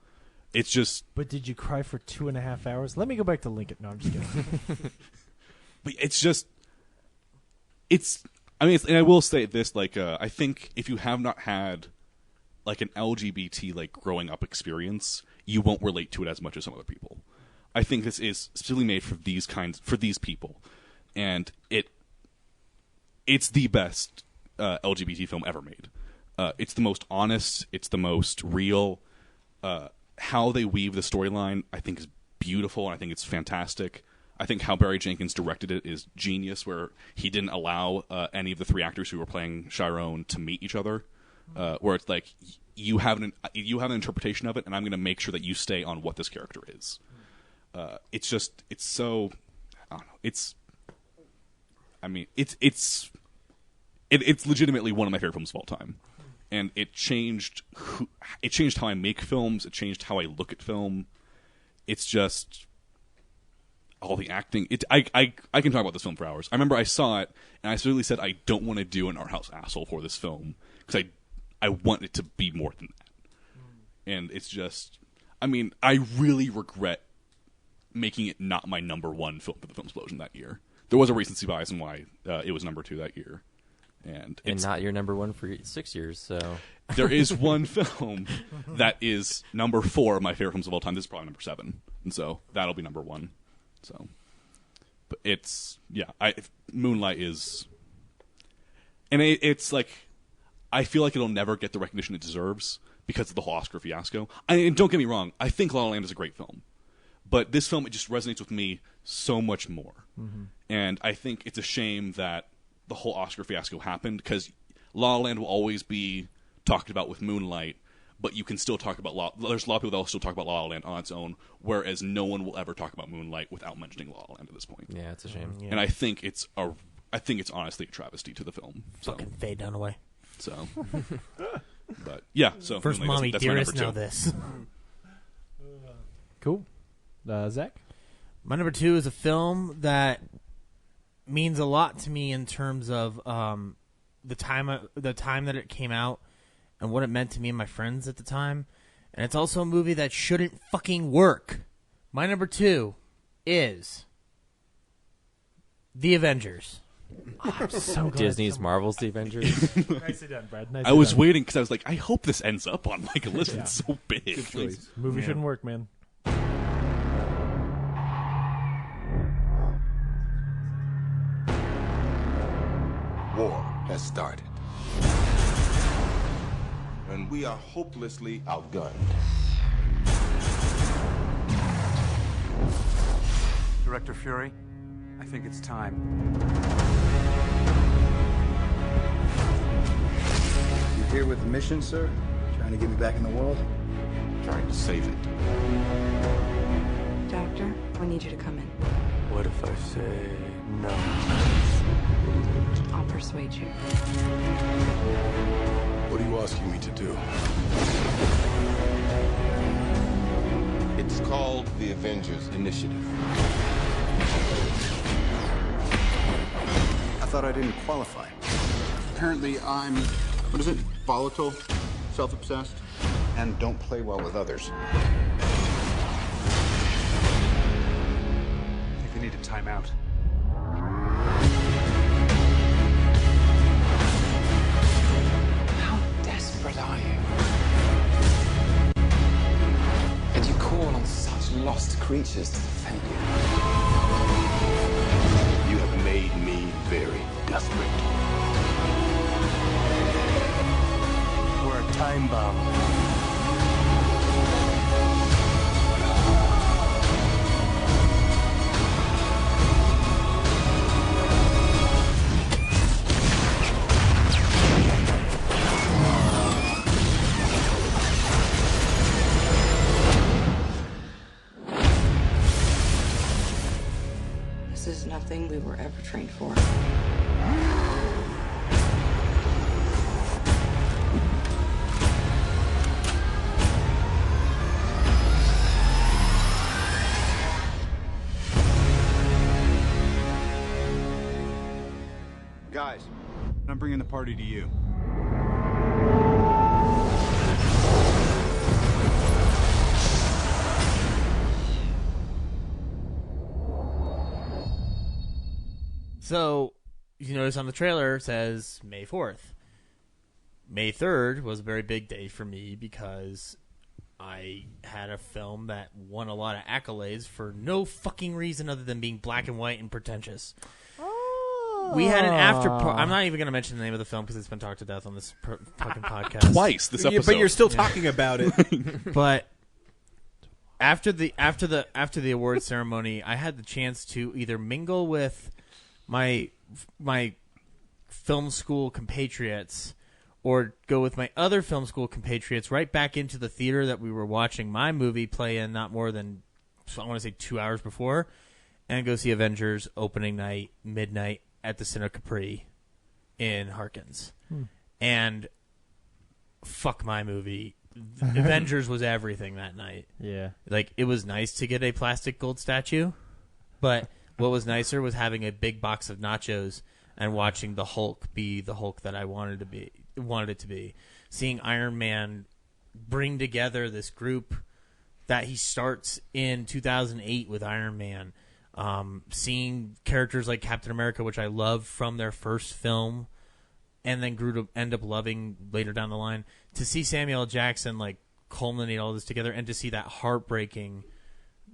It's just. But did you cry for 2.5 hours? Let me go back to Lincoln. No, I'm just kidding. But it's just. I mean, and I will say this, like, I think if you have not had, like, an LGBT, like, growing up experience, you won't relate to it as much as some other people. I think this is specifically made for these people. And it's the best LGBT film ever made. It's the most honest. It's the most real. How they weave the storyline, I think, is beautiful, and I think it's fantastic. I think how Barry Jenkins directed it is genius, where he didn't allow any of the 3 actors who were playing Chiron to meet each other. Where it's like you have an interpretation of it, and I'm going to make sure that you stay on what this character is. It's so. I don't know. It's legitimately one of my favorite films of all time. And it changed how I make films. It changed how I look at film. It's just all the acting. I can talk about this film for hours. I remember I saw it, and I specifically said I don't want to do an art house asshole for this film because I want it to be more than that. And it's just, I mean, I really regret making it not my number 1 film for the Filmsplosion that year. There was a recency bias in why it was number 2 that year. And not your number 1 for 6 years, so... There is one film that is number 4 of my favorite films of all time. This is probably number 7. And so that'll be number 1. So, But Moonlight is, and it's like, I feel like it'll never get the recognition it deserves because of the whole Oscar fiasco. And don't get me wrong, I think La La Land is a great film, but this film, it just resonates with me so much more. Mhm. And I think it's a shame that the whole Oscar fiasco happened, because La La Land will always be talked about with Moonlight, but you can still talk about there's a lot of people that will still talk about La La Land on its own, whereas no one will ever talk about Moonlight without mentioning La La Land at this point. Yeah, it's a shame. And I think it's honestly a travesty to the film. So. Fucking Faye Dunaway. So, but yeah. So first, Moonlight, mommy that's my dearest number know 2. this. Cool. Zach? My number 2 is a film that means a lot to me in terms of the time that it came out and what it meant to me and my friends at the time. And it's also a movie that shouldn't fucking work. My number 2 is The Avengers. Oh, I'm so glad Disney's Marvel's The Avengers. Nicely done, Brad. I was waiting because I was like, I hope this ends up on like a list that's so big. Good choice. Movie shouldn't work, man. War has started. And we are hopelessly outgunned. Director Fury, I think it's time. You here with the mission, sir? Trying to get me back in the world? Trying to save it. Doctor, I need you to come in. What if I say no? I'll persuade you. What are you asking me to do? It's called the Avengers Initiative. I thought I didn't qualify. Apparently I'm, what is it, volatile, self-obsessed, and don't play well with others. I think they need a timeout. How desperate are you? And you call on such lost creatures to defend you. You have made me very desperate. We're a time bomb. This is nothing we were ever trained for. Guys, I'm bringing the party to you. So, you notice on the trailer it says May 4th. May 3rd was a very big day for me because I had a film that won a lot of accolades for no fucking reason other than being black and white and pretentious. We had an after party. I'm not even going to mention the name of the film because it's been talked to death on this fucking podcast Twice this episode. But you're still talking about it. But after the award ceremony, I had the chance to either mingle with my film school compatriots or go with my other film school compatriots right back into the theater that we were watching my movie play in not more than, I want to say, 2 hours before, and go see Avengers opening night, midnight, at the Cine Capri in Harkins. And fuck my movie. Avengers was everything that night. Yeah. Like, it was nice to get a plastic gold statue, but what was nicer was having a big box of nachos and watching the Hulk be the Hulk that I wanted it to be. Seeing Iron Man bring together this group that he starts in 2008 with Iron Man. Seeing characters like Captain America, which I love from their first film, and then grew to end up loving later down the line. To see Samuel L. Jackson like culminate all this together, and to see that heartbreaking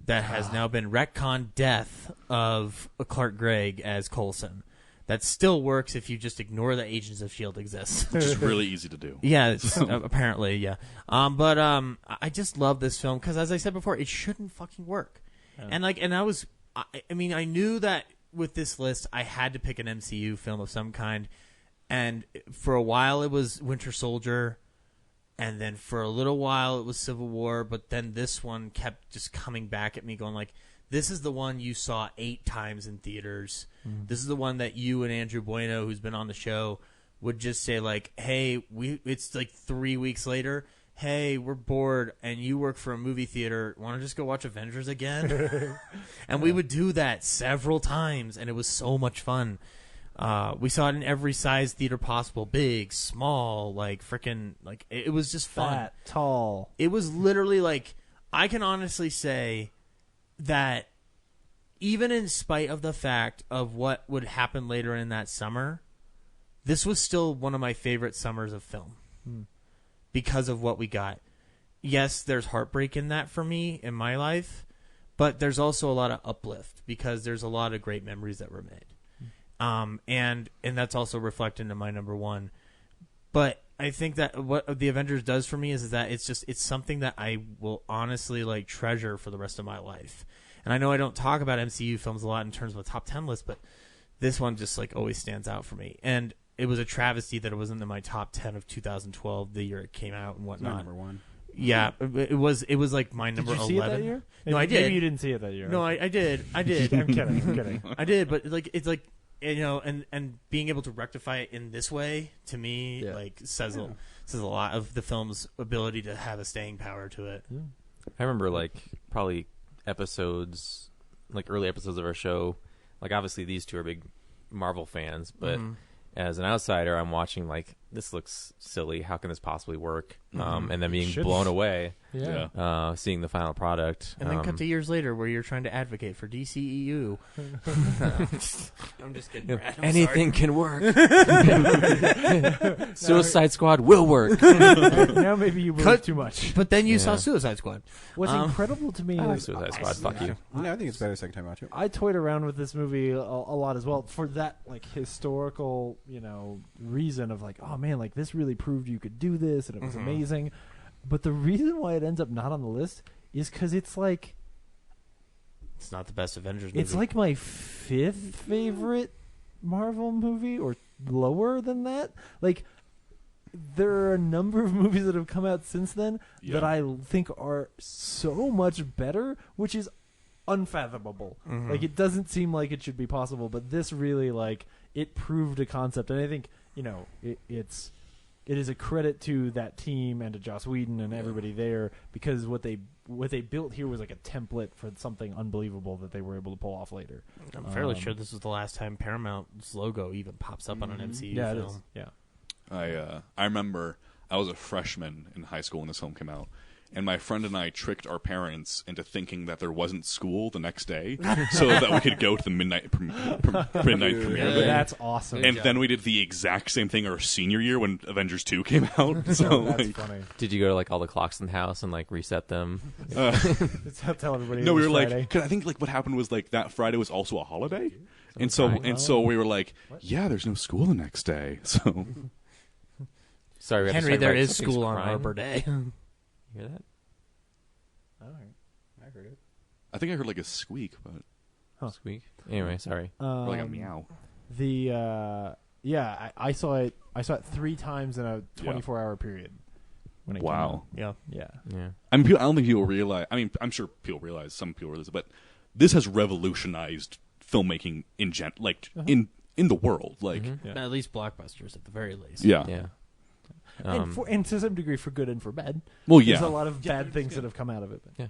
that has now been retconned death of Clark Gregg as Coulson. That still works if you just ignore that Agents of S.H.I.E.L.D. exists. Which is really easy to do. Yeah, it's, apparently, yeah. But I just love this film because, as I said before, it shouldn't fucking work. Yeah. And I mean, I knew that with this list, I had to pick an MCU film of some kind. And for a while, it was Winter Soldier. And then for a little while, it was Civil War. But then this one kept just coming back at me, going like, this is the one you saw 8 times in theaters. This is the one that you and Andrew Bueno, who's been on the show, would just say like, hey, it's like 3 weeks later. Hey, we're bored, and you work for a movie theater. Want to just go watch Avengers again? And we would do that several times, and it was so much fun. We saw it in every size theater possible, big, small, like freaking, like it was just fun. Fat, tall. It was literally like, I can honestly say that even in spite of the fact of what would happen later in that summer, this was still one of my favorite summers of film because of what we got. Yes, there's heartbreak in that for me in my life, but there's also a lot of uplift because there's a lot of great memories that were made. And that's also reflected in my number one. But I think that what the Avengers does for me is that it's something that I will honestly like treasure for the rest of my life. And I know I don't talk about MCU films a lot in terms of a top 10 list, but this one just like always stands out for me. And it was a travesty that it wasn't in my top 10 of 2012, the year it came out and whatnot. My number one. Yeah, it was like my number 11. Did you see it that year? No, I did. Maybe you didn't see it that year. No, I did. I'm kidding. I did, but like it's like, you know, and being able to rectify it in this way to me like says a lot of the film's ability to have a staying power to it. Yeah. I remember like probably episodes, like early episodes of our show. Like obviously these two are big Marvel fans, but as an outsider, I'm watching like, this looks silly. How can this possibly work? And then being blown away. Yeah. Seeing the final product. And then cut to years later where you're trying to advocate for DCEU. I'm just kidding, Brad. Anything can work. Suicide Squad will work. Now maybe you believe too much. But then you saw Suicide Squad. What's incredible to me... I like Suicide Squad. Fuck you. No, I think it's better second time watching. I toyed around with this movie a lot as well for that like historical, you know, reason of like, oh man, like this really proved you could do this and it was amazing. But the reason why it ends up not on the list is because it's like... It's not the best Avengers movie. It's like my 5th favorite Marvel movie, or lower than that. Like, there are a number of movies that have come out since then that I think are so much better, which is unfathomable. Like, it doesn't seem like it should be possible, but this really, like, it proved a concept. And I think, you know, it is a credit to that team and to Joss Whedon and everybody there, because what they built here was like a template for something unbelievable that they were able to pull off later. I'm fairly sure this is the last time Paramount's logo even pops up on an MCU film. It is. Yeah. I remember I was a freshman in high school when this film came out, and my friend and I tricked our parents into thinking that there wasn't school the next day so that we could go to the midnight premiere. That's awesome. And then we did the exact same thing our senior year when Avengers 2 came out. So That's funny. Did you go to like all the clocks in the house and like reset them? Tell everybody. No, we were Friday. like, cause I think like what happened was like that Friday was also a holiday, and so we were like, yeah, there's no school the next day. So sorry, we had to Henry, start there writing is something's school on crying. Arbor Day. You hear that? I heard it. I think I heard like a squeak, but Squeak. Anyway, sorry. or like a meow. I saw it 3 times in a 24-hour period. When it came out. Yeah. I mean, I don't think people realize. I mean, I'm sure people realize. Some people realize, but this has revolutionized filmmaking in in the world. Like At least blockbusters, at the very least. Yeah. And to some degree, for good and for bad. Well, There's a lot of bad things that have come out of it. But. Yeah.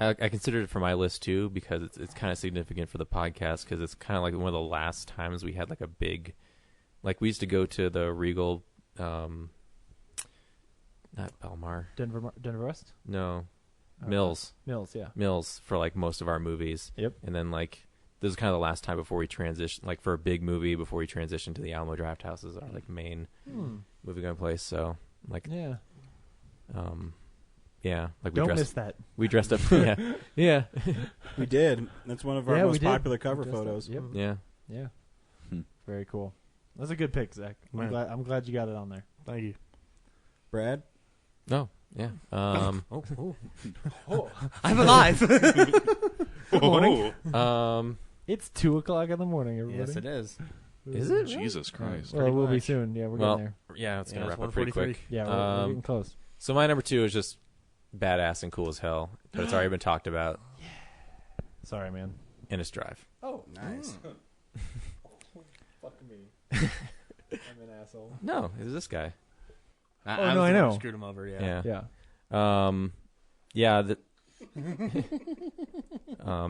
I considered it for my list too because it's kind of significant for the podcast because it's kind of like one of the last times we had like a big, like we used to go to the Regal, not Belmar, Denver West. No, Mills. Yeah. Mills for like most of our movies. Yep. And then like this is kind of the last time before we transition, like for a big movie before we transition to the Alamo Draft House as our like main movie going place. So like Yeah, like we Don't dressed, miss that. We dressed up. Yeah, yeah, we did. That's one of our most popular cover photos. Yep. Yeah, yeah. Very cool. That's a good pick, Zach. I'm glad you got it on there. Thank you, Brad. No, yeah. Oh. I'm alive. Good morning. Oh. It's 2:00 in the morning. Everybody. Yes, it is. Is it? Jesus Christ. Well, it will be soon. Yeah, we're getting there. Yeah, it's gonna it's wrap up pretty quick. Yeah, we're getting close. So my number 2 is just badass and cool as hell, but it's already been talked about. Yeah. Sorry, man. And it's Drive. Oh, nice. Fuck me. I'm an asshole. No, it's this guy. I know. Screwed him over. Yeah. Yeah.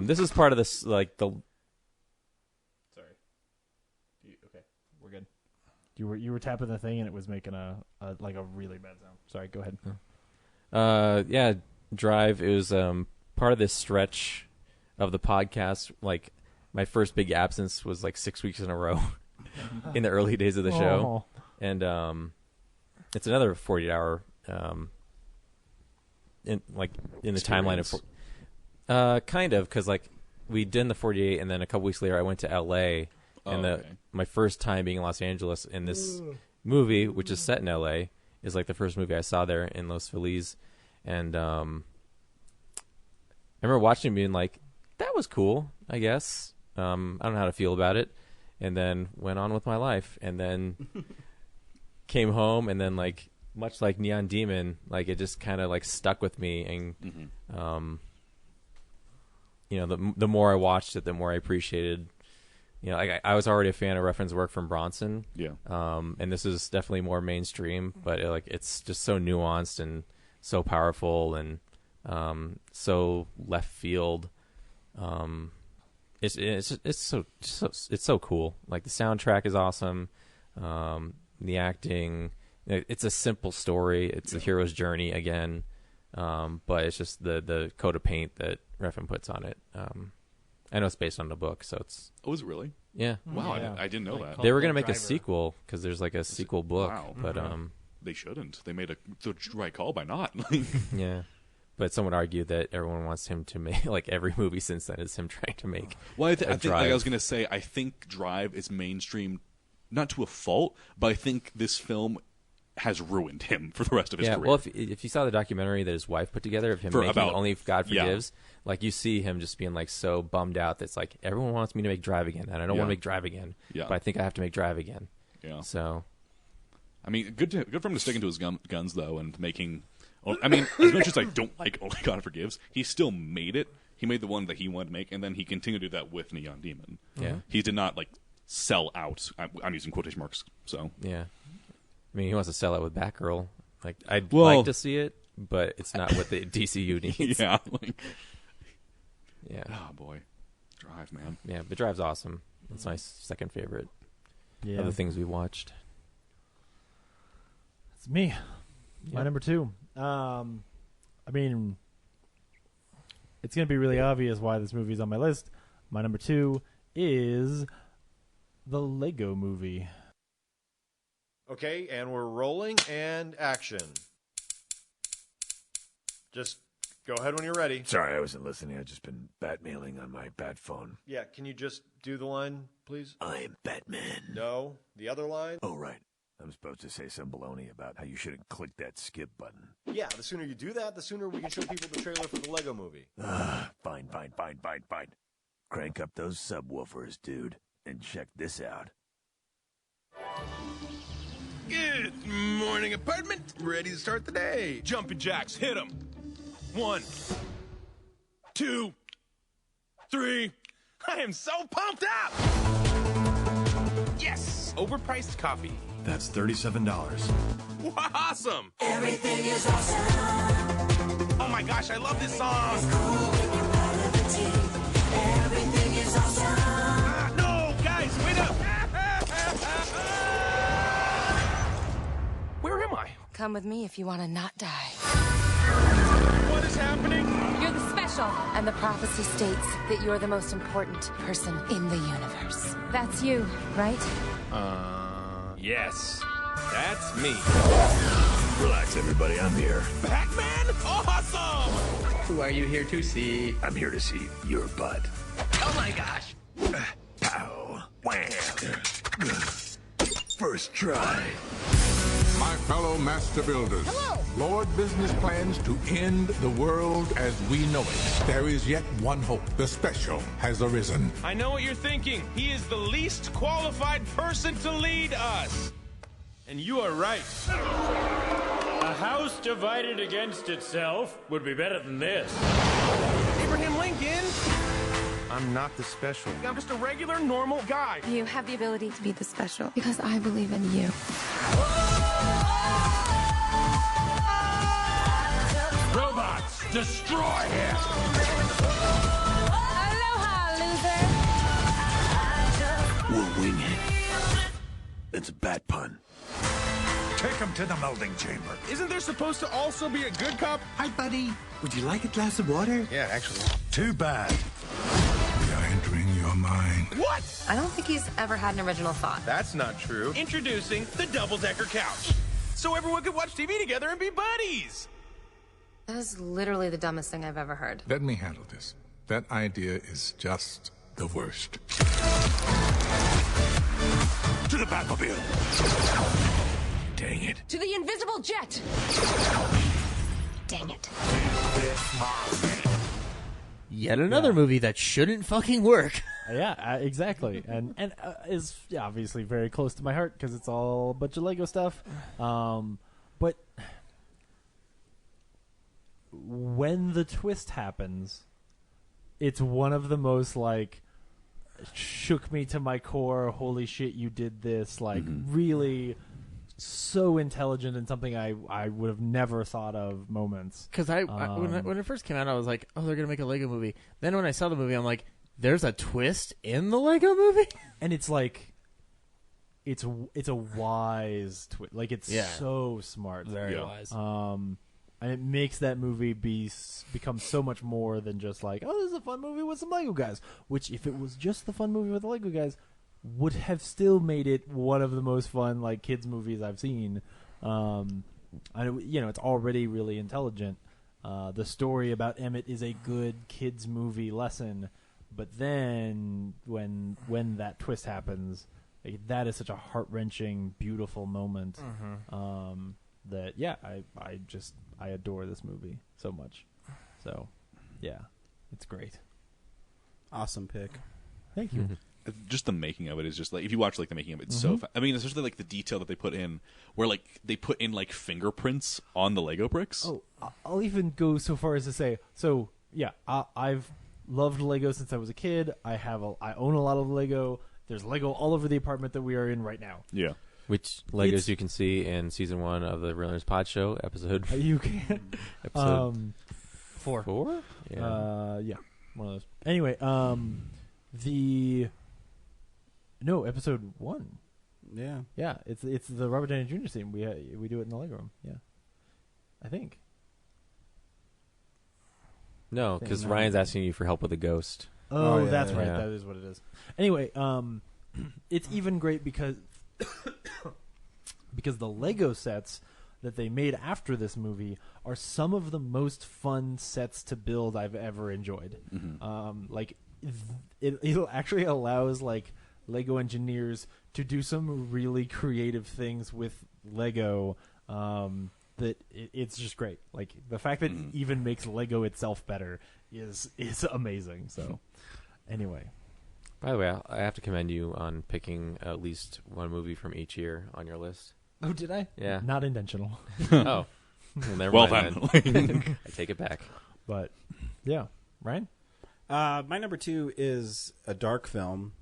This is part of this, like the. Sorry. Okay, we're good. You were tapping the thing and it was making a really bad sound. Sorry, go ahead. Yeah, Drive. It was part of this stretch of the podcast. Like my first big absence was like 6 weeks in a row in the early days of the show, and it's another 48-hour in the timeline of kind of, because like we did the 48, and then a couple weeks later I went to L.A. and my first time being in Los Angeles in this movie, which is set in L.A., is like the first movie I saw there in Los Feliz, and I remember watching it being like, that was cool, I guess. I don't know how to feel about it, and then went on with my life, and then came home, and then like much like Neon Demon, like it just kind of like stuck with me, and the more I watched it, the more I appreciated. Like I was already a fan of reference work from Bronson. Yeah. And this is definitely more mainstream, but it's just so nuanced and so powerful and so left field. It's so cool. Like the soundtrack is awesome. The acting, it's a simple story. It's the hero's journey again. But it's just the coat of paint that Refn puts on it. I know it's based on the book, so it's. Oh, is it really? Yeah. Wow, yeah. I didn't know that. They were going to make a sequel because there's like a sequel book, but they shouldn't. They made the right call by not. Yeah, but some would argue that everyone wants him to make like every movie since then is him trying to make. Well, I think like I was going to say, I think Drive is mainstream, not to a fault, but I think this film has ruined him for the rest of his career. Well, if you saw the documentary that his wife put together of him making Only If God Forgives, like you see him just being like so bummed out that's like, everyone wants me to make Drive again, and I don't want to make Drive again, but I think I have to make Drive again. Yeah. So, I mean, good for him to stick into his guns though, and making. I mean, as much as I don't like Only God Forgives, he still made it. He made the one that he wanted to make, and then he continued to do that with Neon Demon. Yeah. He did not like sell out. I'm using quotation marks. So yeah. I mean, he wants to sell it with Batgirl. Like, I'd like to see it, but it's not what the DCU needs. Yeah. Yeah. Oh, boy. Drive, man. Yeah, but Drive's awesome. It's my second favorite of the things we watched. It's me. My number 2. I mean, it's going to be really obvious why this movie's on my list. My number 2 is the Lego Movie. Okay, and we're rolling, and action. Just go ahead when you're ready. Sorry, I wasn't listening. I've just been bat-mailing on my bat phone. Yeah, can you just do the line, please? I'm Batman. No, the other line? Oh, right. I'm supposed to say some baloney about how you shouldn't click that skip button. Yeah, the sooner you do that, the sooner we can show people the trailer for the Lego Movie. Fine. Crank up those subwoofers, dude, and check this out. Good morning, apartment. Ready to start the day. Jumping jacks, hit them. 1, 2, 3. I am so pumped up! Yes! Overpriced coffee. That's $37. Awesome! Everything is awesome. Oh my gosh, I love this song! It's cool when you're out of the teeth. Everything is awesome. No, guys, wait up! Where am I? Come with me if you want to not die. What is happening? You're the special. And the prophecy states that you're the most important person in the universe. That's you, right? Yes. That's me. Relax, everybody. I'm here. Pac-Man? Awesome! Who are you here to see? I'm here to see your butt. Oh my gosh. Pow. Wham. First try. My fellow master builders. Hello. Lord business plans to end the world as we know it. There is yet one hope. The special has arisen. I know what you're thinking. He is the least qualified person to lead us. And you are right. A house divided against itself would be better than this. Abraham Lincoln! I'm not the special. I'm just a regular, normal guy. You have the ability to be the special because I believe in you. Robots, destroy him! Aloha, loser! We'll wing it. It's a bad pun. Take him to the melding chamber. Isn't there supposed to also be a good cop? Hi, buddy. Would you like a glass of water? Yeah, actually. Too bad. We are entering your mind. What? I don't think he's ever had an original thought. That's not true. Introducing the double-decker couch. So everyone could watch TV together and be buddies. That is literally the dumbest thing I've ever heard. Let me handle this. That idea is just the worst. To the Batmobile. Dang it. To the invisible jet! Dang it. Yet another movie that shouldn't fucking work. Yeah, exactly, and is obviously very close to my heart because it's all a bunch of Lego stuff. But when the twist happens, it's one of the most like shook me to my core. Holy shit, you did this! Like really. So intelligent and something I would have never thought of moments. Because when it first came out, I was like, oh, they're going to make a Lego movie. Then when I saw the movie, I'm like, there's a twist in the Lego movie? And it's like, it's a wise twist. Like, it's so smart. Very wise. And it makes that movie become so much more than just like, oh, this is a fun movie with some Lego guys. Which, if it was just the fun movie with the Lego guys, would have still made it one of the most fun like kids movies I've seen. It's already really intelligent. The story about Emmett is a good kids movie lesson, but then when that twist happens, like, that is such a heart-wrenching, beautiful moment. That I adore this movie so much. So, yeah, it's great. Awesome pick. Thank you. Just the making of it is just like, if you watch like the making of it, it's so I mean, especially like the detail that they put in, where like they put in like fingerprints on the Lego bricks. Oh, I'll even go so far as to say, so yeah, I've loved Lego since I was a kid. I own a lot of Lego. There's Lego all over the apartment that we are in right now. Yeah. Which Legos you can see in season 1 of the Real Nerds Pod Show episode. You can. Episode 4. 4? Yeah. Yeah, one of those. Anyway, episode 1. Yeah. Yeah, it's the Robert Downey Jr. scene. We do it in the Lego room. Yeah, I think. No, because Ryan's asking you for help with a ghost. Oh, that's right. Yeah. That is what it is. Anyway, it's even great because the Lego sets that they made after this movie are some of the most fun sets to build I've ever enjoyed. Like, it actually allows like Lego engineers to do some really creative things with Lego. That it's just great. Like, the fact that it even makes Lego itself better is amazing. So, anyway. By the way, I have to commend you on picking at least one movie from each year on your list. Oh, did I? Yeah. Not intentional. Oh. Well, never mind then. I take it back. But, yeah. Ryan? My number 2 is a dark film,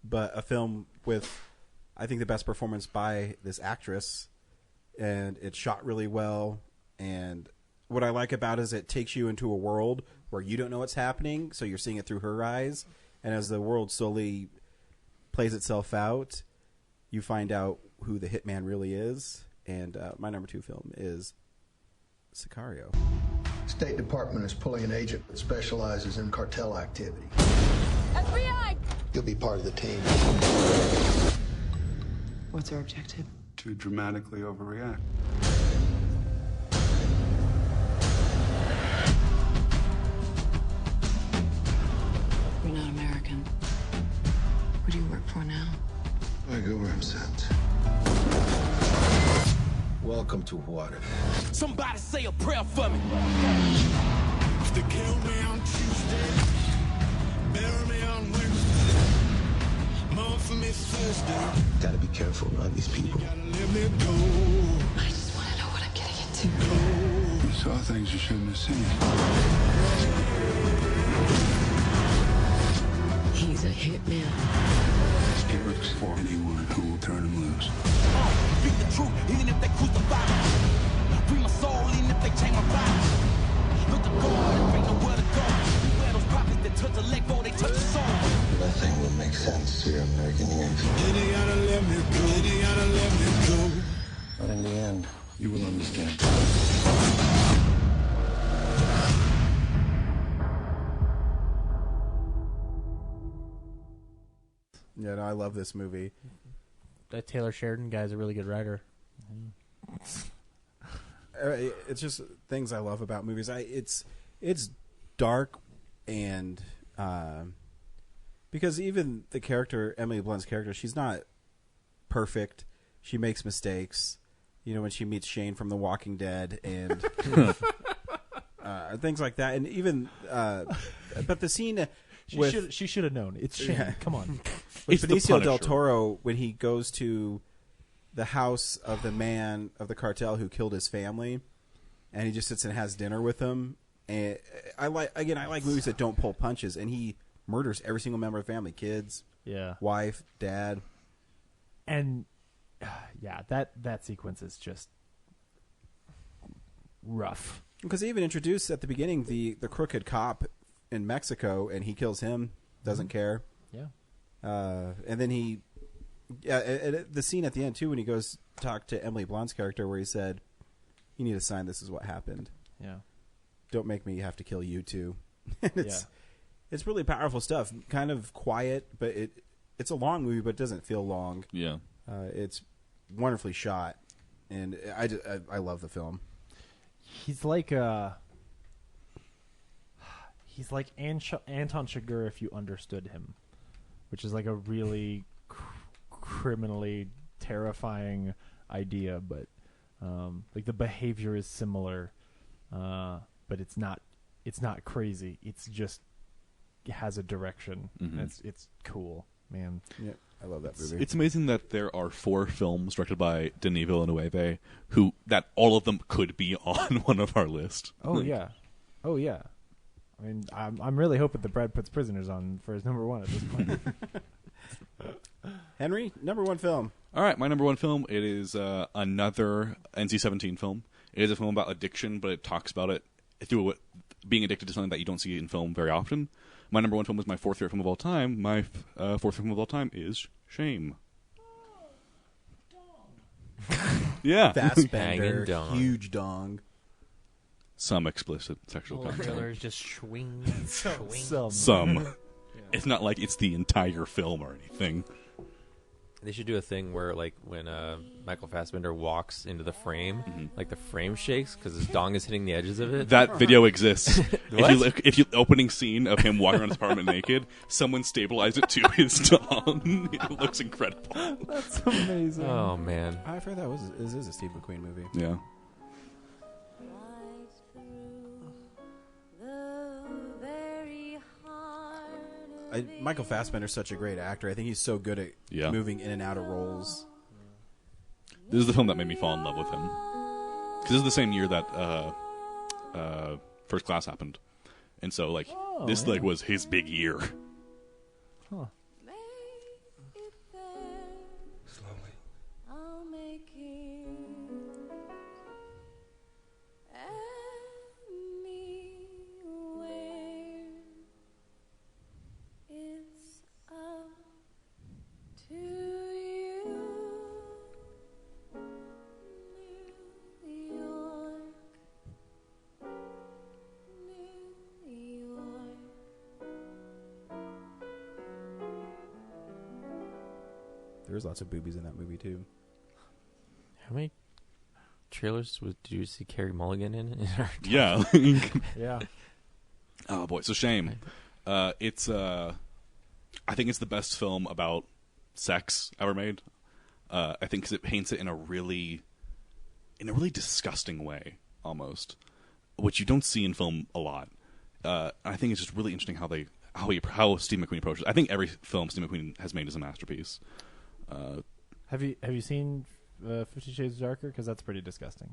but a film with, I think, the best performance by this actress. And it's shot really well. And what I like about it is it takes you into a world where you don't know what's happening, so you're seeing it through her eyes. And as the world slowly plays itself out, you find out who the hitman really is. And my number 2 film is Sicario. State Department is pulling an agent that specializes in cartel activity. FBI! You'll be part of the team. What's our objective? To dramatically overreact. Welcome to Juarez. Somebody say a prayer for me. If they kill me on Tuesday, bury me on Wednesday, mourn for me Thursday. Gotta be careful around these people. Let me go. I just want to know what I'm getting into. You saw things you shouldn't have seen. He's a hitman. He looks for anyone who will turn him loose. Speak the truth, even if they crucify me. Free my soul, even if they change my body. Look to God, if ain't nowhere to go. Beware those prophets that touch the leg before they touch the soul. Nothing will make sense to your American youth. Then they gotta let me go. Then they gotta let me go. But in the end, you will understand. Yeah, no, I love this movie. That Taylor Sheridan guy's a really good writer. It's just things I love about movies. It's dark, and because even the character, Emily Blunt's character, she's not perfect. She makes mistakes. You know, when she meets Shane from The Walking Dead and things like that, and even but the scene. She should have known. It's Shane. Yeah. Come on. With Benicio del Toro, when he goes to the house of the man of the cartel who killed his family, and he just sits and has dinner with them. And I like movies that don't pull punches, and he murders every single member of the family, kids, wife, dad, and yeah, that sequence is just rough. Because they even introduced at the beginning the crooked cop in Mexico, and he kills him, doesn't care. Yeah. And then the scene at the end too, when he goes to talk to Emily Blunt's character, where he said, "You need to sign. This is what happened. Yeah. Don't make me have to kill you too." It's really powerful stuff. Kind of quiet, but it's a long movie, but it doesn't feel long. Yeah. It's wonderfully shot, and I love the film. He's like Anton Chigurh if you understood him, which is like a really criminally terrifying idea, but like the behavior is similar, but it's not crazy. It's just has a direction. Mm-hmm. It's cool, man. Yeah, I love that movie. It's amazing that there are 4 films directed by Denis Villeneuve that all of them could be on one of our list. Oh yeah. I mean, I'm really hoping that Brad puts Prisoners on for his number 1 at this point. Henry, number 1 film. All right, my number 1 film. It is another NC-17 film. It is a film about addiction, but it talks about it through being addicted to something that you don't see in film very often. My number 1 film is my 4th favorite film of all time. My 4th favorite film of all time is Shame. Yeah, Fassbender, huge dong. Some explicit sexual content. Trailers just swing. Some. It's not like it's the entire film or anything. They should do a thing where, like, when Michael Fassbender walks into the frame, like the frame shakes because his dong is hitting the edges of it. That video exists. If you opening scene of him walking around his apartment naked, someone stabilized it to his dong. It looks incredible. That's amazing. Oh man, I heard that is a Steve McQueen movie. Yeah. Michael Fassbender's such a great actor. I think he's so good at moving in and out of roles. This is the film that made me fall in love with him. Because this is the same year that First Class happened. And so, like, this like was his big year. Huh. There's lots of boobies in that movie too. How many trailers did you see Carey Mulligan in? Yeah. Yeah. Oh boy, so Shame. It's I think it's the best film about sex ever made. I think because it paints it in a really in a really disgusting way, almost, which you don't see in film a lot. I think it's just really interesting how Steve McQueen approaches. I think every film Steve McQueen has made is a masterpiece. Have you seen 50 Shades of Darker? Because that's pretty disgusting.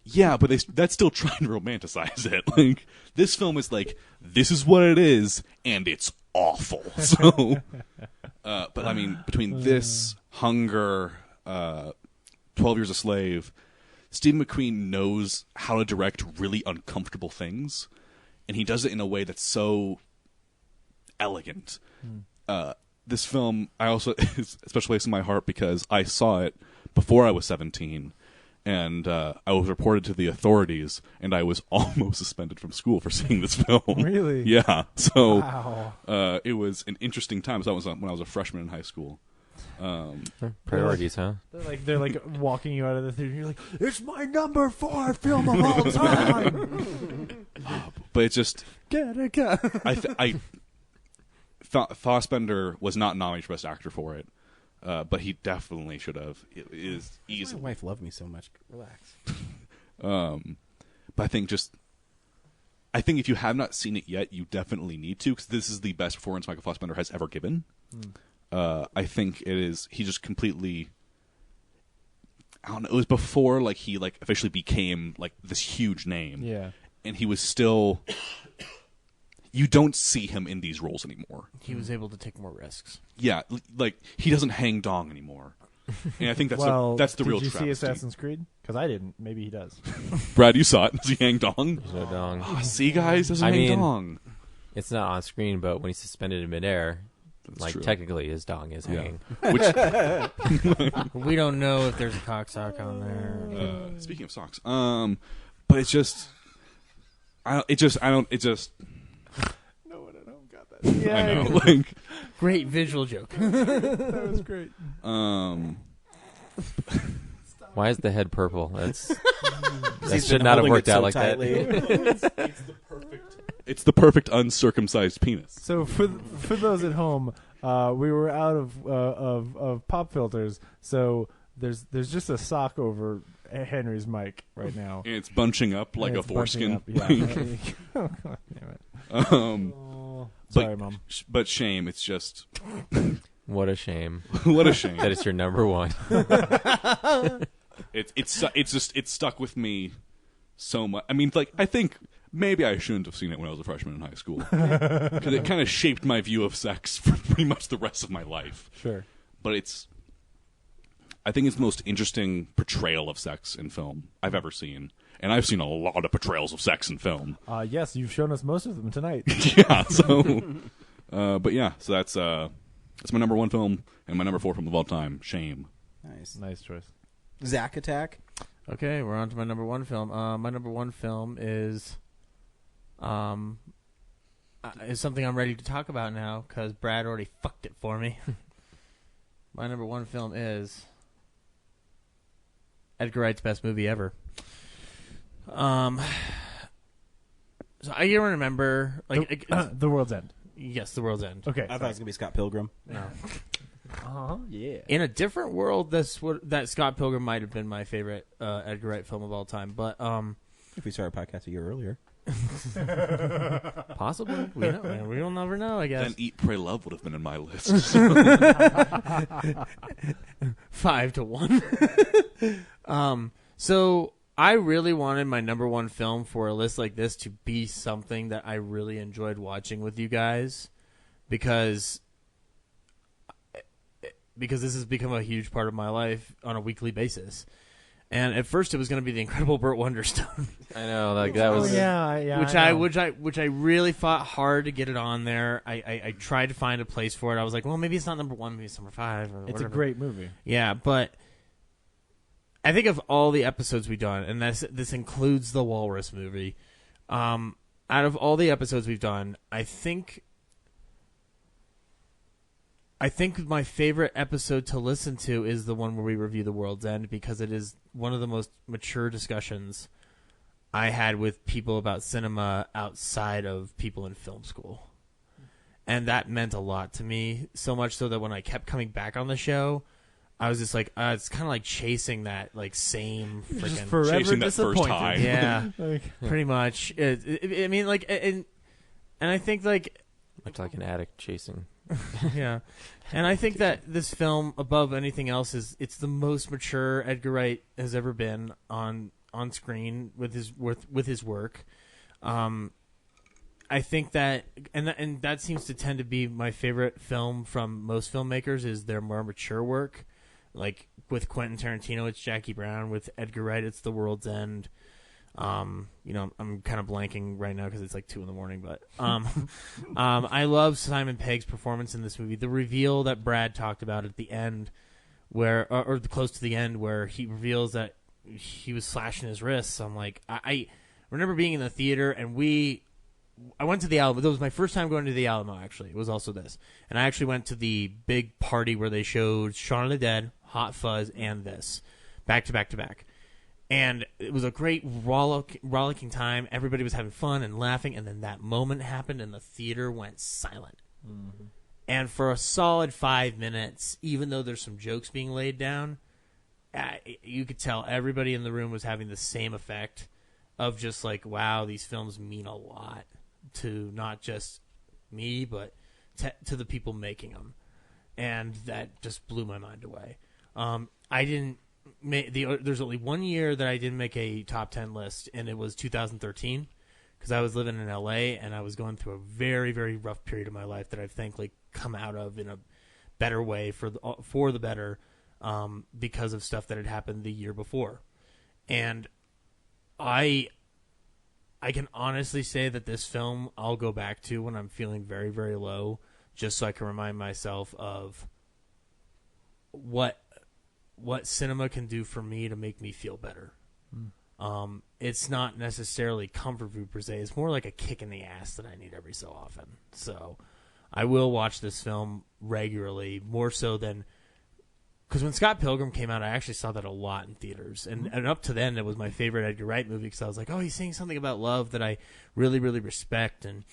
Yeah, but that's still trying to romanticize it. Like, this film is like, this is what it is, and it's awful. So, but I mean, between this, Hunger, 12 Years a Slave, Steve McQueen knows how to direct really uncomfortable things, and he does it in a way that's so elegant. This film, I also is a special place in my heart because I saw it before I was 17. And I was reported to the authorities, and I was almost suspended from school for seeing this film. Really? Yeah. So wow. It was an interesting time. So that was when I was a freshman in high school. Priorities, huh? They're like walking you out of the theater. You're like, it's my number 4 film of all time. But it's just Get it. Fassbender was not nominated for Best Actor for it. But he definitely should have. It is easy. My wife loved me so much. Relax. But I think if you have not seen it yet, you definitely need to, because this is the best performance Michael Fassbender has ever given. I think it is. He just completely. I don't know. It was before he officially became this huge name. Yeah. And he was still. You don't see him in these roles anymore. He was able to take more risks. Yeah, he doesn't hang dong anymore. And I think that's the real travesty. Did you see travesty. Assassin's Creed? Because I didn't. Maybe he does. Brad, you saw it. Does he hang dong? There's no dong. Oh, see, guys, doesn't hang dong. It's not on screen, but when he's suspended in midair, true. Technically his dong is hanging. We don't know if there's a cock sock on there. Speaking of socks, but it's just, it just. Yeah, I know. Great visual joke. That was great. Why is the head purple? That He's should been not have holding worked it so out like tightly. that. It's the perfect uncircumcised penis. So for those at home, we were out of pop filters, so there's just a sock over Henry's mic right now, And it's bunching up like And a it's bunching foreskin. up, yeah. Oh, God damn it. Sorry, Mom. But shame. It's just. What a shame. What a shame that it's your number 1. It's stuck with me so much. I mean, I think maybe I shouldn't have seen it when I was a freshman in high school, because it kind of shaped my view of sex for pretty much the rest of my life. Sure. But I think it's the most interesting portrayal of sex in film I've ever seen. And I've seen a lot of portrayals of sex in film. Yes, you've shown us most of them tonight. Yeah, so... but yeah, so that's my number 1 film, and my number 4 film of all time, Shame. Nice choice. Zack Attack. Okay, we're on to my number 1 film. My number 1 film is something I'm ready to talk about now, because Brad already fucked it for me. My number 1 film is Edgar Wright's best movie ever. So I can remember The World's End. Yes, The World's End. Okay, I thought it was gonna be Scott Pilgrim. No. Yeah. In a different world, that Scott Pilgrim might have been my favorite Edgar Wright film of all time. But if we started a podcast a year earlier, possibly we'll never know. I guess. Then Eat, Pray, Love would have been in my list. 5-1. So I really wanted my number 1 film for a list like this to be something that I really enjoyed watching with you guys, because this has become a huge part of my life on a weekly basis. And at first, it was going to be The Incredible Burt Wonderstone. I know, that was which I really fought hard to get it on there. I tried to find a place for it. I was like, well, maybe it's not number 1, maybe it's number 5. Or It's whatever. a great movie. Yeah, but I think of all the episodes we've done, and this includes the Walrus movie. Out of all the episodes we've done, I think my favorite episode to listen to is the one where we review The World's End, because it is one of the most mature discussions I had with people about cinema outside of people in film school. And that meant a lot to me, so much so that when I kept coming back on the show, I was just like, it's kind of like chasing that like same Just freaking forever Chasing that first disappointed. high. yeah, Like- pretty much. I mean, like, and I think like Much like an addict chasing. yeah, and I think that this film, above anything else, it's the most mature Edgar Wright has ever been on screen with his work. I think that, and that seems to tend to be my favorite film from most filmmakers, is their more mature work. Like with Quentin Tarantino, it's Jackie Brown. With Edgar Wright, it's The World's End. I'm kind of blanking right now because it's like 2 a.m. But I love Simon Pegg's performance in this movie. The reveal that Brad talked about at the end, where or close to the end, where he reveals that he was slashing his wrists. I'm like, I remember being in the theater, and I went to the Alamo. That was my first time going to the Alamo, actually. It was also this. And I actually went to the big party where they showed Shaun of the Dead, Hot Fuzz, and this. Back to back to back. And it was a great rollicking time. Everybody was having fun and laughing. And then that moment happened, and the theater went silent. Mm-hmm. And for a solid 5 minutes, even though there's some jokes being laid down, you could tell everybody in the room was having the same effect of just like, wow, these films mean a lot to not just me, but to the people making them. And that just blew my mind away. I didn't there's only 1 year that I didn't make a top 10 list, and it was 2013, because I was living in LA and I was going through a very, very rough period of my life that I've thankfully come out of in a better way for the better, because of stuff that had happened the year before. And I can honestly say that this film I'll go back to when I'm feeling very, very low, just so I can remind myself of what cinema can do for me to make me feel better. It's not necessarily comfort food per se. It's more like a kick in the ass that I need every so often. So I will watch this film regularly, more so than... Because when Scott Pilgrim came out, I actually saw that a lot in theaters. And up to then, it was my favorite Edgar Wright movie, because I was like, oh, he's saying something about love that I really, really respect. And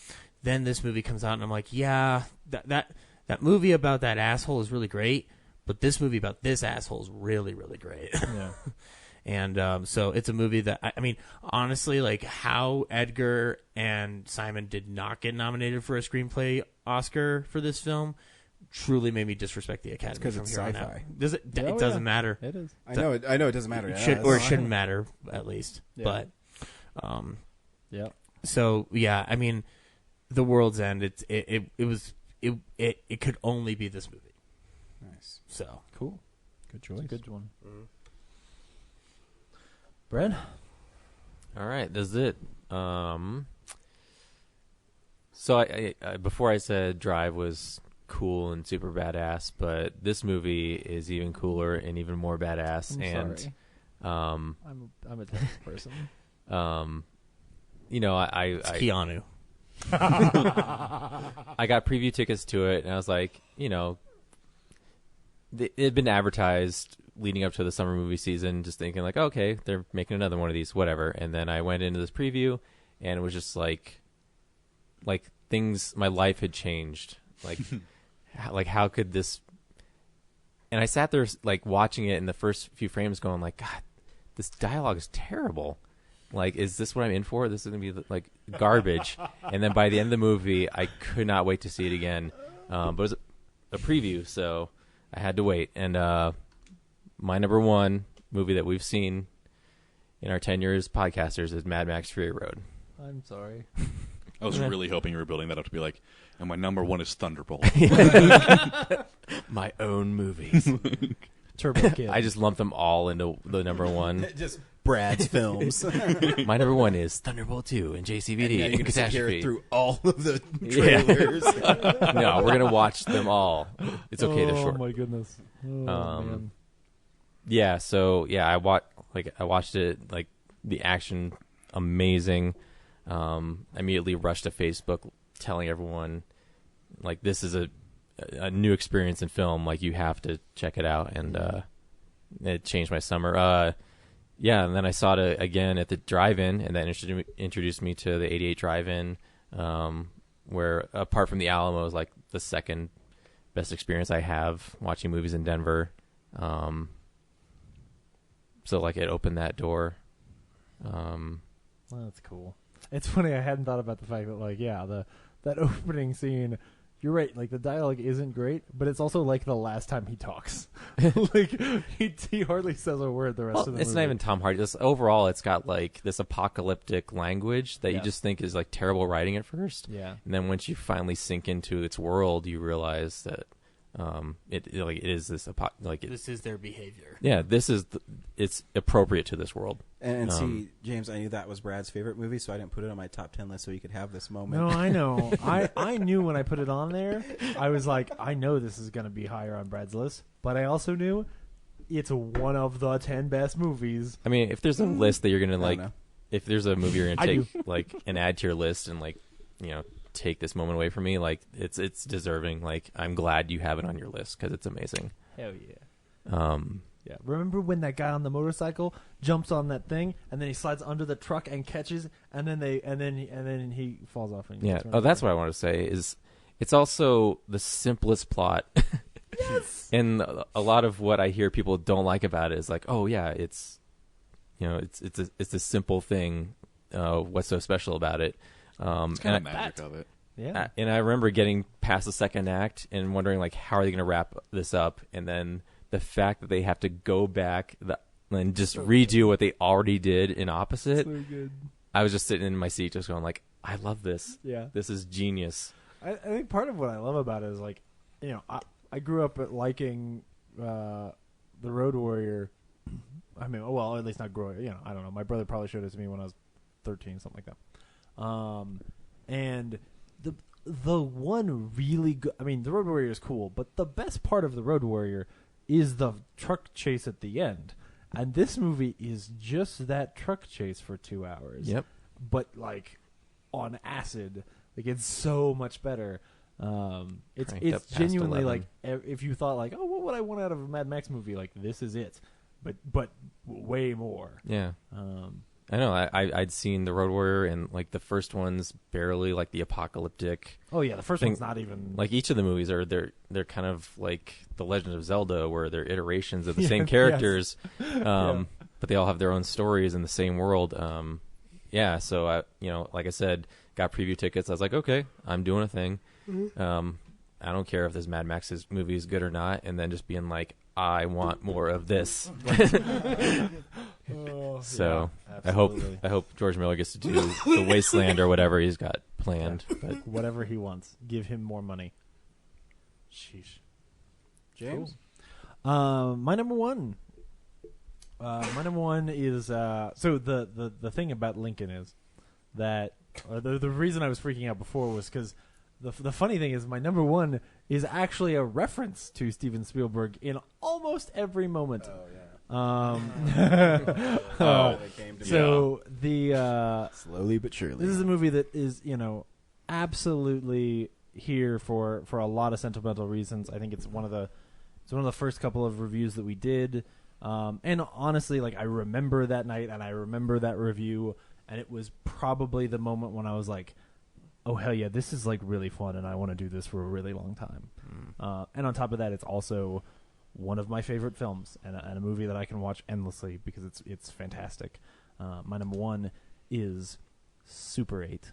then this movie comes out, and I'm like, yeah, that movie about that asshole is really great, but this movie about this asshole is really, really great. Yeah. And so it's a movie that, I mean, honestly, like how Edgar and Simon did not get nominated for a screenplay Oscar for this film truly made me disrespect the Academy. Because it's sci-fi. sci-fi. It doesn't matter. It is. I know it doesn't matter. It shouldn't matter, at least. Yeah. But yeah. So yeah, I mean, The World's End. It could only be this movie. Nice. So cool. Good choice. Good one. Mm-hmm. Brad? All right, that's it. So I before I said Drive was cool and super badass, but this movie is even cooler and even more badass. I'm sorry. I'm a different person. You know, It's Keanu. I got preview tickets to it, and I was like, you know, it had been advertised leading up to the summer movie season, just thinking like, okay, they're making another one of these, whatever. And then I went into this preview, and it was just like things, my life had changed. Like how could this? And I sat there like watching it in the first few frames, going like, God, this dialogue is terrible. Like, is this what I'm in for? This is gonna be like garbage. And then by the end of the movie, I could not wait to see it again. But it was a preview, so I had to wait. And my number one movie that we've seen in our 10 years podcasters is Mad Max Fury Road. I'm sorry. I was really hoping you were building that up to be like, and my number one is Thunderbolt. My own movies. Turbo Kid. I just lumped them all into the number one. Just Brad's films. My number one is Thunderbolt 2 and JCVD and you can sit here Catastrophe. through all of the trailers. Yeah. No, we're gonna watch them all. It's okay. They're short. Oh my goodness. Oh, man. Yeah. So yeah, I watched it. Like the action, amazing. Immediately rushed to Facebook, telling everyone like this is a new experience in film. Like you have to check it out, and it changed my summer. Yeah, and then I saw it again at the drive-in, and that introduced me to the 88 drive-in, where apart from the Alamo is like the second best experience I have watching movies in Denver. So like it opened that door. Well, that's cool. It's funny. I hadn't thought about the fact that that opening scene. You're right. Like the dialogue isn't great, but it's also like the last time he talks. Like he hardly says a word the rest of the movie. It's not even Tom Hardy. Just overall, it's got like this apocalyptic language that you just think is like terrible writing at first. Yeah. And then once you finally sink into its world, you realize that it is this this is their behavior. Yeah, it's appropriate to this world. And see, James, I knew that was Brad's favorite movie, so I didn't put it on my top 10 list so you could have this moment. No, I know. I knew when I put it on there, I was like, I know this is going to be higher on Brad's list, but I also knew it's one of the 10 best movies. I mean, if there's a list that you're going to if there's a movie you're going to take like and add to your list and take this moment away from me, like it's deserving. Like I'm glad you have it on your list because it's amazing. Hell yeah. Yeah. Remember when that guy on the motorcycle jumps on that thing and then he slides under the truck and catches and then he falls off and yeah. Oh, that's what I want to say is it's also the simplest plot. Yes. And a lot of what I hear people don't like about it is like, oh yeah, it's a simple thing. What's so special about it? It's kind of magic of it. Yeah. And I remember getting past the second act and wondering, like, how are they going to wrap this up? And then the fact that they have to go back and just redo what they already did in opposite. So good. I was just sitting in my seat just going, like, I love this. Yeah. This is genius. I think part of what I love about it is, like, I grew up liking The Road Warrior. I mean, well, at least not growing. I don't know. My brother probably showed it to me when I was 13, something like that. And the one really good, I mean, the Road Warrior is cool, but the best part of the Road Warrior is the truck chase at the end. And this movie is just that truck chase for 2 hours. Yep. But like on acid, like it's so much better. It's genuinely 11. like if you thought like, oh, what would I want out of a Mad Max movie? Like this is it, but way more. Yeah. I know. I'd seen the Road Warrior and like the first one's barely like the apocalyptic. Oh yeah, the first one's not even like each of the movies are they're kind of like the Legend of Zelda, where they're iterations of the same characters, but they all have their own stories in the same world. So I like I said, got preview tickets. I was like, okay, I'm doing a thing. Mm-hmm. I don't care if this Mad Max's movie is good or not, and then just being like, I want more of this. So I hope George Miller gets to do The Wasteland or whatever he's got planned. But whatever he wants, give him more money. Sheesh. James, my number one. My number one is so the thing about Lincoln is that the reason I was freaking out before was because the funny thing is my number one is actually a reference to Steven Spielberg in almost every moment. Oh yeah. So the slowly but surely, this is a movie that is absolutely here for a lot of sentimental reasons. I think it's one of the first couple of reviews that we did, and honestly, like I remember that night and I remember that review, and it was probably the moment when I was like, oh hell yeah, this is like really fun and I want to do this for a really long time. And on top of that, it's also one of my favorite films and a movie that I can watch endlessly because it's fantastic. My number one is Super 8.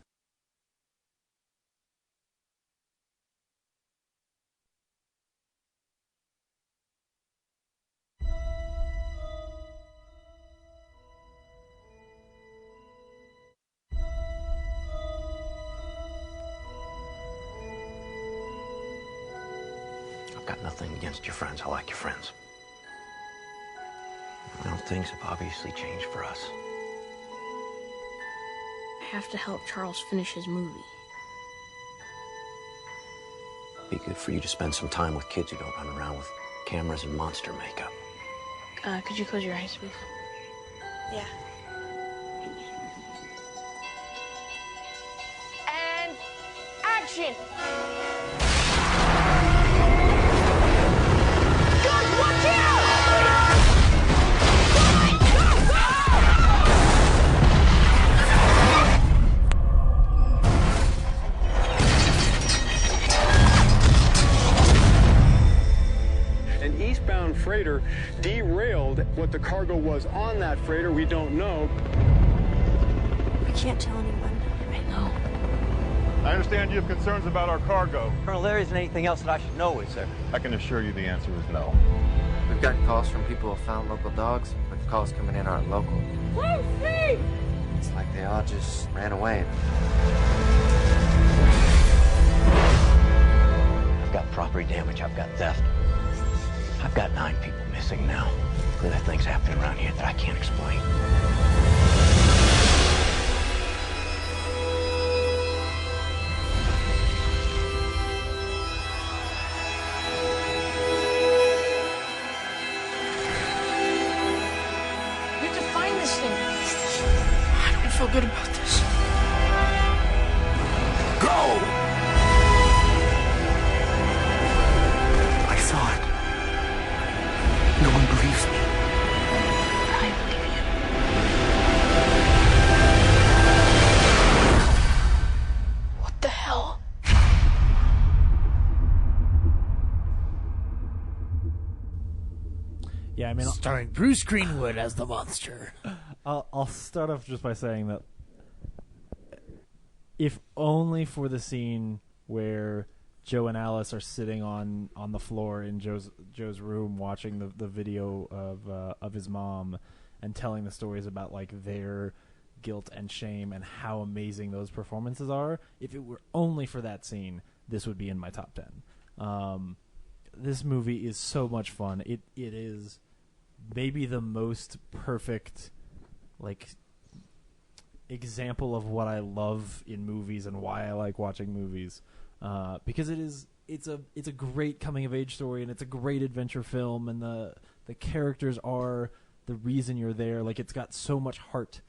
Got nothing against your friends. I like your friends. Well, things have obviously changed for us. I have to help Charles finish his movie. Be good for you to spend some time with kids who don't run around with cameras and monster makeup. Could you close your eyes, please? Yeah. And action! Watch out! An eastbound freight freighter derailed. What the cargo was on that freighter, we don't know. I can't tell anyone. I know. I understand you have concerns about our cargo. Colonel, there isn't anything else that I should know, is there? I can assure you the answer is no. We've gotten calls from people who found local dogs, but the calls coming in aren't local. Lucy! It's like they all just ran away. I've got property damage, I've got theft. I've got 9 people missing now. There are things happening around here that I can't explain. We have to find this thing. I don't feel good about this. Go! I saw it. No one believes me. I believe you. What the hell? Yeah, I mean, starring Bruce Greenwood as the monster. I'll start off just by saying that if only for the scene where Joe and Alice are sitting on the floor in Joe's room watching the video of his mom and telling the stories about like their guilt and shame and how amazing those performances are. If it were only for that scene, this would be in my top 10. This movie is so much fun. It is maybe the most perfect like example of what I love in movies and why I like watching movies, because it's a great coming of age story and it's a great adventure film, and the characters are the reason you're there. Like, it's got so much heart.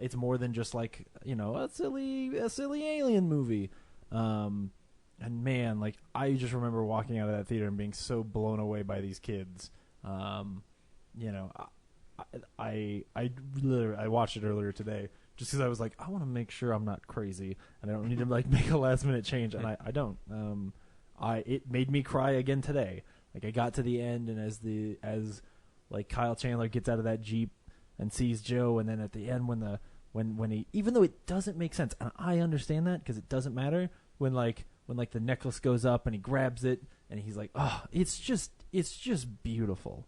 It's more than just like, a silly alien movie. And man, like, I just remember walking out of that theater and being so blown away by these kids. I watched it earlier today just because I was like, I want to make sure I'm not crazy and I don't need to like make a last minute change, and I don't. It made me cry again today. Like, I got to the end, and as like Kyle Chandler gets out of that Jeep and sees Joe, and then at the end when he, even though it doesn't make sense, and I understand that because it doesn't matter, when the necklace goes up and he grabs it and he's like, oh, it's just beautiful.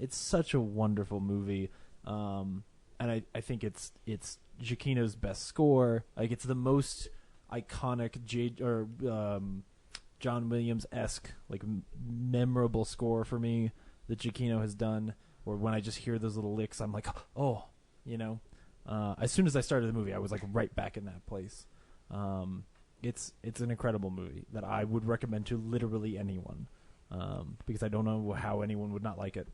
It's such a wonderful movie, and I think it's Giacchino's best score. Like, it's the most iconic John Williams-esque, like, memorable score for me that Giacchino has done. Or when I just hear those little licks, I'm like, oh, as soon as I started the movie, I was like right back in that place. It's an incredible movie that I would recommend to literally anyone, because I don't know how anyone would not like it.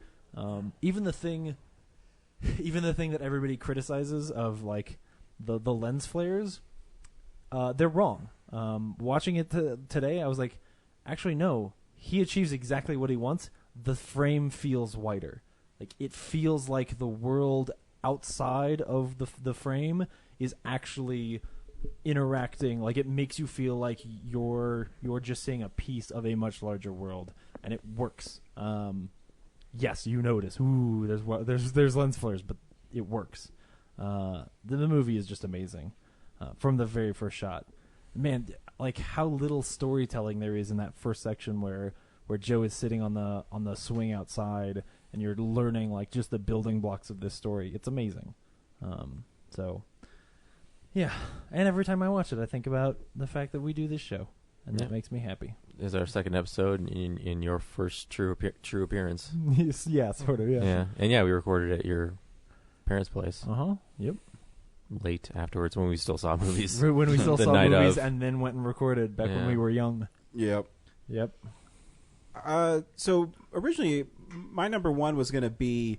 Even the thing that everybody criticizes of, like, the lens flares, they're wrong. Watching it today, I was like, actually, no. He achieves exactly what he wants. The frame feels wider. Like, it feels like the world outside of the frame is actually interacting. Like, it makes you feel like you're just seeing a piece of a much larger world, and it works. Yes, you notice. Ooh, there's lens flares, but it works. The movie is just amazing from the very first shot. Man, like, how little storytelling there is in that first section where Joe is sitting on the swing outside, and you're learning, like, just the building blocks of this story. It's amazing. So, yeah. And every time I watch it, I think about the fact that we do this show, and that makes me happy. This is our second episode in your first true appearance. Yeah, sort of, yeah. Yeah, and yeah, we recorded at your parents' place. Yep. Late afterwards, when we still saw movies. When we still the saw night movies of. and then went and recorded back when we were young. Yep. So originally, my number one was going to be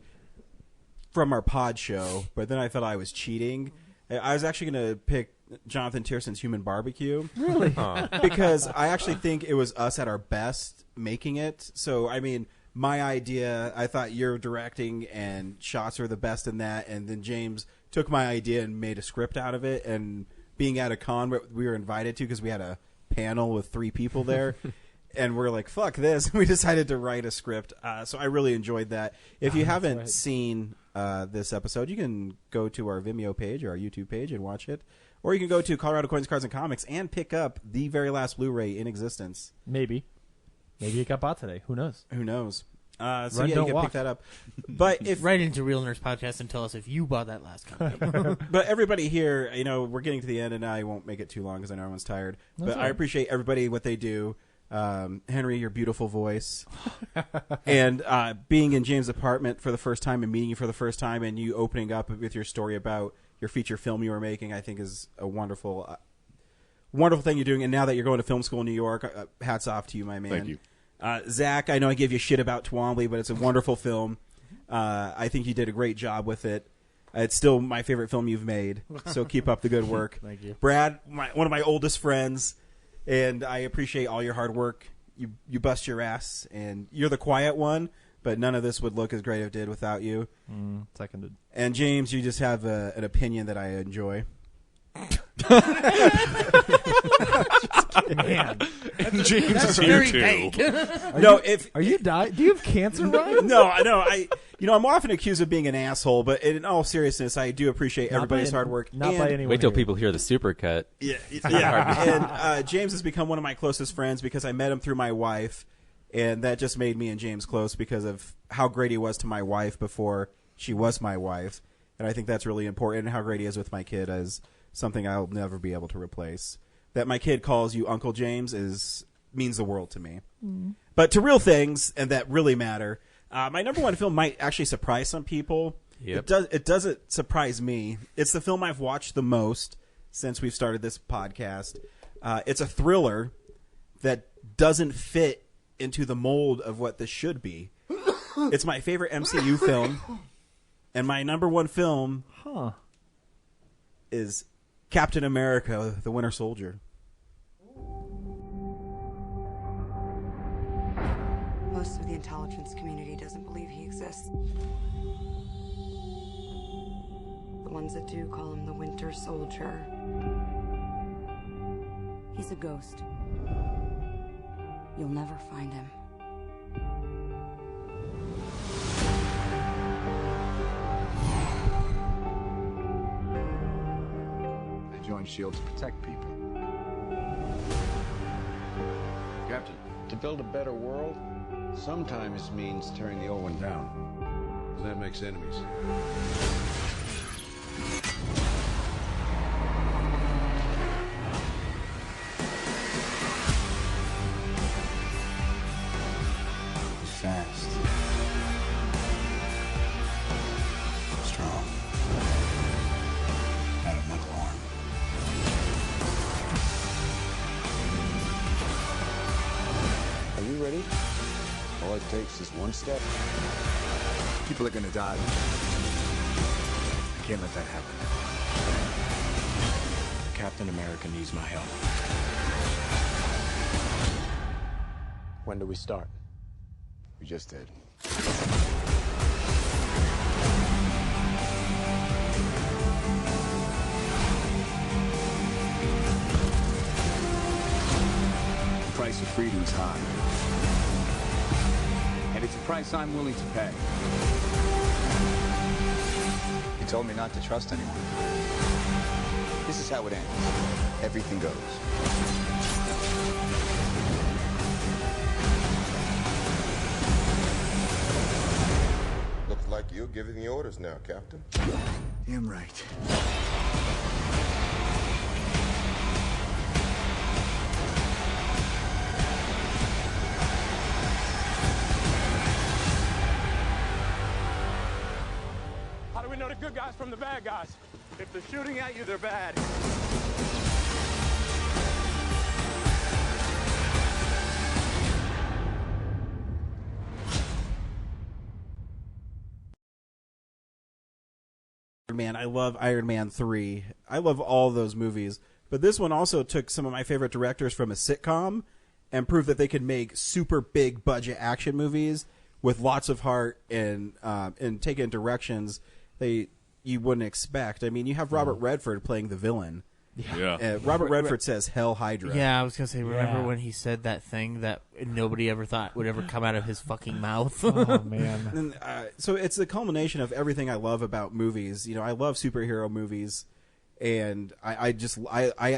from our pod show, but then I thought I was cheating. I was actually going to pick Jonathan Tierson's Human Barbecue. Really? Because I actually think it was us at our best making it. So, I mean, my idea, I thought your directing and shots are the best in that, and then James took my idea and made a script out of it, and being at a con we were invited to because we had a panel with 3 people there. and we're like, fuck this. We decided to write a script. So I really enjoyed that. If you haven't seen this episode, you can go to our Vimeo page or our YouTube page and watch it. Or you can go to Colorado Coins, Cards, and Comics and pick up the very last Blu-ray in existence. Maybe it got bought today. Who knows? Who knows? So Run, you don't can walk. pick that up. But if Write into Real Nerds Podcast and tell us if you bought that last copy. But everybody here, we're getting to the end, and I won't make it too long because I know everyone's tired. That's but all I right. appreciate everybody, what they do. Henry, your beautiful voice. And being in James' apartment for the first time and meeting you for the first time and you opening up with your story about your feature film you were making, I think is a wonderful thing you're doing. And now that you're going to film school in New York, hats off to you, my man. Thank you. Zach, I know I give you shit about Twombly, but it's a wonderful film. I think you did a great job with it. It's still my favorite film you've made, so keep up the good work. Thank you. Brad, one of my oldest friends, and I appreciate all your hard work. You bust your ass, and you're the quiet one, but none of this would look as great as it did without you. Seconded. And James, you just have an opinion that I enjoy. Man, James That's is here very too. vague. Are you dying? Do you have cancer, Ryan? No, I know. I'm often accused of being an asshole, but in all seriousness, I do appreciate everybody's hard work. Not by anyone. Wait till here. people hear the supercut. Yeah. And James has become one of my closest friends because I met him through my wife, and that just made me and James close because of how great he was to my wife before she was my wife. And I think that's really important. And how great he is with my kid is something I'll never be able to replace. That my kid calls you Uncle James means the world to me. But to real things, and that really matter, my number one film might actually surprise some people. Yep. It doesn't surprise me. It's the film I've watched the most since we've started this podcast. It's a thriller that doesn't fit into the mold of what this should be. It's my favorite MCU film, and my number one film is Captain America, the Winter Soldier. Most of the intelligence community doesn't believe he exists. The ones that do call him the Winter Soldier. He's a ghost. You'll never find him. I joined S.H.I.E.L.D. to protect people. Captain, to build a better world, sometimes means tearing the old one down. And that makes enemies. Fast. Strong. Out of mental harm. Are you ready? All it takes is one step. People are gonna die. I can't let that happen. Captain America needs my help. When do we start? We just did. The price of freedom is high. And it's a price I'm willing to pay. He told me not to trust anyone. This is how it ends. Everything goes. Looks like you're giving the orders now, Captain. Damn right. How do we know the good guys from the bad guys? If they're shooting at you, they're bad. Man, I love Iron Man 3. I love all those movies. But this one also took some of my favorite directors from a sitcom and proved that they could make super big budget action movies with lots of heart and take in directions you wouldn't expect. I mean, you have Robert Redford playing the villain, Yeah. Robert Redford says Hell Hydra. Yeah, I was gonna say. Remember Yeah. when he said that thing that nobody ever thought would ever come out of his fucking mouth? Oh man. And, so it's the culmination of everything I love about movies. You know, I love superhero movies, and I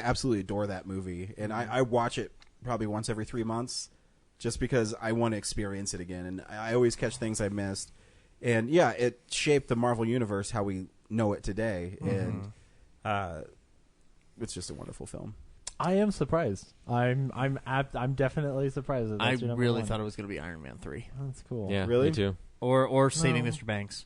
absolutely adore that movie, and I watch it probably once every 3 months, just because I want to experience it again, and I always catch things I missed, and yeah, it shaped the Marvel universe how we know it today, and it's just a wonderful film. I am surprised. I'm definitely surprised. That I that's your number really one. thought it was going to be Iron Man 3. That's cool. Yeah, Really? me too. Or Saving No. Mr. Banks.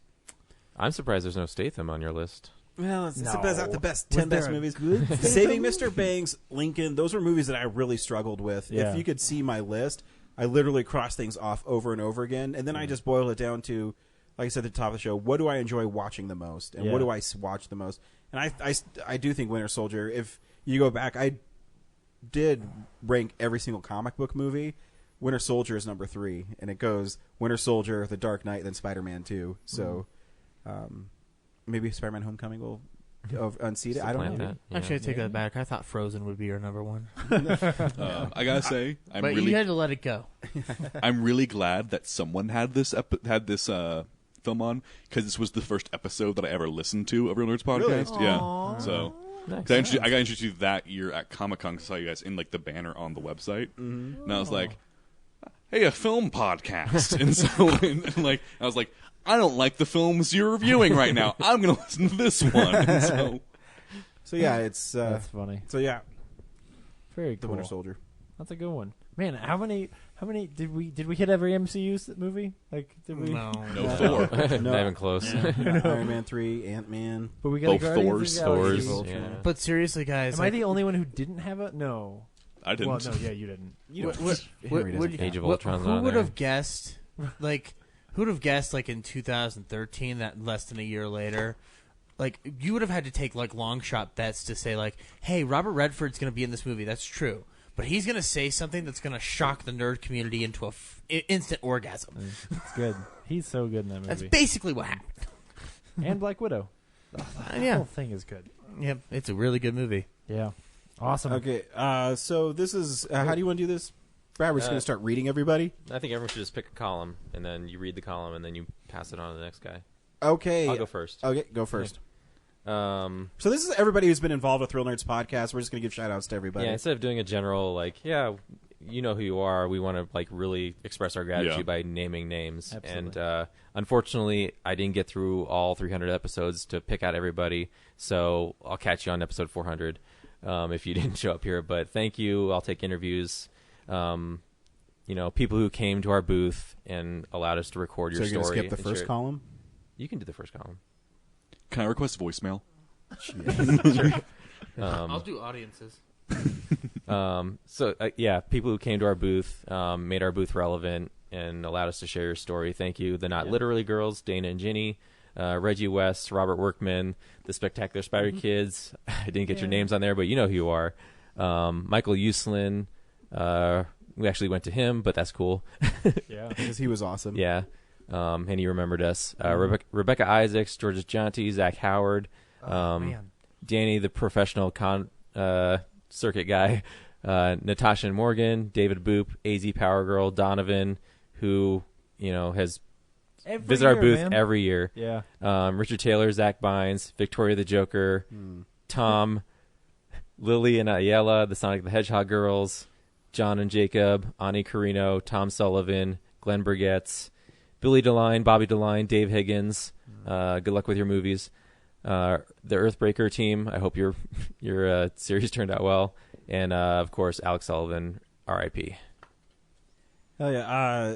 I'm surprised there's no Statham on your list. Well, it's No. not the best Was 10 best there a movies. good Saving Mr. Banks, Lincoln, those were movies that I really struggled with. Yeah. If you could see my list, I literally crossed things off over and over again, and then I just boiled it down to, like I said at the top of the show, what do I enjoy watching the most, and Yeah. what do I watch the most? And I do think Winter Soldier, if you go back, I did rank every single comic book movie. Winter Soldier is number 3, and it goes Winter Soldier, The Dark Knight, then Spider-Man 2. So maybe Spider-Man Homecoming will unseat it. I don't know. Supplant that. Actually, I take that back. I thought Frozen would be your number one. I gotta say, But you had to let it go. I'm really glad that someone had this film on, because this was the first episode that I ever listened to of Real Nerds Podcast. Really? Yeah, Aww. so Nice. 'cause I got introduced to you that year at Comic-Con. 'Cause I saw you guys in like the banner on the website, and I was like, "Hey, a film podcast!" And so, and like, I was like, "I don't like the films you're reviewing right now. I'm going to listen to this one." And So yeah, it's That's funny. So yeah, Very The cool. Winter Soldier. That's a good one. Man, how many did we hit every MCU movie? Like did we? No. No, Thor. Not even close. Iron Man 3, Ant-Man. But we got Both Guardians of the Thors. Galaxy. Yeah. But seriously, guys, Am I the only one who didn't have a no? I didn't. Well, no, yeah, you didn't. You What- don't- what- Henry what- doesn't Age of what- Ultron's who on would there. have guessed? Like, who would have guessed? Like in 2013, that less than a year later, like you would have had to take like long shot bets to say like, "Hey, Robert Redford's going to be in this movie." That's true, but he's going to say something that's going to shock the nerd community into a instant orgasm. It's good. He's so good in that movie. That's basically what happened. And Black Widow. The Yeah. whole thing is good. Yep, it's a really good movie. Yeah. Awesome. Okay, so this is how do you want to do this? Brad, we're just going to start reading everybody. I think everyone should just pick a column, and then you read the column, and then you pass it on to the next guy. Okay, I'll go first. Okay, go first. So this is everybody who's been involved with Real Nerds Podcast. We're just going to give shout outs to everybody. yeah, instead of doing a general you know who you are, we want to like really express our gratitude by naming names. Absolutely. And unfortunately, I didn't get through all 300 episodes to pick out everybody, so I'll catch you on episode 400 if you didn't show up here. But thank you. I'll take interviews. People who came to our booth and allowed us to record your So you're story. going to skip the and first share it. column? You can do the first column. Can I request voicemail? I'll do audiences. People who came to our booth, made our booth relevant, and allowed us to share your story. Thank you. The Not Literally Girls, Dana and Ginny, Reggie West, Robert Workman, the Spectacular Spider Kids. I didn't get your names on there, but you know who you are. Michael Uslin. We actually went to him, but that's cool. Yeah. Because he was awesome. Yeah. And he remembered us. Rebecca Isaacs, Georges Jonti, Zach Howard, man. Danny, the professional circuit guy, Natasha and Morgan, David Boop, AZ Power Girl, Donovan, who has visited our booth every year. Yeah. Richard Taylor, Zach Bynes, Victoria the Joker, Tom, Lily and Ayala, the Sonic the Hedgehog girls, John and Jacob, Ani Carino, Tom Sullivan, Glenn Burgetts, Billy DeLine, Bobby DeLine, Dave Higgins. Good luck with your movies. The Earthbreaker team. I hope your series turned out well. And of course, Alex Sullivan, R.I.P. Hell yeah.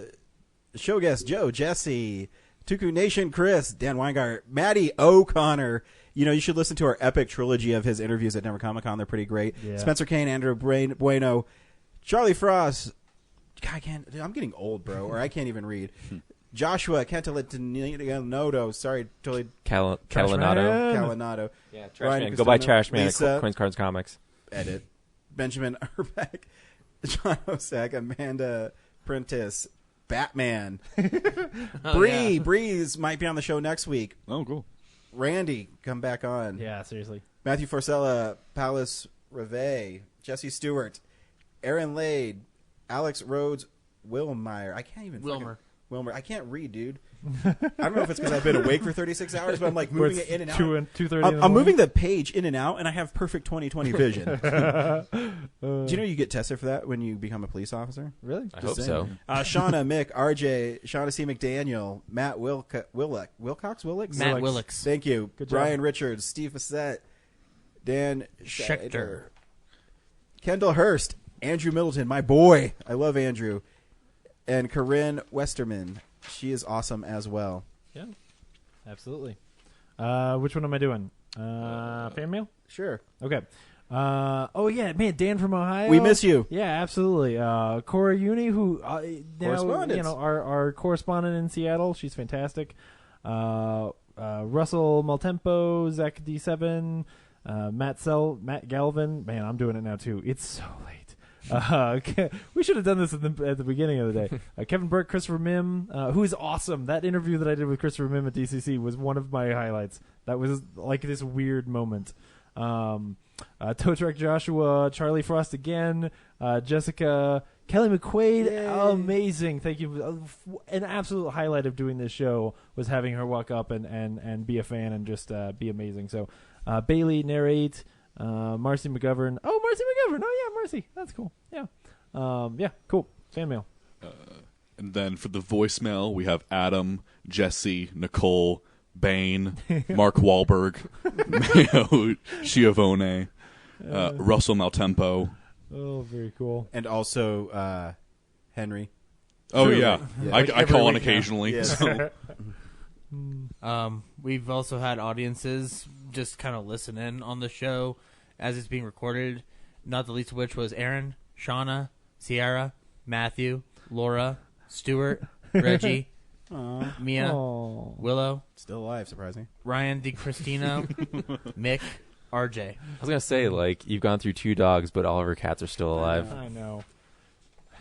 Show guest Joe, Jesse, Tuku Nation, Chris, Dan Weingart, Maddie O'Connor. You should listen to our epic trilogy of his interviews at Never Comic Con. They're pretty great. Yeah. Spencer Kane, Andrew Bueno, Charlie Frost. God, I'm getting old, bro, or I can't even read. Joshua Cantalinodo. Sorry, totally. Calinato. Yeah, Ryan Trashman. Go buy Cristiano, Trashman Lisa, at Queen's Cards Comics. Edit. Benjamin Urbeck, John Osak, Amanda Prentice, Batman. Breeze might be on the show next week. Oh, cool. Randy, come back on. Yeah, seriously. Matthew Forcella, Palace Reve, Jesse Stewart, Aaron Lade, Alex Rhodes, Wilmer. I can't even. Wilmer. I can't read, dude. I don't know if it's because I've been awake for 36 hours, but I'm like moving it in and out. 2:30. I'm moving the page in and out, and I have perfect 20/20 vision. Do you know you get tested for that when you become a police officer? Really? I hope so. Shauna, Mick, RJ, Shauna C. McDaniel, Matt Wilcox? Matt Willix. Thank you. Good job. Brian Richards, Steve Fassett, Dan Schechter. Kendall Hurst, Andrew Middleton, my boy. I love Andrew. And Corinne Westerman. She is awesome as well. Yeah, absolutely. Which one am I doing? Fan mail? Sure. Okay. Oh yeah, man, Dan from Ohio. We miss you. Yeah, absolutely. Cora Uni, who now Correspondence. our correspondent in Seattle. She's fantastic. Russell Maltempo, Zach D7, Matt Galvin. Man, I'm doing it now too. It's so late. We should have done this at the beginning of the day. Kevin Burke, Christopher Mim, who is awesome. That interview that I did with Christopher Mim at DCC was one of my highlights. That was like this weird moment. Tow Truck Joshua, Charlie Frost again, Jessica, Kelly McQuaid, amazing. Thank you. An absolute highlight of doing this show was having her walk up and be a fan and just be amazing. So Bailey, narrate. Marcy McGovern. Oh, Marcy McGovern. Oh, yeah, Marcy. That's cool. Yeah. Yeah, cool. Fan mail. And then for the voicemail, we have Adam, Jesse, Nicole, Bane, Mark Wahlberg, Mayo Schiavone, Russell Maltempo. Oh, very cool. And also Henry. Oh, True. Yeah. Like I call on week occasionally. now. So. We've also had audiences just kind of listen in on the show as it's being recorded, not the least of which was Aaron, Shauna, Sierra, Matthew, Laura, Stuart, Reggie, Mia, Willow. Still alive, surprising. Ryan DiCristino, Mick, RJ. I was going to say, like, you've gone through 2 dogs, but all of her cats are still alive. I know.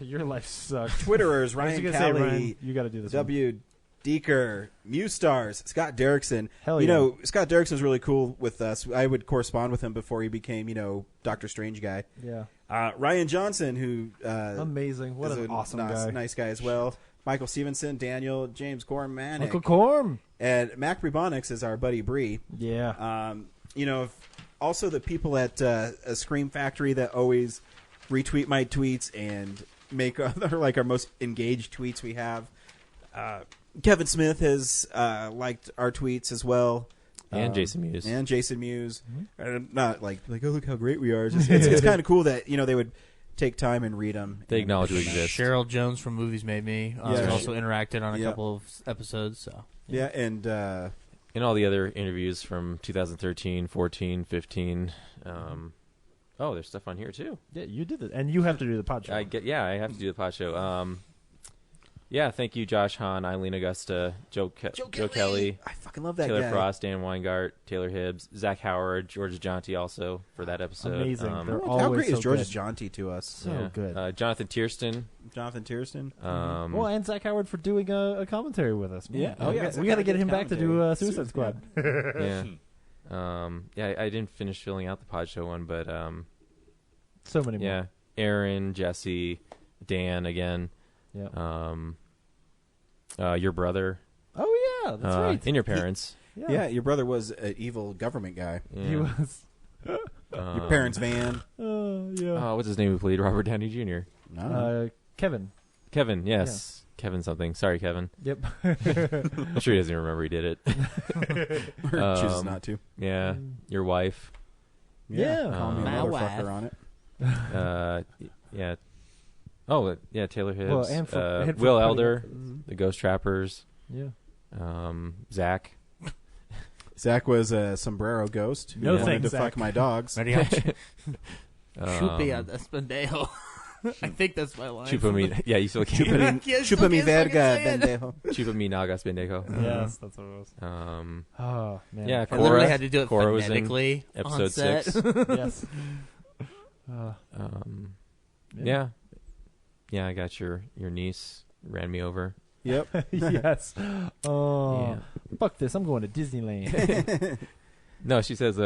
Your life sucks. Twitterers, I was Ryan gonna say, Kelly, Ryan, you got to do this W. Deeker, Muse Stars, Scott Derrickson. Hell You yeah. know, Scott Derrickson's really cool with us. I would correspond with him before he became, Doctor Strange guy. Yeah. Ryan Johnson, who amazing. What is an awesome nice, guy. nice guy as well. Michael Stevenson, Daniel, James Cormanek. Uncle Corm. And Mac Brebonics is our buddy Bree. Yeah. Also the people at a Scream Factory that always retweet my tweets and make they're like our most engaged tweets we have. Kevin Smith has liked our tweets as well. And Jason Mewes. And not like, oh, look how great we are. It's kind of cool that, they would take time and read them. They acknowledge we exist. Cheryl Jones from Movies Made Me also interacted on a Yeah. couple of episodes. So Yeah, and all the other interviews from 2013, 14, 15. There's stuff on here too. Yeah, you did it, and you have to do the pod show. I have to do the pod show. Thank you, Josh Hahn, Eileen Augusta, Joe Kelly. I fucking love that Taylor guy. Frost, Dan Weingart, Taylor Hibbs, Zach Howard, George Jonti also for that episode. Amazing. They're How always great is so George's good. Jonti to us? So good. Jonathan Tiersten. Well, and Zach Howard for doing a commentary with us. Yeah. Oh, yeah. We got to get him back to do Suicide Squad. Yeah. I didn't finish filling out the pod show one, but so many more. Yeah. Aaron, Jesse, Dan again. Yeah. Your brother. Oh yeah, that's right. And your parents. Yeah, your brother was an evil government guy. Yeah. He was. Your parents' van. Yeah. What's his name who played Robert Downey Jr.? Kevin. Kevin, yes. Yeah. Kevin something. Sorry, Kevin. Yep. I'm sure he doesn't even remember he did it. Or chooses not to. Yeah. Your wife. Yeah. Call me a My motherfucker wife. on it. Yeah. Oh, yeah, Taylor Hibbs. Well, and for Will putting Elder, it- the Ghost Trappers. Yeah. Zach. Zach was a sombrero ghost who No wanted thanks, to Zach. fuck my dogs. Chupi a pendejo. I think that's my line. Chupa mi. Yeah, you still can't. Chupa mi verga, pendejo. Chupa mi nagas pendejo. Yes, that's what it was. Oh man. Yeah, I Cora. literally had to do it Cora was in phonetically on episode set. 6. Yes. Yeah. Yeah, I got your niece ran me over. Yep. Yes. Oh. Yeah. Fuck this. I'm going to Disneyland. No, she says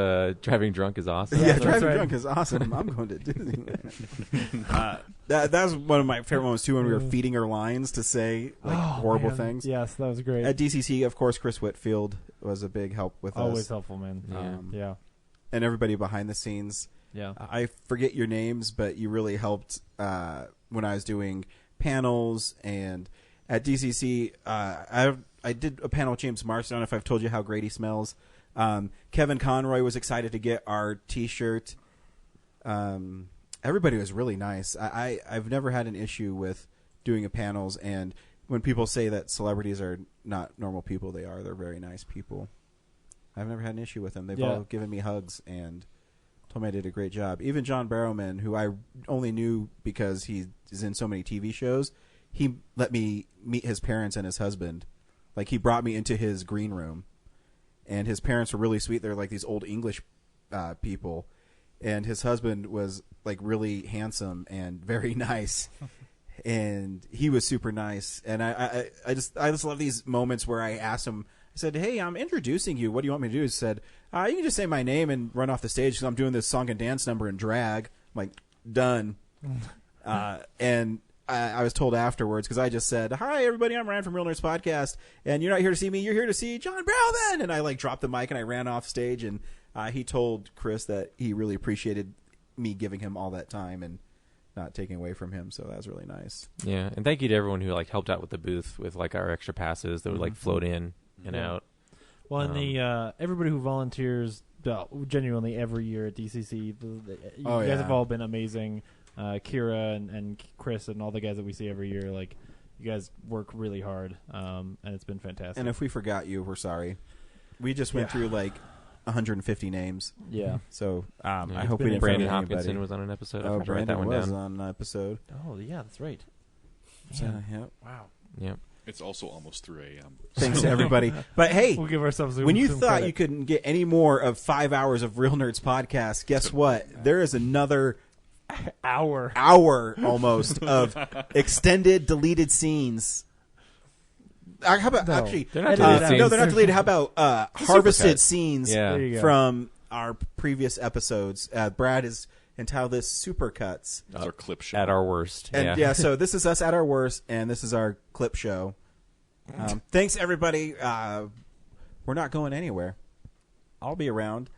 driving drunk is awesome. Yeah, driving drunk is awesome. I'm going to Disneyland. That was one of my favorite moments, too, when we were feeding her lines to say horrible things. Yes, that was great. At DCC, of course, Chris Whitfield was a big help with us. Always helpful, man. Yeah. And everybody behind the scenes. Yeah. I forget your names, but you really helped when I was doing panels. And at DCC, I did a panel with James Marsden. I don't know if I've told you how great he smells. Kevin Conroy was excited to get our T-shirt. Everybody was really nice. I've never had an issue with doing a panels, and when people say that celebrities are not normal people, they are. They're very nice people. I've never had an issue with them. They've all given me hugs and told me I did a great job. Even John Barrowman, who I only knew because he is in so many TV shows, he let me meet his parents and his husband. Like, he brought me into his green room. And his parents were really sweet. They're like these old English people. And his husband was like really handsome and very nice. And he was super nice. And I just love these moments where I asked him, I said, hey, I'm introducing you. What do you want me to do? He said, you can just say my name and run off the stage because I'm doing this song and dance number in drag. I'm like, done. And I was told afterwards, because I just said, hi, everybody, I'm Ryan from Real Nerds Podcast, and you're not here to see me, you're here to see John Barrowman. And I like dropped the mic and I ran off stage, and he told Chris that he really appreciated me giving him all that time and not taking away from him, so that was really nice. Yeah, and thank you to everyone who like helped out with the booth with like our extra passes that would like float in and out. Well, and the everybody who volunteers genuinely every year at DCC, you guys have all been amazing. Kira and Chris and all the guys that we see every year, like, you guys work really hard, and it's been fantastic. And if we forgot you, we're sorry. We just went through like 150 names. Yeah. So I hope we didn't Brandon forget Hopkinson anybody. was on an episode. Oh, Brandon Brandon was was on an episode. Oh, yeah, that's right. So, yeah. Wow. Yeah. It's also almost 3 a.m. Thanks to everybody. But hey, we'll give ourselves when you some thought credit. you couldn't get any more of 5 hours of Real Nerds Podcast, guess what? There is another hour almost of extended deleted scenes. How about actually? They're not deleted scenes. No, they're not deleted. How about harvested Supercut. scenes There you go. from our previous episodes? Brad has entitled this Supercuts. That's our clip show. At our worst. And so this is us at our worst, and this is our clip show. Thanks, everybody. We're not going anywhere. I'll be around.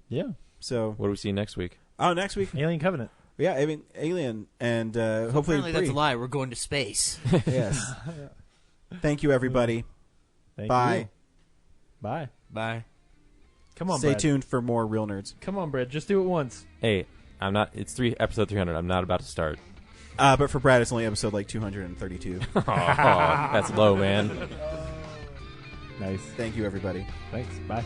Yeah. So what do we see next week? Oh, next week, Alien Covenant. Yeah, I mean, Alien, and hopefully Apparently that's a lie. We're going to space. Yes. Thank you, everybody. Thank Bye. you. Bye. Bye. Come on, Stay Brad. tuned for more Real Nerds. Come on, Brad. Just do it once. Hey, I'm not. It's episode 300. I'm not about to start. But for Brad, it's only episode like 232. Oh, that's low, man. Nice. Thank you, everybody. Thanks. Bye.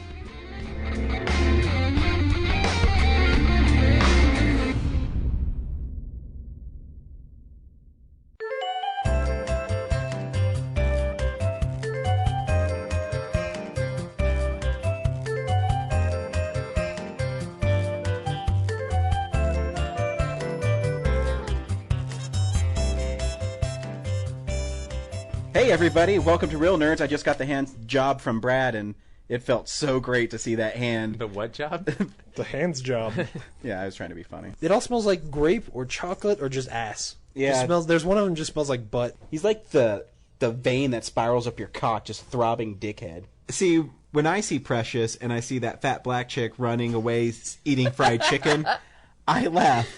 Hey, everybody. Welcome to Real Nerds. I just got the hand job from Brad, and it felt so great to see that hand. The what job? The hands job. Yeah, I was trying to be funny. It all smells like grape or chocolate or just ass. Yeah. It smells. There's one of them just smells like butt. He's like the vein that spirals up your cock, just throbbing dickhead. See, when I see Precious and I see that fat black chick running away eating fried chicken, I laugh.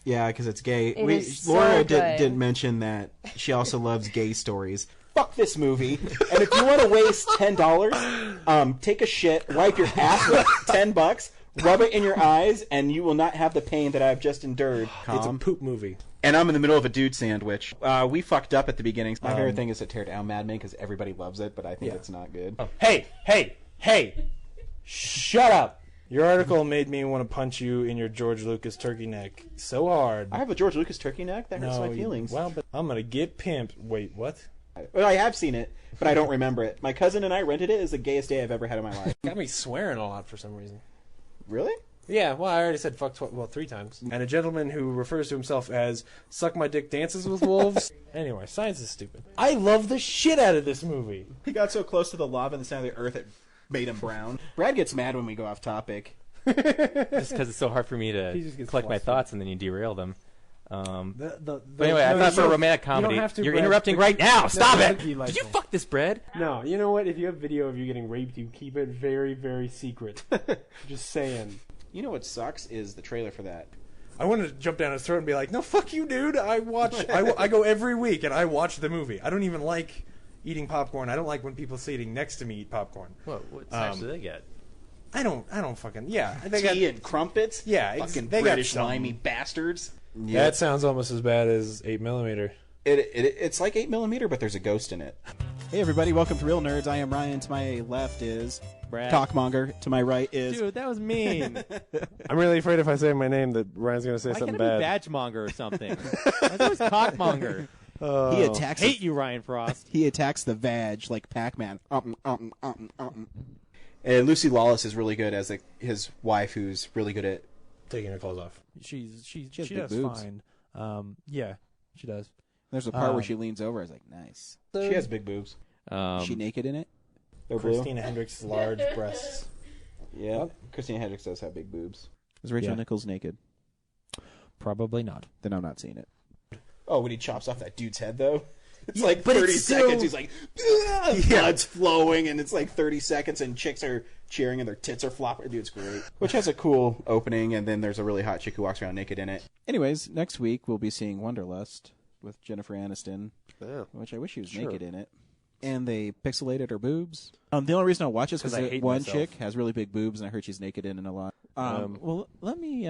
Yeah, because it's gay. It is so Laura good. didn't mention that she also loves gay stories. Fuck this movie. And if you want to waste $10, take a shit, wipe your ass with $10, rub it in your eyes, and you will not have the pain that I've just endured. It's a poop movie. And I'm in the middle of a dude sandwich. We fucked up at the beginning. My favorite thing is to tear down Mad Men because everybody loves it, but I think it's not good. Hey! Shut up! Your article made me want to punch you in your George Lucas turkey neck so hard. I have a George Lucas turkey neck? That hurts my feelings. Well, but I'm gonna get pimped. Wait, what? Well, I have seen it, but I don't remember it. My cousin and I rented it. It's the gayest day I've ever had in my life. Got me swearing a lot for some reason. Really? Yeah, well, I already said fuck 3 times. And a gentleman who refers to himself as suck my dick dances with wolves. Anyway, science is stupid. I love the shit out of this movie. He got so close to the lava in the center of the earth it Made him brown. Brad gets mad when we go off topic. Just because it's so hard for me to collect my thoughts and then you derail them. But anyway, I thought for a romantic comedy, you're interrupting right now. Stop it! Did you fuck this bread? No, you know what? If you have video of you getting raped, you keep it very, very secret. Just saying. You know what sucks is the trailer for that. I wanted to jump down his throat and be like, "No, fuck you, dude! I go every week and I watch the movie. I don't even like eating popcorn. I don't like when people sitting next to me eat popcorn. What snacks do they get? I don't fucking they got and crumpets. Yeah, fucking they British got slimy bastards. Yeah. That sounds almost as bad as 8mm. It's like 8mm, but there's a ghost in it. Hey everybody, welcome to Real Nerds. I am Ryan. To my left is Brad. Cockmonger. To my right is Dude, that was mean. I'm really afraid if I say my name that Ryan's going to say something bad. Badgemonger or something. That was Cockmonger. He attacks. Hate you, Ryan Frost. He attacks the vag like Pac-Man. And Lucy Lawless is really good as his wife, who's really good at taking her clothes off. She has big does boobs. fine. Yeah, she does. There's a part where she leans over. I was like, nice. She has big boobs. Is she naked in it? They're Christina Hendricks' large breasts. Yeah, Christina Hendricks does have big boobs. Is Rachel Nichols naked? Probably not. Then I'm not seeing it. Oh, when he chops off that dude's head, though? It's Yeah, like but 30 it's seconds. so- He's like, blood's flowing, and it's like 30 seconds, and chicks are cheering, and their tits are flopping. Dude, it's great. Which has a cool opening, and then there's a really hot chick who walks around naked in it. Anyways, next week we'll be seeing Wanderlust with Jennifer Aniston, which I wish she was naked in it. And they pixelated her boobs. The only reason I'll watch is because one chick has really big boobs, and I heard she's naked in it a lot. Well, let me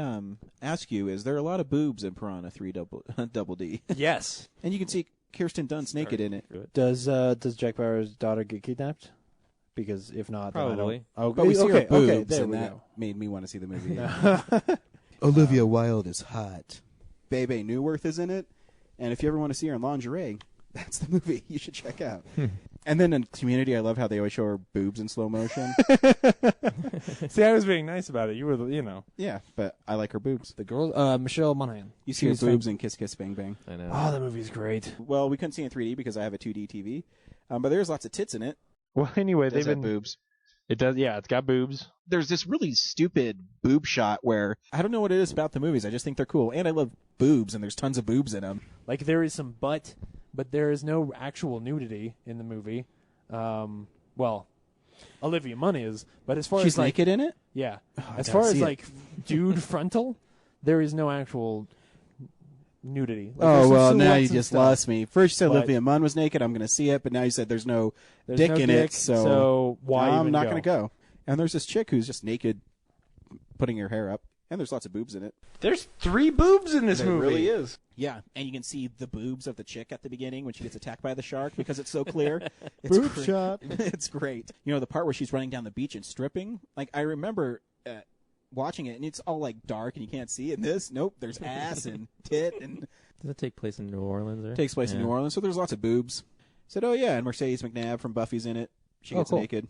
ask you: is there a lot of boobs in Piranha 3 Double D? Yes. And you can see Kirsten Dunst naked in it. Does Jack Bauer's daughter get kidnapped? Because if not, Probably. then I don't. But we see her boobs, there and we that go. made me want to see the movie. Olivia Wilde is hot. Bebe Neuwirth is in it, and if you ever want to see her in lingerie, that's the movie you should check out. And then in Community, I love how they always show her boobs in slow motion. See, I was being nice about it. You were, Yeah, but I like her boobs. the girl, Michelle Monaghan. You see her boobs in Kiss Kiss Bang Bang. I know. Oh, that movie's great. Well, we couldn't see it in 3D because I have a 2D TV, but there's lots of tits in it. Well, anyway, Does have boobs. It does. Yeah, it's got boobs. There's this really stupid boob shot where I don't know what it is about the movies. I just think they're cool, and I love boobs, and there's tons of boobs in them. Like there is some butt, but there is no actual nudity in the movie. Well, Olivia Munn is, but as far She's as like, naked in it? yeah, I as gotta far as see it. like dude frontal, there is no actual nudity. Like, Oh, there's some well, now silhouettes you and just stuff, lost me. First you said but Olivia Munn was naked. I'm going to see it, but now you said there's no there's dick no in dick, it, so why I'm even not go? going to go. And there's this chick who's just naked, putting her hair up, and there's lots of boobs in it. There's 3 boobs in this There movie. really is. Yeah, and you can see the boobs of the chick at the beginning when she gets attacked by the shark because it's so clear. It's Boob shot. It's great. You know, the part where she's running down the beach and stripping? Like, I remember watching it, and it's all, like, dark, and you can't see it. And this, nope, there's ass and tit, and Does it take place in New Orleans? Or? it takes place in New Orleans, so there's lots of boobs. Said, oh, yeah, and Mercedes McNabb from Buffy's in it. She gets cool. naked.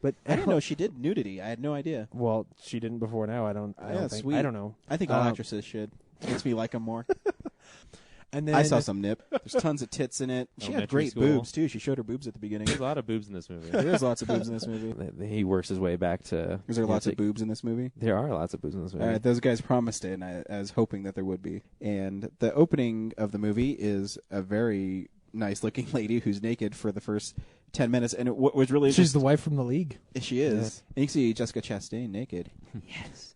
But I didn't know she did nudity. I had no idea. Well, she didn't before now. I don't think. Sweet. I don't know. I think all actresses should. Makes me like them more. And then I saw some nip. There's tons of tits in it. She had Elementary great school. boobs, too. She showed her boobs at the beginning. There's a lot of boobs in this movie. There's lots of boobs in this movie. He works his way back to. Is there lots of boobs in this movie? There are lots of boobs in this movie. All right, those guys promised it, and I was hoping that there would be. And the opening of the movie is a very nice-looking lady who's naked for the first 10 minutes. And what was really she's the wife from The League. She is. And you can see Jessica Chastain naked. Yes.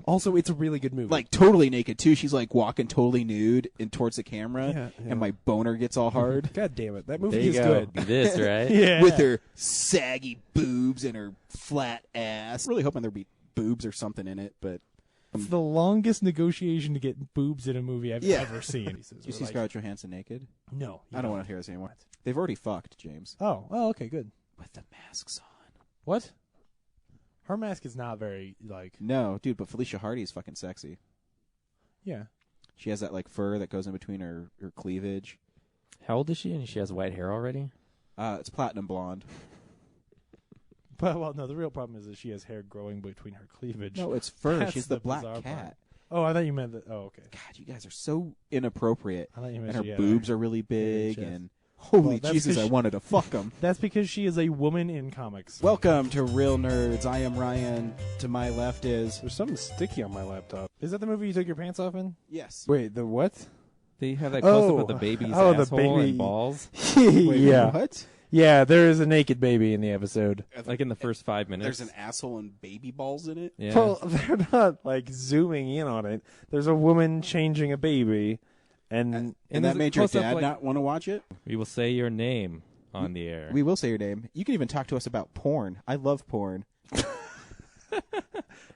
Also, it's a really good movie. Like, totally naked, too. She's, like, walking totally nude and towards the camera, Yeah. and my boner gets all hard. God damn it, that There movie you is go. good. This, right? Yeah. With her saggy boobs and her flat ass. Really hoping there'd be boobs or something in it, but It's the longest negotiation to get boobs in a movie I've ever seen. Do you see Scarlett Johansson naked? No. I don't want to hear this anymore. They've already fucked, James. Oh, okay, good. With the masks on. What? Her mask is not very, like... No, dude, but Felicia Hardy is fucking sexy. Yeah. She has that, like, fur that goes in between her cleavage. How old is she? And she has white hair already? It's platinum blonde. But, well, no, the real problem is that she has hair growing between her cleavage. No, it's fur. That's She's the black bizarre cat. part. Oh, I thought you meant that. Oh, okay. God, you guys are so inappropriate. I thought you meant and her she had boobs her are really big, chest. and Holy Well, that's Jesus, 'cause I wanted to fuck him. That's because she is a woman in comics. Welcome to Real Nerds. I am Ryan. To my left is... There's something sticky on my laptop. Is that the movie you took your pants off in? Yes. Wait, the what? They have that close-up of the baby's asshole and balls. Wait, yeah. what? Yeah, there is a naked baby in the episode. Like in the first 5 minutes. There's an asshole and baby balls in it? Yeah. Well, they're not like zooming in on it. There's a woman changing a baby, and that made your dad not want to watch it? We will say your name on the air. We will say your name. You can even talk to us about porn. I love porn.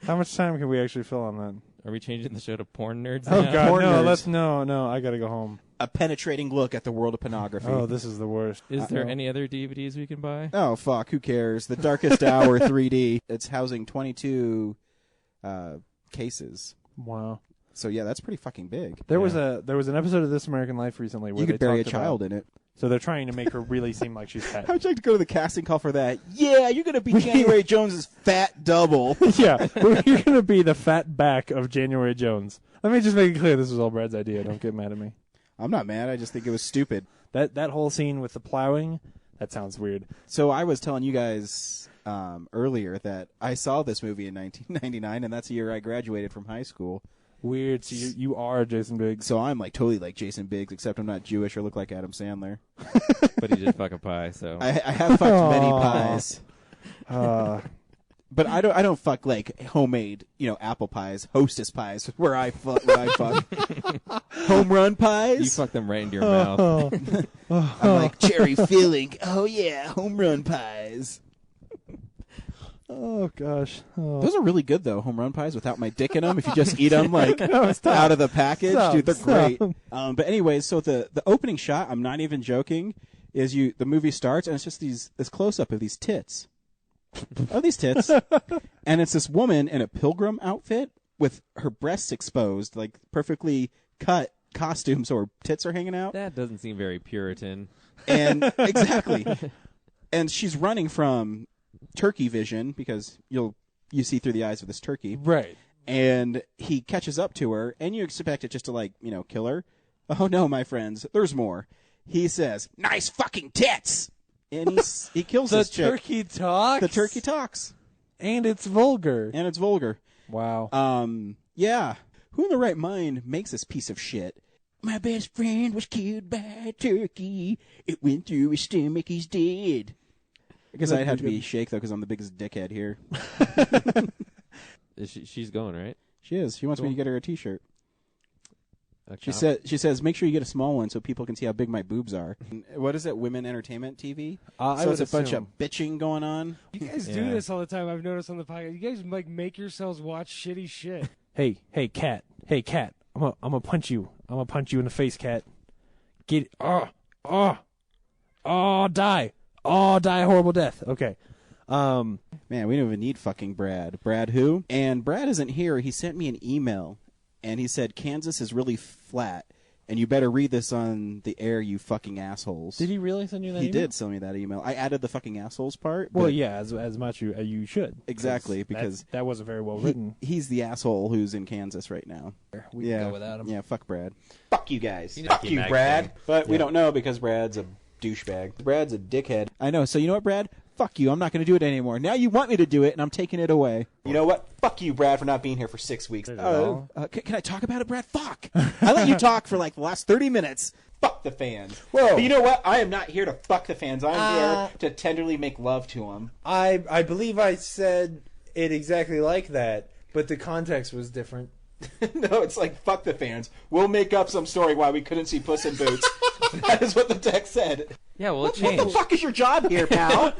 How much time can we actually fill on that? Are we changing the show to porn nerds? Oh now? God, Porn no! nerds. No! I gotta go home. A penetrating look at the world of pornography. Oh, this is the worst. Is there any other DVDs we can buy? Oh, fuck. Who cares? The Darkest Hour 3D. It's housing 22 cases. Wow. So, yeah, that's pretty fucking big. There was an episode of This American Life recently where You they could bury a talked child about, in it. So they're trying to make her really seem like she's fat. How would you like to go to the casting call for that? Yeah, you're going to be January Jones's fat double. Yeah, you're going to be the fat back of January Jones. Let me just make it clear this was all Brad's idea. Don't get mad at me. I'm not mad. I just think it was stupid. That whole scene with the plowing, that sounds weird. So I was telling you guys earlier that I saw this movie in 1999, and that's the year I graduated from high school. Weird. So you are Jason Biggs. So I'm like totally like Jason Biggs, except I'm not Jewish or look like Adam Sandler. But he did fuck a pie, so I have fucked many pies. But I don't fuck like homemade, apple pies, Hostess pies, where I fuck. Home run pies. You fuck them right into your mouth. I'm like cherry filling. Oh yeah, home run pies. Oh gosh. Oh. Those are really good though, home run pies without my dick in them. If you just eat them like out of the package, dude, they're great. But anyways, so the opening shot, I'm not even joking, is the movie starts and it's just this close up of these tits. These tits, and it's this woman in a pilgrim outfit with her breasts exposed, like perfectly cut costume, so her tits are hanging out. That doesn't seem very Puritan. And exactly, and she's running from turkey vision because you see through the eyes of this turkey, right? And he catches up to her, and you expect it just to kill her. Oh no, my friends, there's more. He says, "Nice fucking tits." And he kills this chick. The turkey talks? The turkey talks. And it's vulgar. Wow. Yeah. Who in the right mind makes this piece of shit? My best friend was killed by a turkey. It went through his stomach. He's dead. I guess I'd have to be Shake, though, because I'm the biggest dickhead here. She's going, right? She is. She wants me to get her a T-shirt. She says, make sure you get a small one so people can see how big my boobs are. What is it? Women Entertainment TV? I So would it's a bunch of assume. bitching going on. You guys do this all the time. I've noticed on the podcast. You guys make yourselves watch shitty shit. Hey, cat. Hey, cat. I'm gonna punch you. I'm gonna punch you in the face, cat. Get die. Die a horrible death. Okay. Man, we don't even need fucking Brad. Brad who? And Brad isn't here. He sent me an email, and he said, Kansas is really flat, and you better read this on the air, you fucking assholes. Did he really send you that He email? did send me that email. I added the fucking assholes part. Well, but yeah, as much you should. Exactly, because that wasn't very well written. He's the asshole who's in Kansas right now. We can go without him. Yeah, fuck Brad. Fuck you guys. You know, Fuck you, Mac Brad. thing. But we Yeah. don't know because Brad's a douchebag. Brad's a dickhead. I know. So you know what, Brad? Fuck you. I'm not going to do it anymore. Now you want me to do it, and I'm taking it away. You know what? Fuck you, Brad, for not being here for 6 weeks. Can I talk about it, Brad? Fuck. I let you talk for like the last 30 minutes. Fuck the fans. Whoa. But you know what? I am not here to fuck the fans. I'm here to tenderly make love to them. I believe I said it exactly like that, but the context was different. No, it's like, fuck the fans. We'll make up some story why we couldn't see Puss in Boots. That is what the text said. Yeah, well, it What changed. the fuck is your job here, pal?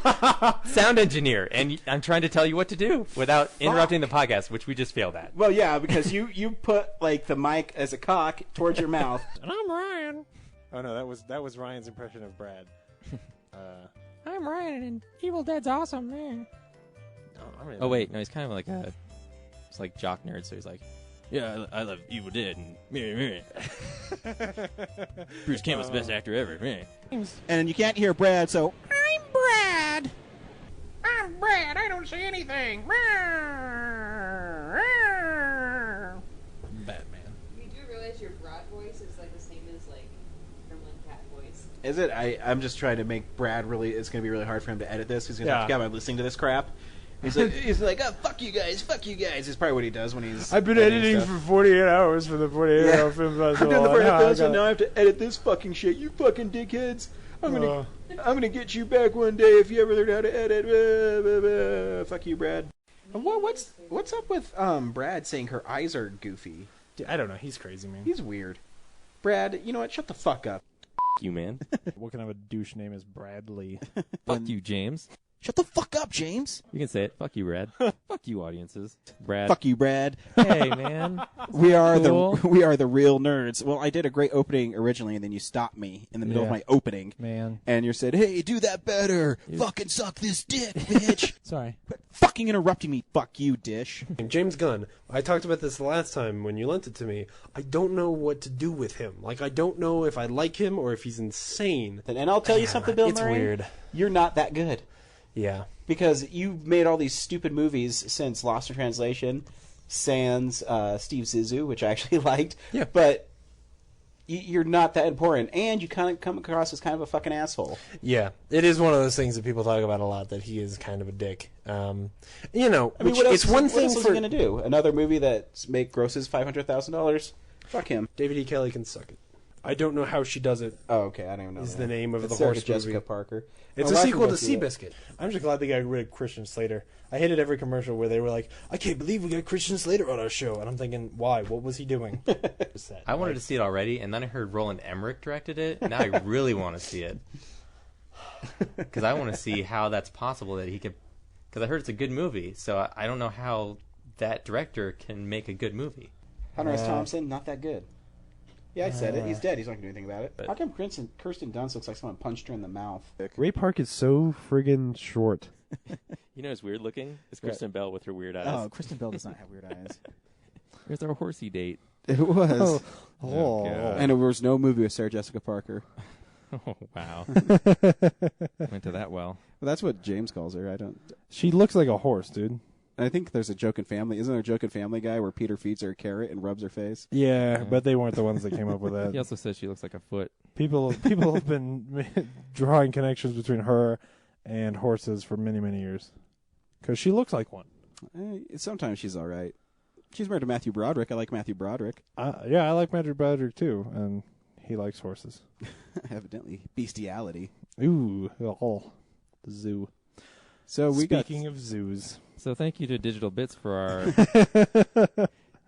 Sound engineer, and I'm trying to tell you what to do without interrupting the podcast, which we just failed at. Well, yeah, because you put like the mic as a cock towards your mouth. And I'm Ryan. Oh no, that was Ryan's impression of Brad. I'm Ryan, and Evil Dead's awesome, man. Oh wait, no, he's kind of like it's like jock nerd, so he's like, yeah, I love Evil Dead and Bruce Campbell's the best actor ever. And you can't hear Brad, so I'm Brad. I'm Brad. I don't say anything. Batman. You do realize your Brad voice is like the same as like Gremlin cat voice. Is it? I'm just trying to make Brad really. It's going to be really hard for him to edit this. He's going to have to keep listening to this crap. He's like, oh, fuck you guys. It's probably what he does when he's. I've been editing for 48 hours for the 48-hour film festival. I'm doing the 48 hours, and now I have to edit this fucking shit. You fucking dickheads. I'm gonna get you back one day if you ever learn how to edit. Fuck you, Brad. What's up with Brad saying her eyes are goofy? Dude, I don't know. He's crazy, man. He's weird. Brad, you know what? Shut the fuck up. You, man. What kind of a douche name is Bradley? Fuck you, James. Shut the fuck up, James. You can say it. Fuck you, Brad. Fuck you, audiences. Brad. Fuck you, Brad. Hey, man. We are the real nerds. Well, I did a great opening originally, and then you stopped me in the middle of my opening. Man. And you said, hey, do that better. Fucking suck this dick, bitch. Sorry. Quit fucking interrupting me. Fuck you, dish. James Gunn. I talked about this the last time when you lent it to me. I don't know what to do with him. Like, I don't know if I like him or if he's insane. And I'll tell you something, Bill Murray. It's weird. You're not that good. Yeah. Because you've made all these stupid movies since Lost in Translation, sans Steve Zissou, which I actually liked. Yeah. But you're not that important, and you kind of come across as kind of a fucking asshole. Yeah. It is one of those things that people talk about a lot, that he is kind of a dick. You know, I mean, what else is he going to do? Another movie that grosses $500,000? Fuck him. David E. Kelly can suck it. I don't know how she does it. Oh, okay. I don't even know. Is the name of it's the horse movie. Jessica Parker. It's a sequel to Seabiscuit. I'm just glad they got rid of Christian Slater. I hated every commercial where they were like, I can't believe we got Christian Slater on our show. And I'm thinking, why? What was he doing? I wanted to see it already, and then I heard Roland Emmerich directed it. Now I really want to see it. Because I want to see how that's possible that he could... Because I heard it's a good movie, so I don't know how that director can make a good movie. Hunter S. Thompson, not that good. Yeah, I said it. He's dead. He's not going to do anything about it. How come Kirsten Dunst looks like someone punched her in the mouth? Ray Park is so friggin' short. You know who's weird looking? It's Kristen Bell with her weird eyes. Oh, Kristen Bell does not have weird eyes. Where's our horsey date? It was. Oh. And there was no movie with Sarah Jessica Parker. Oh, wow. Went to that well. Well, that's what James calls her. I don't. She looks like a horse, dude. I think there's a Joke and Family. Isn't there a Joke and Family guy where Peter feeds her a carrot and rubs her face? Yeah, but they weren't the ones that came up with that. He also said she looks like a foot. People have been drawing connections between her and horses for many, many years. Because she looks like one. Sometimes she's all right. She's married to Matthew Broderick. I like Matthew Broderick. Yeah, I like Matthew Broderick too, and he likes horses. Evidently, bestiality. Ooh, the zoo. So Speaking of zoos. So thank you to Digital Bits for our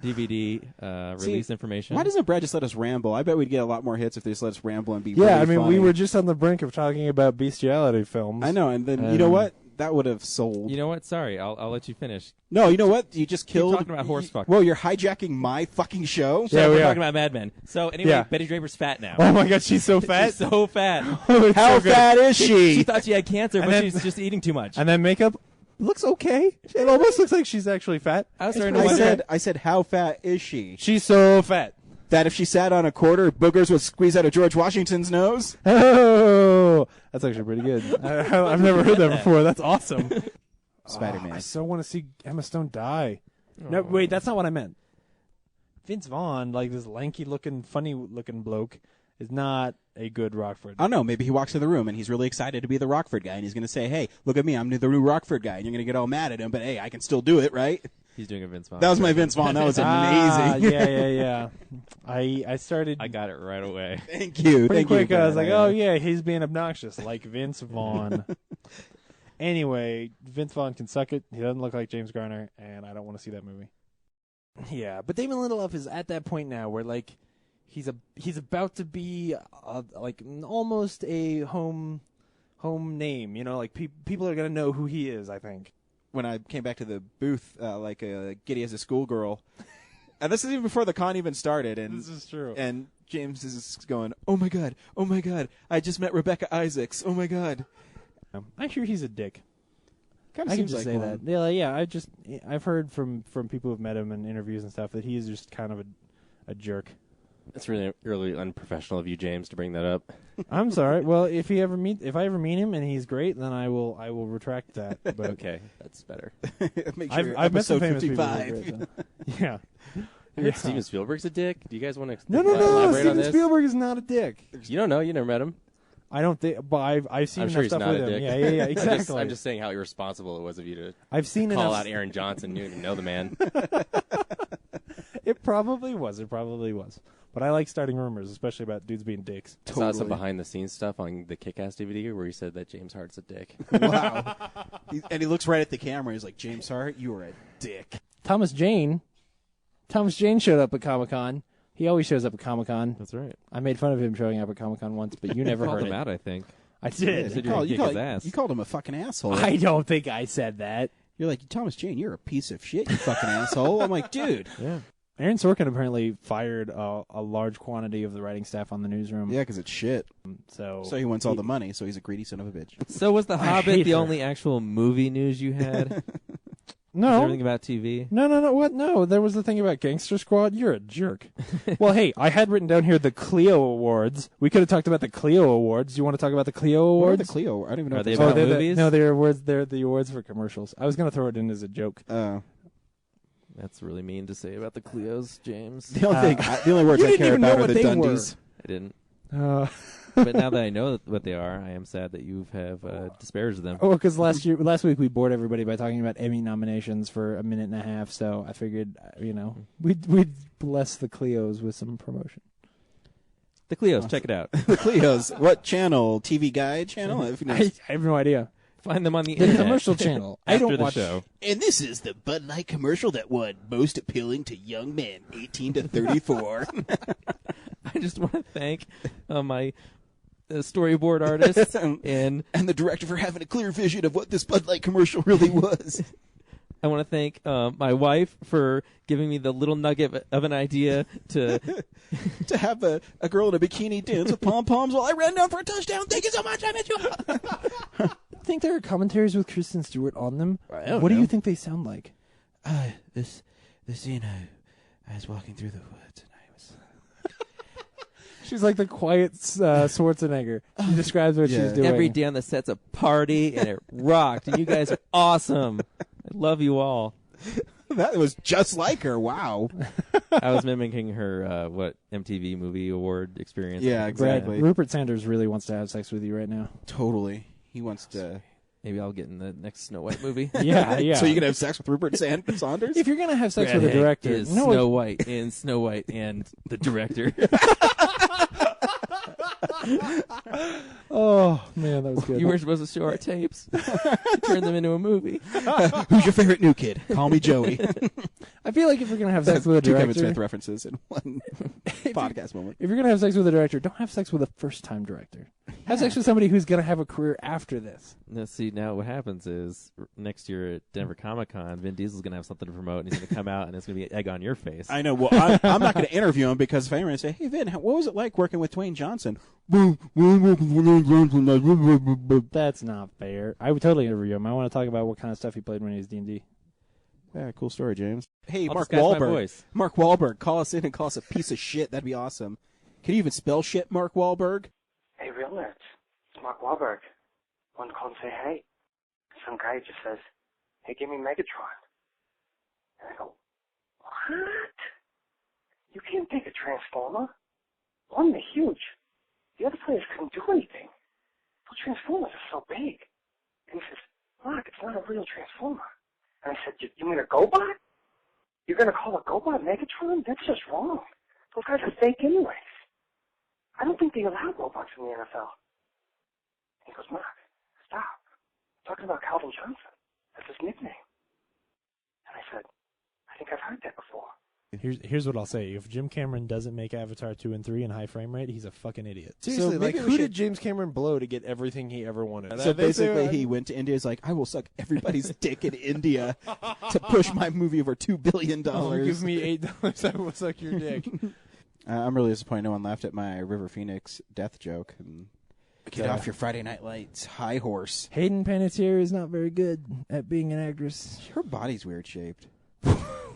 DVD release information. Why doesn't Brad just let us ramble? I bet we'd get a lot more hits if they just let us ramble and be Yeah, really I mean, funny. we were just on the brink of talking about bestiality films. I know, and then, you know what? That would have sold. You know what? Sorry, I'll let you finish. No, you know what? You just killed... Keep talking about horse fuck. Whoa, you're hijacking my fucking show? So we're talking about Mad Men. So anyway, Betty Draper's fat now. Oh my god, she's so fat. She's so fat. How fat is she? She thought she had cancer, but she's just eating too much. And then makeup looks okay. It almost looks like she's actually fat. I said, how fat is she? She's so fat. That if she sat on a quarter, boogers would squeeze out of George Washington's nose? Oh, that's actually pretty good. I've never heard that before. That's awesome. Spider-Man. I so want to see Emma Stone die. No, wait, that's not what I meant. Vince Vaughn, like this lanky-looking, funny-looking bloke, is not a good Rockford. I don't know. Maybe he walks in the room and he's really excited to be the Rockford guy, and he's going to say, hey, look at me, I'm the new Rockford guy, and you're going to get all mad at him, but hey, I can still do it, right? He's doing a Vince Vaughn. That was my Vince Vaughn. That was amazing. Yeah. I started... I got it right away. Thank you. Pretty quick, I was like, oh yeah, he's being obnoxious, like Vince Vaughn. Anyway, Vince Vaughn can suck it. He doesn't look like James Garner, and I don't want to see that movie. Yeah, but Damon Lindelof is at that point now where like he's about to be like almost a home name. You know, like people are gonna know who he is. I think. When I came back to the booth, like giddy as a schoolgirl, and this is even before the con even started. And this is true. And James is going, oh my god, I just met Rebecca Isaacs. Oh my god. I hear he's a dick. Kind I of can seems just like say one. that. Yeah. I've heard from people who've met him in interviews and stuff that he is just kind of a jerk. It's really unprofessional of you, James, to bring that up. I'm sorry. Well, if I ever meet him and he's great, then I will retract that. But okay, that's better. Make sure I've met some famous 55. people. Who are great, so. Yeah. I heard Steven Spielberg's a dick. Do you guys want to No. elaborate on Steven this? Spielberg is not a dick. You don't know. You never met him. I don't think, but I've seen I'm enough sure he's stuff not with a him. dick. Yeah, exactly. I'm just saying how irresponsible it was of you to I've seen call enough- out Aaron Johnson. You didn't know the man. It probably was. But I like starting rumors, especially about dudes being dicks. I saw some behind-the-scenes stuff on the Kick-Ass DVD where he said that James Hart's a dick. Wow. And he looks right at the camera. He's like, James Hart, you are a dick. Thomas Jane showed up at Comic-Con. He always shows up at Comic-Con. That's right. I made fun of him showing up at Comic-Con once, but you never called heard him it. out, I think. I did. You called him a fucking asshole. I don't think I said that. You're like, Thomas Jane, you're a piece of shit, you fucking asshole. I'm like, dude. Yeah. Aaron Sorkin apparently fired a large quantity of the writing staff on the newsroom. Yeah, because it's shit. So he wants all the money, so he's a greedy son of a bitch. So was The I Hobbit hate the her. only actual movie news you had? No. Was everything about TV? No. What? No, there was the thing about Gangster Squad. You're a jerk. Well, hey, I had written down here the Clio Awards. We could have talked about the Clio Awards. Do you want to talk about the Clio Awards? What are the Clio? I don't even know. Are what they those about movies? No, they're awards. They're the awards for commercials. I was going to throw it in as a joke. That's really mean to say about the Clios, James. The only words you I didn't care even know about are what the they Dundies. I didn't. Were. But now that I know what they are, I am sad that you have disparaged them. Oh, because last week we bored everybody by talking about Emmy nominations for a minute and a half. So I figured, we'd bless the Clios with some promotion. The Clios, check it out. The Clios. What channel? TV Guide channel? I have no idea. Find them on the The internet. commercial channel. I After don't the watch. show. And this is the Bud Light commercial that won most appealing to young men, 18 to 34. I just want to thank my storyboard artist and the director for having a clear vision of what this Bud Light commercial really was. I want to thank my wife for giving me the little nugget of an idea to to have a girl in a bikini dance with pom-poms while I ran down for a touchdown. Thank you so much. I miss you. I think there are commentaries with Kristen Stewart on them. don't What do know. you think they sound like? The scene I was walking through the woods and I was... She's like the quiet Schwarzenegger. She describes what she's doing. every day on the set's a party and it rocked. And you guys are awesome. I love you all. That was just like her. Wow. I was mimicking her MTV Movie Award experience. Yeah, exactly. Rupert Sanders really wants to have sex with you right now. Totally. He wants to... Maybe I'll get in the next Snow White movie. Yeah. So you can have sex with Rupert Saunders? If you're going to have sex Brad with a Hank director... is Snow White in Snow White and the director. Oh, man, that was good. You were supposed to show our tapes. Turn them into a movie. Who's your favorite new kid? Call me Joey. I feel like if you're going to have sex with a Two director... Kevin Smith references in one podcast moment. If you're going to have sex with a director, don't have sex with a first-time director. Have sex with somebody who's going to have a career after this. Now, see, now what happens is next year at Denver Comic-Con, Vin Diesel's going to have something to promote, and he's going to come out, and it's going to be egg on your face. I know. Well, I'm not going to interview him because if I'm going to say, hey, Vin, what was it like working with Dwayne Johnson? That's not fair. I would totally interview him. I want to talk about what kind of stuff he played when he was D&D. Yeah, cool story, James. Hey, I'll Mark disguise my Wahlberg. voice. Mark Wahlberg, call us in and call us a piece of shit. That'd be awesome. Can you even spell shit, Mark Wahlberg? Hey, real nerds. It's Mark Wahlberg. Wanted to call and say hey. Some guy just says, hey, give me Megatron. And I go, what? You can't take a Transformer. One, they're huge. The other players couldn't do anything. Those Transformers are so big. And he says, Mark, it's not a real Transformer. And I said, you mean a GoBot? You're going to call a GoBot Megatron? That's just wrong. Those guys are fake anyways. I don't think they allow robots in the NFL. And he goes, Mark, stop. I'm talking about Calvin Johnson. That's his nickname. And I said, I think I've heard that before. Here's what I'll say. If Jim Cameron doesn't make Avatar 2 and 3 in high frame rate, he's a fucking idiot. Seriously, So like, maybe we who should- did James Cameron blow to get everything he ever wanted? So basically, he went to India. He's like, I will suck everybody's dick in India to push my movie over $2 billion. Give me $8, I will suck your dick. I'm really disappointed no one laughed at my River Phoenix death joke. And get off your Friday Night Lights, high horse. Hayden Panettiere is not very good at being an actress. Her body's weird shaped.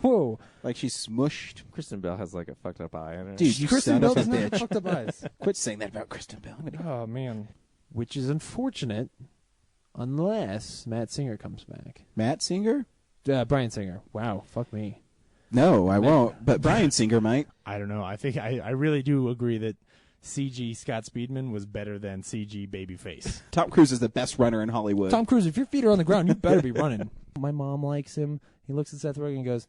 Whoa. Like she's smushed. Kristen Bell has like a fucked up eye in it. Dude, you Kristen son Bell of a does not have bitch. fucked up eyes. Quit saying that about Kristen Bell. Oh, man. Which is unfortunate unless Matt Singer comes back. Matt Singer? Brian Singer. Wow, fuck me. No, I won't. But Brian Singer might. I don't know. I think I really do agree that CG Scott Speedman was better than CG Babyface. Tom Cruise is the best runner in Hollywood. Tom Cruise, if your feet are on the ground, you better be running. My mom likes him. He looks at Seth Rogen and goes,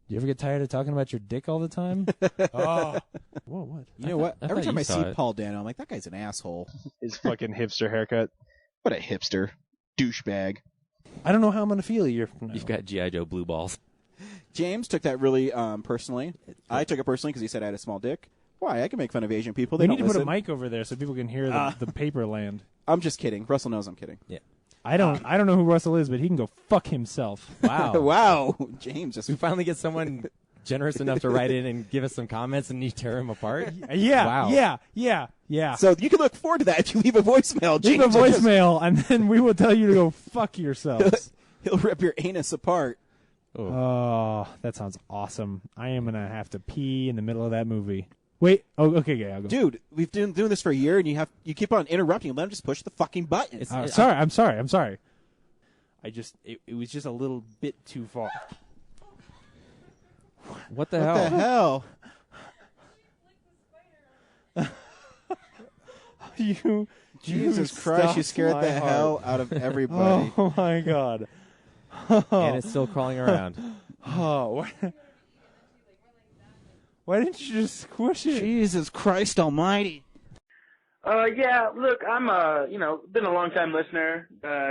"Do you ever get tired of talking about your dick all the time?" Oh, whoa, what? You know what? Every time I see it. Paul Dano, I'm like, that guy's an asshole. His fucking hipster haircut. What a hipster. Douchebag. I don't know how I'm going to feel a year from now. You've got G.I. Joe blue balls. James took that really personally. I took it personally because he said I had a small dick. Why? I can make fun of Asian people. They We don't need to listen. put a mic over there so people can hear the paper land. I'm just kidding. Russell knows I'm kidding. Yeah. I don't know who Russell is, but he can go fuck himself. Wow. Wow. James just... We finally get someone generous enough to write in and give us some comments, and you tear him apart? Yeah, Wow. yeah. So you can look forward to that if you leave a voicemail. Leave a James will just- voicemail, and then we will tell you to go fuck yourselves. He'll rip your anus apart. Oh, that sounds awesome. I am going to have to pee in the middle of that movie. Wait. Oh, okay, yeah, I'll go. Dude, we've been doing this for a year, and you keep on interrupting. Let him just push the fucking button. I'm sorry. It was just a little bit too far. What the What hell? the hell? Jesus you Christ, you stopped scared my the heart. hell out of everybody. Oh, my God. And it's still crawling around. Oh, why didn't you just squish it? Jesus Christ almighty. Yeah, look, I'm, been a long time listener,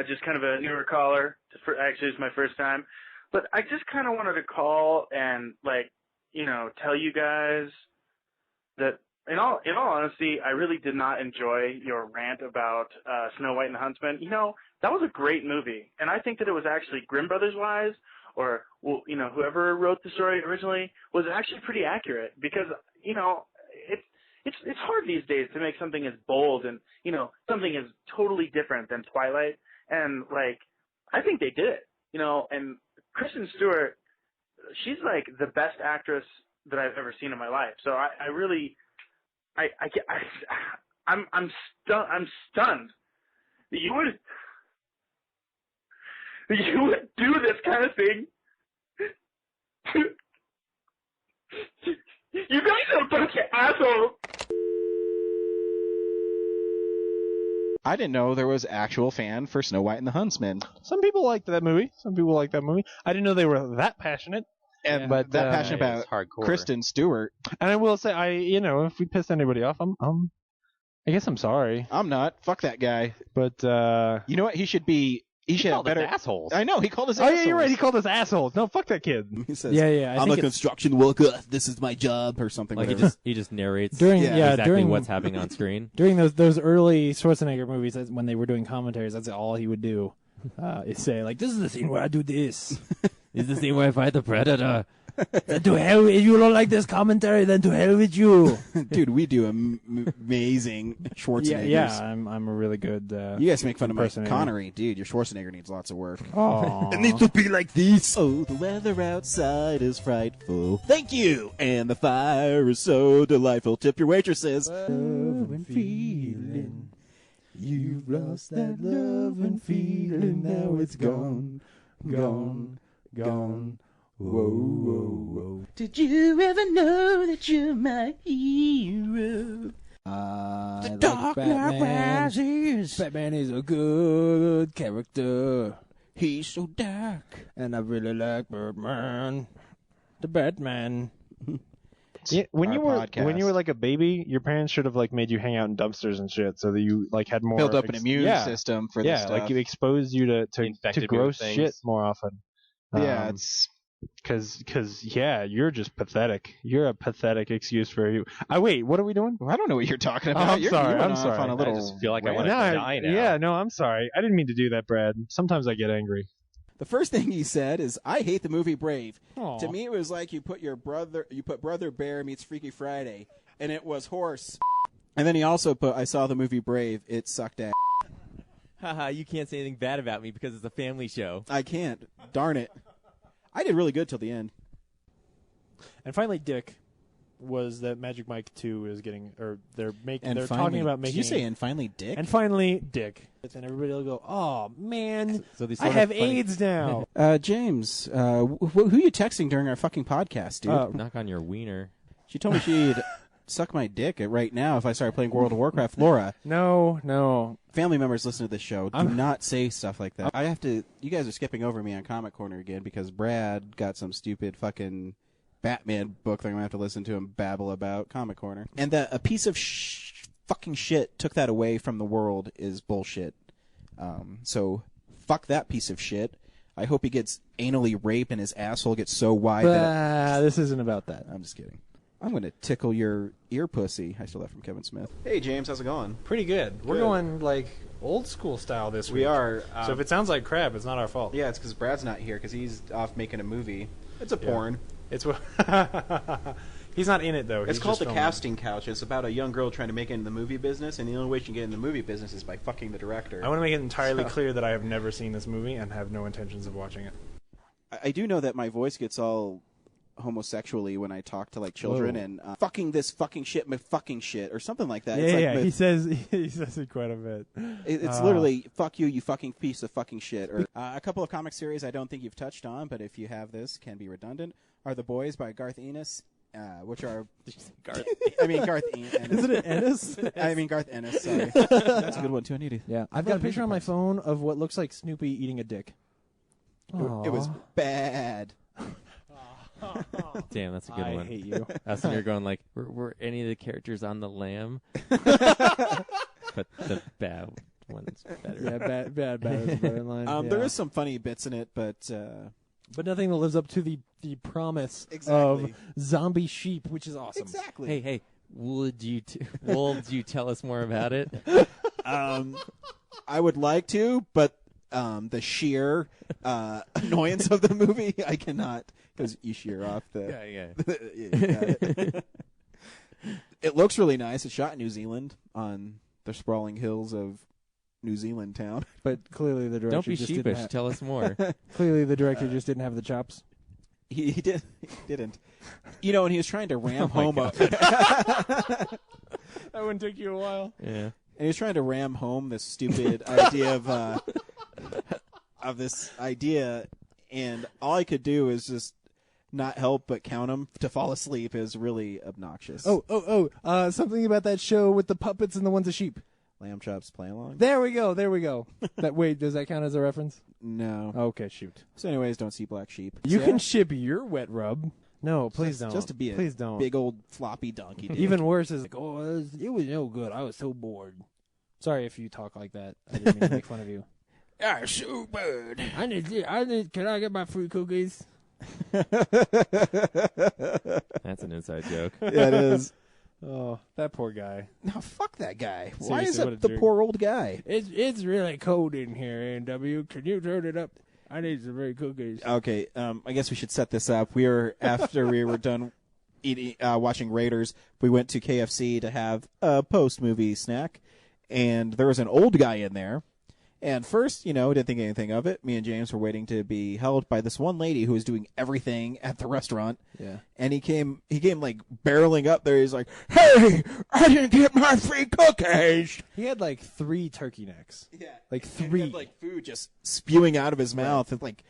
just kind of a newer caller. Actually, it's my first time. But I just kind of wanted to call and, tell you guys that, in all honesty, I really did not enjoy your rant about Snow White and the Huntsman. That was a great movie. And I think that it was actually Grimm Brothers wise, or, whoever wrote the story originally, was actually pretty accurate. Because, it's hard these days to make something as bold and, something as totally different than Twilight. And, I think they did it, and Kristen Stewart, she's like the best actress that I've ever seen in my life. So I'm stunned that you would do this kind of thing. You guys are a bunch of assholes. I didn't know there was actual fan for Snow White and the Huntsman. Some people liked that movie. I didn't know they were that passionate. But that passionate about it's hardcore. Kristen Stewart. And I will say, if we pissed anybody off, I guess I'm sorry. I'm not. Fuck that guy. But you know what? He should have better assholes. I know. He called us Oh assholes. yeah, you're right. He called us assholes. No, fuck that kid. He says, Yeah. I'm a construction worker. This is my job, or something. Like whatever. he just narrates during what's happening on screen. During those early Schwarzenegger movies, when they were doing commentaries, that's all he would do. Is say this is the scene where I do this. This is the scene where I fight the predator. Then to hell, if you don't like this commentary, then to hell with you. Dude, we do amazing Schwarzeneggers. Yeah, I'm a really good. You guys make fun of Mike impersonator. Connery, dude. Your Schwarzenegger needs lots of work. Aw. It needs to be like this. Oh, the weather outside is frightful. Thank you. And the fire is so delightful. Tip your waitresses. Love and feeling. You've lost that love and feeling. Now it's gone, gone, gone. Whoa, whoa, whoa. Did you ever know that you're my hero? The Dark Knight Rises. Batman is a good character. He's so dark. And I really like Batman. The Batman. Yeah, when you were podcast. like a baby, your parents should have made you hang out in dumpsters and shit, so that you had more Build up an immune system for this stuff. you exposed you to gross shit more often. Yeah, it's because you're just pathetic. You're a pathetic excuse for you. Wait, what are we doing? I don't know what you're talking about. I'm sorry. I'm sorry. On a little I just feel like I want to No, die now. Yeah, no, I'm sorry. I didn't mean to do that, Brad. Sometimes I get angry. The first thing he said is, "I hate the movie Brave." Aw. To me, it was like you put Brother Bear meets Freaky Friday, and it was horse. And then he also put, "I saw the movie Brave. It sucked ass." Haha, you can't say anything bad about me because it's a family show. I can't. Darn it. I did really good till the end. And finally, Dick was that Magic Mike 2 is getting, or they're Finally, talking about making. Did you say and finally Dick? And finally, Dick. And everybody will go, "Oh man, So they I sort have of, like- AIDS now." James, who are you texting during our fucking podcast, dude? Knock on your wiener. She told me she'd. suck my dick right now if I started playing World of Warcraft. Laura. No. Family members listen to this show. Do not say stuff like that. I have to. You guys are skipping over me on Comic Corner again because Brad got some stupid fucking Batman book that I'm going to have to listen to him babble about. Comic Corner. And that a piece of fucking shit took that away from the world is bullshit. So fuck that piece of shit. I hope he gets anally raped and his asshole gets so wide that... This isn't about that. I'm just kidding. I'm going to tickle your ear pussy. I stole that from Kevin Smith. Hey, James. How's it going? Pretty good. We're going, like, old school style this week. We are. So if it sounds like crap, it's not our fault. Yeah, it's because Brad's not here because he's off making a movie. It's a porn. It's He's not in it, though. It's called The Casting Couch. It's about a young girl trying to make it in the movie business, and the only way she can get in the movie business is by fucking the director. I want to make it entirely clear that I have never seen this movie and have no intentions of watching it. I do know that my voice gets all homosexually when I talk to, like, children and fucking this fucking shit, my fucking shit, or something like that. Yeah, he says it quite a bit. It's literally, fuck you, you fucking piece of fuking shit. Or a couple of comic series I don't think you've touched on, but if you have this, can be redundant, are The Boys by Garth Ennis. Which are Garth Ennis. Isn't it Ennis? I mean Garth Ennis. Sorry, that's a good one too. I need it. Yeah, I've got a picture on my phone of what looks like Snoopy eating a dick. It was bad. Damn, that's a good one. I hate you. That's when you're going like, were any of the characters on the lamb? But the bad one's better. Yeah, bad is better in line. There is some funny bits in it, but nothing that lives up to the promise of zombie sheep, which is awesome. Exactly. Hey, would you tell us more about it? I would like to, but the sheer annoyance of the movie, I cannot, because you shear off the... Yeah. You got it. It looks really nice. It's shot in New Zealand on the sprawling hills of New Zealand town. But clearly the director Don't be just sheepish. didn't have... Tell us more. Clearly the director just didn't have the chops. He didn't. You know, and he was trying to ram home That wouldn't take you a while. Yeah. And he was trying to ram home this stupid idea of this idea, and all I could do is just not help but count them to fall asleep is really obnoxious. Something about that show with the puppets and the ones of sheep. Lamb chops play along. There we go. Wait, does that count as a reference? No. Okay, shoot. So anyways, don't see black sheep. You can ship your wet rub. No, please don't. Just to be please don't. Big old floppy donkey dick. Even worse is, it was no good. I was so bored. Sorry if you talk like that. I didn't mean to make fun of you. I'm so bored. Can I get my free cookies? That's an inside joke. Yeah, it is. Oh, that poor guy. No, fuck that guy. Seriously, why is what a that the jerk. poor old guy? It's really cold in here, A&W. Can you turn it up? I need some free cookies. Okay, I guess we should set this up. After we were done eating, watching Raiders, we went to KFC to have a post-movie snack, and there was an old guy in there. And first, didn't think anything of it. Me and James were waiting to be held by this one lady who was doing everything at the restaurant. Yeah. And he came like barreling up there. He's like, "Hey, I didn't get my free cookies." He had like 3 turkey necks. Yeah. Like 3. And he had, like, food just spewing out of his mouth. And like,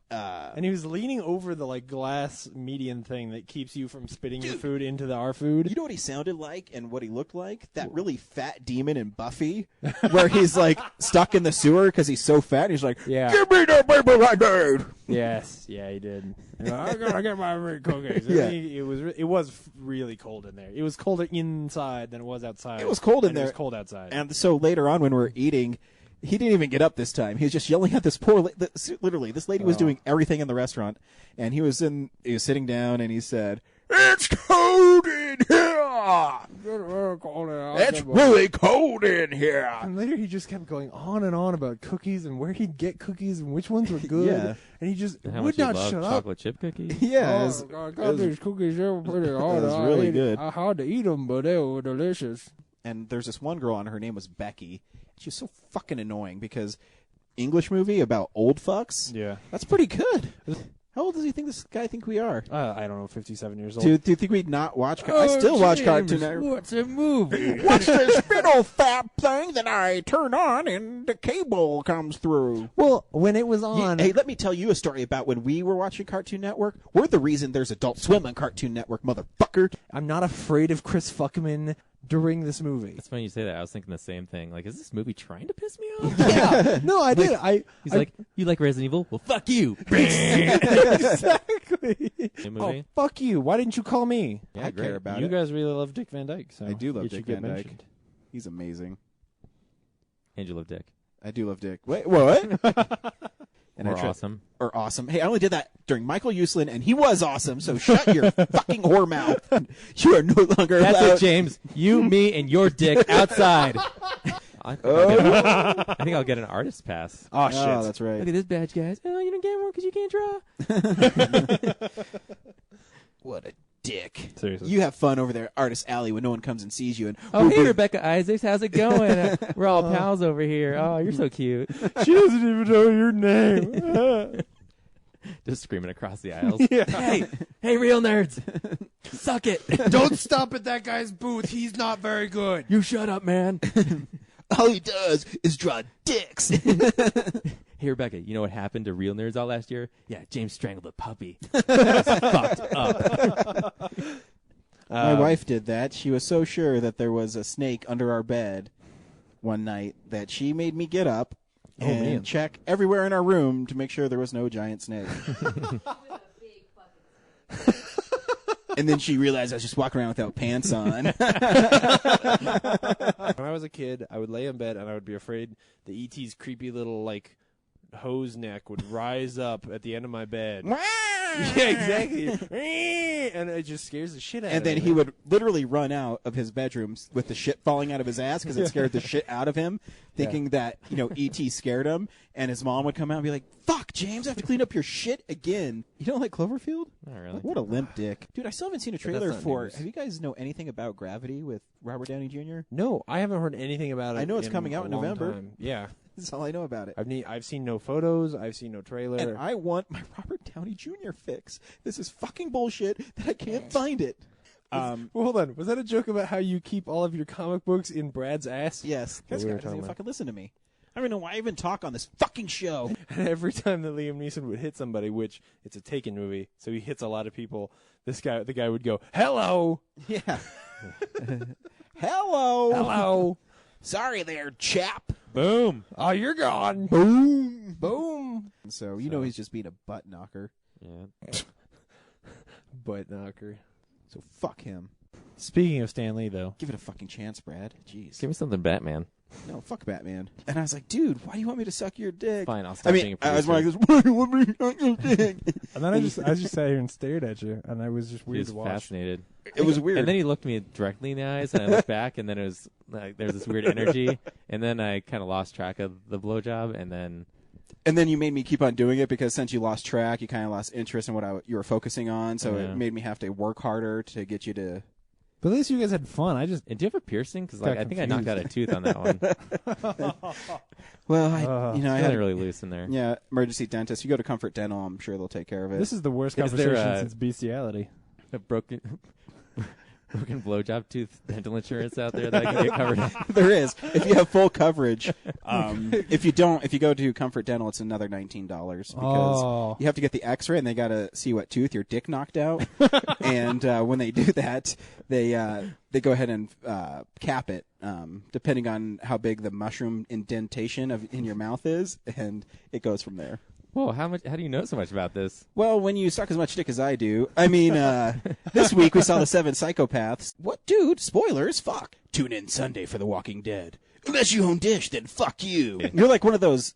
and he was leaning over the like glass median thing that keeps you from spitting your food into our food. You know what he sounded like and what he looked like? That really fat demon in Buffy, where he's like stuck in the sewer because he's so fat. And he's like, Yeah. "Give me the paper I did." Yes, yeah, he did. I gotta get my free cookies. Yeah. It was really cold in there. It was colder inside than it was outside. It was cold in and there. It was cold outside. And so later on when we were eating, he didn't even get up this time. He was just yelling at this poor literally, this lady was doing everything in the restaurant. And he was sitting down and he said, "It's cold in here. It's really cold in here." And later he just kept going on and on about cookies and where he'd get cookies and which ones were good. Yeah. And he just How would much you not love shut up. chocolate chip cookies? Yeah. I got these cookies. They were pretty hard. was really good. I had to eat them, but they were delicious. And there's this one girl, and her name was Becky. She's so fucking annoying because English movie about old fucks. Yeah. That's pretty good. How old does he think this guy think we are? I don't know, 57 years old. Do you think we'd not watch? I still watch Cartoon Network. What's a movie? What's this little fat thing that I turn on and the cable comes through? Well, when it was on... Hey, let me tell you a story about when we were watching Cartoon Network. We're the reason there's Adult Swim on Cartoon Network, motherfucker. I'm not afraid of Chris Fuckman during this movie. It's funny you say that. I was thinking the same thing. Like, is this movie trying to piss me off? Yeah. No, I did. He's like, you like Resident Evil? Well, fuck you. Exactly. Movie? Oh, fuck you. Why didn't you call me? I care about you it. guys really love Dick Van Dyke. So I do love it should Dick get Van Dyke. mentioned. He's amazing. And you love Dick. I do love Dick. Wait, what? And Or awesome. Or awesome. Hey, I only did that during Michael Uslan, and he was awesome, so shut your fucking whore mouth. You are no longer That's allowed. it, James. You, me, and your dick outside. I think I'll get an artist pass. Oh, shit. Oh, that's right. Look at this badge, guys. Oh, you don't get one because you can't draw. What a dick. Seriously. You have fun over there at Artist Alley when no one comes and sees you. And Oh, hey, Rebecca Isaacs. How's it going? We're all pals over here. Oh, you're so cute. She doesn't even know your name. Just screaming across the aisles. Yeah. Hey, real nerds. Suck it. Don't stop at that guy's booth. He's not very good. You shut up, man. all he does is draw dicks. Hey, Rebecca, you know what happened to real nerds all last year? Yeah, James strangled a puppy. That's fucked up. My wife did that. She was so sure that there was a snake under our bed one night that she made me get up and check everywhere in our room to make sure there was no giant snake. And then she realized I was just walking around without pants on. When I was a kid, I would lay in bed and I would be afraid the E.T.'s creepy little, like, hose neck would rise up at the end of my bed. Yeah, exactly. And it just scares the shit out of me. And then he would literally run out of his bedroom with the shit falling out of his ass because it scared the shit out of him, thinking that, E.T. scared him. And his mom would come out and be like, fuck, James, I have to clean up your shit again. You don't like Cloverfield? Not really. What a limp dick. Dude, I still haven't seen a But that's trailer not for... news. Have you guys know anything about Gravity with Robert Downey Jr.? No, I haven't heard anything about it. I know it's in coming out a in long November. time. Yeah. That's all I know about it. I've seen no photos. I've seen no trailer. And I want my Robert Downey Jr. fix. This is fucking bullshit that I can't find it. Well, hold on. Was that a joke about how you keep all of your comic books in Brad's ass? Yes. That's This what we guy were doesn't talking even about. fucking listen to me. I don't even know why I even talk on this fucking show. And every time that Liam Neeson would hit somebody, which it's a Taken movie, so he hits a lot of people, the guy would go, "Hello." Yeah. Hello. Hello. Sorry there, chap. Boom. Oh, you're gone. Boom. Boom. So, he's just being a butt knocker. Yeah. Butt knocker. So fuck him. Speaking of Stan Lee, though. Give it a fucking chance, Brad. Jeez. Give me something Batman. No, fuck Batman. And I was like, dude, why do you want me to suck your dick? Fine, I'll stop being a I was producer. more like this, why do you want me to suck your dick? And then I just sat here and stared at you, and I was just He weird was to watch. fascinated. It was weird. And then he looked me directly in the eyes, and I looked back, and then it was like there was this weird energy, and then I kind of lost track of the blowjob, and then you made me keep on doing it because since you lost track, you kind of lost interest in what you were focusing on, so it made me have to work harder to get you to... But at least you guys had fun. And do you have a piercing? Because I think I knocked out a tooth on that one. Well, it's I had really loose in there. Yeah, emergency dentist. You go to Comfort Dental, I'm sure they'll take care of it. This is the worst Is there conversation a- since bestiality. A broken blowjob tooth dental insurance out there that I can get covered. There is. If you have full coverage. If you don't, if you go to Comfort Dental, it's another $19 because you have to get the X-ray and they got to see what tooth your dick knocked out. And when they do that, they go ahead and cap it depending on how big the mushroom indentation in your mouth is, and it goes from there. Whoa, how do you know so much about this? Well, when you suck as much dick as I do. I mean, this week we saw The 7 Psychopaths. What, dude? Spoilers? Fuck. Tune in Sunday for The Walking Dead. Unless you own Dish, then fuck you. You're like one of those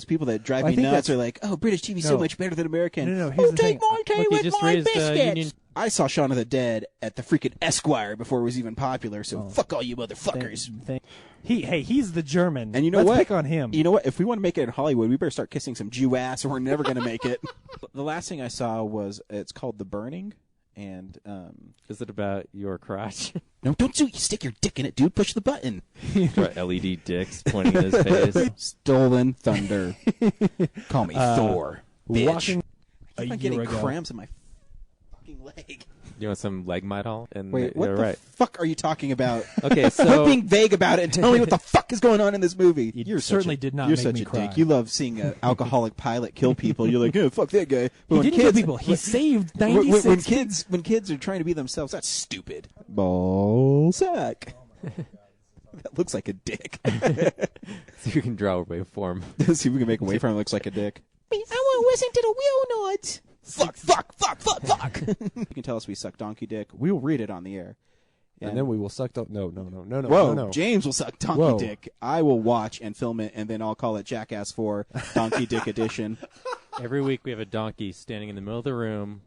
people that drive me nuts. Or like, oh, British TV's so much better than American. No, here's the take thing. my tea Look, with you just my raised, biscuits. Union- I saw Shaun of the Dead at the freaking Esquire before it was even popular. So fuck all you motherfuckers. He's the German. And you know Let's what? pick on him. You know what? If we want to make it in Hollywood, we better start kissing some Jew ass, or we're never going to make it. The last thing I saw was it's called The Burning, and Is it about your crotch? no, don't stick your dick in it, dude. Push the button. Right, LED dicks pointing in his face. Stolen thunder. Call me Thor, bitch. a I'm year getting ago. cramps in my fucking leg. You want some leg Midol? And Wait, what you're the right. fuck are you talking about? Okay, so Quit being vague about it and tell me what the fuck is going on in this movie. You certainly did not You're make such me a cry. dick. You love seeing an alcoholic pilot kill people. You're like, oh, fuck that guy. But He when didn't kill people. He saved 96 when kids are trying to be themselves, that's stupid. Ball sack. That looks like a dick. So you can draw a waveform. See if we can make a waveform that looks like a dick. I want to listen to the wheel notes. Fuck. You can tell us we suck donkey dick. We'll read it on the air. And then we will suck. No. Whoa, no. James will suck donkey Whoa. dick. I will watch and film it, and then I'll call it Jackass 4 Donkey Dick Edition. Every week we have a donkey standing in the middle of the room,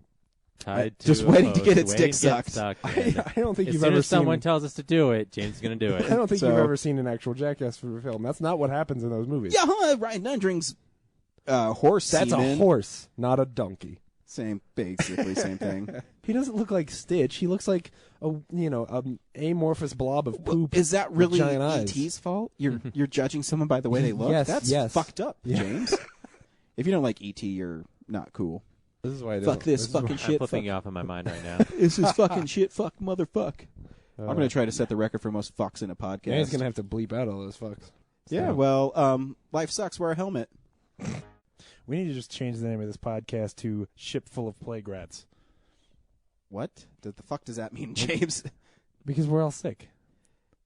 tied to just a waiting to post, get its waiting dick to get sucked. I don't think as you've soon ever as someone seen. tells us to do it, James is going to do it. I don't think So- you've ever seen an actual Jackass film. That's not what happens in those movies. Yeah, Ryan Nundring's horse That's semen. a horse, not a donkey. Basically same thing. He doesn't look like Stitch. He looks like a amorphous blob of poop. Is that with really giant eyes. E.T.'s fault? You're judging someone by the way they look? Yes. That's fucked up, Yeah. James. If you don't like E.T., you're not cool. This is why I Fuck don't- this is fucking why- I'm shit. flipping Fuck. you off in my mind right now. This is fucking shit. Fuck motherfuck. I'm going to try to set the record for most fucks in a podcast. Yeah, he's gonna have to bleep out all those fucks. Yeah, So- well, life sucks. Wear a helmet. We need to just change the name of this podcast to "Ship Full of Plague Rats." What? The fuck does that mean, James? Because we're all sick.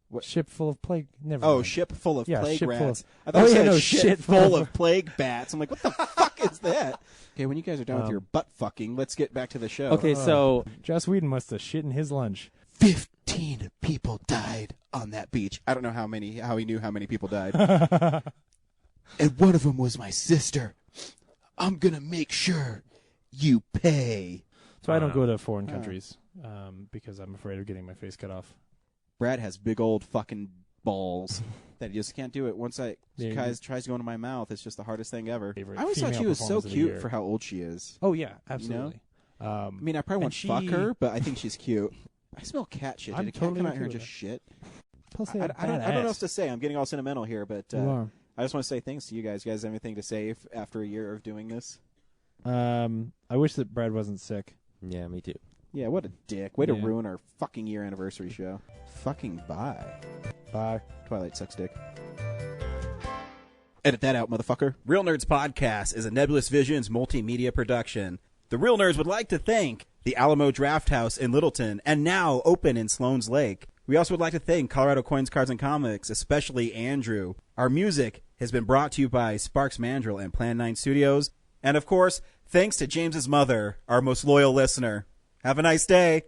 What? Ship full of plague? Never. Oh, mind. ship full of Yeah, plague ship full rats. of- I thought Oh, you yeah, said no, shit shit full full of plague bats. I'm like, what the fuck is that? Okay, when you guys are done with your butt fucking, let's get back to the show. Okay, so Joss Whedon must have shit in his lunch. 15 people died on that beach. I don't know how he knew how many people died. And one of them was my sister. I'm going to make sure you pay. So I don't go to foreign countries because I'm afraid of getting my face cut off. Brad has big old fucking balls that he just can't do it. Once tries to go into my mouth, it's just the hardest thing ever. Favorite I always thought female she was so performance of the cute year. for how old she is. Oh yeah, You absolutely. know? I mean, I probably won't fuck her, but I think she's cute. I smell cat shit. Did I'm a cat totally come out okay here and with just shit? Plus I they're don't know what badass. else to say. I'm getting all sentimental here, but You are. I just want to say thanks to you guys. You guys have anything to say after a year of doing this? I wish that Brad wasn't sick. yeah, me too. Yeah, what a dick. Way to Yeah. ruin our fucking year anniversary show. Fucking bye. Bye. Twilight sucks dick. Edit that out, motherfucker. Real Nerds Podcast is a Nebulous Visions multimedia production. The Real Nerds would like to thank the Alamo Draft House in Littleton and now open in Sloan's Lake. We also would like to thank Colorado Coins, Cards, and Comics, especially Andrew. Our music has been brought to you by Sparks Mandrill and Plan 9 Studios. And of course, thanks to James's mother, our most loyal listener. Have a nice day.